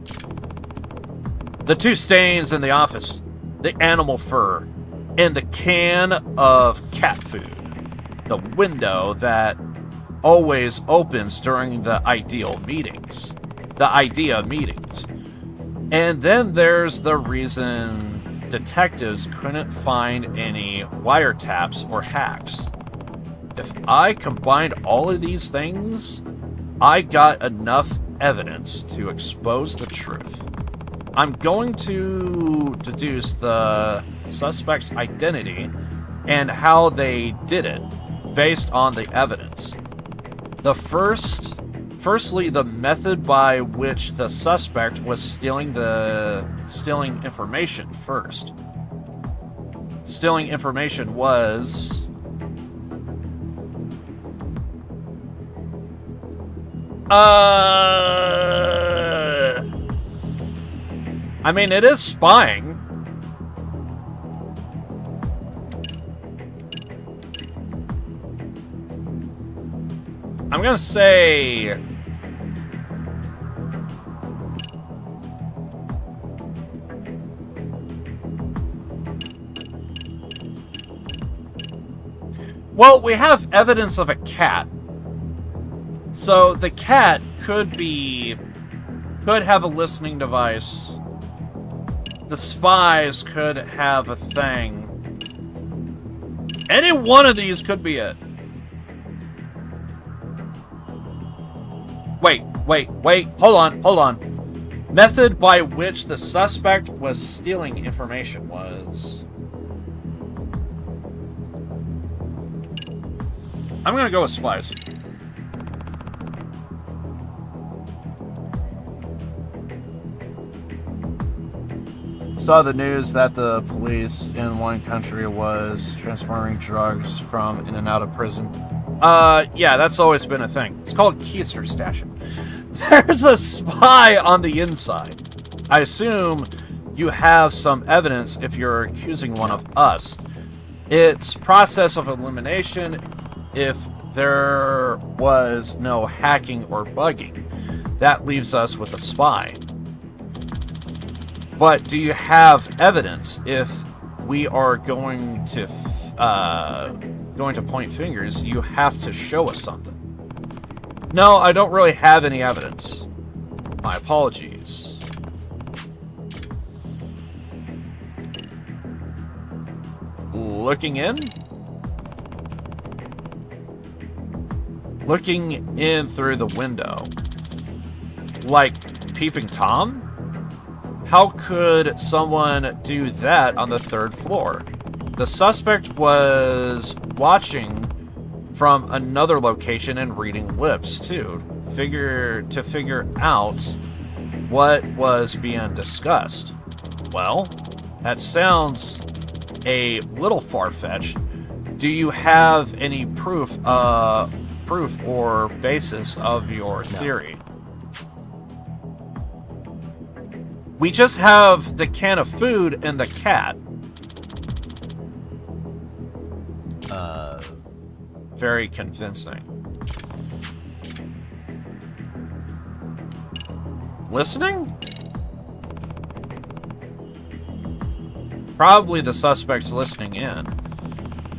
The 2 stains in the office, the animal fur, and the can of cat food. The window that always opens during the idea meetings. And then there's the reason detectives couldn't find any wiretaps or hacks. If I combined all of these things, I got enough evidence to expose the truth. I'm going to deduce the suspect's identity and how they did it based on the evidence. Firstly, the method by which the suspect was stealing information first. Stealing information was... I mean, it is spying. I'm gonna say... Well, we have evidence of a cat. So the cat could have a listening device. The spies could have a thing. Any one of these could be it. Wait. Hold on. Method by which the suspect was stealing information was... I'm gonna go with spies. Saw the news that the police in one country was transferring drugs from in and out of prison. Yeah, that's always been a thing. It's called keister stashing. There's a spy on the inside. I assume you have some evidence if you're accusing one of us. It's process of elimination if there was no hacking or bugging. That leaves us with a spy. But do you have evidence if we are going to point fingers? You have to show us something. No, I don't really have any evidence. My apologies. Looking in? Looking in through the window. Like peeping Tom? How could someone do that on the 3rd floor? The suspect was watching from another location and reading lips, too. To figure out what was being discussed. Well, that sounds a little far-fetched. Do you have any proof or basis of your theory? We just have the can of food and the cat. Very convincing. Listening? Probably the suspect's listening in.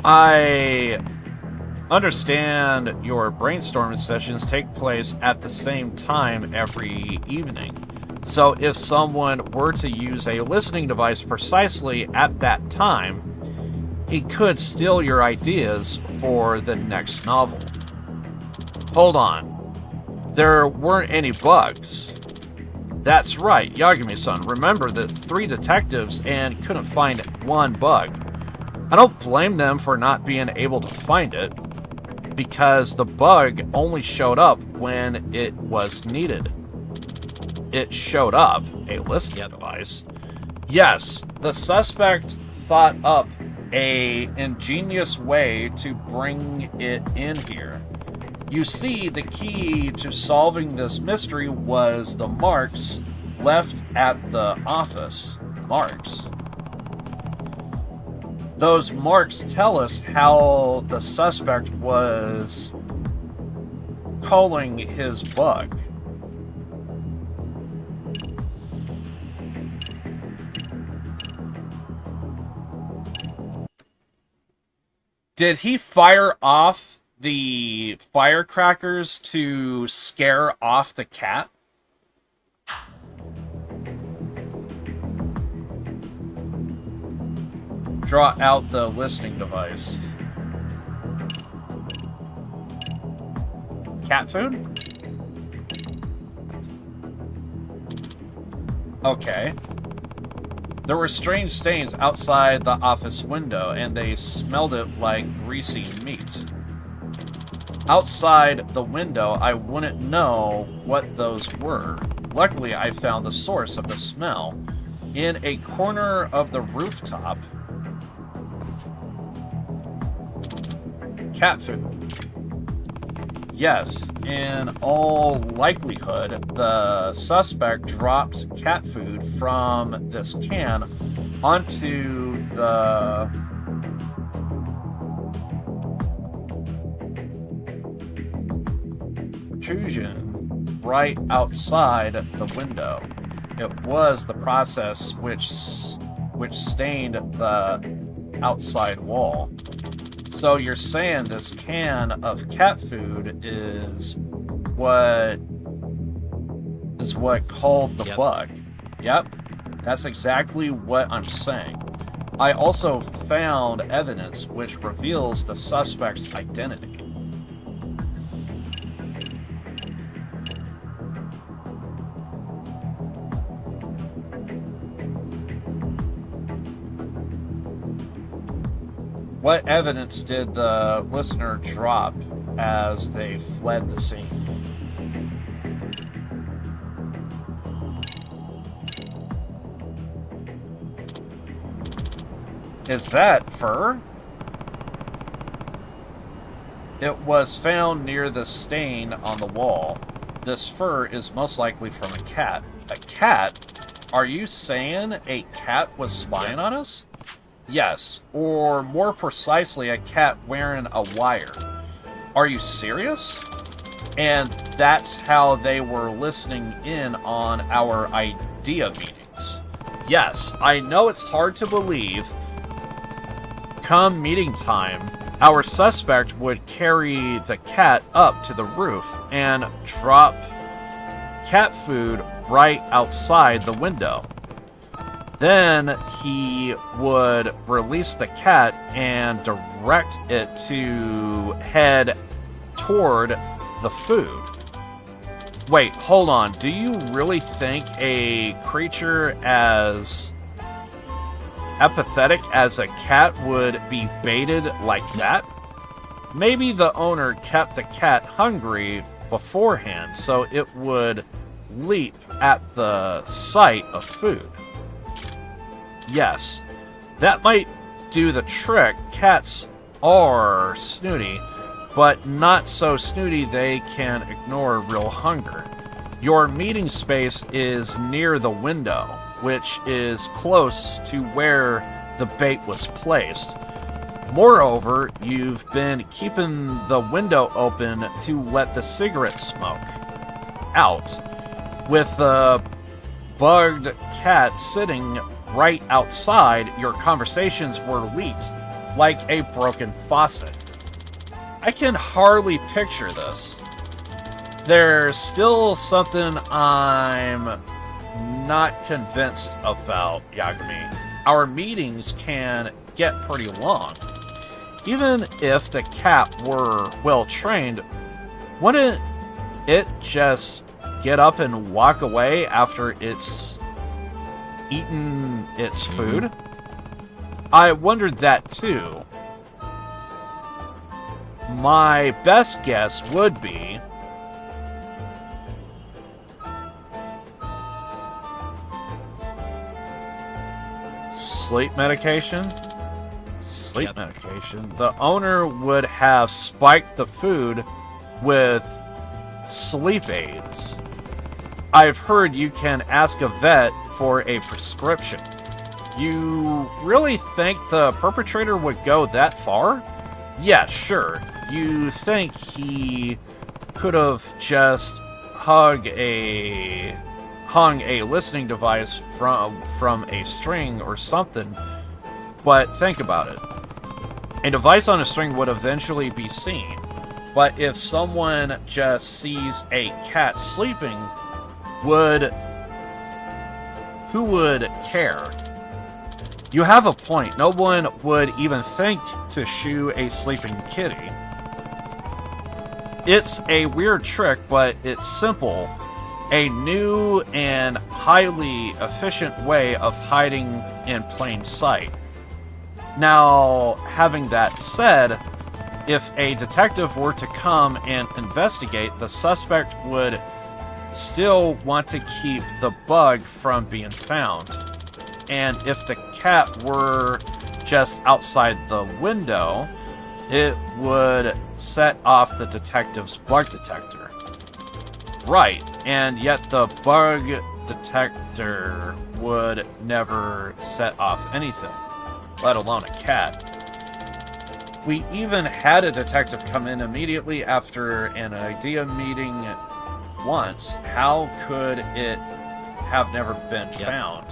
I understand your brainstorming sessions take place at the same time every evening. So if someone were to use a listening device precisely at that time, he could steal your ideas for the next novel. Hold on. There weren't any bugs. That's right, Yagami-san. Remember the 3 detectives and couldn't find one bug. I don't blame them for not being able to find it, because the bug only showed up when it was needed. It showed up, a listening device. Yes, the suspect thought up a ingenious way to bring it in here. You see, the key to solving this mystery was the marks left at the office. Marks. Those marks tell us how the suspect was calling his bug. Did he fire off the firecrackers to scare off the cat? Draw out the listening device. Cat food? Okay. There were strange stains outside the office window, and they smelled it like greasy meat. Outside the window, I wouldn't know what those were. Luckily, I found the source of the smell. In a corner of the rooftop. Cat food. Yes, in all likelihood, the suspect dropped cat food from this can onto the protrusion right outside the window. It was the process which stained the outside wall. So you're saying this can of cat food is what called the bug. Yep, that's exactly what I'm saying. I also found evidence which reveals the suspect's identity. What evidence did the listener drop as they fled the scene? Is that fur? It was found near the stain on the wall. This fur is most likely from a cat. A cat? Are you saying a cat was spying on us? Yes, or more precisely, a cat wearing a wire. Are you serious? And that's how they were listening in on our idea meetings. Yes, I know it's hard to believe. Come meeting time, our suspect would carry the cat up to the roof and drop cat food right outside the window. Then he would release the cat and direct it to head toward the food. Wait, hold on. Do you really think a creature as apathetic as a cat would be baited like that? Maybe the owner kept the cat hungry beforehand so it would leap at the sight of food. Yes, that might do the trick. Cats are snooty, but not so snooty they can ignore real hunger. Your meeting space is near the window, which is close to where the bait was placed. Moreover, you've been keeping the window open to let the cigarette smoke out. With the bugged cat sitting right outside, your conversations were leaked like a broken faucet. I can hardly picture this. There's still something I'm not convinced about, Yagami. Our meetings can get pretty long. Even if the cat were well trained, wouldn't it just get up and walk away after it's eaten its food? I wondered that too. My best guess would be sleep medication? Sleep medication. The owner would have spiked the food with sleep aids. I've heard you can ask a vet for a prescription. You really think the perpetrator would go that far? Yeah, sure. You think he could have just hung a listening device from a string or something, but think about it. A device on a string would eventually be seen, but if someone just sees a cat sleeping, who would care? You have a point. No one would even think to shoo a sleeping kitty. It's a weird trick, but it's simple. A new and highly efficient way of hiding in plain sight. Now, having that said, if a detective were to come and investigate, the suspect would still want to keep the bug from being found. And if the cat were just outside the window, it would set off the detective's bug detector. Right, and yet the bug detector would never set off anything, let alone a cat. We even had a detective come in immediately after an idea meeting once. How could it have never been found?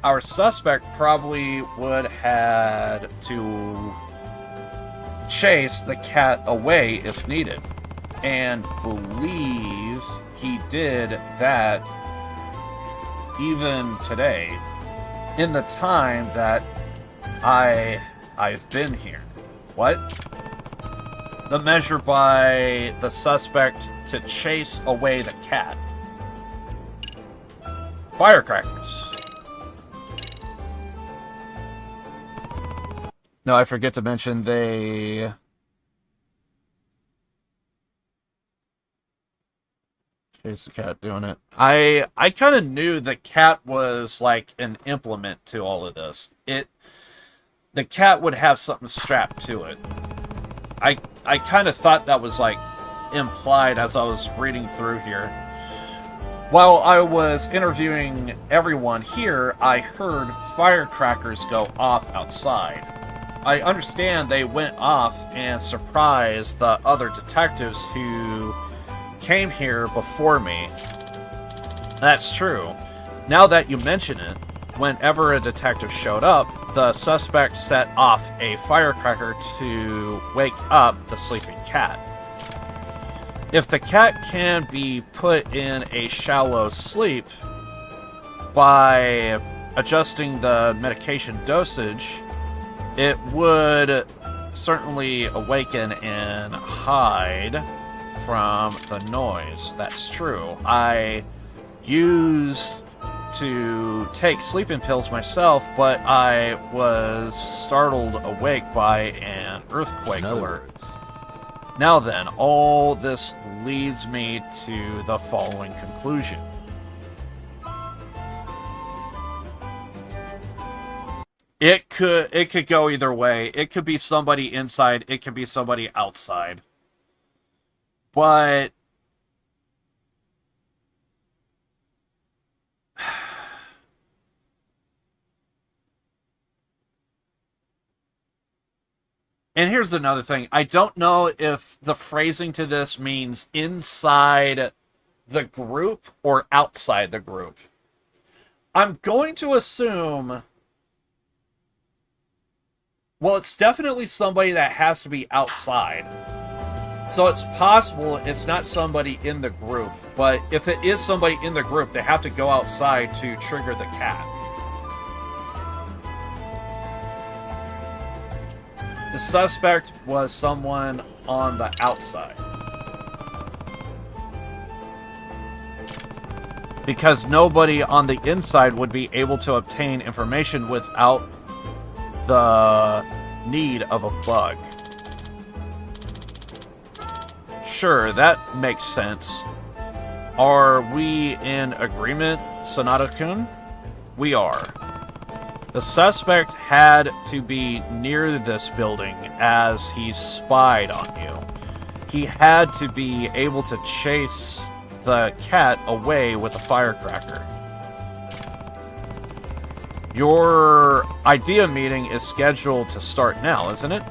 Our suspect probably would had to chase the cat away if needed, and believe he did that even today, in the time that I've been here. What? The measure by the suspect to chase away the cat. Firecrackers. No, I forget to mention they... Chase the cat doing it. I kind of knew the cat was like an implement to all of this. The cat would have something strapped to it. I kind of thought that was like implied as I was reading through here. While I was interviewing everyone here, I heard firecrackers go off outside. I understand they went off and surprised the other detectives who came here before me. That's true. Now that you mention it, whenever a detective showed up, the suspect set off a firecracker to wake up the sleeping cat. If the cat can be put in a shallow sleep by adjusting the medication dosage, it would certainly awaken and hide from the noise. That's true. I used to take sleeping pills myself, but I was startled awake by an earthquake alert. Now then, all this leads me to the following conclusion. It could go either way. It could be somebody inside, it could be somebody outside. But and here's another thing. I don't know if the phrasing to this means inside the group or outside the group. I'm going to assume... Well, it's definitely somebody that has to be outside. So it's possible it's not somebody in the group. But if it is somebody in the group, they have to go outside to trigger the cat. The suspect was someone on the outside. Because nobody on the inside would be able to obtain information without the need of a bug. Sure, that makes sense. Are we in agreement, Sanada-kun? We are. The suspect had to be near this building as he spied on you. He had to be able to chase the cat away with a firecracker. Your idea meeting is scheduled to start now, isn't it?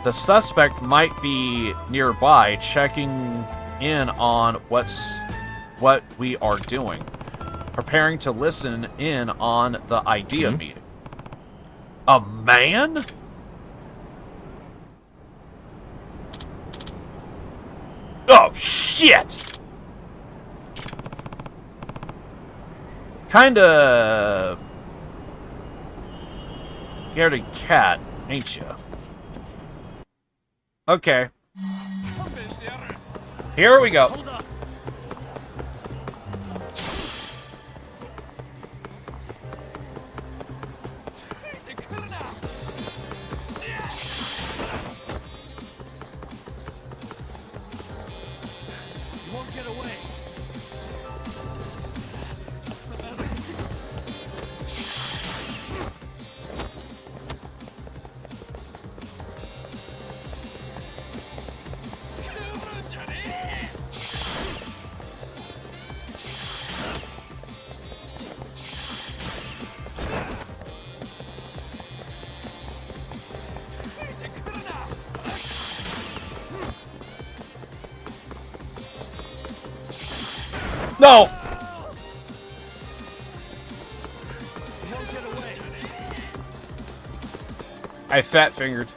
The suspect might be nearby checking in on what we are doing, preparing to listen in on the idea meeting. A man? Oh, shit! Kinda scaredy cat, ain't ya? Okay. Here we go. No! I fat fingered.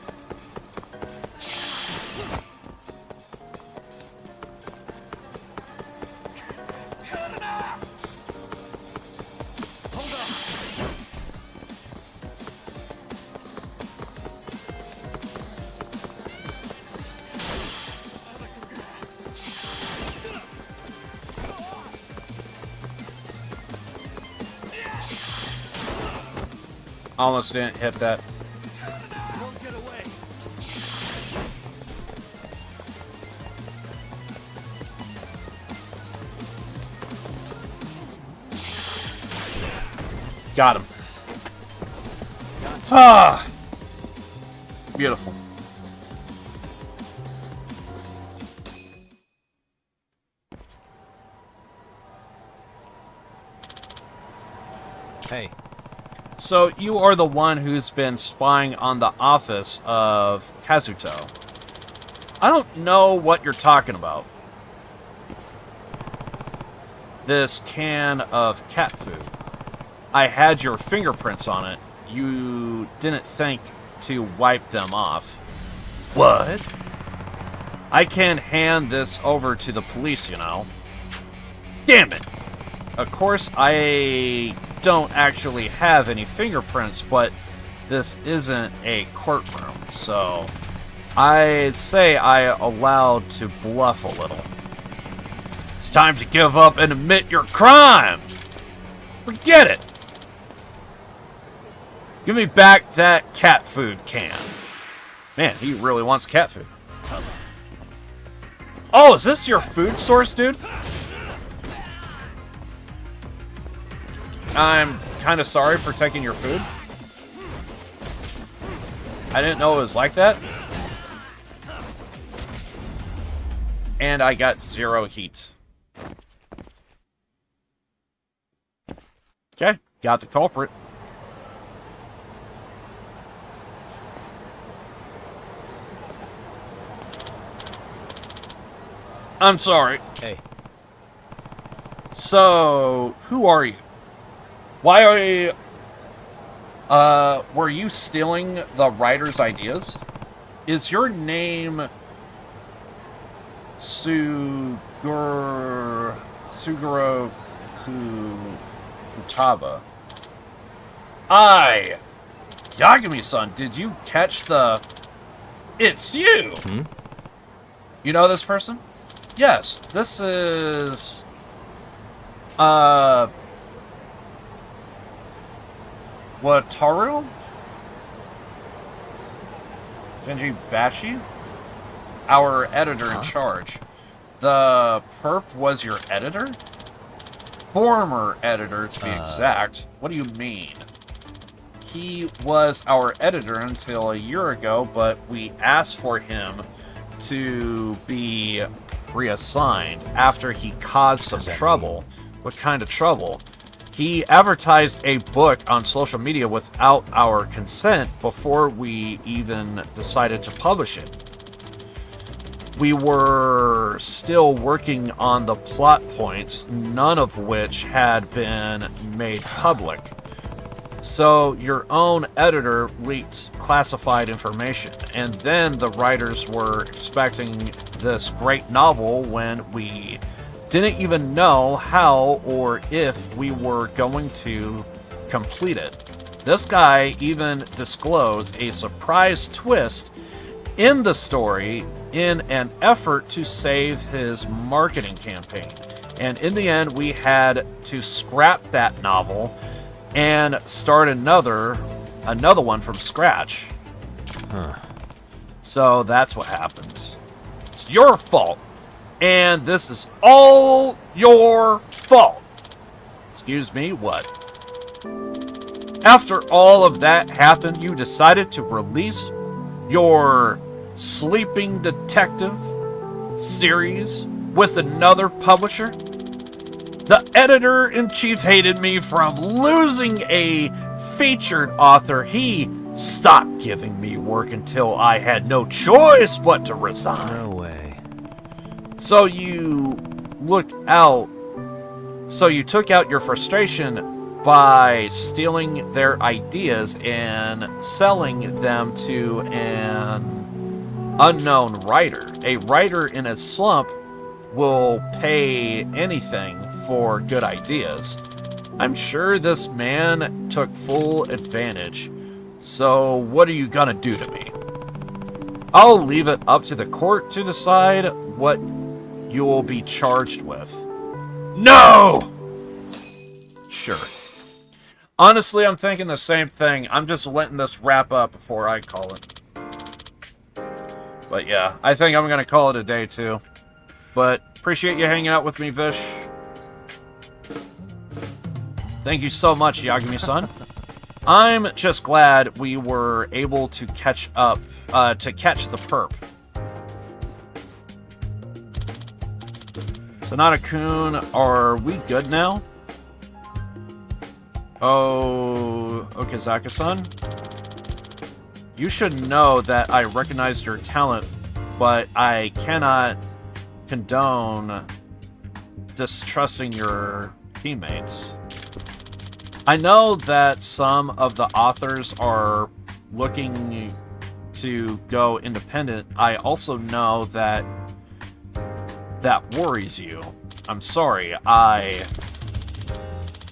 Almost didn't hit that. Got him. Ah! Beautiful. Hey. So you are the one who's been spying on the office of Kazuto. I don't know what you're talking about. This can of cat food. I had your fingerprints on it. You didn't think to wipe them off. What? I can hand this over to the police, you know. Damn it! Of course, I don't actually have any fingerprints, but this isn't a courtroom, so I'd say I allowed to bluff a little. It's time to give up and admit your crime! Forget it! Give me back that cat food can. Man, he really wants cat food. Oh, is this your food source, dude? I'm kind of sorry for taking your food. I didn't know it was like that. And I got 0 heat. Okay, got the culprit. I'm sorry. Hey. So, who are you? Why are you... were you stealing the writer's ideas? Is your name... Suguro Futaba? Aye! Yagami-san, did you catch the It's you! You know this person? Yes, this is... Wataru? Genji Bashi? Our editor in charge. The perp was your editor? Former editor, to be exact. What do you mean? He was our editor until a year ago, but we asked for him to be reassigned after he caused some trouble. What kind of trouble? He advertised a book on social media without our consent before we even decided to publish it. We were still working on the plot points, none of which had been made public. So your own editor leaked classified information, and then the writers were expecting this great novel when we didn't even know how or if we were going to complete it. This guy even disclosed a surprise twist in the story in an effort to save his marketing campaign. And in the end, we had to scrap that novel and start another one from scratch. So that's what happened. It's your fault. And this is all your fault. Excuse me, what? After all of that happened, you decided to release your Sleeping Detective series with another publisher? The editor-in-chief hated me from losing a featured author. He stopped giving me work until I had no choice but to resign. No way. So you took out your frustration by stealing their ideas and selling them to an unknown writer. A writer in a slump will pay anything for good ideas. I'm sure this man took full advantage. So what are you gonna do to me? I'll leave it up to the court to decide what you will be charged with. No! Sure. Honestly, I'm thinking the same thing. I'm just letting this wrap up before I call it. But yeah, I think I'm gonna call it a day too. But appreciate you hanging out with me, Vish. Thank you so much, Yagami-san. I'm just glad we were able to catch up, to catch the perp. Sonata-kun, are we good now? Oh, Okazaki-san? You should know that I recognize your talent, but I cannot condone distrusting your teammates. I know that some of the authors are looking to go independent. I also know that that worries you. I'm sorry.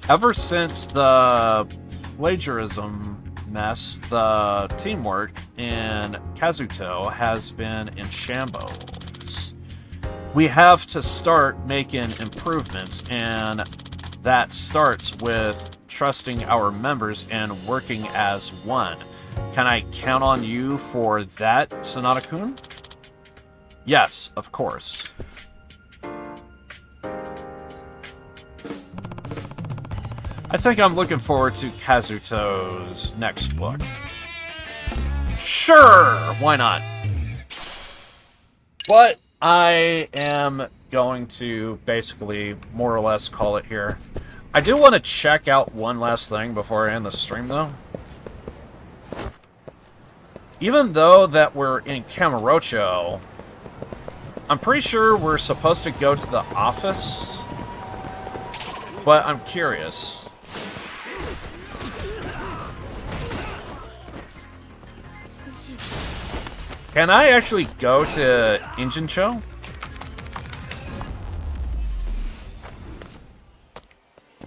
Ever since the plagiarism mess, the teamwork in Kazuto has been in shambles. We have to start making improvements, and that starts with trusting our members and working as one. Can I count on you for that, Sonata-kun? Yes, of course. I think I'm looking forward to Kazuto's next book. Sure, why not? But I am going to basically more or less call it here. I do want to check out one last thing before I end the stream, though. Even though that we're in Kamurocho, I'm pretty sure we're supposed to go to the office, but I'm curious. Can I actually go to Injincho?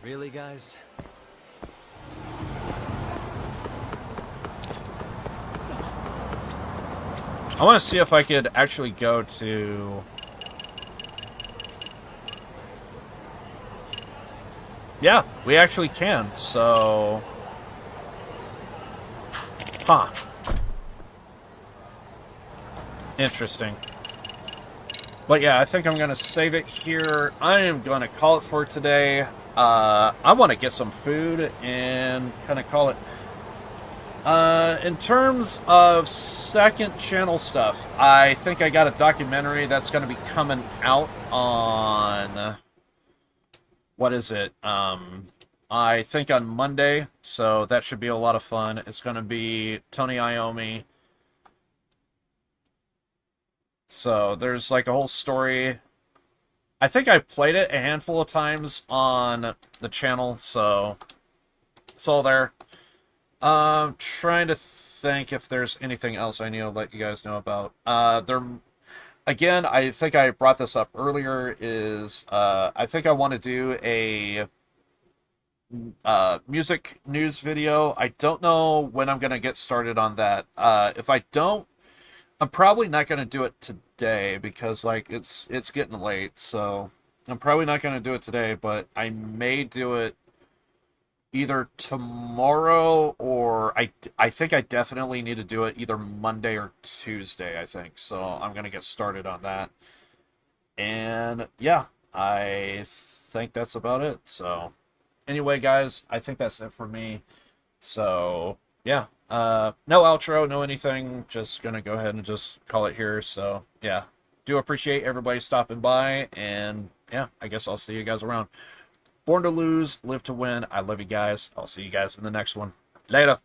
Really, guys? I want to see if I could actually go to... Yeah, we actually can, so... Huh. Interesting. But yeah, I think I'm going to save it here. I am going to call it for today. I want to get some food and kind of call it... in terms of second channel stuff, I think I got a documentary that's going to be coming out on... What is it? I think on Monday, so that should be a lot of fun. It's going to be Tony Iommi. So there's like a whole story. I think I played it a handful of times on the channel, so it's all there. Trying to think if there's anything else I need to let you guys know about. Again, I think I brought this up earlier, is I think I want to do a music news video. I don't know when I'm going to get started on that. If I don't, I'm probably not going to do it today because like it's getting late, so I'm probably not going to do it today, but I may do it either tomorrow or I think I definitely need to do it either Monday or Tuesday, I think. So I'm going to get started on that. And yeah, I think that's about it. So anyway, guys, I think that's it for me. So yeah, no outro, no anything. Just going to go ahead and just call it here. So yeah, do appreciate everybody stopping by. And yeah, I guess I'll see you guys around. Born to lose, live to win. I love you guys. I'll see you guys in the next one. Later.